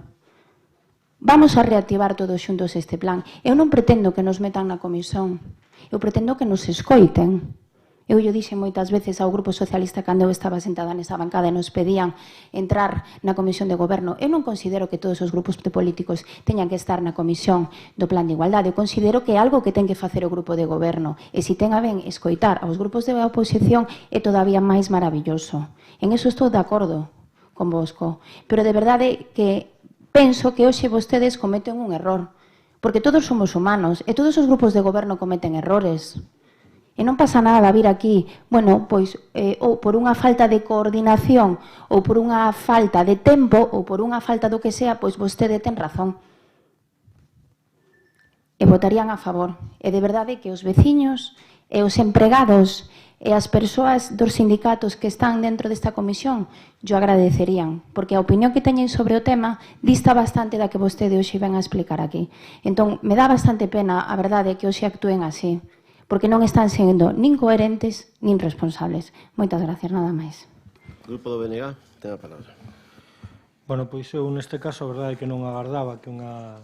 C: Vamos a reactivar todos xuntos este plan. Eu non pretendo que nos metan na comisión. Eu pretendo que nos escoiten. Eu lle dixen moitas veces ao Grupo Socialista cando eu estaba sentada nesa bancada e nos pedían entrar na Comisión de Goberno. Eu non considero que todos os grupos políticos teñan que estar na Comisión do Plan de Igualdade. Eu considero que é algo que ten que facer o Grupo de Goberno. E se ten a ben escoitar aos grupos de oposición é todavía máis maravilloso. En eso estou de acordo con vosco. Pero de verdade que penso que hoxe vostedes cometen un error, porque todos somos humanos e todos os grupos de goberno cometen errores. E non pasa nada vir aquí, bueno, pois, ou por unha falta de coordinación, ou por unha falta de tempo, ou por unha falta do que sea, pois vostede ten razón. E votarían a favor. E de verdade que os veciños e os empregados e as persoas dos sindicatos que están dentro desta comisión yo agradecerían, porque a opinión que teñen sobre o tema dista bastante da que vostede hoxe ven a explicar aquí. Entón, me dá bastante pena, a verdade, que hoxe actúen así, porque non están sendo nin coherentes nin responsables. Moitas gracias, nada máis.
A: Grupo do BNG, ten a palabra.
D: Bueno, pois eu neste caso a verdade é que non agardaba que unha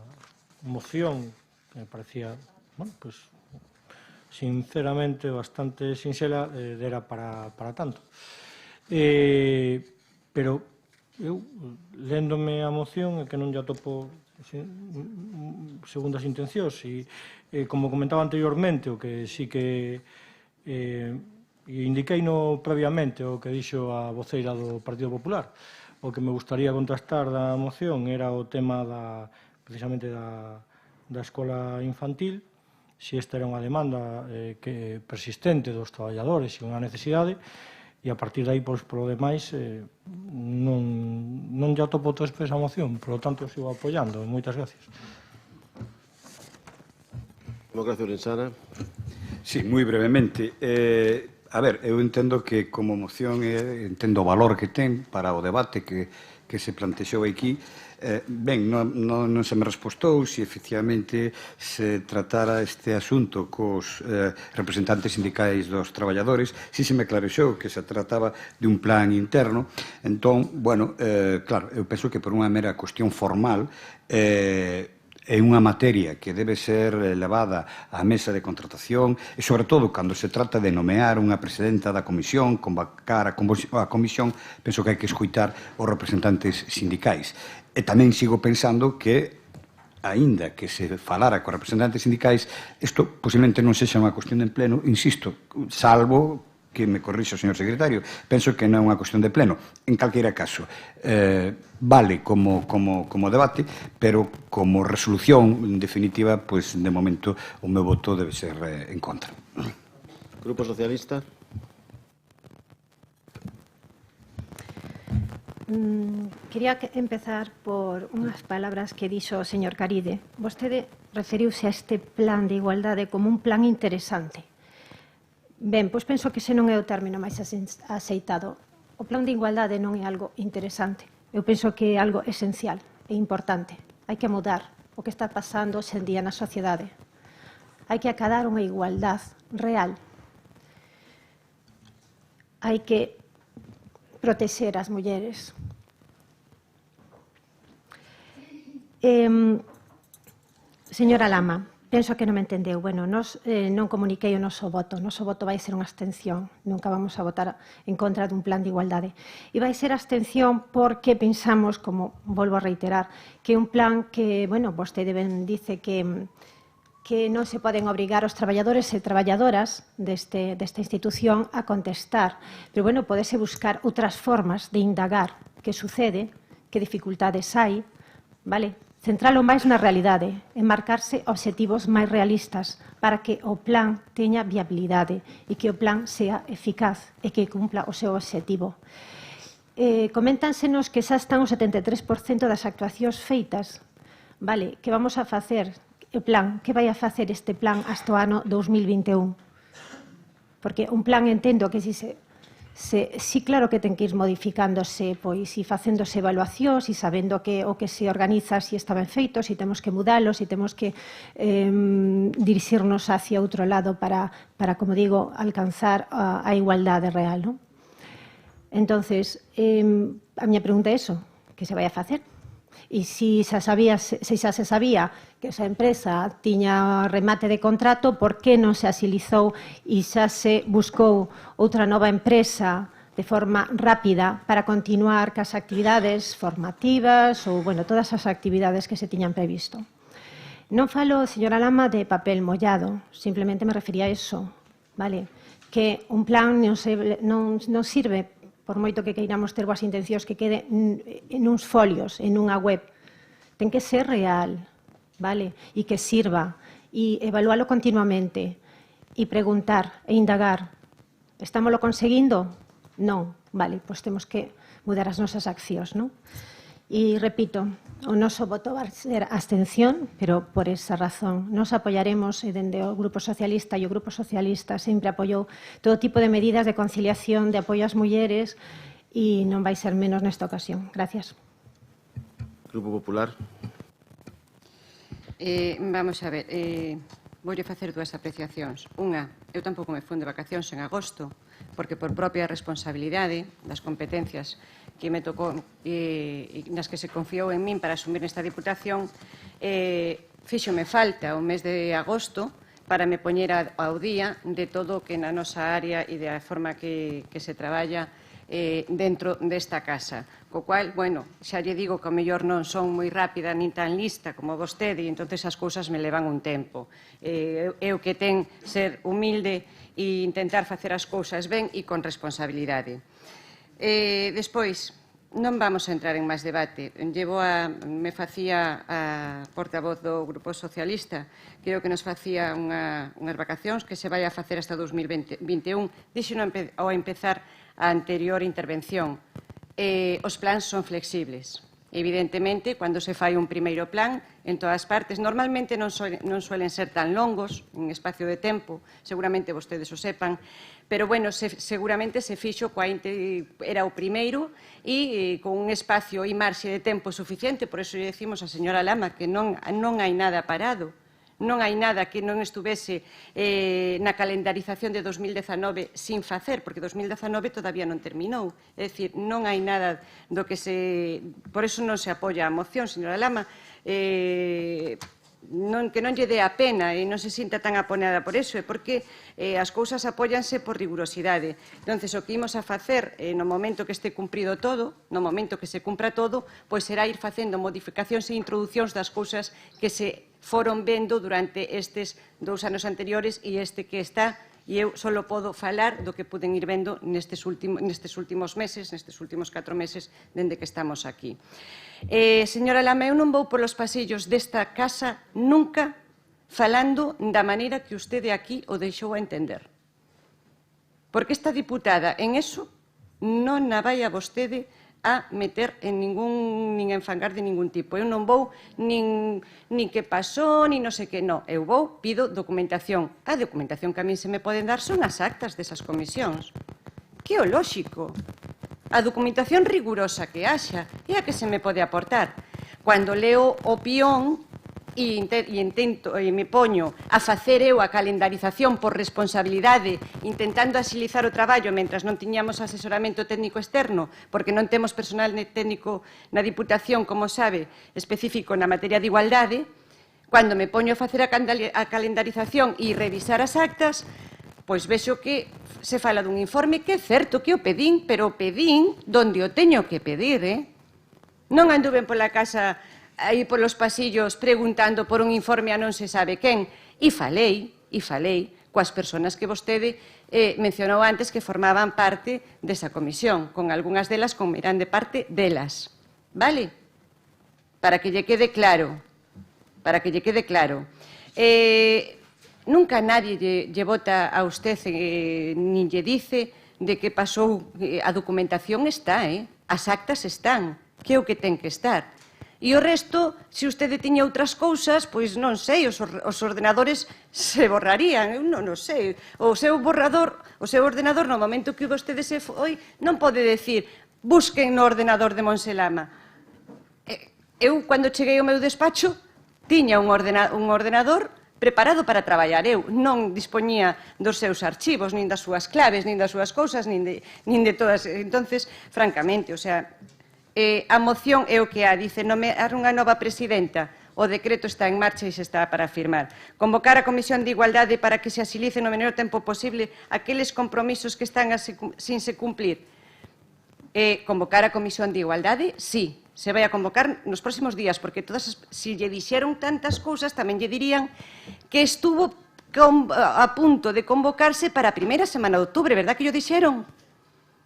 D: moción que me parecía, bueno, pois sinceramente bastante sinxela era para tanto. Pero eu, léndome a moción, é que non lle atopo segundas intencións, e como comentaba anteriormente, o que sí que indiquei no previamente o que dixo a voceira do Partido Popular, o que me gustaría contrastar da moción era o tema precisamente da escola infantil, se esta era unha demanda persistente dos traballadores e unha necesidade, e a partir de aí, polo demais, non lle atopo toda esa moción, por lo tanto, sigo apoiando. Moitas gracias.
A: Democracia Ourensana.
G: Sí, moi brevemente. A ver, eu entendo que como moción entendo o valor que ten para o debate que que se plantexou aquí. Ben, non se me respostou se efectivamente se tratara este asunto cos representantes sindicais dos traballadores, se me clarexou que se trataba de un plan interno. Entón, bueno, claro, eu penso que por unha mera cuestión formal é unha materia que debe ser levada á mesa de contratación e, sobre todo, cando se trata de nomear unha presidenta da comisión, convocar a comisión, penso que hai que escuitar os representantes sindicais. E tamén sigo pensando que, aínda que se falara con representantes sindicais, isto posiblemente non sexa unha cuestión de pleno, insisto, salvo que me corrixa o señor secretario, penso que non é unha cuestión de pleno. En calqueira caso, vale como debate, pero como resolución en definitiva, pois de momento o meu voto debe ser en contra.
A: Grupo Socialista.
O: Quería empezar por unhas palabras que dixo o señor Caride. Vostede referiuse a este plan de igualdade como un plan interesante. Ben, pois penso que ese non é o término máis aceitado. O plan de igualdade non é algo interesante. Eu penso que é algo esencial e importante. Hai que mudar o que está pasando hoxe en día na sociedade. Hai que acadar unha igualdade real. Hai que protexer as mulleres. Señora Lama, penso que non me entendeu. Bueno, nos non comuniquei o noso voto. O noso voto vai ser unha abstención. Nunca vamos a votar en contra dun plan de igualdade. E vai ser abstención porque pensamos, como volvo a reiterar, que un plan que, bueno, vostede ben dice que non se poden obrigar os traballadores e traballadoras desta institución a contestar. Pero, bueno, podese buscar outras formas de indagar que sucede, que dificultades hai, vale? Centralo máis na realidade, en marcarse obxectivos máis realistas para que o plan teña viabilidade e que o plan sea eficaz e que cumpla o seu obxectivo. Coméntansenos que xa están o 73% das actuacións feitas. Vale, que vamos a facer o plan? Que vai a facer este plan hasta o ano 2021? Porque un plan entendo que sí, claro que ten que ir modificándose, pois, e facéndose evaluacións, e sabendo o que se organiza, se está ben feito, se temos que mudalo, se temos que dirixirnos hacia outro lado para, como digo, alcanzar a igualdade real, non? Entonces, a miña pregunta é eso, que se vai a facer? E se xa se sabía que esa empresa tiña remate de contrato, por que non se agilizou e xa se buscou outra nova empresa de forma rápida para continuar cas actividades formativas ou, bueno, todas as actividades que se tiñan previsto? Non falo, señora Lama, de papel mollado, simplemente me refería a eso, vale? Que un plan non sirve, por moito que queiramos ter boas intencións, que quede en uns folios, en unha web. Ten que ser real, vale? E que sirva, e evalualo continuamente, e preguntar e indagar. Estámoslo conseguindo? Non. Vale, pois temos que mudar as nosas accións, non? E repito, o noso voto vai ser abstención, pero por esa razón. Nos apoiaremos, dende o Grupo Socialista, e o Grupo Socialista sempre apoiou todo tipo de medidas de conciliación, de apoio ás mulleres, e non vai ser menos nesta ocasión. Gracias.
A: Grupo Popular.
P: Vamos a ver, voulle facer dúas apreciacións. Unha, eu tampouco me fun de vacacións en agosto, porque por propia responsabilidade das competencias que me tocou e nas que se confiou en min para asumir nesta diputación, fíxome falta o mes de agosto para me poñer ao día de todo o que na nosa área e da forma que se traballa dentro desta casa. Co cual, bueno, xa lle digo que ao mellor non son moi rápida nin tan lista como vostede e entón as cousas me levan un tempo. É o que ten ser humilde e intentar facer as cousas ben e con responsabilidade. Despois, non vamos a entrar en máis debate. Me facía a portavoz do Grupo Socialista, creo que nos facía unhas vacacións que se vai a facer hasta 2021. Dixo ao empezar a anterior intervención, os plans son flexibles. Evidentemente, cando se fai un primeiro plan, en todas partes, normalmente non suelen ser tan longos en espacio de tempo, seguramente vostedes o sepan, pero, bueno, seguramente se fixo era o primeiro e con un espacio e marxe de tempo suficiente, por eso lle decimos a señora Lama que non hai nada parado. Non hai nada que non estuvese na calendarización de 2019 sin facer, porque 2019 todavía non terminou. É dicir, non hai nada do que se... Por eso non se apoia a moción, señora Lama, que non lle dé a pena e non se sinta tan apoiada por eso, é porque as cousas apóianse por rigurosidade. Entón, o que imos a facer no momento que este cumprido todo, no momento que se cumpra todo, pois será ir facendo modificacións e introducións das cousas que se foron vendo durante estes 2 anos anteriores e este que está, e eu só podo falar do que puden ir vendo nestes últimos meses, nestes últimos 4 meses, dende que estamos aquí. Señora Lama, eu non vou polos pasillos desta casa nunca falando da maneira que vostede aquí o deixou a entender. Porque esta diputada en eso non a vai a vostede a meter en nin enfangar de ningún tipo. Eu non vou nin que pasou, nin non sei que, non. Eu vou, pido documentación. A documentación que a mí se me poden dar son as actas desas comisións. Que é o lóxico. A documentación rigurosa que haxa é a que se me pode aportar. Cando leo o pión e me poño a facer eu a calendarización por responsabilidade, intentando axilizar o traballo mentras non tiñamos asesoramento técnico externo, porque non temos personal técnico na Diputación, como sabe, específico na materia de igualdade, cando me poño a facer a calendarización e revisar as actas, pois vexo que se fala dun informe que é certo que o pedín, pero o pedín donde o teño que pedir, Non anduven pola casa aí polos pasillos preguntando por un informe a non se sabe quen. E falei coas persoas que vostede mencionou antes que formaban parte desa comisión, con algunhas delas como eran de parte delas. Vale? Para que lle quede claro. Para que lle quede claro. Nunca nadie lle vota a usted nin lle dice de que pasou. A documentación está, as actas están, que é o que ten que estar. E o resto, se vostede tiña outras cousas, pois non sei, os ordenadores se borrarían, eu non sei. O seu ordenador, no momento que vostede se foi, non pode decir, busquen no ordenador de Monselama. Eu, cando cheguei ao meu despacho, tiña un ordenador preparado para traballar. Eu non dispoñía dos seus archivos, nin das súas claves, nin das súas cousas, nin de todas. Entonces, francamente, o sea... a moción é o que dice nomear unha nova presidenta. O decreto está en marcha e se está para firmar. Convocar a Comisión de Igualdade para que se asilice no menor tempo posible aqueles compromisos que están sin se cumplir. Convocar a Comisión de Igualdade, sí, se vai a convocar nos próximos días, porque se lle dixeron tantas cousas, tamén lle dirían que estuvo a punto de convocarse para a primeira semana de outubro, verdad que yo dixeron?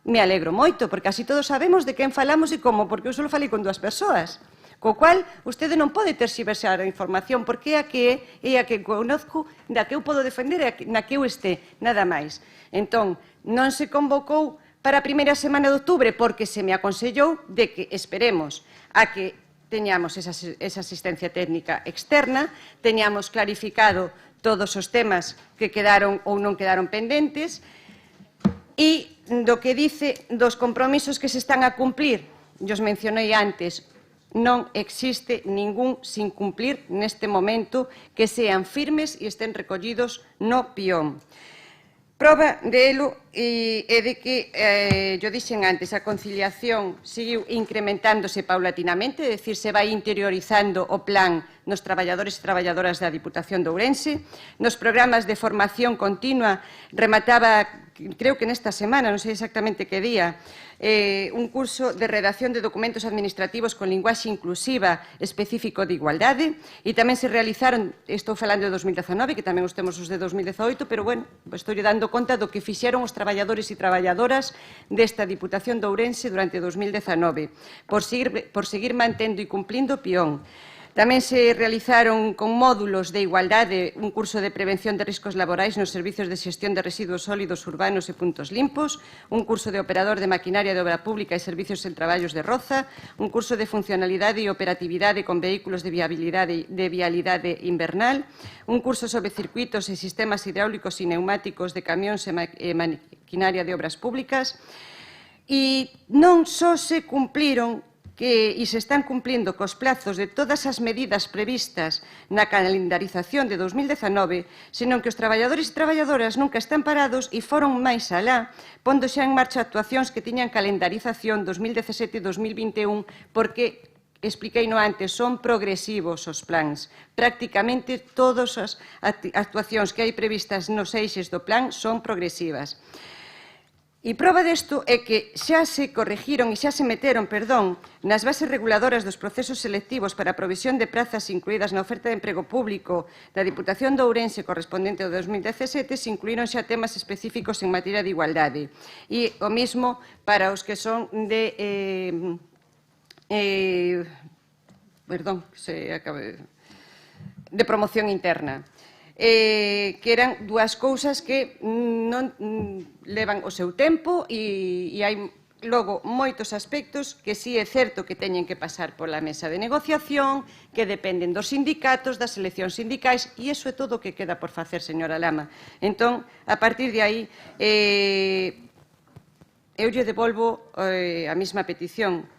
P: Me alegro moito, porque así todos sabemos de quen falamos e como, porque eu só falei con 2 persoas. Co cual, vostede non pode terxiversar a información, porque é a que conozco, da que eu podo defender e na que eu este, nada máis. Entón, non se convocou para a primeira semana de outubro, porque se me aconsellou de que esperemos a que teñamos esa asistencia técnica externa, teñamos clarificado todos os temas que quedaron ou non quedaron pendentes, e do que dice dos compromisos que se están a cumplir, os mencionei antes, non existe ningún sin cumplir neste momento que sean firmes e estén recollidos no pión. Proba de elo é de que, yo dixen antes, a conciliación seguiu incrementándose paulatinamente, é dicir, se vai interiorizando o plan nos traballadores e traballadoras da Diputación de Ourense. Nos programas de formación continua remataba, creo que nesta semana, non sei exactamente que día, un curso de redacción de documentos administrativos con linguaxe inclusiva específico de igualdade, e tamén se realizaron, estou falando de 2019, que tamén os temos os de 2018, pero, bueno, estou dando conta do que fixeron os traballadores e traballadoras desta Diputación de Ourense durante 2019, por seguir mantendo e cumplindo o pión. Tamén se realizaron con módulos de igualdade un curso de prevención de riscos laborais nos servizos de xestión de residuos sólidos urbanos e puntos limpos, un curso de operador de maquinaria de obra pública e servizos en traballos de roza, un curso de funcionalidade e operatividade con vehículos de vialidade invernal, un curso sobre circuitos e sistemas hidráulicos e neumáticos de camións e maquinaria de obras públicas. E non só se cumpliron e se están cumplindo cos plazos de todas as medidas previstas na calendarización de 2019, senón que os traballadores e traballadoras nunca están parados e foron máis alá, pondo xa en marcha actuacións que tiñan calendarización 2017 e 2021, porque, expliqueino antes, son progresivos os plans. Prácticamente todas as actuacións que hai previstas nos eixes do plan son progresivas. E proba desto é que xa se corregiron e xa se meteron, nas bases reguladoras dos procesos selectivos para a provisión de prazas incluídas na oferta de emprego público da Diputación de Ourense correspondente ao 2017, se incluíron xa temas específicos en materia de igualdade. E o mesmo para os que son de promoción interna. Que eran dúas cousas que non levan o seu tempo e hai logo moitos aspectos que sí é certo que teñen que pasar pola mesa de negociación, que dependen dos sindicatos, das eleccións sindicais, e iso é todo o que queda por facer, señora Lama. Entón, a partir de aí, eu lle devolvo a mesma petición.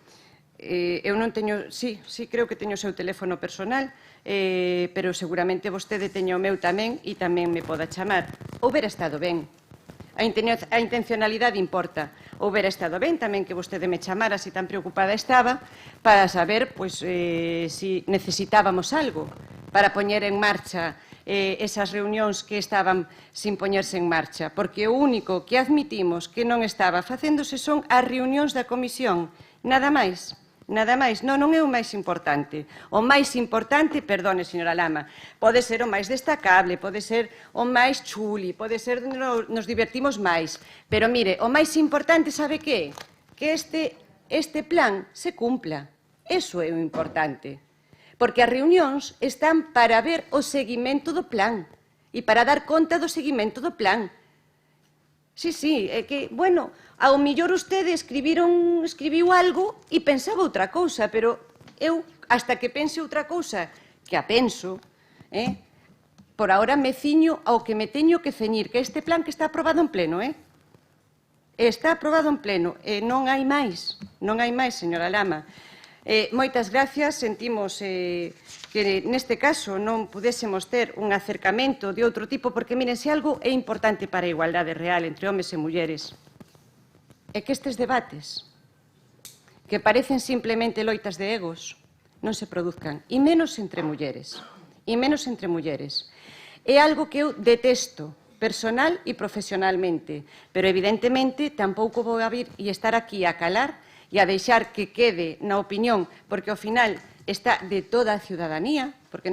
P: Eu non teño, sí, creo que teño o seu teléfono personal, pero seguramente vostede teña o meu tamén e tamén me poda chamar. Houbera estado ben. A intencionalidade importa. Houbera estado ben tamén que vostede me chamara se tan preocupada estaba para saber se necesitábamos algo para poñer en marcha esas reunións que estaban sin poñerse en marcha, porque o único que admitimos que non estaba facéndose son as reunións da comisión, nada máis. Nada máis, non é o máis importante. O máis importante, perdone, señora Lama, pode ser o máis destacable, pode ser o máis chuli, pode ser onde nos divertimos máis. Pero, mire, o máis importante, sabe que? Que este plan se cumpla. Eso é o importante. Porque as reunións están para ver o seguimento do plan e para dar conta do seguimento do plan. Sí, é que, bueno, ao millor vostede escribiu algo e pensaba outra cousa, pero eu, hasta que pense outra cousa, que a penso, por ahora me ciño ao que me teño que ceñir, que este plan que está aprobado en pleno, está aprobado en pleno, non hai máis, señora Lama. Moitas gracias, sentimos que neste caso non pudésemos ter un acercamento de outro tipo, porque, miren, se algo é importante para a igualdade real entre homes e mulleres, é que estes debates, que parecen simplemente loitas de egos, non se produzcan, e menos entre mulleres, É algo que eu detesto, personal e profesionalmente, pero evidentemente tampouco vou a vir e estar aquí a calar e a deixar que quede na opinión, porque ao final está de toda a ciudadanía, porque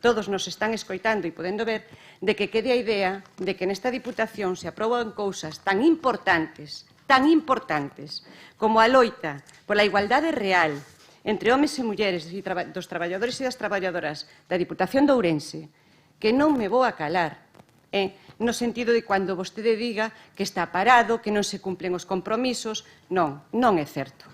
P: todos nos están escoitando e podendo ver, de que quede a idea de que nesta Diputación se aproban cousas tan importantes como a loita pola igualdade real entre homes e mulleres dos traballadores e das traballadoras da Diputación de Ourense, que non me vou a calar, no sentido de cando vostede diga que está parado, que non se cumplen os compromisos. Non é certo.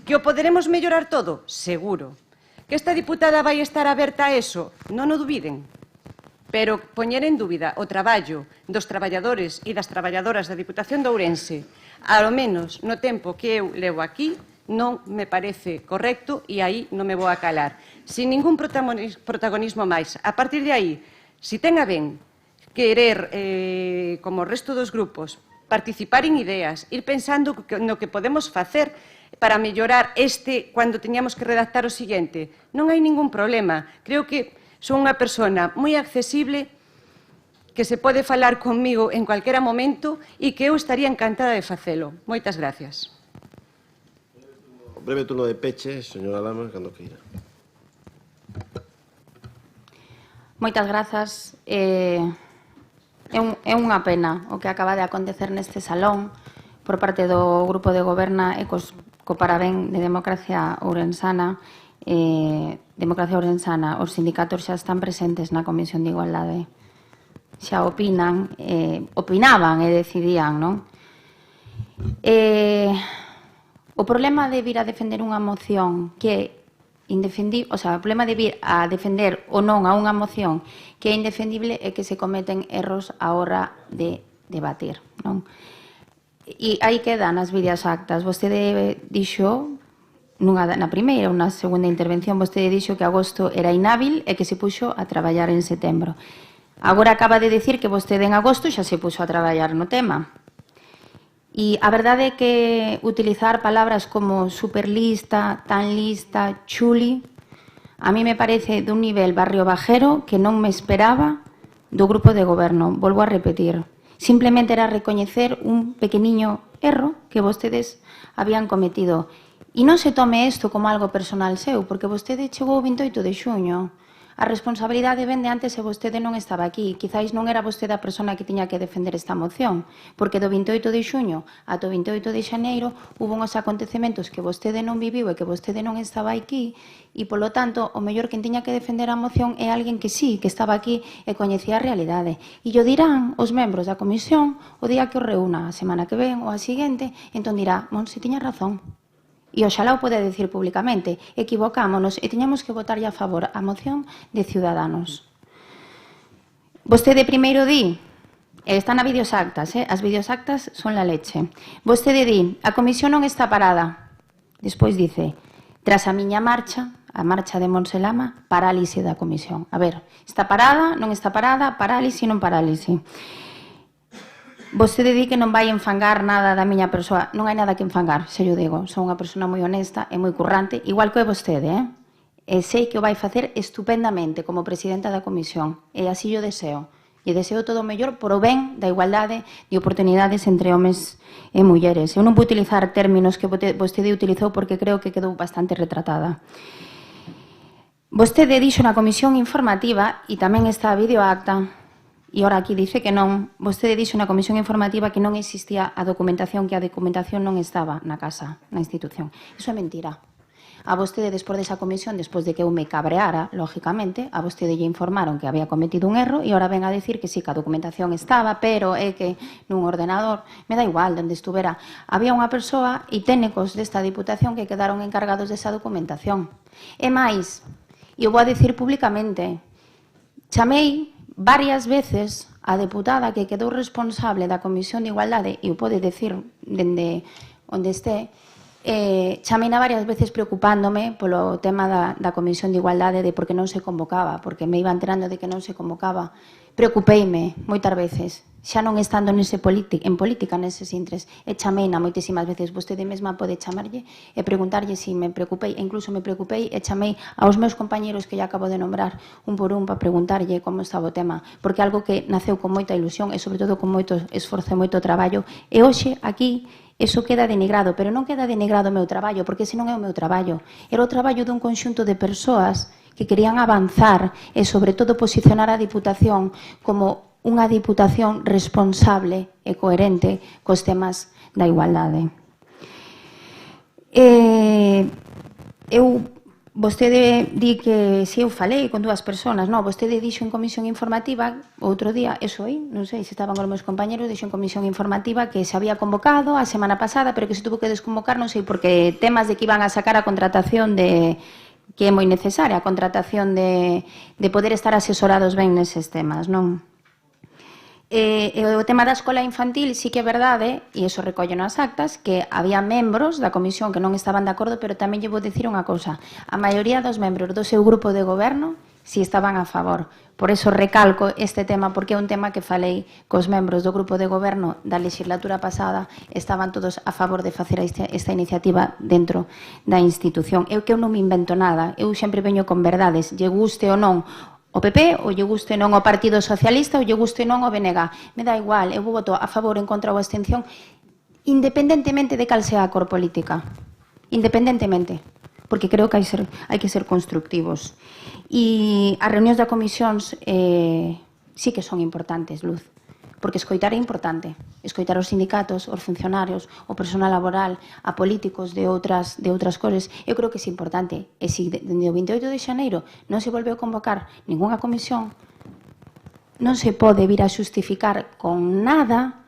P: Que o poderemos mellorar todo? Seguro. Que esta diputada vai estar aberta a eso? Non o dubiden. Pero poñer en dúbida o traballo dos traballadores e das traballadoras da Diputación de Ourense, ao menos no tempo que eu levo aquí, non me parece correcto e aí non me vou a calar. Sin ningún protagonismo máis. A partir de aí, se ten a ben querer, como o resto dos grupos, participar en ideas, ir pensando no que podemos facer para mellorar cando teñamos que redactar o seguinte, non hai ningún problema. Creo que son unha persona moi accesible, que se pode falar comigo en cualquera momento e que eu estaría encantada de facelo. Moitas gracias.
A: Breve turno de peche, señora Lama, cando queira.
C: Moitas grazas. É unha pena o que acaba de acontecer neste salón por parte do Grupo de Goberna e co parabén de Democracia Ourensana. Democracia Ourensana, os sindicatos xa están presentes na Comisión de Igualdade. Xa opinan, opinaban e decidían, non? O problema de vir a defender unha moción que é indefendible, o sea, o problema de vir a defender ou non a unha moción que é indefendible é que se cometen erros a hora de debatir, non? E aí quedan as vídeas actas. Vostede dixo na primeira ou na segunda intervención, vostede dixo que agosto era inhábil e que se puxo a traballar en setembro. Agora acaba de decir que vostede en agosto xa se puxo a traballar no tema. E a verdade é que utilizar palabras como superlista, tan lista, chuli, a mí me parece dun nivel barrio bajero que non me esperaba do grupo de goberno. Volvo a repetir. Simplemente era recoñecer un pequeniño erro que vostedes habían cometido. E non se tome isto como algo personal seu, porque vostede chegou o 28 de xuño. A responsabilidade vende antes e vostede non estaba aquí. Quizáis non era vostede a persona que tiña que defender esta moción, porque do 28 de xuño ata o 28 de xaneiro hubo uns acontecementos que vostede non viviu e que vostede non estaba aquí, e, polo tanto, o mellor quen tiña que defender a moción é alguén que sí, que estaba aquí e coñecía a realidade. E o dirán os membros da comisión o día que os reúna, a semana que ven ou a seguinte, entón dirá, Monse, tiña razón. E oxalá o pode decir públicamente, equivocámonos e tiñamos que votarlle a favor a moción de Ciudadanos. Vostede primeiro di, están as videoactas, as videoactas son la leche. Vostede di, a comisión non está parada. Despois dice, tras a miña marcha, a marcha de Monselama, parálise da comisión. A ver, está parada, non está parada, parálise, non parálise. Vostede di que non vai enfangar nada da miña persoa. Non hai nada que enfangar, se yo digo. Son unha persona moi honesta e moi currante, igual que vostede, E sei que o vai facer estupendamente como presidenta da comisión. E así yo deseo. E deseo todo o mellor por o ben da igualdade de oportunidades entre homes e mulleres. Eu non vou utilizar términos que vostede utilizou porque creo que quedou bastante retratada. Vostede dixo na comisión informativa, e tamén está a videoacta, e ora aquí dice que non, vostede dixo na comisión informativa que non existía a documentación, que a documentación non estaba na casa, na institución. Iso é mentira. A vostede, despois desa comisión, despois de que eu me cabreara, lógicamente, a vostede lle informaron que había cometido un erro e ora ven a decir que sí, que a documentación estaba, pero é que nun ordenador, me dá igual, onde estuvera, había unha persoa e técnicos desta Diputación que quedaron encargados desa documentación. E máis, e eu vou a decir públicamente, chamei varias veces a deputada que quedou responsable da Comisión de Igualdade, e o pode decir dende onde este, chameina varias veces preocupándome polo tema da Comisión de Igualdade, de por que non se convocaba, porque me iba enterando de que non se convocaba. Preocupeime moitas veces, xa non estando en política, neses intres, e chameina moitísimas veces. Vostede mesma pode chamarlle e preguntarlle se me preocupei, e incluso me preocupei e chamei aos meus compañeros que ya acabo de nombrar un por un para preguntarlle como estaba o tema, porque algo que naceu con moita ilusión e sobre todo con moito esforzo e moito traballo, e hoxe aquí eso queda denigrado, pero non queda denigrado o meu traballo, porque ese non é o meu traballo. Era o traballo dun conxunto de persoas que querían avanzar e, sobre todo, posicionar a Diputación como unha Diputación responsable e coherente cos temas da igualdade. Vostede di que se eu falei con dúas persoas, non, vostede dixo en comisión informativa, outro día, eso aí, non sei se estaban os meus compañeros, dixo en comisión informativa que se había convocado a semana pasada, pero que se tuvo que desconvocar, non sei, porque temas de que iban a sacar a contratación de que é moi necesaria, a contratación de poder estar asesorados ben neses temas, non? O tema da escola infantil sí que é verdade, e iso recollo nas actas, que había membros da comisión que non estaban de acordo, pero tamén lle vou dicir unha cousa, a maioría dos membros do seu grupo de goberno si estaban a favor. Por eso recalco este tema, porque é un tema que falei cos membros do grupo de goberno da legislatura pasada, estaban todos a favor de facer esta iniciativa dentro da institución. Eu que eu non me invento nada, eu sempre veño con verdades, lle guste ou non o PP, ou lle guste non o Partido Socialista, ou lle guste non o BNG. Me dá igual, eu voto a favor, en contra ou abstención, independentemente de cal sea a cor política. Independentemente. Porque creo que hai que ser constructivos. E as reunións da comisións sí que son importantes, Luz. porque escoitar é importante. Escoitar os sindicatos, os funcionarios, o personal laboral, a políticos de outras cores, eu creo que é importante. E se dende o 28 de xaneiro non se volveu a convocar ningunha comisión, non se pode vir a xustificar con nada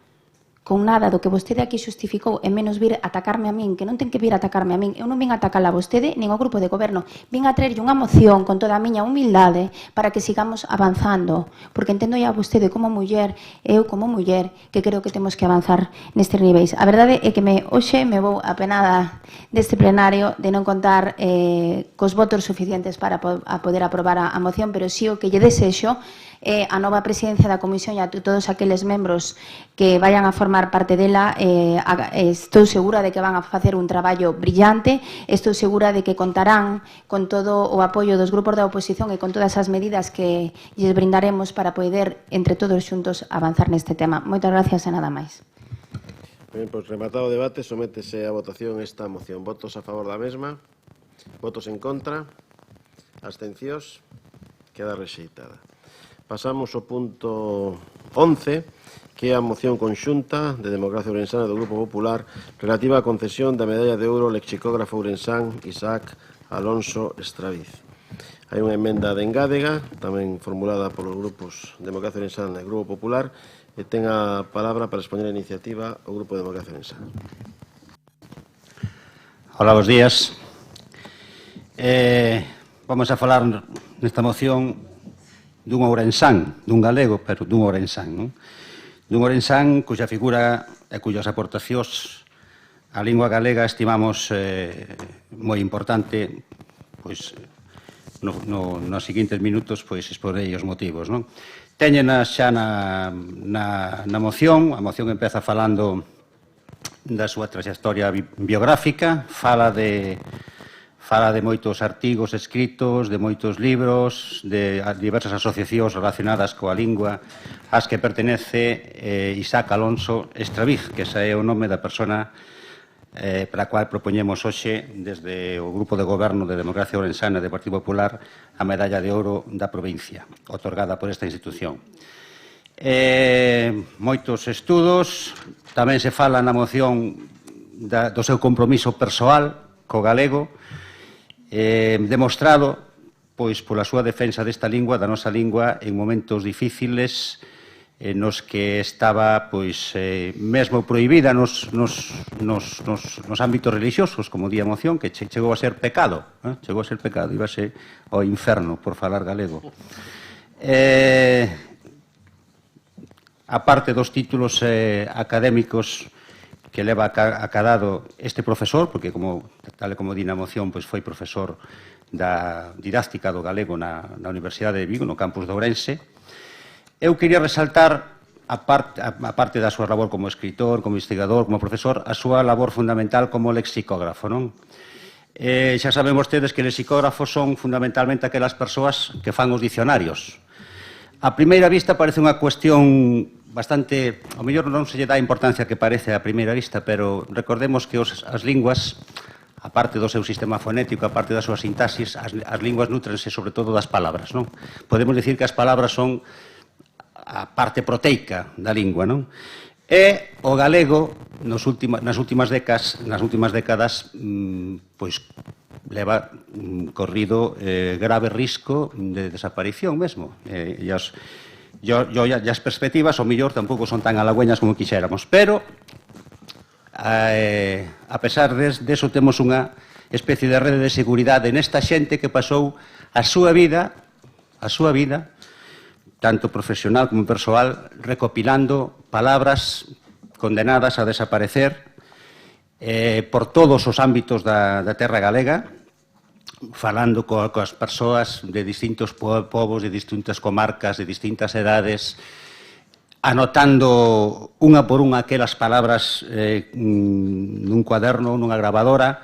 C: do que vostede aquí xustificou, e menos vir a atacarme a min, que non ten que vir a atacarme a min. Eu non vin a atacar a vostede nin ao grupo de goberno. Vin a traerlle unha moción con toda a miña humildade para que sigamos avanzando, porque entendo a vostede como muller, eu como muller, que creo que temos que avanzar nestes niveis. A verdade é que hoxe me vou apenada deste plenario de non contar cos votos suficientes para poder aprobar a moción, pero sí o que lle desexo a nova presidencia da Comisión e a todos aqueles membros que vayan a formar parte dela, estou segura de que van a facer un traballo brillante, estou segura de que contarán con todo o apoio dos grupos da oposición e con todas as medidas que lles brindaremos para poder, entre todos xuntos, avanzar neste tema. Moitas gracias e nada máis.
A: Ben, pois rematado o debate, sométese a votación esta moción. Votos a favor da mesma, votos en contra, abstencións, queda rexeitada. Pasamos ao punto 11, que é a moción conxunta de Democracia Ourensana do Grupo Popular relativa á concesión da medalla de ouro ao lexicógrafo ourensán Isaac Alonso Estraviz. Hai unha emenda de engádega, tamén formulada polos grupos Democracia Ourensana e Grupo Popular, e ten a palabra para expoñer a iniciativa o Grupo Democracia Ourensana.
Q: Hola, bons días. Vamos a falar nesta moción dun ourensán, dun galego, pero dun ourensán, non? Dun ourensán cuxa figura e cuyas aportacións á lingua galega estimamos moi importante, pois, nos seguintes minutos, pois, exporei os motivos, non? Téñenas xa na moción, a moción empeza falando da súa trayectoria biográfica, fala de moitos artigos escritos, de moitos libros, de diversas asociacións relacionadas coa lingua, ás que pertenece Isaac Alonso Estraviz, que ese é o nome da persona para a cual propoñemos hoxe desde o Grupo de Goberno de Democracia Ourensana e de Partido Popular a medalla de ouro da provincia, otorgada por esta institución. Moitos estudos, tamén se fala na moción do seu compromiso persoal co galego, demostrado pois pola súa defensa desta lingua, da nosa lingua, en momentos difíciles nos que estaba pois mesmo prohibida nos ámbitos religiosos, como di a moción, que chegou a ser pecado, íbase ao inferno por falar galego. A parte dos títulos académicos que leva acadado este profesor, porque, tal como di na moción, foi profesor da didáctica do galego na Universidade de Vigo, no campus de Ourense. Eu quería resaltar, a parte da súa labor como escritor, como investigador, como profesor, a súa labor fundamental como lexicógrafo, non? Xa saben vostedes que lexicógrafos son fundamentalmente aquelas persoas que fan os dicionarios. A primeira vista parece unha cuestión bastante, ao mellor non se lle dá a importancia que parece a primeira vista, pero recordemos que as linguas, a parte do seu sistema fonético, a parte da súa sintaxis, as linguas nutrense sobre todo das palabras, non? Podemos dicir que as palabras son a parte proteica da lingua, non? E o galego, nas últimas décadas, pois, leva corrido grave risco de desaparición mesmo. E as perspectivas, ao mellor, tampouco son tan halagüeñas como quixéramos, pero a pesar deso temos unha especie de rede de seguridade nesta xente que pasou a súa vida, tanto profesional como persoal, recopilando palabras condenadas a desaparecer por todos os ámbitos da terra galega, falando coas persoas de distintos povos, de distintas comarcas, de distintas edades, anotando unha por unha aquelas palabras nun cuaderno, nunha grabadora,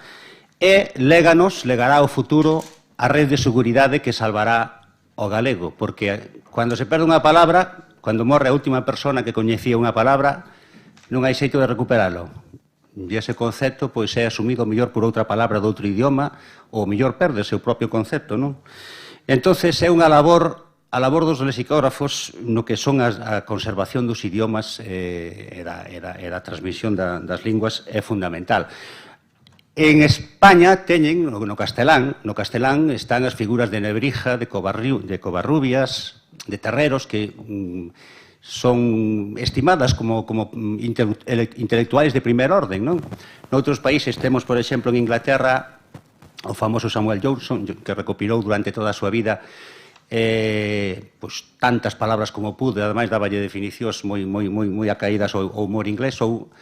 Q: e legará ao futuro a rede de seguridade que salvará o galego, porque cando se perde unha palabra, cando morre a última persona que coñecía unha palabra, non hai xeito de recuperalo. E ese concepto pois é asumido mellor por outra palabra de outro idioma, ou mellor perde o seu propio concepto, non? Entonces é unha labor a labor dos lexicógrafos no que son a conservación dos idiomas e a transmisión das linguas é fundamental. En España teñen, no castelán están as figuras de Nebrija, de Covarrubias, de Terreros, que son estimadas como intelectuais de primer orden, non? Noutros países temos, por exemplo, en Inglaterra, o famoso Samuel Johnson, que recopilou durante toda a súa vida tantas palabras como pude, ademais daballe definicións moi acaídas ao humor inglés, ou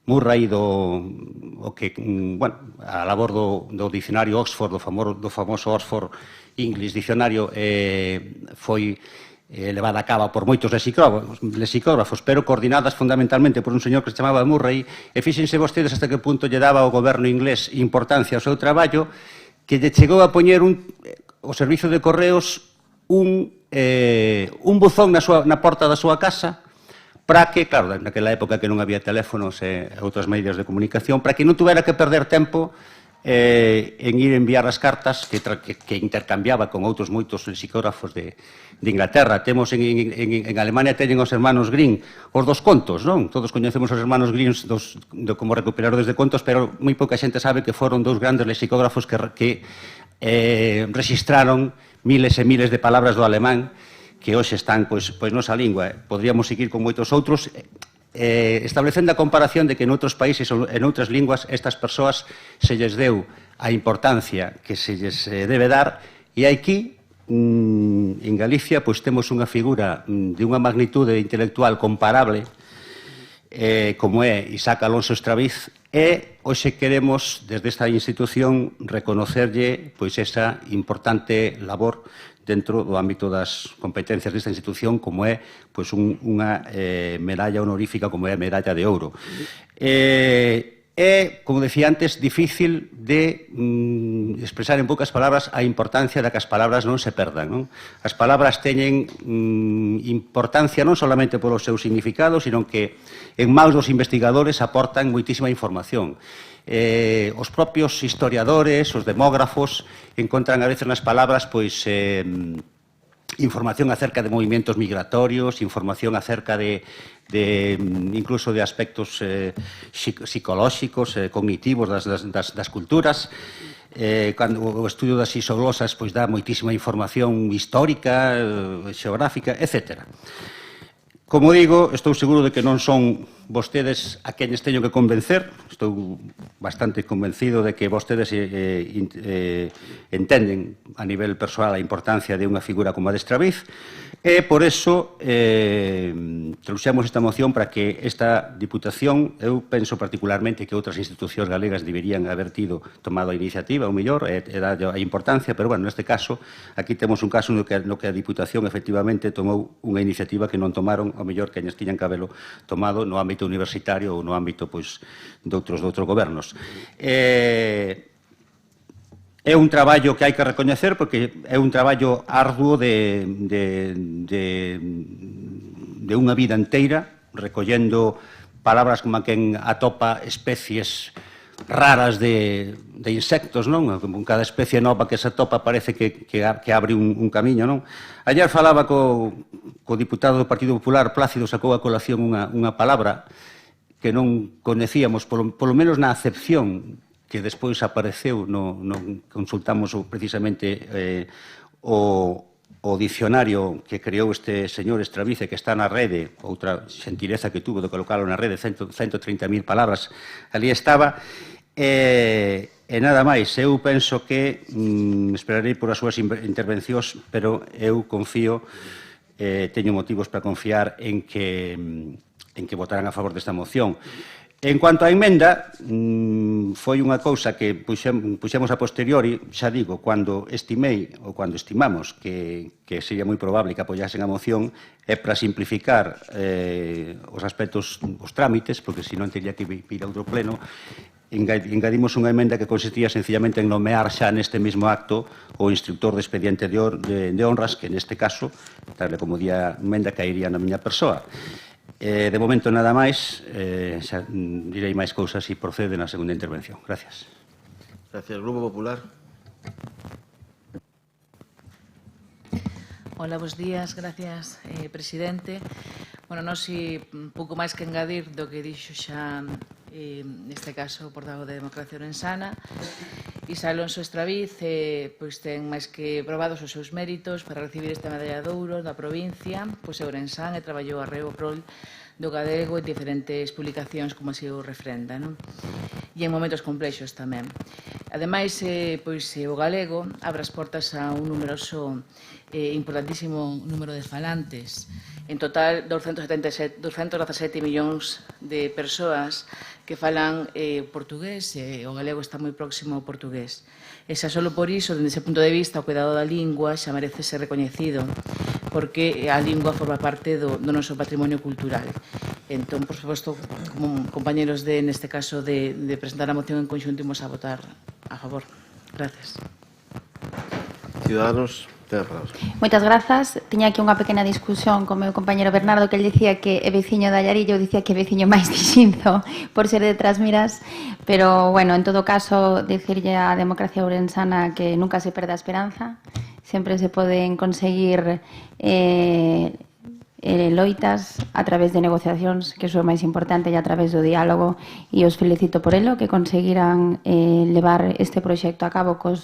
Q: Murray a labor do dicionario Oxford, do famoso Oxford English Diccionario, foi levada a cabo por moitos lexicógrafos, pero coordinadas fundamentalmente por un señor que se chamaba Murray, e fíxense vostedes hasta que punto lle daba ao goberno inglés importancia ao seu traballo, que lle chegou a poñer o servizo de correos un buzón na porta da súa casa para que, claro, naquela época que non había teléfonos e outras medios de comunicación, para que non tuvera que perder tempo en ir enviar as cartas que intercambiaba con outros moitos lexicógrafos de Inglaterra. Temos en Alemania teñen os hermanos Grimm os dos contos, non? Todos coñecemos os hermanos Grimm como recuperadores de contos, pero moi pouca xente sabe que foron dous grandes lexicógrafos que registraron miles e miles de palabras do alemán que hoxe están nosa lingua. Podríamos seguir con moitos outros, establecendo a comparación de que en outros países ou en outras linguas estas persoas se lles deu a importancia que se lles debe dar, e aquí, en Galicia, temos unha figura de unha magnitude intelectual comparable como é Isaac Alonso Estraviz, e hoxe queremos, desde esta institución, reconocerlle esa importante labor dentro do ámbito das competencias desta institución, como é unha medalla honorífica, como é a medalla de ouro. É, como decía antes, difícil de expresar en poucas palabras a importancia de que as palabras non se perdan, non? As palabras teñen importancia non solamente polo seu significado, sino que en maus dos investigadores aportan moitísima información. Os propios historiadores, os demógrafos, encontran a veces nas palabras información acerca de movimientos migratorios, información acerca incluso de aspectos psicolóxicos, cognitivos das culturas. Cando o estudio das isoglosas dá moitísima información histórica, xeográfica, etc. Como digo, estou seguro de que non son vostedes a quenes teño que convencer. Estou bastante convencido de que vostedes entenden a nivel persoal a importancia de unha figura como a de Estraviz, e por eso trouxemos esta moción para que esta Diputación, eu penso particularmente que outras institucións galegas deberían haber tomado a iniciativa, ou mellor, e dar a importancia, pero, bueno, neste caso, aquí temos un caso no que a Diputación efectivamente tomou unha iniciativa que non tomaron, ao mellor, que añas tiñan que habelo tomado no ámbito universitario ou no ámbito de outros gobernos. É un traballo que hai que recoñecer porque é un traballo arduo de unha vida inteira, recollendo palabras como a quen atopa especies raras de insectos, non? Con cada especie nova que se atopa parece que abre un camiño, non? Ayer falaba co diputado do Partido Popular, Plácido, sacou a colación unha palabra que non coñecíamos, polo menos na acepción que despois apareceu, consultamos precisamente o dicionario que creou este señor Estravice, que está na rede, outra xentileza que tuvo de colocalo na rede, 130.000 palabras, ali estaba, e nada máis. Eu penso que esperarei por as súas intervencións, pero eu confío, teño motivos para confiar en que votarán a favor desta moción. En cuanto á emenda, foi unha cousa que puxemos a posteriori, xa digo, cando estimei ou cando estimamos que sería moi probable que apoyasen a moción, é para simplificar os aspectos, os trámites, porque senón teria que ir a outro pleno. Engadimos unha emenda que consistía sencillamente en nomear xa neste mesmo acto o instructor de expediente de honras, que neste caso, tal como di a emenda, caería na miña persoa. De momento nada máis, xa direi máis cousas e procede na segunda intervención. Gracias.
A: Gracias. Grupo Popular.
R: Hola, bos días. Gracias, presidente. Bueno, non si pouco máis que engadir do que dixo xa neste caso o portavoz de Democracia Ourensana. Isa Alonso Estraviz pois ten máis que probados os seus méritos para recibir esta medalla de ouro da provincia, pois Ourensán e traballou arreo prol do galego en diferentes publicacións como así o refrenda, non? E en momentos complexos tamén. Ademais, pois o galego abre as portas a un numeroso importantísimo número de falantes. En total, 217 millóns de persoas que falan portugués, e o galego está moi próximo ao portugués. E xa só por iso, dende ese punto de vista, o cuidado da lingua xa merece ser recoñecido, porque a lingua forma parte do noso patrimonio cultural. Entón, por suposto, como compañeros neste caso de presentar a moción en conxunto, imos a votar a favor. Gracias.
A: Ciudadanos, ten a palabra.
C: Moitas grazas. Tiña aquí unha pequena discusión con o meu compañero Bernardo, que ele dicía que é veciño de Allarillo, eu dicía que é veciño máis de Xinzo, por ser de Trasmiras, pero, bueno, en todo caso, dicirlle a Democracia Ourensana que nunca se perde a esperanza, sempre se poden conseguir loitas a través de negociacións, que iso é máis importante, e a través do diálogo, e os felicito por elo, que conseguirán levar este proxecto a cabo co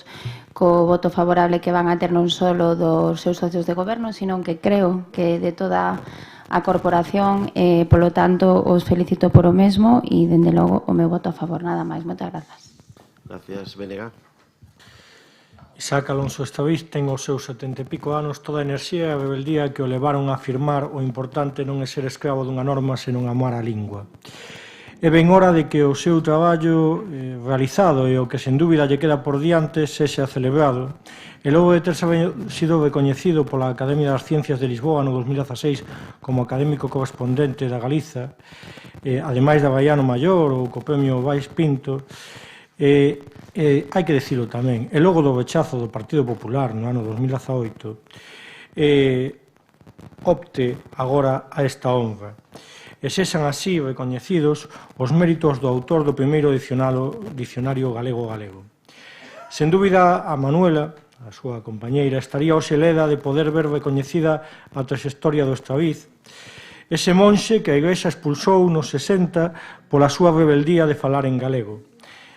C: voto favorable que van a ter non só dos seus socios de goberno, sino que creo que de toda a corporación, polo tanto, os felicito por o mesmo e, dende logo, o meu voto a favor. Nada máis. Moitas grazas.
A: Gracias, Benega.
D: Isaac Alonso Estraviz ten os seus 70 e pico anos, toda a enerxía e a rebeldía que o levaron a afirmar o importante non é ser escravo dunha norma, senón amar a lingua. É ben hora de que o seu traballo realizado e o que sen dúbida lle queda por diante sexa celebrado, e logo de ter sido recoñecido pola Academia das Ciencias de Lisboa no 2016 como académico correspondente da Galiza, ademais da Baiano Maior ou co premio Vais Pinto, hai que dicilo tamén, e logo do rechazo do Partido Popular no ano 2018, opte agora a esta honra. E sexan así recoñecidos os méritos do autor do primeiro dicionario galego-galego. Sen dúbida, a Manuela, a súa compañeira, estaría hoxe leda de poder ver recoñecida a trayectoria do Estraviz, ese monxe que a Igrexa expulsou nos 60 pola súa rebeldía de falar en galego,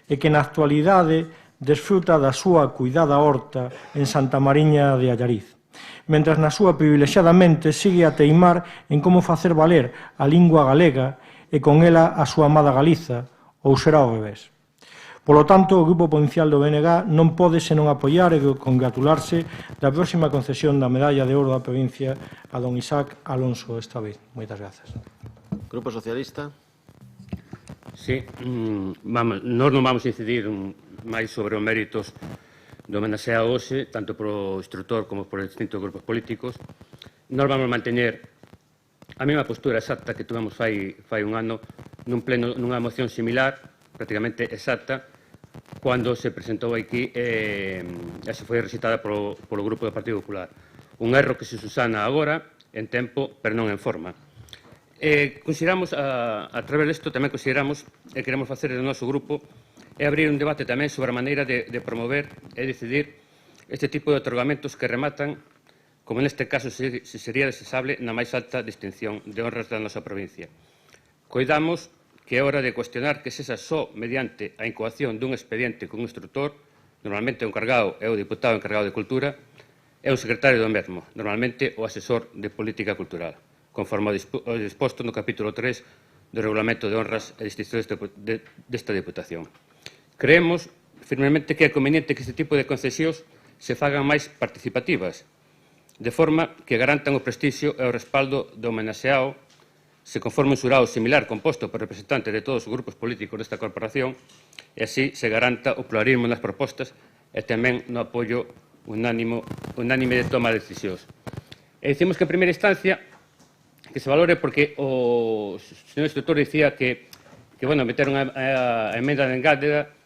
D: e que na actualidade desfruta da súa cuidada horta en Santa Mariña de Allariz, mentras na súa privilexiada mente sigue a teimar en como facer valer a lingua galega e con ela a súa amada Galiza, ou será ao revés. Polo tanto, o Grupo Provincial do BNG non pode senón apoiar e congratularse da próxima concesión da Medalla de Ouro da provincia a don Isaac Alonso Estraviz. Moitas grazas.
A: Grupo Socialista.
H: Sí, nós non vamos a incidir máis sobre os méritos do homenaxeado hoxe, tanto polo instructor como por distintos grupos políticos. Nós vamos a manteñer a mesma postura exacta que tuvemos fai un ano nunha moción similar, prácticamente exacta, cando se presentou aquí e se foi recitada polo Grupo do Partido Popular. Un erro que se susana agora, en tempo, pero non en forma. Consideramos, a través disto, tamén consideramos, e queremos facer do noso grupo, é abrir un debate tamén sobre a maneira de promover e decidir este tipo de otorgamentos que rematan, como neste caso se sería desexable, na máis alta distinción de honras da nosa provincia. Coidamos que é hora de cuestionar que sexa só mediante a incoación dun expediente con un instructor, normalmente o encargado é o diputado encargado de Cultura, e o secretario do mesmo, normalmente o asesor de Política Cultural, conforme ao disposto no capítulo 3 do Regulamento de Honras e Distincións desta Diputación. Creemos firmemente que é conveniente que este tipo de concesións se fagan máis participativas, de forma que garantan o prestixio e o respaldo do homenaxeado, se conforme un xurado similar composto por representantes de todos os grupos políticos desta corporación, e así se garanta o pluralismo nas propostas e tamén no apoio unánime de toma de decisións. E dicimos que en primeira instancia que se valore porque o señor instructor dicía que meter a emenda de engádega,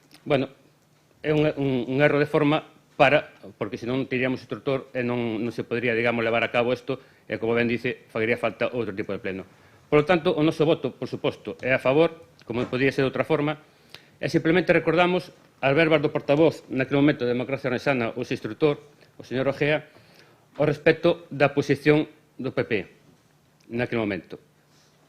H: é un erro de forma porque senón teríamos instructor e non se podría, digamos, levar a cabo isto e, como ben dice, faría falta outro tipo de pleno. Por lo tanto, o noso voto, por suposto, é a favor, como podría ser de outra forma, e simplemente recordamos as verbas do portavoz naquele momento de Democracia Ourensana, o instructor, o señor Ojea, ao respecto da posición do PP naquele momento.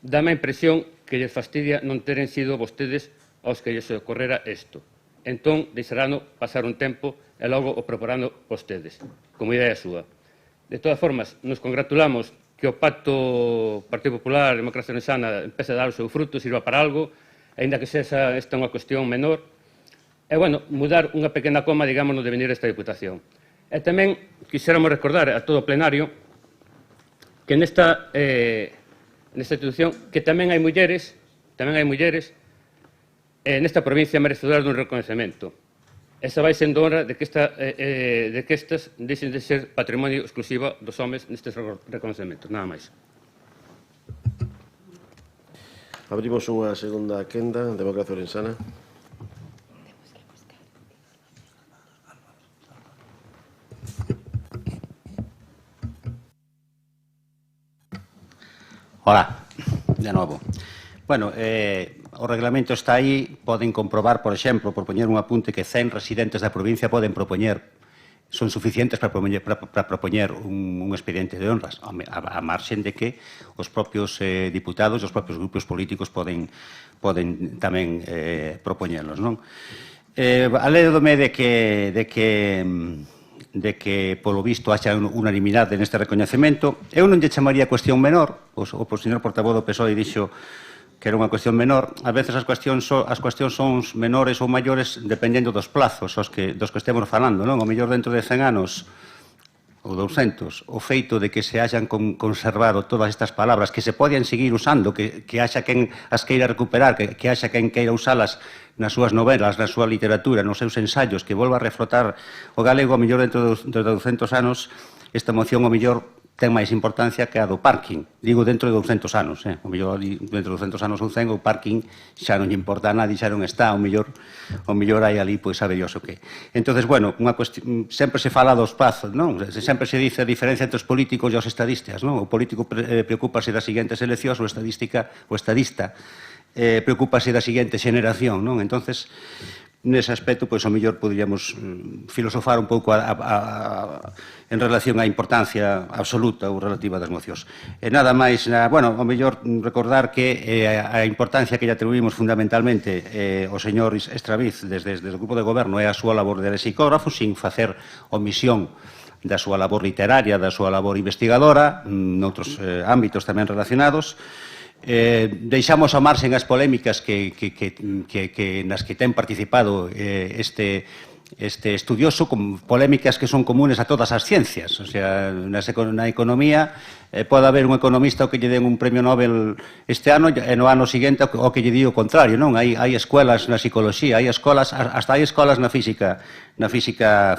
H: Dame a impresión que lles fastidia non teren sido vostedes aos que lles ocorrera isto. Entón, deixarano pasar un tempo e logo o proporano vostedes, como idea súa. De todas formas, nos congratulamos que o pacto Partido Popular, Democracia Insana, empece a dar o seu fruto, sirva para algo, aínda que sexa esta unha cuestión menor, e, bueno, mudar unha pequena coma, digamos, no devenir desta Diputación. E tamén quixéramos recordar a todo o plenario que nesta institución que tamén hai mulleres nesta provincia merecedoras dun reconhecemento. Esa vai sendo honra de que estas deixen de ser patrimonio exclusivo dos homes nestes reconhecementos. Nada máis.
A: Abrimos unha segunda quenda, Democracia Orensana.
Q: Hola, de novo. Bueno, o reglamento está aí, poden comprobar, por exemplo, por poñer un apunte, que 100 residentes da provincia poden propoñer, son suficientes para propoñer un expediente de honras, a marxen de que os propios diputados, os propios grupos políticos poden tamén propoñerlos, non? Alédome de que, polo visto, haxa unanimidade neste recoñecemento. Eu non lle chamaría cuestión menor, o señor portavoz do PSOE dixo que era unha cuestión menor. A veces as cuestións son menores ou maiores dependendo dos plazos dos que estemos falando, non? O mellor dentro de 100 anos ou 200, o feito de que se haxan conservado todas estas palabras, que se poden seguir usando, que haxa quen as queira recuperar, que haxa quen queira usalas nas súas novelas, na súa literatura, nos seus ensaios, que volva a reflotar o galego, o mellor dentro de 200 anos, esta moción o mellor ten máis importancia que a do parking. Digo dentro de 200 anos, o mellor dentro de 200 anos ou 100 o parking xa non lle importa a nadie, xa non está, o mellor hai ali, pois sabe Dios o que. Entonces, bueno, sempre se fala dos plazos, non? Sempre se dice a diferencia entre os políticos e os estadistas, non? O político preocúpase das seguintes eleccións, o estadista preocúpase da seguinte xeneración, non? Entonces, nese aspecto, pois, o mellor poderíamos filosofar un pouco en relación á importancia absoluta ou relativa das mocións. E nada máis, bueno, o mellor recordar que a importancia que lle atribuímos fundamentalmente o señor Estraviz desde o grupo de goberno é a súa labor de lexicógrafo, sin facer omisión da súa labor literaria, da súa labor investigadora, noutros ámbitos tamén relacionados. Deixamos ao marxen as polémicas nas que ten participado este estudioso, con polémicas que son comunes a todas as ciencias. O sea, na economía pode haber un economista ao que lle den un premio Nobel este ano e no ano seguinte ao que lle di o contrario, non? Hai escolas na psicoloxía, hasta hai escolas na física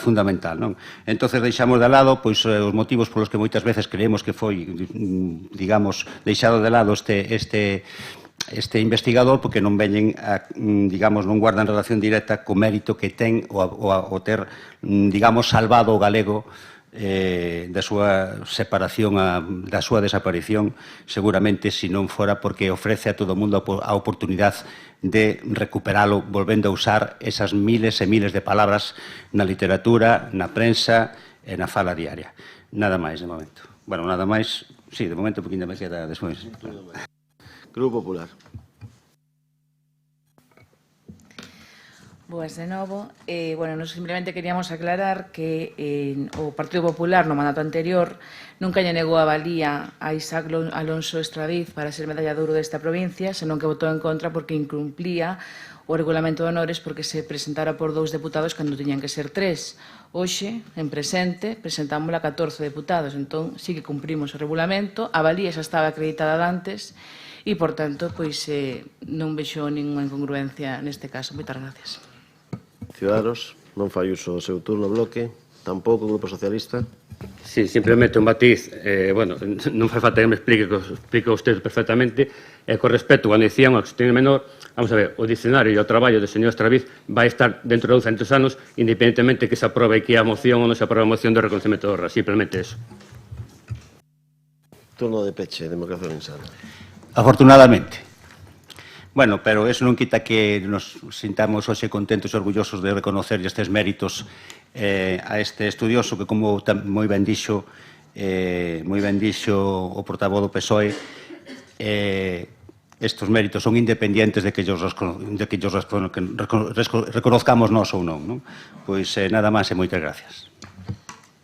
Q: fundamental, non? Entonces deixamos de lado pois os motivos polos que moitas veces creemos que foi, digamos, deixado de lado este investigador, porque non veñen, digamos, non guardan relación directa co mérito que ten o ter, digamos, salvado o galego da súa separación, da súa desaparición, seguramente se non fora porque ofrece a todo o mundo a oportunidade de recuperalo, volvendo a usar esas miles e miles de palabras na literatura, na prensa e na fala diaria. Nada máis, de momento. Bueno, nada máis, sí, de momento, porque ainda me queda despois.
A: Grupo Popular.
R: Boas de novo. Bueno, nos simplemente queríamos aclarar que o Partido Popular no mandato anterior nunca lle negou a valía a Isaac Alonso Estraviz para ser medalla de ouro desta provincia, senón que votou en contra porque incumplía o regulamento de honores porque se presentara por 2 deputados cando tiñan que ser 3. Hoxe, en presente, presentámosla 14 deputados, entón sí que cumprimos o regulamento, a valía xa estaba acreditada antes e, por tanto, pois non vexo ninguna incongruencia neste caso. Moitas gracias.
A: Ciudadanos, non fai uso do seu turno bloque, tampouco o Grupo Socialista.
H: Sí, simplemente un matiz, bueno, non fai falta que me explique usted perfectamente, con respecto, cando dicían unha cuestión menor, vamos a ver, o dicionario e o traballo do señor Estraviz vai estar dentro de 200 anos, independentemente que se aprobe aquí a moción ou non se aprobe a moción de reconocimiento de honra, simplemente eso.
A: Turno de peche, Democracia Orensana.
Q: Afortunadamente. Bueno, pero eso non quita que nos sintamos hoxe contentos e orgullosos de reconocer estes méritos a este estudioso que, como moi ben dixo, moi ben dixo o portavoz do PSOE, estos méritos son independientes de que ellos reconozcamos nós ou non. Pois nada máis e moitas gracias.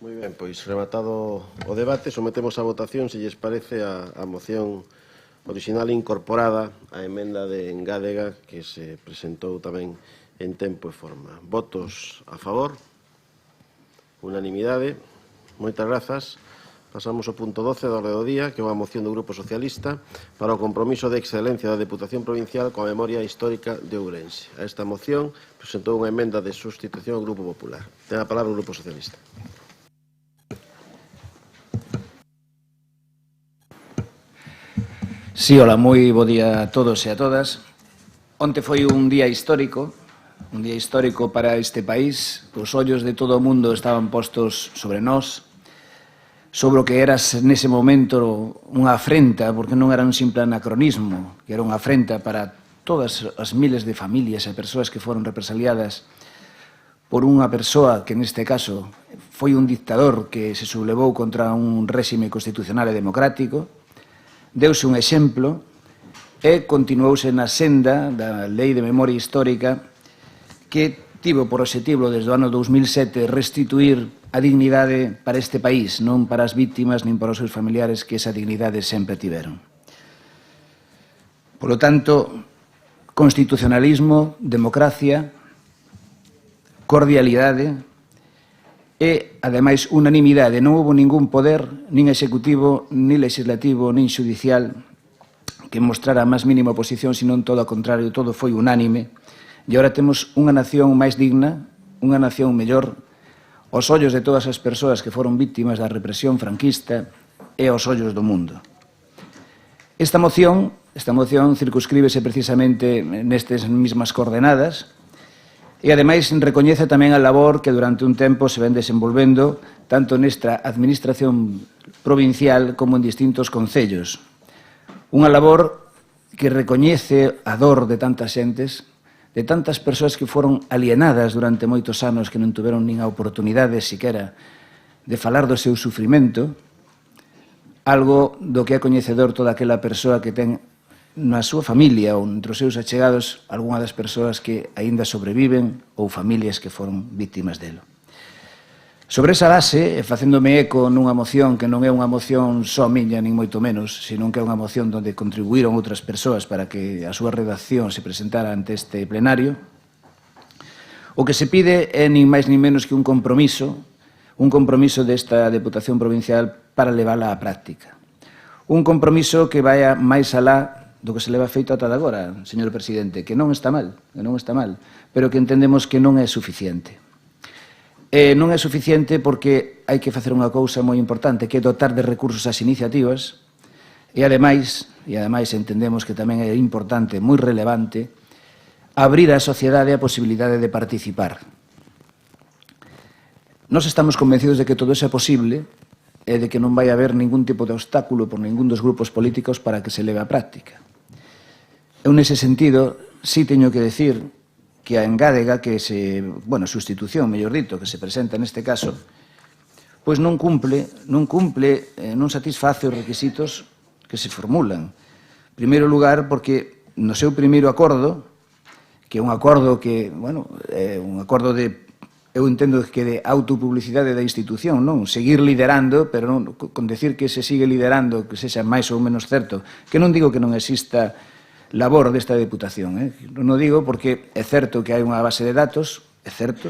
A: Moi ben, pois rematado o debate, sometemos a votación se lles parece a moción original incorporada á emenda de Engádega que se presentou tamén en tempo e forma. Votos a favor? Unanimidade. Moitas grazas. Pasamos ao punto 12 da orde do día, que é unha moción do Grupo Socialista para o compromiso de excelencia da Deputación Provincial coa memoria histórica de Ourense. A esta moción presentou unha emenda de sustitución ao Grupo Popular. Ten a palabra o Grupo Socialista.
S: Sí, hola, moi bo día a todos e a todas. Onte foi un día histórico para este país. Os ollos de todo o mundo estaban postos sobre nós, sobre o que era nese momento unha afrenta, porque non era un simple anacronismo, que era unha afrenta para todas as miles de familias e persoas que foron represaliadas por unha persoa que neste caso foi un dictador que se sublevou contra un réxime constitucional e democrático. Deuse un exemplo e continuouse na senda da Lei de Memoria Histórica que tivo por obxectivo desde o ano 2007 restituir a dignidade para este país, non para as víctimas nin para os seus familiares que esa dignidade sempre tiveron. Por lo tanto, constitucionalismo, democracia, cordialidade e, ademais, unanimidade. Non houve ningún poder, nin executivo, nin legislativo, nin judicial, que mostrara a máis mínima oposición, senón todo ao contrario, todo foi unánime. E agora temos unha nación máis digna, unha nación mellor, aos ollos de todas as persoas que foron víctimas da represión franquista e aos ollos do mundo. Esta moción circunscríbese precisamente nestes mismas coordenadas e, ademais, recoñece tamén a labor que durante un tempo se ven desenvolvendo tanto nesta administración provincial como en distintos concellos. Unha labor que recoñece a dor de tantas xentes, de tantas persoas que foron alienadas durante moitos anos que non tuveron nin a oportunidade siquera de falar do seu sufrimento, algo do que é coñecedor toda aquela persoa que ten na súa familia ou entre os seus achegados algunha das persoas que aínda sobreviven ou familias que foron víctimas delo. Sobre esa base, facéndome eco nunha moción que non é unha moción só miña, nin moito menos, senón que é unha moción onde contribuíron outras persoas para que a súa redacción se presentara ante este plenario, o que se pide é nin máis nin menos que un compromiso desta Deputación Provincial para levála á práctica. Un compromiso que vai máis alá do que se leva feito ata agora, señor presidente, que non está mal, pero que entendemos que non é suficiente. Non é suficiente porque hai que facer unha cousa moi importante, que é dotar de recursos as iniciativas e, ademais, entendemos que tamén é importante, moi relevante, abrir á sociedade a posibilidade de participar. Nós estamos convencidos de que todo iso é posible e de que non vai haber ningún tipo de obstáculo por ningún dos grupos políticos para que se leve á práctica. Eu, nese sentido, sí teño que decir que a Engádega, que sustitución, mellor dito, que se presenta neste caso, pois non satisface os requisitos que se formulan. En primeiro lugar, porque no seu primeiro acordo, que é un acordo que, é un acordo de, eu entendo que de autopublicidade da institución, non? Seguir liderando, pero non con decir que se sigue liderando, que sexa máis ou menos certo, que non digo que non exista labor desta Deputación. Non o digo porque é certo que hai unha base de datos, é certo,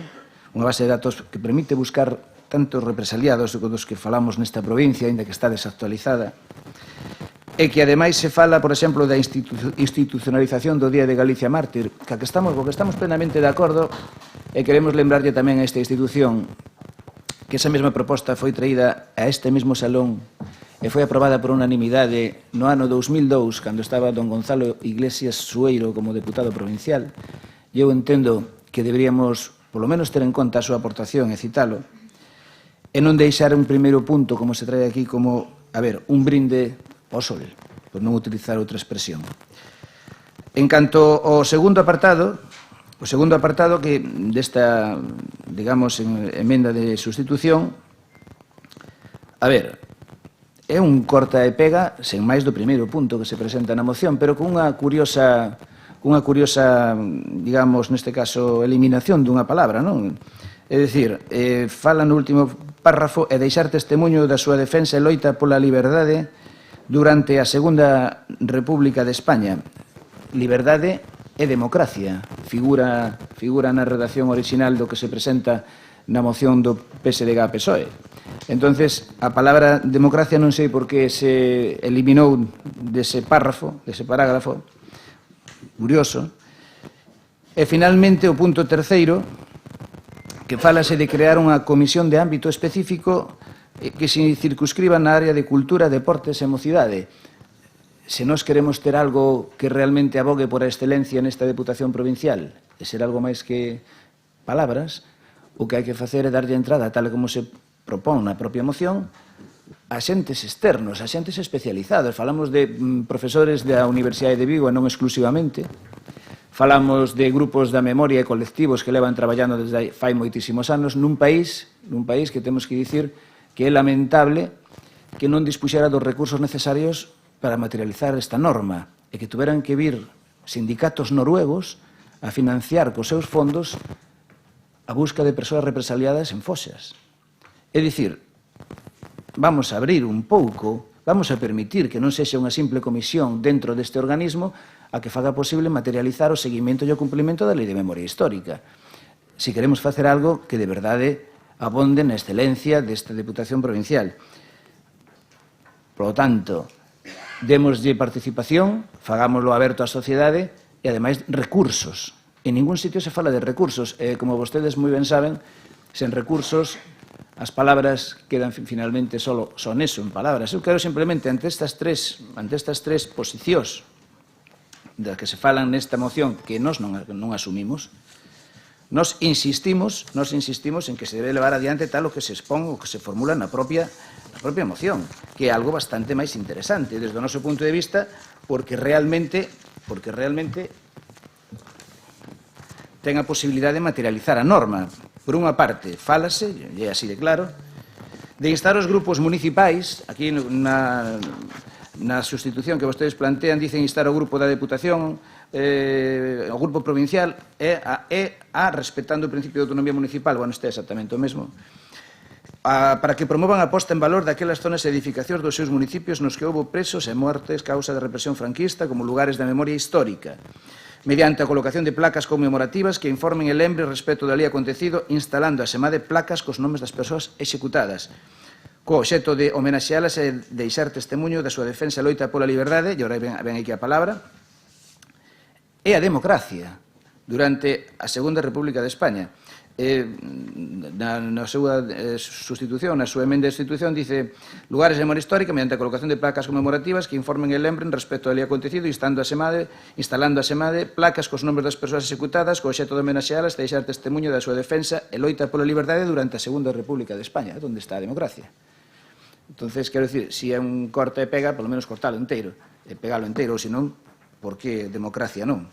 S: unha base de datos que permite buscar tantos represaliados dos que falamos nesta provincia, ainda que está desactualizada, e que ademais se fala, por exemplo, da institucionalización do Día de Galicia Mártir, porque estamos plenamente de acordo e queremos lembrarlle tamén a esta institución que esa mesma proposta foi traída a este mesmo salón e foi aprobada por unanimidade no ano 2002, cando estaba don Gonzalo Iglesias Sueiro como deputado provincial. E eu entendo que deberíamos, polo menos, ter en conta a súa aportación e citalo, e non deixar un primeiro punto, como se trae aquí, como, un brinde ao sol, por non utilizar outra expresión. En canto ao segundo apartado que desta, digamos, emenda de sustitución, é un corta e pega sen máis do primeiro punto que se presenta na moción, pero con unha curiosa, digamos, neste caso, eliminación dunha palabra, non? É dicir, fala no último párrafo e deixar testemunho da súa defensa e loita pola liberdade durante a Segunda República de España. Liberdade e democracia figura na redacción original do que se presenta na moción do PSDG-PSOE. Entonces, a palabra democracia non sei por que se eliminou dese párrafo, dese parágrafo, curioso. E, finalmente, o punto terceiro, que falase de crear unha comisión de ámbito específico que se circunscriba na área de cultura, deportes e mocidade. Se nós queremos ter algo que realmente abogue por a excelencia nesta Deputación Provincial e ser algo máis que palabras, o que hai que facer é darlle entrada, tal como se propón na propia moción, a xentes externos, a xentes especializados. Falamos de profesores da Universidade de Vigo e non exclusivamente. Falamos de grupos da memoria e colectivos que levan traballando desde fai moitísimos anos nun país que temos que dicir que é lamentable que non dispuxera dos recursos necesarios para materializar esta norma e que tuveran que vir sindicatos noruegos a financiar cos seus fondos a busca de persoas represaliadas en fosas. É dicir, vamos a abrir un pouco, vamos a permitir que non sexa unha simple comisión dentro deste organismo a que faga posible materializar o seguimento e o cumprimento da Lei de Memoria Histórica. Si queremos facer algo que de verdade abonde na excelencia desta Deputación Provincial. Por lo tanto, démoslle participación, fagámoslo aberto á sociedade e, ademais, recursos. En ningún sitio se fala de recursos. Como vostedes moi ben saben, sen recursos, as palabras quedan finalmente solo son eso, en palabras. Eu quero simplemente, ante estas tres posicións das que se falan nesta moción que nós non asumimos, nós insistimos en que se debe levar adiante tal o que se expón ou que se formula na propia moción, que é algo bastante máis interesante desde o noso punto de vista, porque realmente ten a posibilidade de materializar a norma. Por unha parte, fálase, e así de claro, de instar os grupos municipais, aquí na sustitución que vostedes plantean, dicen instar o grupo da Deputación, o grupo provincial, respetando o principio de autonomía municipal, bueno, este é exactamente o mesmo, para que promovan a posta en valor daquelas zonas e edificacións dos seus municipios nos que houbo presos e mortes causa da represión franquista como lugares da memoria histórica, mediante a colocación de placas conmemorativas que informen e lembren respecto da lei acontecido, instalando a semade placas cos nomes das persoas executadas, co obxeto de homenaxealas e deixar testemunho da súa defensa e loita pola liberdade, e ora ven aquí a palabra, e a democracia durante a Segunda República de España. Na súa sustitución, na súa emenda de sustitución, dice lugares de memoria histórica mediante a colocación de placas conmemorativas que informen e lembren respecto da lei acontecido, instalando a semade placas cos nomes das persoas executadas co obxeto de homenaxealas e deixar testemunho da súa defensa e loita pola liberdade durante a Segunda República de España, onde está a democracia. Entonces, quero dicir, se é un corta e pega, polo menos cortalo inteiro, e pegalo inteiro, ou senón, por que democracia non?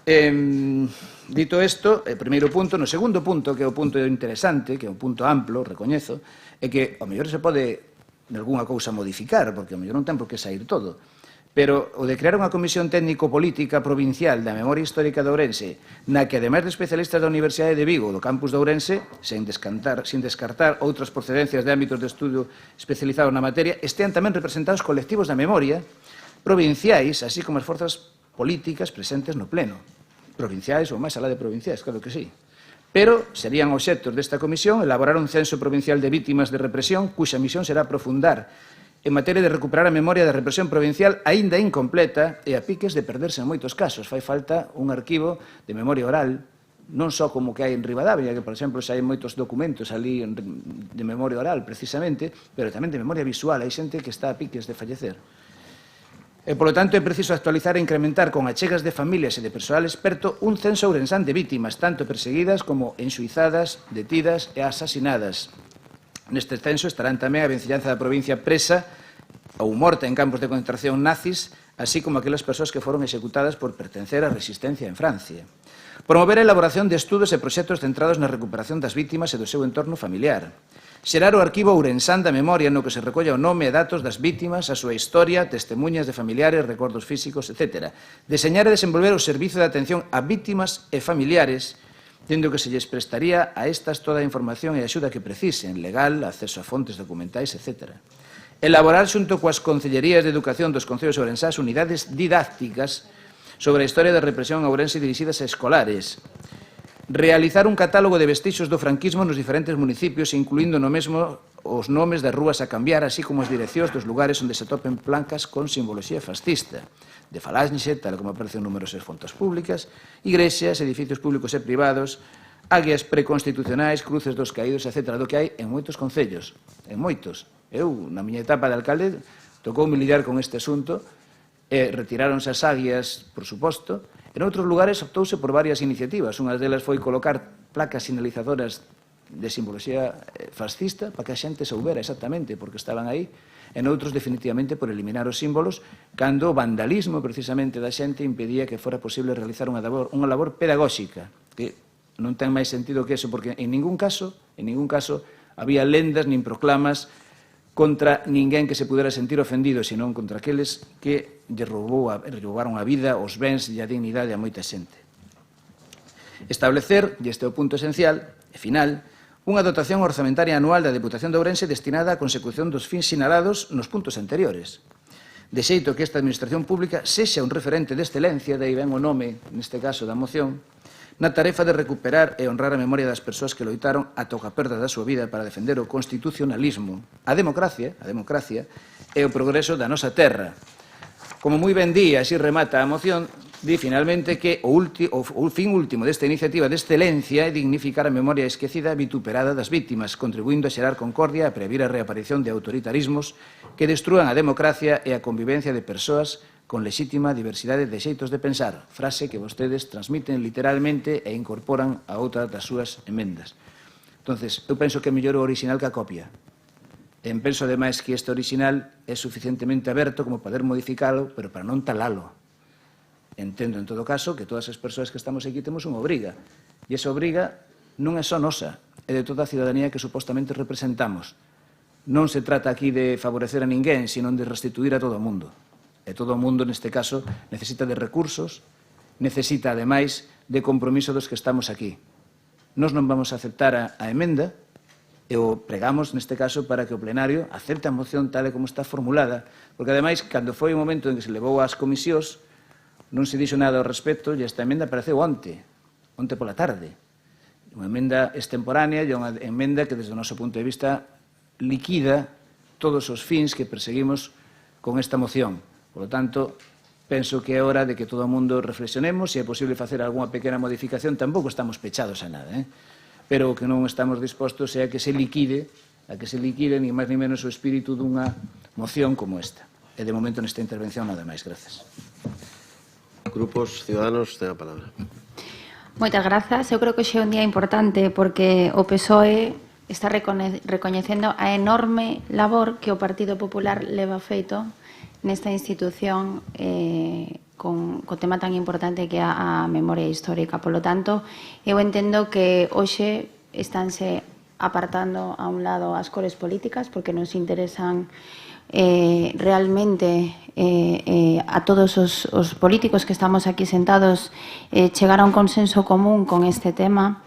S: Dito isto, o primeiro punto, no segundo punto, que é o punto interesante, que é o punto amplo, recoñezo, é que ao mellor se pode de algunha cousa modificar, porque ao mellor non ten por que sair todo, pero o de crear unha comisión técnico-política provincial da memoria histórica de Ourense, na que, ademais de especialistas da Universidade de Vigo, do campus de Ourense, sin descartar outras procedencias de ámbitos de estudio especializados na materia, estean tamén representados colectivos da memoria provinciais, así como as forzas políticas presentes no pleno. Provinciais ou máis alá de provinciais, claro que sí. Pero serían obxectos desta comisión elaborar un censo provincial de vítimas de represión cuxa misión será aprofundar en materia de recuperar a memoria da represión provincial aínda incompleta e a piques de perderse en moitos casos. Fai falta un arquivo de memoria oral, non só como que hai en Ribadavia, que, por exemplo, hai moitos documentos ali de memoria oral, precisamente, pero tamén de memoria visual. Hai xente que está a piques de fallecer. E, polo tanto, é preciso actualizar e incrementar con achegas de familias e de persoal experto un censo ourensán de vítimas, tanto perseguidas como enxuizadas, detidas e asasinadas. Neste censo estarán tamén a vencellanza da provincia presa ou morta en campos de concentración nazis, así como aquelas persoas que foron executadas por pertencer á resistencia en Francia. Promover a elaboración de estudos e proxectos centrados na recuperación das vítimas e do seu entorno familiar. Xerar o arquivo ourensán da memoria no que se recolla o nome e datos das vítimas, a súa historia, testemunhas de familiares, recordos físicos, etc. Deseñar e desenvolver o servizo de atención a vítimas e familiares, tendo que se lles prestaría a estas toda a información e axuda que precisen, legal, acceso a fontes documentais, etc. Elaborar xunto coas Concellerías de Educación dos Concellos ourensás unidades didácticas sobre a historia da represión ourense dirixidas a escolares. Realizar un catálogo de vestixios do franquismo nos diferentes municipios, incluindo no mesmo os nomes das rúas a cambiar, así como as direccións dos lugares onde se topen placas con simboloxía fascista, de Falanxe, tal como aparecen numerosas fontes públicas, igrexas, edificios públicos e privados, águias preconstitucionais, cruces dos caídos, etc., do que hai en moitos concellos, en moitos. Eu, na miña etapa de alcalde, tocoume lidiar con este asunto e retiráronse as águias, por suposto. En outros lugares optouse por varias iniciativas. Unhas delas foi colocar placas sinalizadoras de simboloxía fascista para que a xente soubera exactamente porque estaban aí. En outros, definitivamente, por eliminar os símbolos cando o vandalismo, precisamente, da xente impedía que fora posible realizar unha labor pedagóxica, que non ten máis sentido que eso, porque en ningún caso había lendas nin proclamas contra ninguén que se pudera sentir ofendido, senón contra aqueles que lle roubaron a vida, os bens e a dignidade a moita xente. Establecer, e este é o punto esencial e final, unha dotación orzamentaria anual da Deputación de Ourense destinada á consecución dos fins sinalados nos puntos anteriores, de xeito que esta Administración Pública sexa un referente de excelencia, de aí ven o nome, neste caso, da moción, na tarefa de recuperar e honrar a memoria das persoas que loitaron ata a perda da súa vida para defender o constitucionalismo, a democracia e o progreso da nosa terra. Como moi ben di, así remata a moción, di finalmente que o fin último desta iniciativa de excelencia é dignificar a memoria esquecida e vituperada das vítimas, contribuindo a xerar concordia e prevenir a reaparición de autoritarismos que destrúan a democracia e a convivencia de persoas con lexítima diversidade de xeitos de pensar, frase que vostedes transmiten literalmente e incorporan a outra das súas emendas. Entonces, eu penso que é mellor o original que a copia. Penso, ademais, que este original é suficientemente aberto como poder modificalo, pero para non talalo. Entendo, en todo caso, que todas as persoas que estamos aquí temos unha obriga. E esa obriga non é só nosa, é de toda a ciudadanía que supostamente representamos. Non se trata aquí de favorecer a ninguén, sino de restituir a todo o mundo. E todo o mundo, neste caso, necesita de recursos, necesita, ademais, de compromiso dos que estamos aquí. Nós non vamos a aceptar a emenda e o pregamos, neste caso, para que o plenario acepte a moción tal e como está formulada, porque, ademais, cando foi o momento en que se levou ás comisións, non se dixo nada ao respecto e esta emenda apareceu onte pola tarde. Unha emenda extemporánea e unha emenda que, desde o noso punto de vista, liquida todos os fins que perseguimos con esta moción. Por lo tanto, penso que é hora de que todo o mundo reflexionemos, se é posible facer algunha pequena modificación, tampouco estamos pechados a nada, pero o que non estamos dispostos é a que se liquide, ni máis ni menos o espírito dunha moción como esta. E de momento nesta intervención nada máis. Grazas.
A: Grupos Ciudadanos, ten a palabra.
C: Moitas grazas. Eu creo que hoxe é un día importante porque o PSOE está recoñecendo a enorme labor que o Partido Popular leva feito nesta institución con tema tan importante que é a memoria histórica. Por lo tanto, eu entendo que hoxe estánse apartando a un lado as cores políticas porque nos interesan realmente a todos os políticos que estamos aquí sentados chegar a un consenso común con este tema.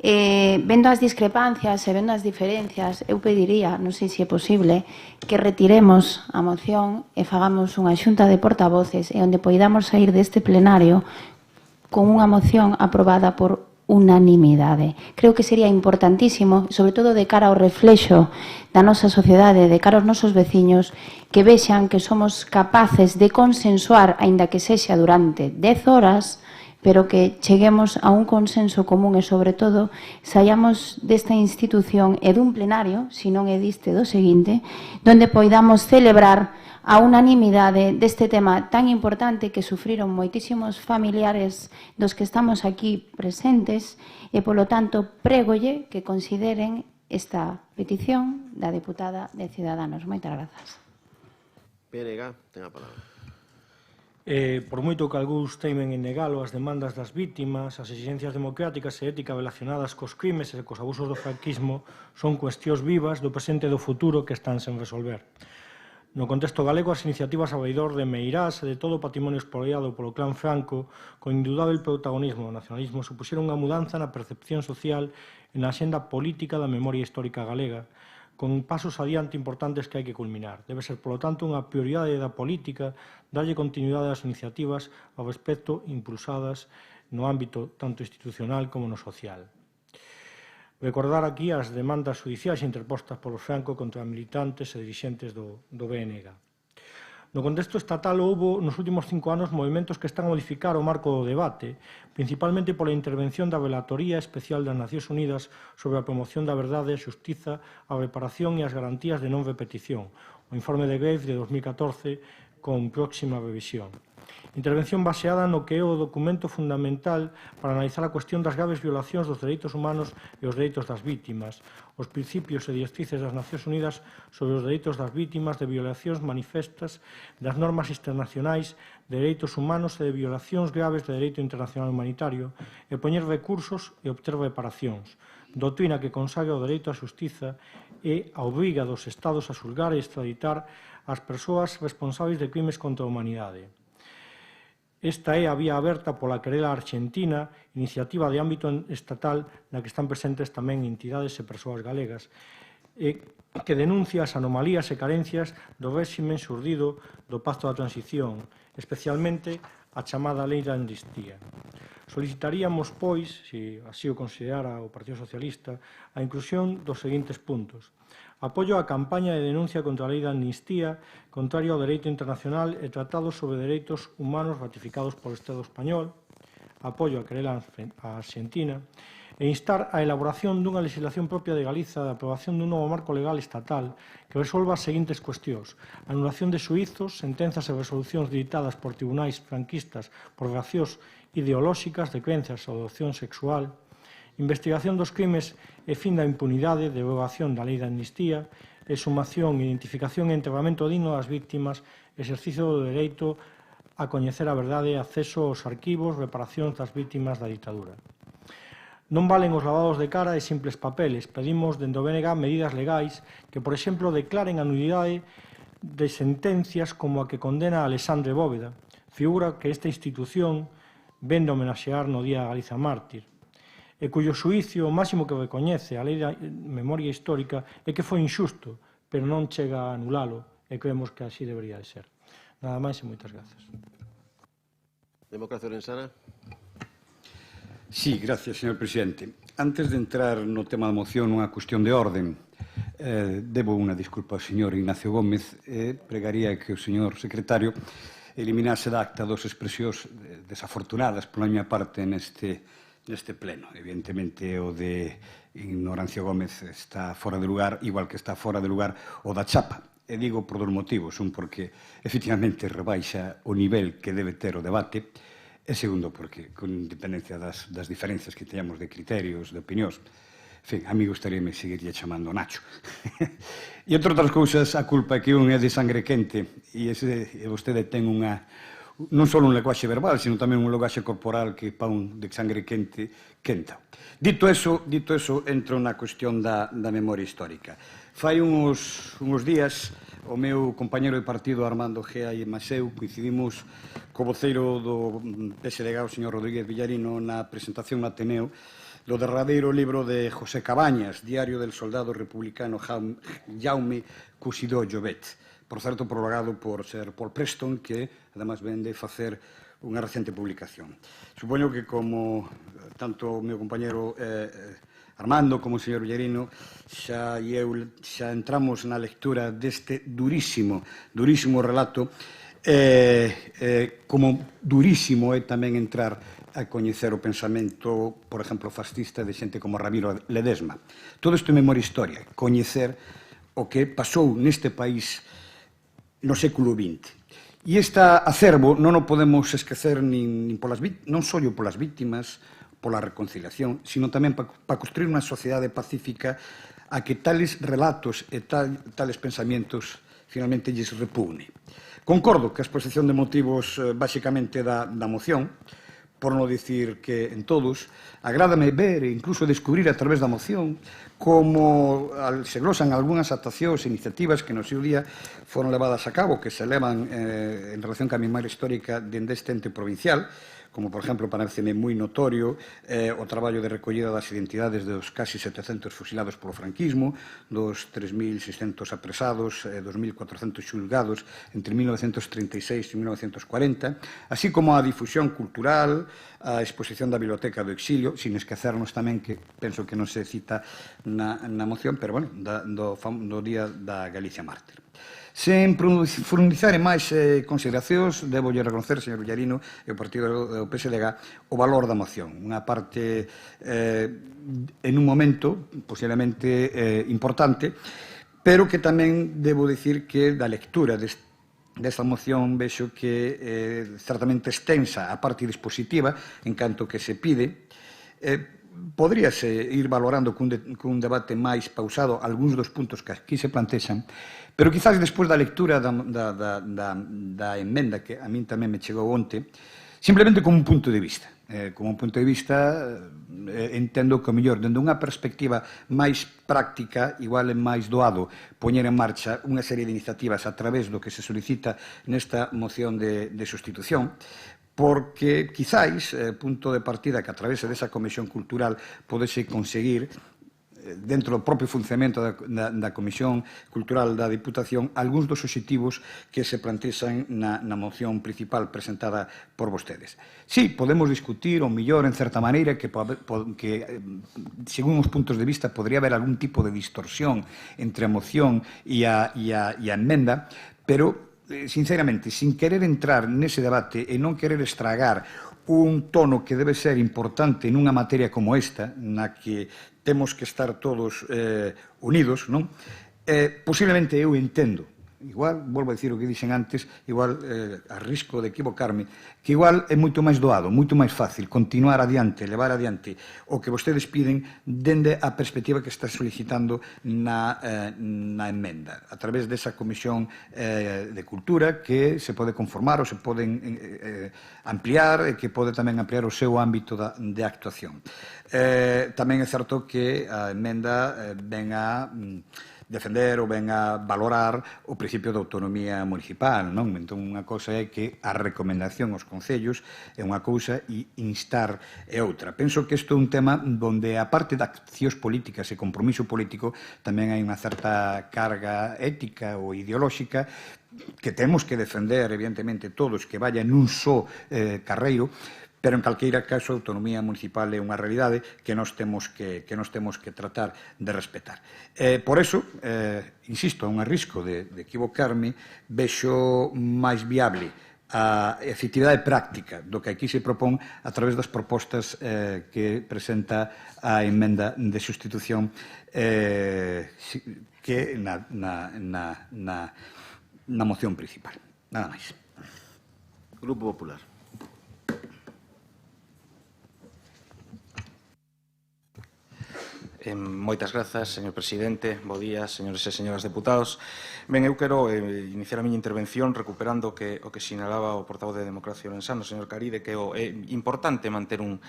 C: Vendo as discrepancias e vendo as diferencias, eu pediría, non sei se é posible, que retiremos a moción e fagamos unha xunta de portavoces e onde poidamos sair deste plenario con unha moción aprobada por unanimidade. Creo que sería importantísimo, sobre todo de cara ao reflexo da nosa sociedade, de cara aos nosos veciños, que vexan que somos capaces de consensuar, aínda que sexa durante 10 horas, pero que cheguemos a un consenso común e, sobre todo, saíamos desta institución e dun plenario, se non é diste do seguinte, donde poidamos celebrar a unanimidade deste tema tan importante que sufriron moitísimos familiares dos que estamos aquí presentes e, polo tanto, prégolle que consideren esta petición da deputada de Ciudadanos. Moitas grazas.
A: PNG, ten a palabra.
D: Por moito que algúns teimen en negalo, as demandas das vítimas, as exigencias democráticas e ética relacionadas cos crimes e cos abusos do franquismo son cuestións vivas do presente e do futuro que están sen resolver. No contexto galego, as iniciativas alrededor de Meirás e de todo o patrimonio expoliado polo clan Franco, con indudável protagonismo do nacionalismo, supuxeron unha mudanza na percepción social e na axenda política da memoria histórica galega, con pasos adiante importantes que hai que culminar. Debe ser, polo tanto, unha prioridade da política darlle continuidade ás iniciativas ao respecto impulsadas no ámbito tanto institucional como no social. Recordar aquí as demandas judiciais interpostas polos Franco contra militantes e dirixentes do BNG. No contexto estatal houbo nos últimos 5 anos movimentos que están a modificar o marco do debate, principalmente pola intervención da Relatoría Especial das Nacións Unidas sobre a promoción da verdade, a xustiza, a reparación e as garantías de non repetición, o informe de Graves de 2014 con próxima revisión. Intervención baseada no que é o documento fundamental para analizar a cuestión das graves violacións dos dereitos humanos e os dereitos das vítimas, os principios e directrices das Nacións Unidas sobre os dereitos das vítimas de violacións manifestas das normas internacionais de dereitos humanos e de violacións graves de dereito internacional humanitario e poñer recursos e obter reparacións, doutrina que consagra o dereito á xustiza e a obriga dos Estados a xulgar e extraditar as persoas responsáveis de crimes contra a humanidade. Esta é a vía aberta pola querela argentina, iniciativa de ámbito estatal na que están presentes tamén entidades e persoas galegas, que denuncia as anomalías e carencias do réximen xurdido do Pacto da Transición, especialmente a chamada Lei da Amnistía. Solicitaríamos, pois, se así o considerara o Partido Socialista, a inclusión dos seguintes puntos. Apoio á campaña de denuncia contra a Lei da Amnistía, contraria ao dereito internacional e tratados sobre dereitos humanos ratificados polo Estado español, apoio á querela argentina, e instar a elaboración dunha legislación propia de Galiza de aprobación dun novo marco legal estatal que resolva as seguintes cuestións: anulación de xuizos, sentenzas e resolucións dictadas por tribunais franquistas por razóns ideolóxicas de crenzas ou adopción sexual, investigación dos crimes e fin da impunidade, derogación da Lei da Amnistía, exhumación, identificación e enterramento digno das vítimas, exercicio do dereito a coñecer a verdade, acceso aos arquivos, reparacións das vítimas da ditadura. Non valen os lavados de cara e simples papeles. Pedimos dende o BNG medidas legais que, por exemplo, declaren a nulidade de sentencias como a que condena a Alexandre Bóveda, figura que esta institución vende homenaxear no Día da Galiza Mártir, e cuyo xuicio o máximo que recoñece a Lei da Memoria Histórica é que foi injusto, pero non chega a anulalo, e creemos que así debería de ser. Nada máis e moitas grazas.
A: Democracia Orensana.
G: Sí, gracias, señor presidente. Antes de entrar no tema da moción, nunha cuestión de orden, debo unha disculpa ao señor Ignacio Gómez e pregaría que o señor secretario eliminase da acta dos expresións desafortunadas pola miña parte neste pleno. Evidentemente, o de Ignacio Gómez está fora de lugar, igual que está fora de lugar o da chapa. E digo por dos motivos. Un, porque efectivamente rebaixa o nivel que debe ter o debate, e segundo, porque con independencia das diferencias que teñamos de criterios, de opinións, en fin, a mí gustaríame seguirlle chamando Nacho. E entre outras cousas, a culpa é que un é de sangre quente e vostede ten unha non só un lenguaxe verbal, sino tamén un lenguaxe corporal que pa un de sangre quente quenta. Dito eso, entro na cuestión da memoria histórica. Fai uns días, o meu compañero de partido Armando Gea e Maseu coincidimos co voceiro do PSDG, o señor Rodríguez Villarino, na presentación no Ateneo do derradeiro libro de José Cabañas, Diario del soldado republicano Jaume Cusidó Llobet, por certo prologado por Sir Paul Preston, que además ven de facer unha recente publicación. Supoño que como tanto o meu compañero Armando como o señor Villarino xa entramos na lectura deste durísimo relato, como durísimo é tamén entrar a coñecer o pensamento, por exemplo, fascista de xente como Ramiro Ledesma. Todo isto é memoria histórica, coñecer o que pasou neste país no século XX. E este acervo non o podemos esquecer non só polas vítimas, pola reconciliación, sino tamén para construir unha sociedade pacífica a que tales relatos e tales pensamientos finalmente lles repugne. Concordo que a exposición de motivos basicamente da moción, por non dicir que en todos, agrádame ver e incluso descubrir a través da moción como se glosan algunhas actuacións e iniciativas que no seu día foron levadas a cabo, que se levan en relación ca memoria histórica dende este ente provincial, como, por exemplo, pareceme moi notorio o traballo de recollida das identidades dos casi 700 fusilados polo franquismo, dos 3.600 apresados, 2.400 xulgados entre 1936 e 1940, así como a difusión cultural, a exposición da Biblioteca do Exilio, sin esquecernos tamén que penso que non se cita na moción, pero, bueno, do Día da Galicia Mártir. Sen profundizar en máis consideracións, debo reconocer, señor Villarino, e o partido do PSDG, o valor da moción. Unha parte, en un momento, posiblemente importante, pero que tamén debo dicir que da lectura desta moción vexo que é certamente extensa a parte dispositiva, en canto que se pide, podríase ir valorando cun debate máis pausado algúns dos puntos que aquí se plantexan, pero quizás despois da lectura da emenda que a min tamén me chegou onte, simplemente como un punto de vista. Como un punto de vista, entendo que o mellor, dende unha perspectiva máis práctica, igual é máis doado poñer en marcha unha serie de iniciativas a través do que se solicita nesta moción de sustitución, porque quizáis, punto de partida que a través desa Comisión Cultural podese conseguir, dentro do propio funcionamento da Comisión Cultural da Diputación, algúns dos obxectivos que se plantexan na moción principal presentada por vostedes. Sí, podemos discutir, ou mellor, en certa maneira, que según os puntos de vista podría haber algún tipo de distorsión entre a moción e a emenda, pero sinceramente, sin querer entrar nese debate e non querer estragar un tono que debe ser importante nunha materia como esta, na que temos que estar todos unidos, non? Posiblemente eu entendo, igual, volvo a dicir o que dixen antes, igual, a risco de equivocarme, que igual é moito máis doado, moito máis fácil continuar adiante, levar adiante o que vostedes piden dende a perspectiva que está solicitando na emenda, a través desa Comisión de Cultura que se pode conformar ou se poden ampliar e que pode tamén ampliar o seu ámbito de actuación. Tamén é certo que a emenda ven a defender ou ben a valorar o principio de autonomía municipal, non? Entón, unha cousa é que a recomendación aos concellos é unha cousa e instar é outra. Penso que isto é un tema onde, a parte de accións políticas e compromiso político, tamén hai unha certa carga ética ou ideolóxica que temos que defender, evidentemente, todos, que vaya nun só carreiro, pero en calqueira caso a autonomía municipal é unha realidade que nós temos que tratar de respetar. Por eso, insisto, é un risco de equivocarme, vexo máis viable a efectividade práctica do que aquí se propón a través das propostas que presenta a emenda de sustitución que na moción principal. Nada máis.
A: Grupo Popular.
T: Moitas grazas, señor presidente. Bo día, señores e señoras deputados. Ben, eu quero iniciar a miña intervención recuperando o que sinalaba o portavoz de Democracia Orensana, o señor Caride, que é importante manter un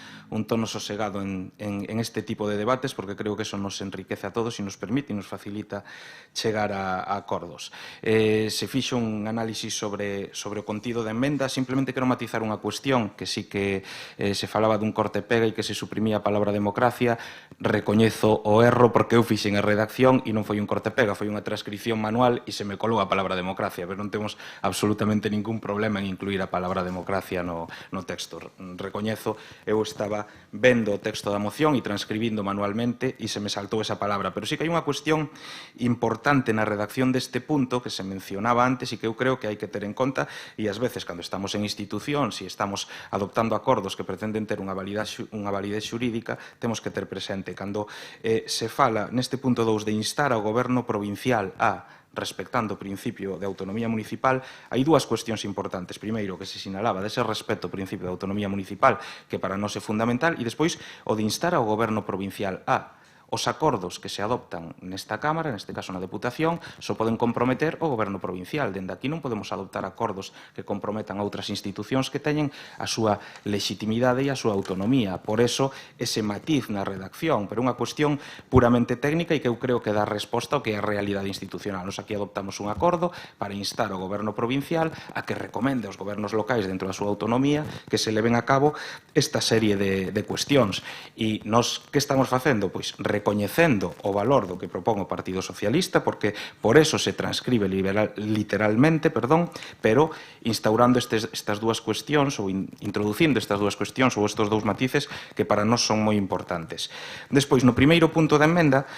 T: tono sosegado en este tipo de debates, porque creo que eso nos enriquece a todos e nos permite e nos facilita chegar a acordos. Se fixo un análisis sobre o contido da emenda. Simplemente quero matizar unha cuestión que sí que se falaba dun corte pega e que se suprimía a palabra democracia. Recoñezo o erro porque eu fixen a redacción e non foi un corte pega, foi unha transcripción manual e se me colou a palabra democracia, pero non temos absolutamente ningún problema en incluir a palabra democracia no texto. Recoñezo, eu estaba vendo o texto da moción e transcribindo manualmente e se me saltou esa palabra, pero sí que hai unha cuestión importante na redacción deste punto que se mencionaba antes e que eu creo que hai que ter en conta, e ás veces cando estamos en institucións e estamos adoptando acordos que pretenden ter unha validez xurídica, temos que ter presente cando se fala neste punto 2 de instar ao goberno provincial a, respectando o principio de autonomía municipal, hai dúas cuestións importantes. Primeiro, que se sinalaba dese respeto ao principio de autonomía municipal, que para nós é fundamental, e despois o de instar ao goberno provincial a. os acordos que se adoptan nesta Cámara, neste caso na Deputación, só poden comprometer o Goberno provincial. Dende aquí non podemos adoptar acordos que comprometan a outras institucións que teñen a súa legitimidade e a súa autonomía. Por eso, ese matiz na redacción, pero unha cuestión puramente técnica e que eu creo que dá resposta ao que é a realidade institucional. Nos aquí adoptamos un acordo para instar ao Goberno provincial a que recomende aos gobernos locais dentro da súa autonomía que se leven a cabo esta serie de cuestións. E nós que estamos facendo? Pois recoñecendo o valor do que propón o Partido Socialista, porque por eso se transcribe literalmente, pero instaurando estas dúas cuestións ou introducindo estas dúas cuestións ou estes dous matices que para nós son moi importantes. Despois, no primeiro punto da emenda,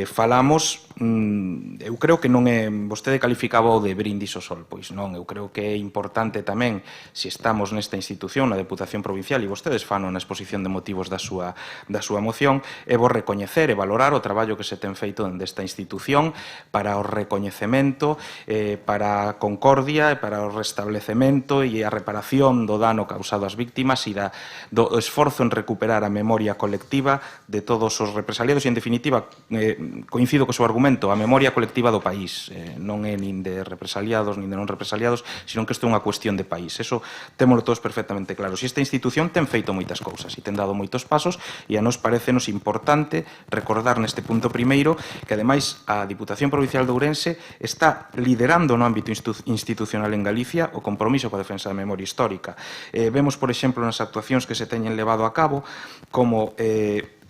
T: falamos, eu creo que non é, vostede calificaba o de brindis ao sol, pois non, eu creo que é importante tamén, se estamos nesta institución, na Deputación Provincial, e vostedes fano na exposición de motivos da súa moción, é vos recoñecer e valorar o traballo que se ten feito desta institución para o recoñecemento, para a concordia, para o restablecemento e a reparación do dano causado ás víctimas e do esforzo en recuperar a memoria colectiva de todos os represaliados e, en definitiva, coincido co seu argumento, a memoria colectiva do país. Non é nin de represaliados nin de non represaliados, sino que isto é unha cuestión de país. Eso témolo todos perfectamente claro. E esta institución ten feito moitas cousas e ten dado moitos pasos e a nos parecenos importante recordar neste punto primeiro que, ademais, a Diputación Provincial de Ourense está liderando no ámbito institucional en Galicia o compromiso coa defensa da memoria histórica. Vemos, por exemplo, nas actuacións que se teñen levado a cabo como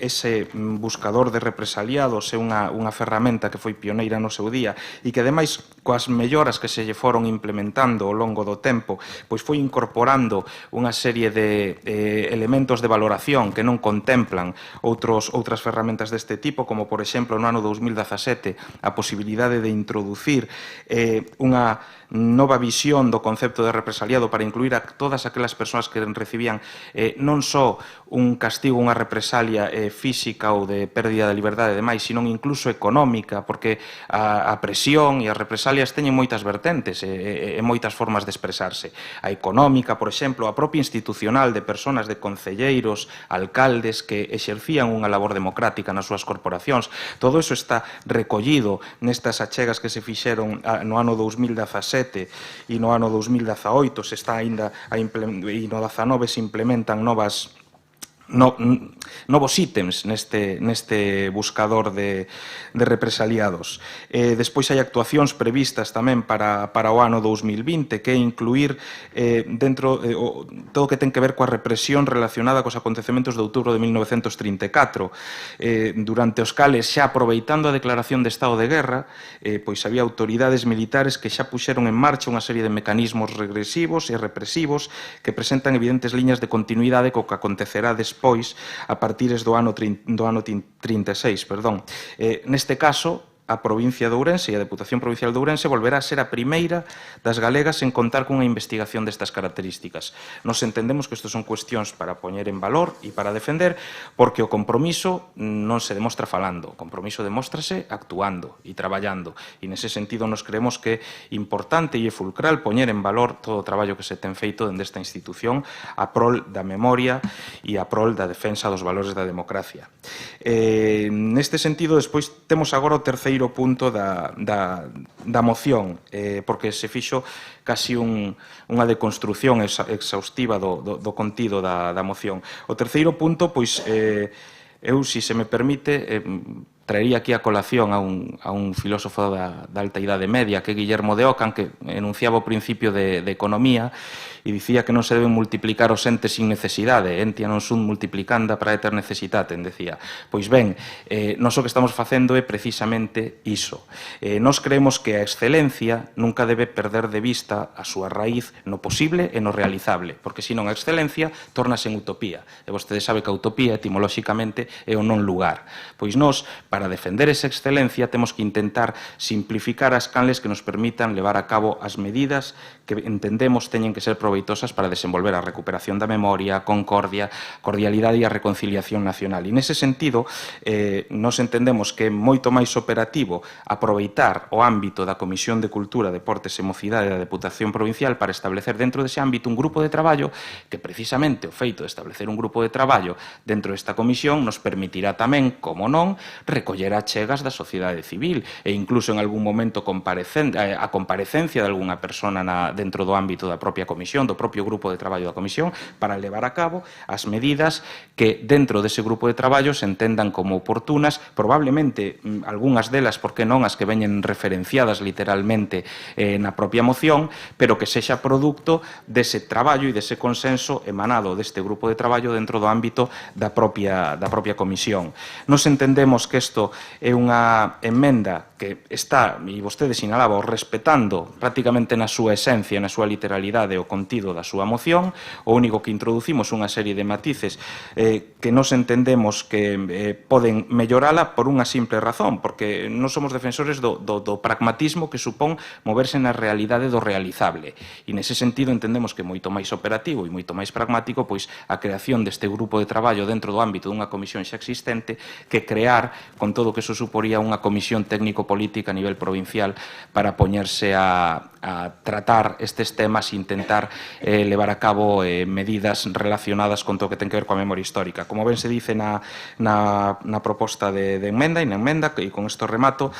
T: ese buscador de represaliados é unha ferramenta que foi pioneira no seu día e que, ademais, coas melloras que se lle foron implementando ao longo do tempo, pois foi incorporando unha serie de elementos de valoración que non contemplan outras ferramentas deste tipo, como, por exemplo, no ano 2017, a posibilidade de introducir unha nova visión do concepto de represaliado para incluir a todas aquelas persoas que recibían non só un castigo, unha represalia física ou de pérdida de liberdade e demais, sino incluso económica, porque a presión e as represalias teñen moitas vertentes e moitas formas de expresarse. A económica, por exemplo, a propia institucional de personas, de concelleiros, alcaldes que exercían unha labor democrática nas súas corporacións. Todo iso está recollido nestas achegas que se fixeron no ano 2017 e no ano 2018 se está aínda e no 2019 se implementan novos ítems neste buscador de represaliados. Despois hai actuacións previstas tamén para o ano 2020, que é incluir dentro todo o que ten que ver coa represión relacionada cos acontecementos de outubro de 1934, durante os cales, xa aproveitando a declaración de estado de guerra, pois había autoridades militares que xa puxeron en marcha unha serie de mecanismos regresivos e represivos que presentan evidentes liñas de continuidade co que acontecerá despois a partir do ano 36. Neste caso, a provincia de Ourense e a Deputación Provincial de Ourense volverá a ser a primeira das galegas en contar cunha investigación destas características. Nos entendemos que isto son cuestións para poñer en valor e para defender, porque o compromiso non se demostra falando, o compromiso demóstrase actuando e traballando. E nese sentido nos creemos que é importante e é fulcral poñer en valor todo o traballo que se ten feito dende esta institución a prol da memoria e a prol da defensa dos valores da democracia. Neste sentido, despois temos agora o terceiro punto da moción, porque se fixo casi unha deconstrucción exhaustiva do contido da moción. O terceiro punto, pois, eu, se me permite, traería aquí a colación a un filósofo da alta idade media, que é Guillermo de Ockham, que enunciaba o principio de economía e dicía que non se deben multiplicar os entes sin necesidade, entia non sunt multiplicanda para ter necesitate, decía. Pois ben, nós o que estamos facendo é precisamente iso. Nós creemos que a excelencia nunca debe perder de vista a súa raíz no posible e no realizable, porque senón a excelencia tornase en utopía. E vostede sabe que a utopía, etimolóxicamente, é o non lugar. Pois nós, para para defender esa excelencia temos que intentar simplificar as canles que nos permitan levar a cabo as medidas que entendemos teñen que ser proveitosas para desenvolver a recuperación da memoria, a concordia, a cordialidade e a reconciliación nacional. E nese sentido, nos entendemos que é moito máis operativo aproveitar o ámbito da Comisión de Cultura, Deportes e Mocidade da Deputación Provincial para establecer dentro dese ámbito un grupo de traballo que precisamente o feito de establecer un grupo de traballo dentro desta comisión nos permitirá tamén, como non, recoller achegas da sociedade civil e incluso en algún momento a comparecencia de algunha persona dentro do ámbito da propia comisión, do propio grupo de traballo da comisión, para levar a cabo as medidas que dentro dese grupo de traballo se entendan como oportunas, probablemente algunhas delas, porque non, as que veñen referenciadas literalmente na propia moción, pero que sexa producto dese traballo e dese consenso emanado deste grupo de traballo dentro do ámbito da propia comisión. Nos entendemos que isto é unha emenda que está, e vostede sinalaba, respetando prácticamente na súa esencia, na súa literalidade o contido da súa moción. O único que introducimos unha serie de matices que nos entendemos que poden mellorala por unha simple razón, porque non somos defensores do pragmatismo que supón moverse na realidade do realizable. E nese sentido entendemos que é moito máis operativo e moito máis pragmático pois a creación deste grupo de traballo dentro do ámbito dunha comisión xa existente que crear, con todo o que eso suporía, unha comisión técnico-política a nivel provincial para poñerse a tratar estes temas e intentar levar a cabo medidas relacionadas con todo o que ten que ver coa memoria histórica. Como ben se dice na proposta de emenda, e con isto remato,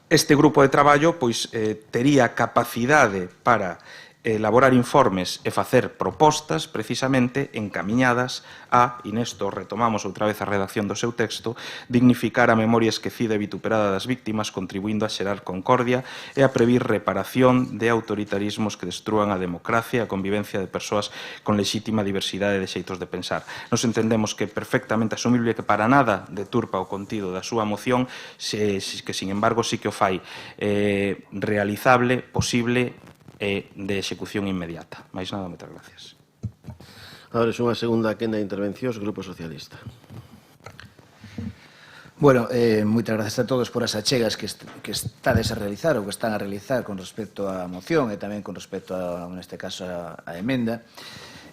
T: este grupo de traballo pois tería capacidade para elaborar informes e facer propostas precisamente encamiñadas a, e nesto retomamos outra vez a redacción do seu texto, dignificar a memoria esquecida e vituperada das víctimas, contribuindo a xerar concordia e a previr reparación de autoritarismos que destrúan a democracia e a convivencia de persoas con lexítima diversidade de xeitos de pensar. Nos entendemos que é perfectamente asumible que para nada deturpa o contido da súa moción, que, sin embargo, sí que o fai realizable, posible e de execución inmediata. Mais nada, moitas gracias.
A: Ahora é unha segunda quenda de intervencións, Grupo Socialista.
S: Bueno, moitas gracias a todos por as achegas que estades a realizar ou que están a realizar con respecto á moción e tamén con respecto, neste caso, á emenda.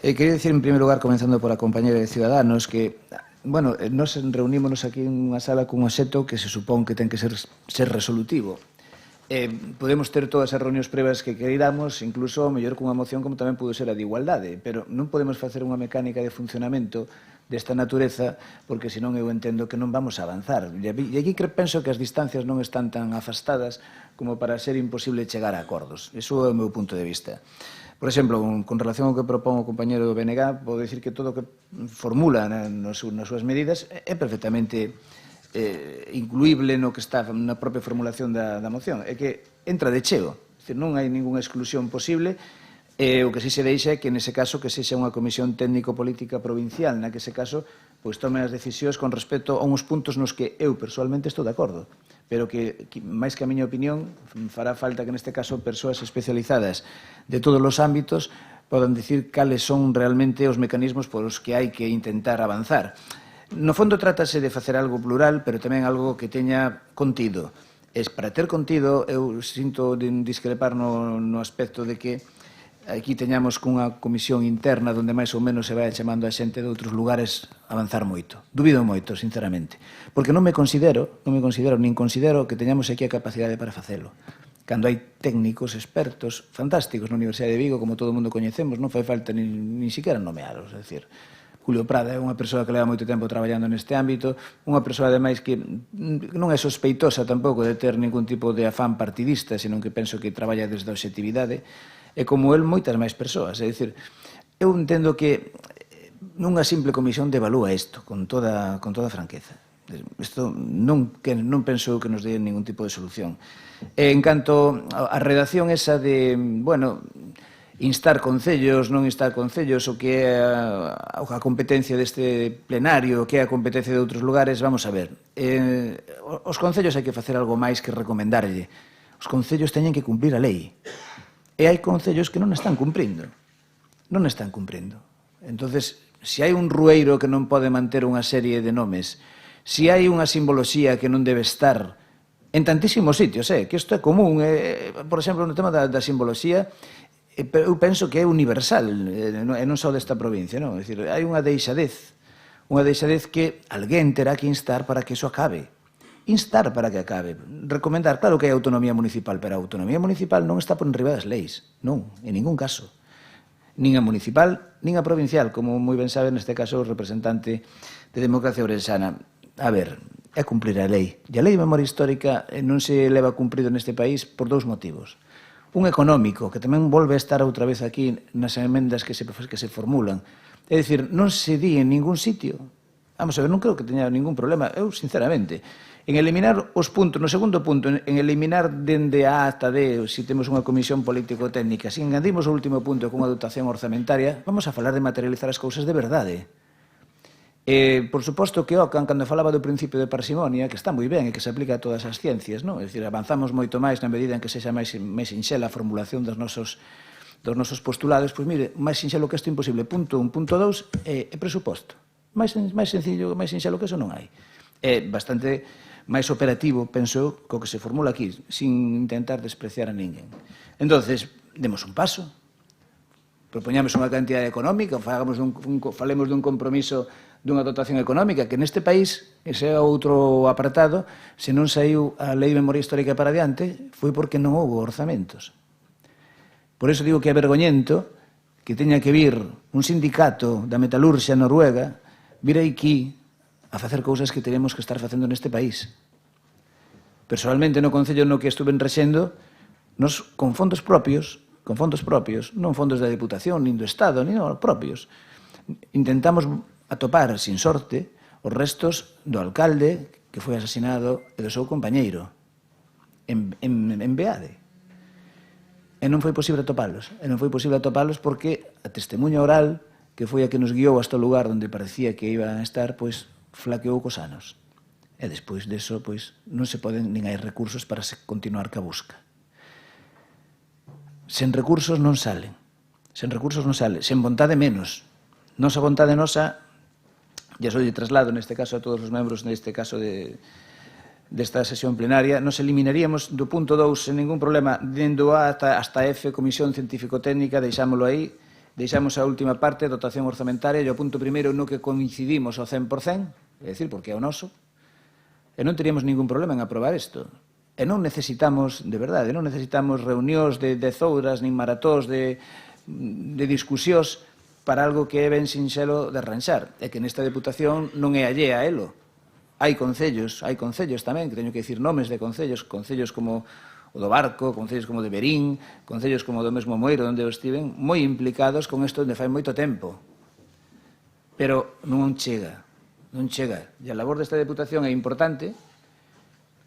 S: Quería dicir, en primer lugar, comenzando por a compañera de Ciudadanos, que bueno, nos reunímonos aquí en unha sala cun obxecto que se supón que ten que ser resolutivo. Podemos ter todas as reunións previas que queiramos, incluso mellor cunha moción como tamén pudo ser a de igualdade, pero non podemos facer unha mecánica de funcionamento desta natureza, porque senón eu entendo que non vamos a avanzar. E aquí penso que as distancias non están tan afastadas como para ser imposible chegar a acordos. Iso é o meu punto de vista. Por exemplo, con relación ao que propón o compañero do BNG, podo dicir que todo o que formula nas súas medidas é perfectamente incluíble no que está na propia formulación da moción. É que entra de cheo, non hai ninguna exclusión posible, e o que si se deixa é que nese caso que sexa unha comisión técnico-política provincial, na que ese caso pois tome as decisións con respecto a uns puntos nos que eu persoalmente estou de acordo, pero que máis que a miña opinión fará falta que neste caso persoas especializadas de todos os ámbitos podan dicir cales son realmente os mecanismos polos que hai que intentar avanzar. No fondo trátase de facer algo plural, pero tamén algo que teña contido. Para ter contido, eu sinto discrepar no aspecto de que aquí teñamos cunha comisión interna onde máis ou menos se vai chamando a xente de outros lugares avanzar moito. Dubido moito, sinceramente. Porque non me considero que teñamos aquí a capacidade para facelo. Cando hai técnicos expertos fantásticos na Universidade de Vigo, como todo o mundo coñecemos, non fai falta nin siquiera nomealos, é dicir, Julio Prada é unha persoa que leva moito tempo traballando neste ámbito, unha persoa, ademais, que non é sospeitosa tampouco de ter ningún tipo de afán partidista, senón que penso que traballa desde a obxectividade, e como el, moitas máis persoas. É dicir, eu entendo que nunha simple comisión devalúa isto, con toda franqueza. Isto non penso que nos dé ningún tipo de solución. En canto á redacción esa de, bueno, instar concellos, non instar concellos, o que é a competencia deste plenario, o que é a competencia de outros lugares, vamos a ver. Os concellos hai que facer algo máis que recomendarlle. Os concellos teñen que cumprir a lei. E hai concellos que non están cumprindo. Non están cumprindo. Entonces, se hai un rueiro que non pode manter unha serie de nomes, Si hai unha simboloxía que non debe estar en tantísimos sitios, que isto é común, por exemplo, no tema da simboloxía, eu penso que é universal, e non só desta provincia, non? É dicir, hai unha deixadez que alguén terá que instar para que iso acabe. Instar para que acabe. Recomendar, claro que hai autonomía municipal, pero a autonomía municipal non está por enriba das leis, non, en ningún caso. Nin a municipal, nin a provincial, como moi ben sabe neste caso o representante de Democracia Ourensana. A ver, é cumprir a lei. E a lei de memoria histórica non se leva cumprido neste país por dous motivos. Un económico, que tamén volve a estar outra vez aquí nas emendas que se formulan. É dicir, non se di en ningún sitio. Vamos a ver, non creo que teña ningún problema. Eu, sinceramente, en eliminar os puntos, no segundo punto, en eliminar dende A hasta D, se temos unha comisión político-técnica, se engadimos o último punto con unha dotación orzamentaria, vamos a falar de materializar as cousas de verdade. Por suposto que Ocan, cando falaba do principio de parsimonia, que está moi ben e que se aplica a todas as ciencias, non? É dicir, avanzamos moito máis na medida en que sexa máis sinxela a formulación dos nosos postulados. Pois mire, máis sinxelo que isto imposible. Punto 1, punto 2 é presuposto. Máis sencillo, máis sinxelo que eso non hai. É bastante máis operativo, penso eu, co que se formula aquí, sin intentar despreciar a ninguén. Entonces, demos un paso, propoñamos unha cantidad económica, falemos dun compromiso dunha dotación económica, que neste país, ese é outro apartado, se non saiu a Lei de Memoria Histórica para adiante, foi porque non houve orzamentos. Por iso digo que é vergoñento que teña que vir un sindicato da metalurxia noruega vir aquí a facer cousas que teremos que estar facendo neste país. Personalmente, no Concello no que estuve rexendo, nos con fondos propios, non fondos da Diputación, nin do Estado, nin propios, intentamos atopar, sin sorte, os restos do alcalde que foi asesinado e do seu compañeiro en Beade. E non foi posible atopalos. E non foi posible atopalos porque a testemunha oral, que foi a que nos guiou hasta o lugar onde parecía que iban a estar, pois flaqueou cos anos. E despois deso, pois, non se poden, nin hai recursos para continuar ca busca. Sen recursos non salen. Sen recursos non sale. Sen vontade menos. Nosa vontade nosa, e iso lle traslado neste caso a todos os membros neste caso desta sesión plenaria, nos eliminaríamos do punto 2 sen ningún problema, dendo A hasta F, Comisión Científico-Técnica, deixámoslo aí, deixamos a última parte, dotación orzamentaria, e o punto primeiro no que coincidimos ao 100%, é dicir, porque é o noso, e non teríamos ningún problema en aprobar isto. E non necesitamos, de verdade, non necesitamos reunións de 10 horas, nin maratóns de discusións para algo que é ben sinxelo de arranxar. É que nesta Deputación non é allea a elo. Hai concellos tamén, que teño que dicir nomes de concellos como o do Barco, concellos como o de Berín, concellos como o do mesmo Moiro, onde estiven, moi implicados con isto onde fai moito tempo. Pero non chega. E a labor desta Deputación é importante,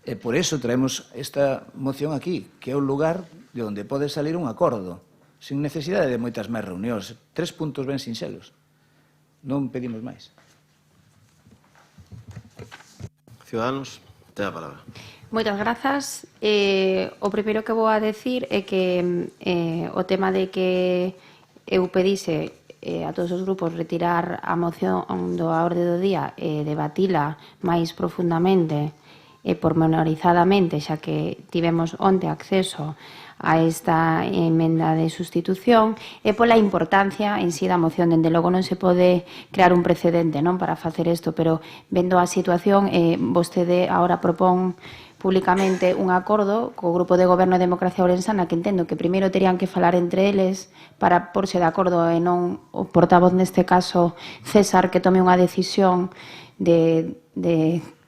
S: e por eso traemos esta moción aquí, que é un lugar de onde pode salir un acordo, sin necesidade de moitas máis reunións. 3 puntos ben sinxelos. Non pedimos máis.
A: Ciudadanos, ten a palabra.
C: Moitas grazas. O primeiro que vou a decir é que o tema de que eu pedise a todos os grupos retirar a moción do orde do día e debatila máis profundamente e pormenorizadamente, xa que tivemos onte acceso a esta emenda de sustitución, e pola importancia en sí da moción. Dende logo non se pode crear un precedente, non, para facer isto, pero vendo a situación, vostede agora propón públicamente un acordo co Grupo de Goberno de Democracia Ourensana, que entendo que primeiro terían que falar entre eles para porse de acordo, e non o portavoz neste caso, César, que tome unha decisión de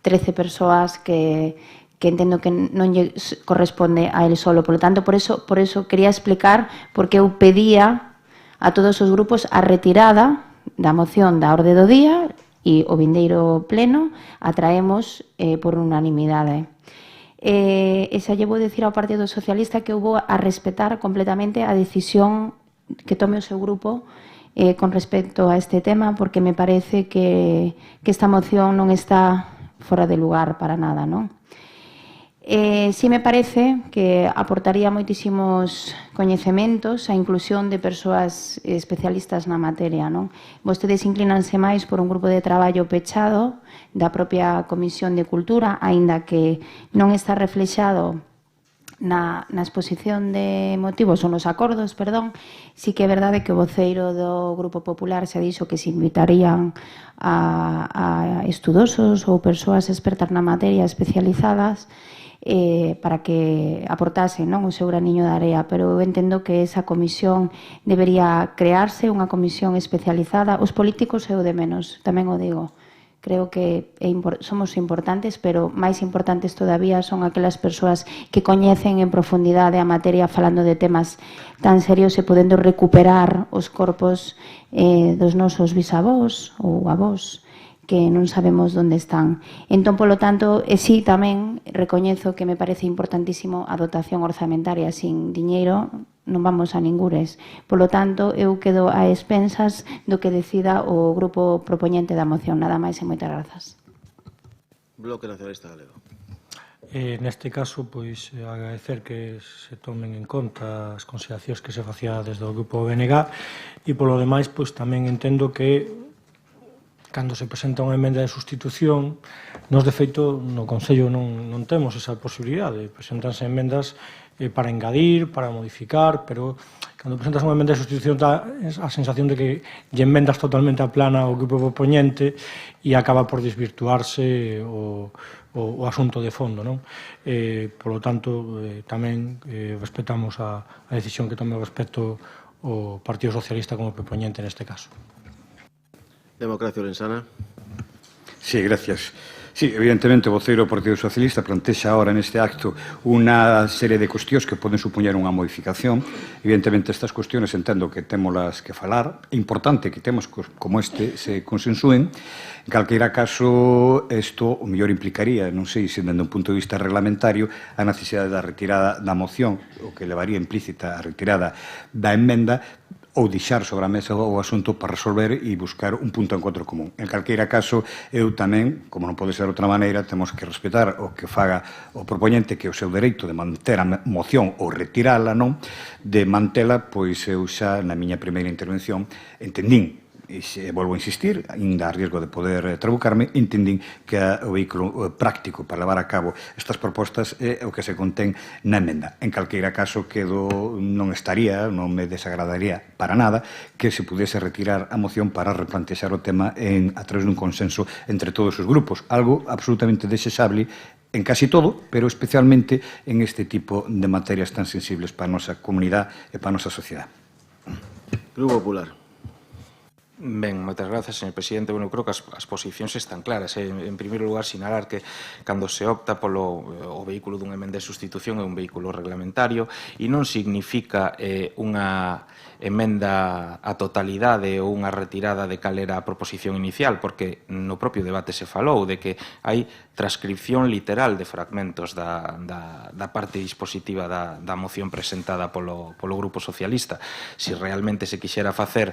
C: 13 persoas que entendo que non lle corresponde a él solo. Por lo tanto, por eso quería explicar por que eu pedía a todos os grupos a retirada da moción da orde do día e o vindeiro pleno a traemos por unanimidade. E xa lle vou dicir ao Partido Socialista que eu vou a respetar completamente a decisión que tome o seu grupo con respecto a este tema, porque me parece que esta moción non está fora de lugar para nada, non? Sí me parece que aportaría moitísimos coñecementos a inclusión de persoas especialistas na materia, non? Vostedes inclínanse máis por un grupo de traballo pechado da propia Comisión de Cultura, aínda que non está reflexado na exposición de motivos ou nos acordos, perdón, sí que é verdade que o voceiro do Grupo Popular se dixo que se invitarían a estudosos ou persoas expertas na materia especializadas para que aportasen, non, o seu graniño de area, pero eu entendo que esa comisión debería crearse, unha comisión especializada. Os políticos é o de menos, tamén o digo. Creo que somos importantes, pero máis importantes todavía son aquelas persoas que coñecen en profundidade a materia falando de temas tan serios e podendo recuperar os corpos dos nosos bisavós ou avós que non sabemos onde están. Entón, polo tanto, sí, tamén recoñezo que me parece importantísimo a dotación orzamentaria. Sin diñeiro non vamos a ningures. Polo tanto, eu quedo a expensas do que decida o grupo propoñente da moción. Nada máis e moitas grazas.
A: Bloque Nacionalista Galego.
D: Neste caso, pois, agradecer que se tomen en conta as consideracións que se facía desde o grupo BNG e, polo demais, pois, tamén entendo que cando se presenta unha emenda de sustitución, nos, de feito, no Concello non temos esa posibilidade. Presentanse emendas para engadir, para modificar, pero cando presentas unha emenda de sustitución dá a sensación de que lle enmendas totalmente a plana ao grupo propoñente e acaba por desvirtuarse o asunto de fondo, non? Por lo tanto, tamén respetamos a decisión que tome respecto o Partido Socialista como propoñente neste caso.
A: Democracia Orensana.
G: Sí, gracias. Sí, evidentemente o voceiro do Partido Socialista plantexa ahora neste acto unha serie de cuestións que poden supoñer unha modificación. Evidentemente estas cuestións entendo que témolas que falar. É importante que temos como este se consensúen. En calqueira caso, isto o mellor implicaría, non sei se dende un punto de vista reglamentario, a necesidade da retirada da moción, o que levaría implícita a retirada da emenda, ou deixar sobre a mesa o asunto para resolver e buscar un punto de encontro común. En calqueira caso, eu tamén, como non pode ser de outra maneira, temos que respetar o que faga o propoñente, que é o seu dereito de manter a moción ou retirala, non? De mantela, pois eu xa na miña primeira intervención entendín, e se volvo a insistir, ainda a riesgo de poder trabucarme, entendín que o vehículo práctico para levar a cabo estas propostas é o que se contén na emenda. En calqueira caso, non me desagradaría para nada que se pudese retirar a moción para replantexar o tema a través dun consenso entre todos os grupos, algo absolutamente desexable en casi todo, pero especialmente en este tipo de materias tan sensibles para a nosa comunidade e para a nosa sociedade.
A: Grupo Popular.
T: Ben, moitas grazas, señor presidente. Bueno, eu creo que as posicións están claras. En primeiro lugar, sinalar que cando se opta polo o vehículo dunha emenda de sustitución é un vehículo reglamentario e non significa unha emenda a totalidade ou unha retirada de cal era a proposición inicial, porque no propio debate se falou de que hai transcripción literal de fragmentos da parte dispositiva da moción presentada polo Grupo Socialista. Se realmente se quixera facer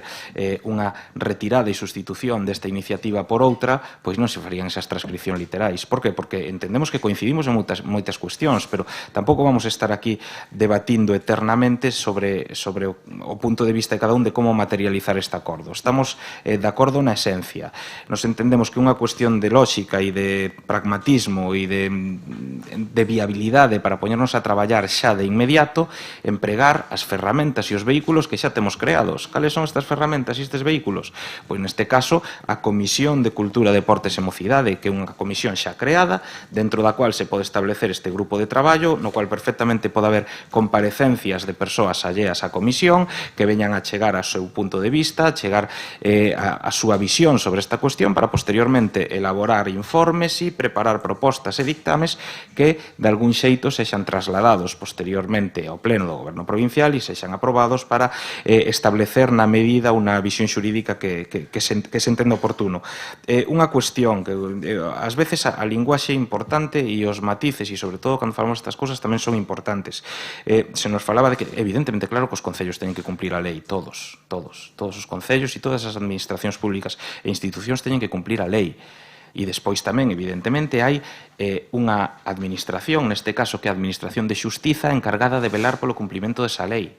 T: unha retirada e sustitución desta iniciativa por outra, pois non se farían esas transcripcións literais. Por que? Porque entendemos que coincidimos en moitas cuestións, pero tampouco vamos a estar aquí debatindo eternamente sobre o punto de vista de cada un de como materializar este acordo. Estamos de acordo na esencia. Nos entendemos que unha cuestión de lógica e de pragmatismo e de viabilidade para poñernos a traballar xa de inmediato, empregar as ferramentas e os vehículos que xa temos creados. Cales son estas ferramentas e estes vehículos? Pois neste caso, a Comisión de Cultura, Deportes e Mocidade, que é unha comisión xa creada, dentro da cual se pode establecer este grupo de traballo, no cual perfectamente pode haber comparecencias de persoas alleas á comisión, que veñan a chegar ao seu punto de vista, a chegar a súa visión sobre esta cuestión, para posteriormente elaborar informes e preparar propostas e dictames que, de algún xeito, sexan trasladados posteriormente ao Pleno do Goberno Provincial e sexan aprobados para establecer na medida unha visión xurídica que se entende oportuno. Unha cuestión que ás veces a linguaxe é importante e os matices, e sobre todo cando falamos estas cousas tamén son importantes. Se nos falaba de que, evidentemente, claro que os concellos teñen que cumplir a lei, todos os concellos e todas as administracións públicas e institucións teñen que cumplir a lei. E despois tamén, evidentemente, hai unha administración, neste caso que é a Administración de Xustiza, encargada de velar polo cumprimento desa lei.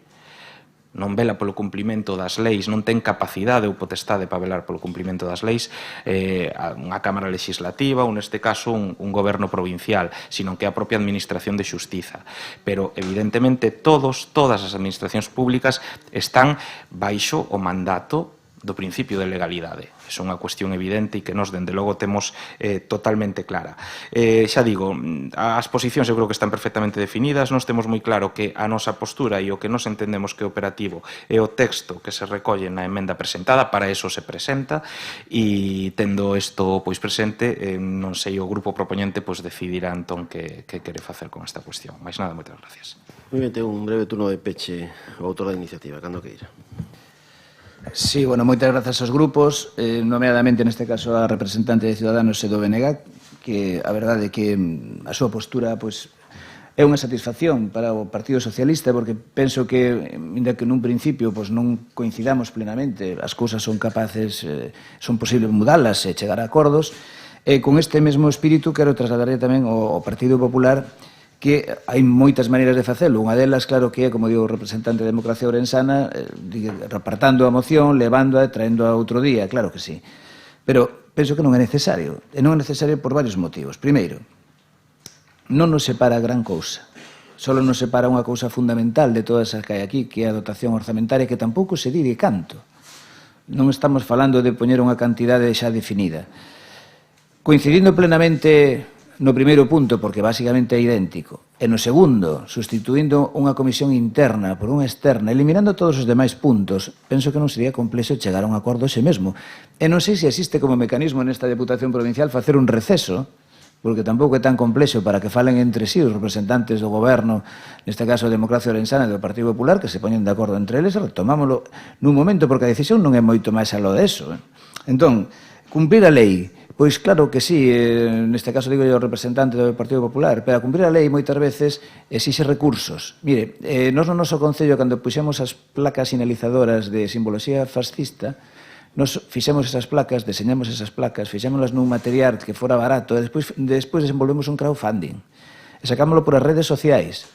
T: Non vela polo cumprimento das leis, non ten capacidade ou potestade para velar polo cumprimento das leis unha Cámara Legislativa ou, neste caso, un goberno provincial, sino que é a propia Administración de Xustiza. Pero, evidentemente, todas as administracións públicas están baixo o mandato do principio de legalidade. É unha cuestión evidente e que nós, dende logo, temos totalmente clara. Xa digo, as posicións eu creo que están perfectamente definidas, nós temos moi claro que a nosa postura e o que nos entendemos que é operativo é o texto que se recolle na emenda presentada, para eso se presenta, e tendo isto pois presente, non sei, o grupo propoñente pois decidirá entón que quere facer con esta cuestión. Mais nada, moitas gracias.
A: Moi ben, ten un breve turno de peche o autor da iniciativa, cando queira.
S: Sí, bueno, moitas grazas aos grupos, nomeadamente neste caso a representante de Ciudadanos e do BNG, que a verdade é que a súa postura pois, é unha satisfacción para o Partido Socialista, porque penso que, ainda que nun principio pois, non coincidamos plenamente, as cousas son capaces, son posibles mudalas e chegar a acordos, e con este mesmo espírito quero trasladar tamén ao Partido Popular que hai moitas maneiras de facelo. Unha delas, claro, que é, como digo, o representante de Democracia Ourensana, repartando a moción, levándoa e traéndoa outro día, claro que sí. Pero penso que non é necesario. E non é necesario por varios motivos. Primeiro, non nos separa gran cousa. Só nos separa unha cousa fundamental de todas as que hai aquí, que é a dotación orzamentaria, que tampouco se di de canto. Non estamos falando de poñer unha cantidade xa definida. Coincidindo plenamente no primeiro punto, porque basicamente é idéntico, e no segundo, sustituindo unha comisión interna por unha externa, eliminando todos os demais puntos, penso que non sería complexo chegar a un acordo ese mesmo. E non sei se existe como mecanismo nesta Deputación Provincial facer un receso, porque tampouco é tan complexo para que falen entre sí os representantes do Goberno, neste caso a Democracia Ourensana e do Partido Popular, que se poñen de acordo entre eles, e retomámoslo nun momento, porque a decisión non é moito máis aló deso. Entón, cumprir a lei. Pois claro que sí, neste caso digo eu representante do Partido Popular, pero a cumprir a lei moitas veces exixe recursos. Mire, nós no noso Concello, cando puxemos as placas sinalizadoras de simboloxía fascista, nos fixemos esas placas, deseñamos esas placas, fixémolas nun material que fora barato, e despois desenvolvemos un crowdfunding. E sacámoslo por as redes sociais,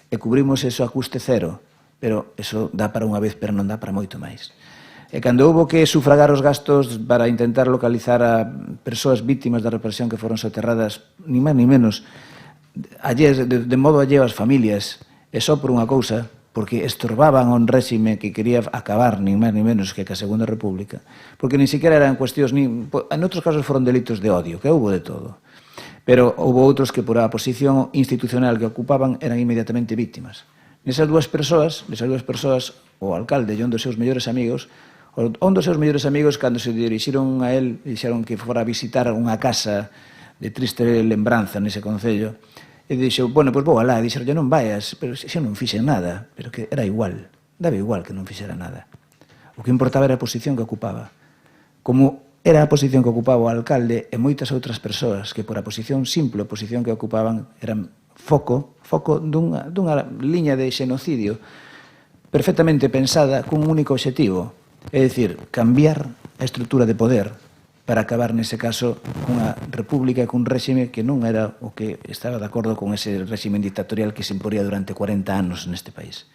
S: e cubrimos eso a custe cero, pero eso dá para unha vez, pero non dá para moito máis. E cando houve que sufragar os gastos para intentar localizar a persoas vítimas da represión que foron soterradas, ni máis ni menos, de modo alleo ás familias, e só por unha cousa, porque estorbaban a un réxime que quería acabar, ni máis ni menos que a Segunda República, porque nin siquiera eran cuestións, en outros casos foron delitos de odio, que houve de todo. Pero houve outros que por a posición institucional que ocupaban eran inmediatamente vítimas. Nesas dúas persoas, o alcalde e un dos seus mellores amigos, un dos seus mellores amigos, cando se dirixiron a él, dixeron que fora a visitar unha casa de triste lembranza nese concello, e dixo, bueno, pois vou alá, e dixeron, non vayas, pero xa non fixen nada, pero que era igual, daba igual que non fixera nada. O que importaba era a posición que ocupaba. Como era a posición que ocupaba o alcalde e moitas outras persoas que por a posición simple, a posición que ocupaban, eran foco dunha liña de xenocidio perfectamente pensada cun único obxectivo. É dicir, cambiar a estrutura de poder para acabar, nese caso, cunha república, cun réxime que non era o que estaba de acordo con ese réxime dictatorial que se imporía durante 40 anos neste país.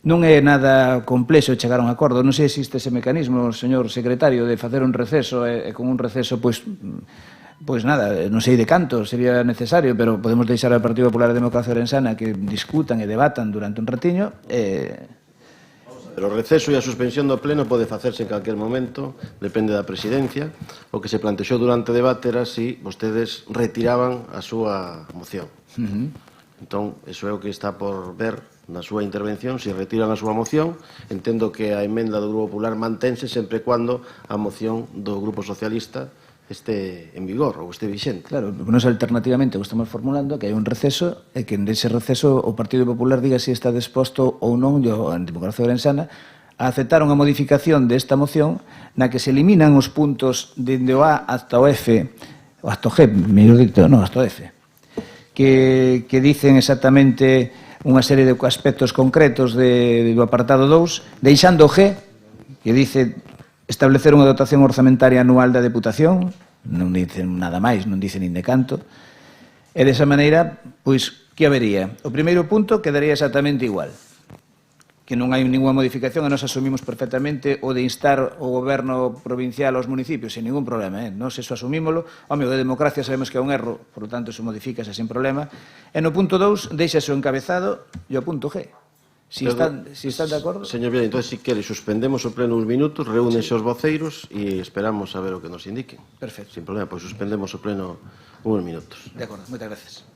S: Non é nada complexo chegar a un acordo. Non sei se existe ese mecanismo, señor secretario, de facer un receso e con un receso, pois nada, non sei de canto sería necesario, pero podemos deixar ao Partido Popular e Democracia Ourensana que discutan e debatan durante un ratiño e...
A: O receso e a suspensión do pleno pode facerse en calquer momento, depende da presidencia. O que se plantexou durante o debate era si vostedes retiraban a súa moción. Entón, iso é o que está por ver na súa intervención. Se retiran a súa moción, entendo que a emenda do Grupo Popular mantense sempre e cando a moción do Grupo Socialista este en vigor ou este vixente.
S: Claro, nós alternativamente o estamos formulando que hai un receso e que nese receso o Partido Popular diga se está disposto ou non a Democracia Ourensana a aceptar unha modificación desta moción na que se eliminan os puntos dende o A hasta o F, ou hasta o G, mellor dito, non, hasta o F, que dicen exactamente unha serie de aspectos concretos do apartado 2, deixando o G, que dice establecer unha dotación orzamentaria anual da Deputación, non dicen nada máis, non dicen nin de canto. E desa maneira, pois, que habería? O primeiro punto quedaría exactamente igual, que non hai ninguna modificación e nos asumimos perfectamente o de instar o goberno provincial aos municipios, sin ningún problema, Nos eso asumímolo. Home, o de democracia sabemos que é un erro, por lo tanto, eso modifícase sin problema. E no punto 2, deixase o encabezado e o punto G. Si están de acordo...
A: Señor Viana, entón, si quere, suspendemos o pleno uns minutos, reúnense os voceiros e esperamos a ver o que nos indiquen.
S: Perfecto.
A: Sin problema, pois suspendemos o pleno uns minutos.
S: De acordo, moitas gracias.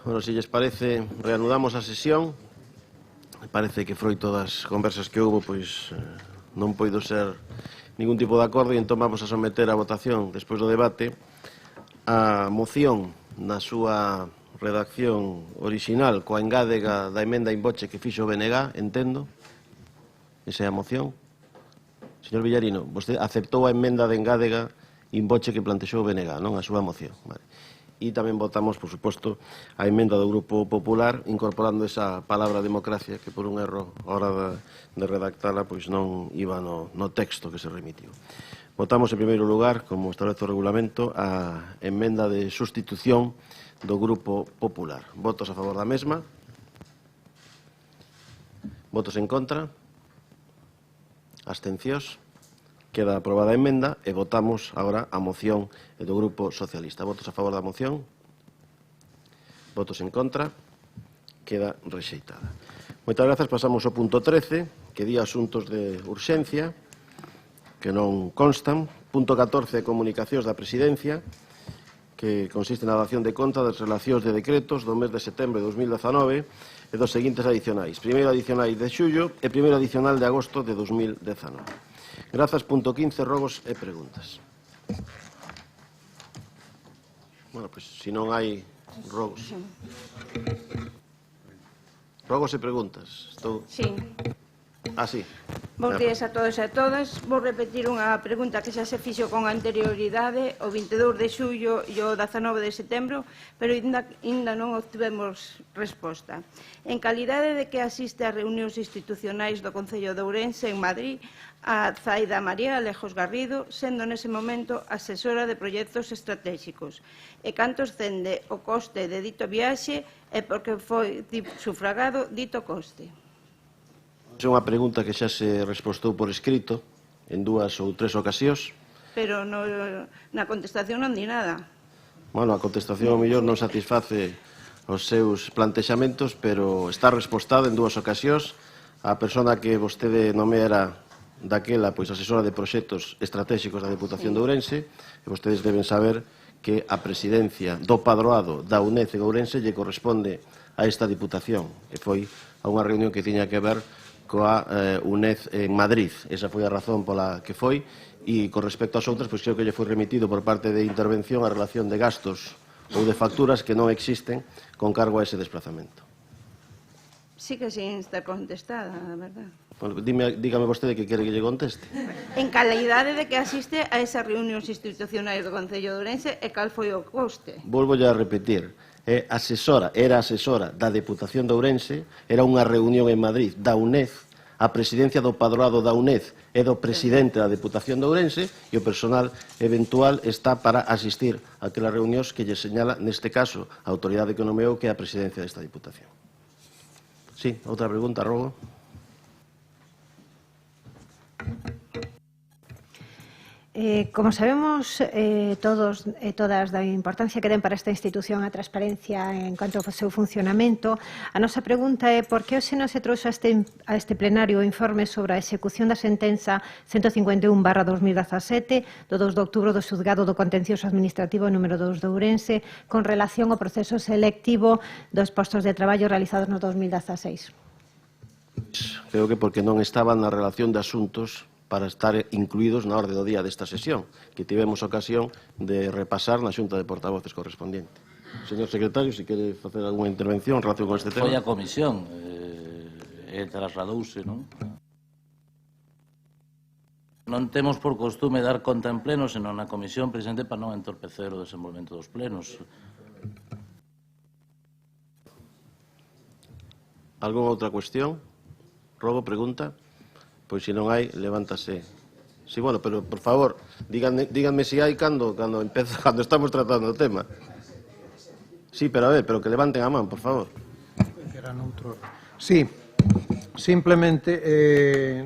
A: Bueno, se lles parece, reanudamos a sesión. Parece que froito das conversas que houve, pois non poido ser ningún tipo de acordo e entón vamos a someter a votación, despois do debate, a moción na súa redacción orixinal coa engádega da emenda in voce que fixo o BNG, entendo. Esa é a moción. Señor Villarino, vostede aceptou a emenda de engádega in voce que plantexou o BNG, non a súa moción. Vale. E tamén votamos, por suposto, a emenda do Grupo Popular incorporando esa palabra democracia que por un erro a hora de redactala pois non iba no texto que se remitiu. Votamos en primeiro lugar, como establece o regulamento, a emenda de sustitución do Grupo Popular. Votos a favor da mesma? Votos en contra? Abstencións? Queda aprobada a emenda e votamos agora a moción do Grupo Socialista. Votos a favor da moción? Votos en contra? Queda rexeitada. Moitas grazas. Pasamos ao punto 13, que di asuntos de urxencia, que non constan. Punto 14, comunicacións da Presidencia, que consiste na dación de conta das relacións de decretos do mes de setembro de 2019 e dos seguintes adicionais. Primeiro adicional de xullo e primeiro adicional de agosto de 2019. Grazas. Punto 15, rogos e preguntas. Bueno, pois, se non hai rogos. Rogos e preguntas. Estou...
U: Sí.
A: Sí.
U: Bos días a todos e a todas. Vou repetir unha pregunta que xa se fixo con anterioridade o 22 de xullo e o 19 de setembro, pero ainda non obtivemos resposta. En calidade de que asiste a reunións institucionais do Concello de Ourense en Madrid, a Zaida María Alejos Garrido, sendo nese momento asesora de proxectos estratégicos. E canto ascende o coste de dito viaxe e por que foi sufragado dito coste?
A: É unha pregunta que xa se respostou por escrito en 2 ou 3 ocasións.
U: Pero na contestación non di nada.
A: Bueno, a contestación ao mellor non satisface os seus plantexamentos, pero está respostada en 2 ocasións. A persona que vostede nomeara daquela, pois asesora de proxectos estratégicos da Deputación de Ourense, e vostedes deben saber que a presidencia do padroado da UNED en Ourense lle corresponde a esta Diputación, e foi a unha reunión que tiña que ver coa UNED en Madrid. Esa foi a razón pola que foi, e con respecto ás outras, pois creo que lle foi remitido por parte de intervención a relación de gastos ou de facturas que non existen con cargo a ese desplazamento.
U: Sí que sin estar contestada, a verdad.
A: Bueno, dígame vostede que quere que lle conteste.
U: En calidade de que asiste a esas reunións institucionais do Concello de Ourense e cal foi o coste?
A: Volvolle a repetir. Era asesora da Deputación de Ourense, era unha reunión en Madrid da UNED, a presidencia do padroado da UNED e do presidente da Deputación de Ourense, e o personal eventual está para asistir a aquelas reunións que lle señala, neste caso, a autoridade que nomeou, que é a presidencia desta Diputación. Sí, outra pregunta, rogo.
O: Como sabemos todos e todas da importancia que den para esta institución a transparencia en cuanto ao seu funcionamento, a nosa pregunta é por que hoxe non se trouxe a este plenario o informe sobre a execución da sentenza 151/2017 do 2 de outubro do Xuzgado do Contencioso Administrativo número 2 de Ourense con relación ao proceso selectivo dos postos de traballo realizados no 2016.
A: Creo que porque non estaban na relación de asuntos para estar incluídos na orde do día desta sesión, que tivemos ocasión de repasar na Xunta de Portavoces correspondiente. Señor secretario, se quere facer alguna intervención en relación con este tema.
B: Foi a comisión, trasladouse, non? Non temos por costume dar conta en pleno, senón na comisión, presidente, para non entorpecer o desenvolvemento dos plenos.
A: Algúna outra cuestión? Rogo, pregunta? Pois se non hai, levántase. Sí, bueno, pero, por favor, díganme se hai cando estamos tratando o tema. Sí, pero a ver, pero que levanten a man, por favor.
E: Sí, simplemente,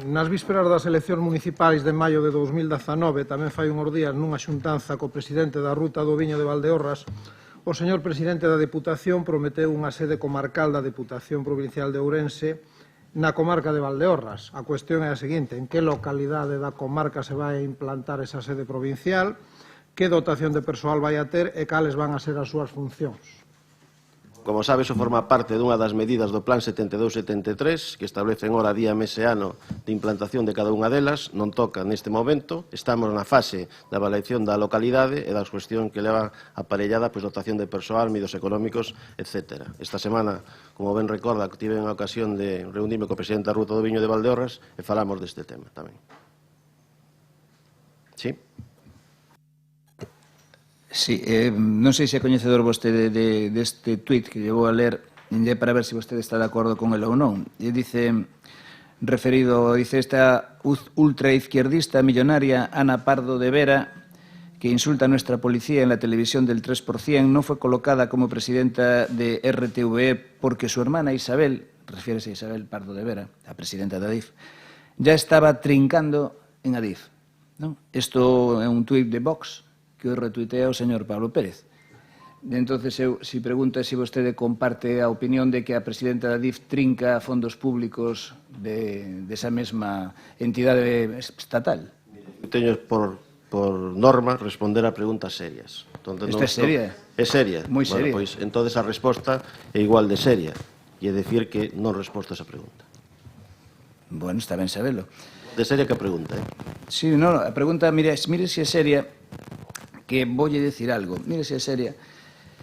E: nas vísperas das eleccións municipais de maio de 2019, tamén fai unhos días nunha xuntanza co presidente da Ruta do Viño de Valdeorras, o señor presidente da Deputación prometeu unha sede comarcal da Deputación Provincial de Ourense na comarca de Valdeorras. A cuestión é a seguinte: en que localidade da comarca se vai implantar esa sede provincial, que dotación de persoal vai a ter e cales van a ser as súas funcións.
A: Como sabe, iso forma parte dunha das medidas do Plan 72-73, que establecen hora, día, mes e ano de implantación de cada unha delas. Non toca neste momento. Estamos na fase da avaliación da localidade e das cuestións que leva aparellada dotación de persoal, medios económicos, etc. Esta semana, como ben recorda, tive a ocasión de reunirme co presidente da Ruta do Viño de Valdeorras e falamos deste tema tamén. Sí?
S: Sí, non sei se é coñecedor vostede deste tuit que llevou a ler para ver se vostede está de acordo con el ou non. E dice, referido, dice esta ultraizquierdista millonaria Ana Pardo de Vera, que insulta a nuestra policía en la televisión del 3%, no fue colocada como presidenta de RTVE porque su hermana Isabel, refiérese a Isabel Pardo de Vera, la presidenta de Adif, ya estaba trincando en Adif. Isto é un tuit de Vox que o retuitea o señor Pablo Pérez. Entonces, si pregunta se vostede comparte a opinión de que a presidenta da DIF trinca fondos públicos desa mesma entidade estatal.
A: Teño por norma responder a preguntas serias.
S: Esta é seria?
A: É seria.
S: Moi seria.
A: Pois, entonces a resposta é igual de seria. E é dicir que non resposto a esa pregunta.
S: Bueno, está ben sabelo.
A: De seria que a pregunta,
S: Sí, non, a pregunta, mire se é seria, que voulle dicir algo, mire se é seria,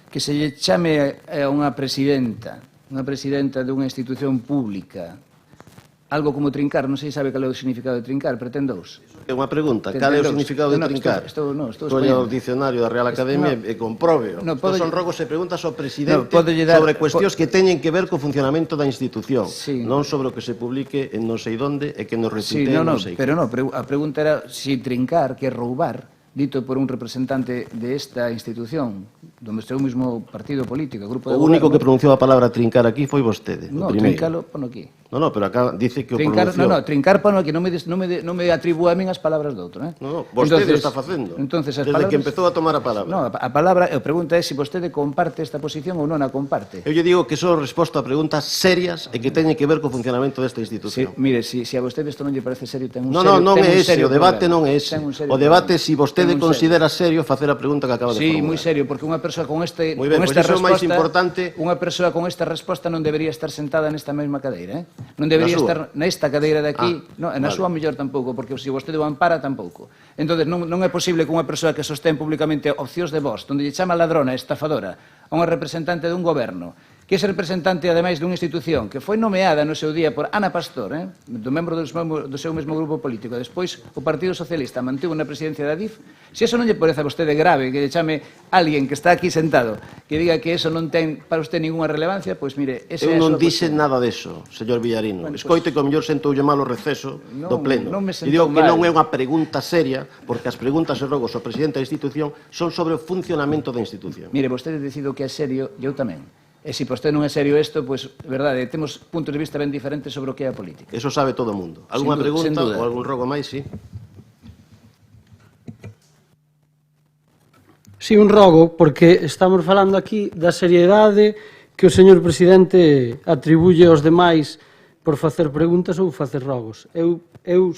S: que se lle chame a unha presidenta dunha institución pública, algo como trincar, non sei sabe cal é o significado de trincar, pretendous?
A: É unha pregunta, cal é o significado de trincar? Coño o dicionario da Real Academia e compróbeo. Estos son rogos e preguntas ao presidente sobre cuestións que teñen que ver co funcionamento da institución, non sobre o que se publique en non sei onde e que nos retuitee non sei.
S: Pero non, a pregunta era se trincar, que é roubar, dito por un representante de esta institución, do seu mismo partido político, grupo de
A: goberno. O único que pronunciou a palabra trincar aquí foi vostede.
S: Non, trincalo, pono aquí.
A: Non, pero acá dice que o pronunciou.
S: Non, trincar pono aquí, non me atribúa a min as palabras do outro.
A: Non, vostede está facendo. Desde que empezou a tomar a palabra.
S: Non, a palabra, a pregunta é se vostede comparte esta posición ou non a comparte.
A: Eu lle digo que só resposto a preguntas serias e que teñen que ver co funcionamento desta institución.
S: Mire, se a vostede isto non lle parece serio, ten un
A: serio problema. Non é ese, o debate non é ese. O debate é se vostede considera serio facer a pregunta que acaba de formular.
S: Sí, moi serio, porque unha persoa con esta
A: resposta,
S: unha persoa con esta resposta non debería estar sentada nesta mesma cadeira, non debería estar nesta cadeira de aquí, na súa mellor tampouco, porque se vostede o ampara tampouco. Entón, non é posible que unha persoa que sostén públicamente opcións de voz, onde lle chama ladrona, estafadora, a unha representante dun goberno, que é representante, ademais, dunha institución que foi nomeada no seu día por Ana Pastor, do membro do seu mesmo grupo político. Despois, o Partido Socialista mantivo na presidencia da DIF. Se iso non lle parece a vostede grave, que lle chame alguén que está aquí sentado, que diga que iso non ten para usted ninguna relevancia, pois, mire, ese é
A: eu non dixe nada deso, señor Villarino. Escoite que o mellor sentoulle mal o receso do pleno. E digo que non é unha pregunta seria, porque as preguntas e rogos ao presidente da institución son sobre o funcionamento da institución.
S: Mire, vostede decidiu que é serio, e eu tamén. E se vostede non é serio isto, pois, verdade, temos puntos de vista ben diferentes sobre o que é a política.
A: Eso sabe todo o mundo. Alguna pregunta ou algún rogo máis, sí?
K: Si, un rogo, porque estamos falando aquí da seriedade que o señor presidente atribuye aos demais por facer preguntas ou facer rogos. Eu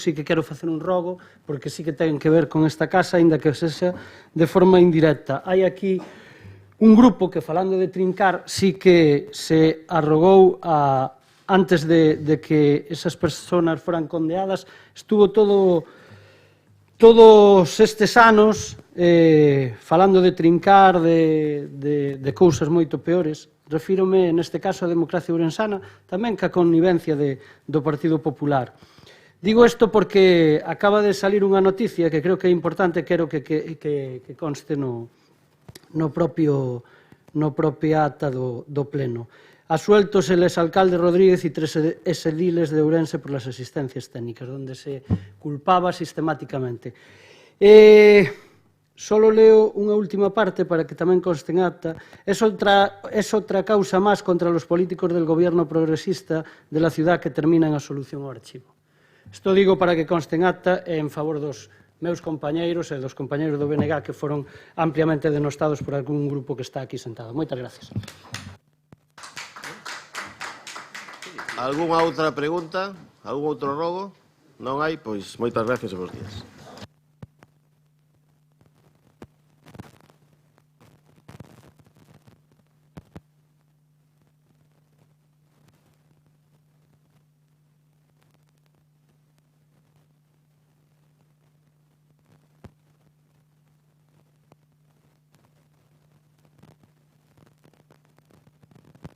K: sí que quero facer un rogo, porque sí que ten que ver con esta casa, aínda que sexa de forma indirecta. Hai aquí un grupo que, falando de trincar, sí que se arrogou antes de que esas persoas foran condeadas, estuvo todos estes anos falando de trincar, de cousas moito peores. Refírome, neste caso, a democracia ourensana, tamén ca connivencia do Partido Popular. Digo isto porque acaba de salir unha noticia que creo que é importante, quero que conste no propio ata do Pleno. Asueltos el exalcalde Rodríguez e 3 exediles de Ourense por las asistencias técnicas, donde se culpaba sistemáticamente. Solo leo unha última parte para que tamén conste en acta. Es otra causa más contra los políticos del gobierno progresista de la ciudad que termina en a solución ao archivo. Isto digo para que conste en acta en favor dos meus compañeiros e dos compañeiros do BNG que foron ampliamente denostados por algún grupo que está aquí sentado. Moitas gracias.
A: Algúnha outra pregunta? Algún outro rogo? Non hai? Pois moitas gracias e bons días.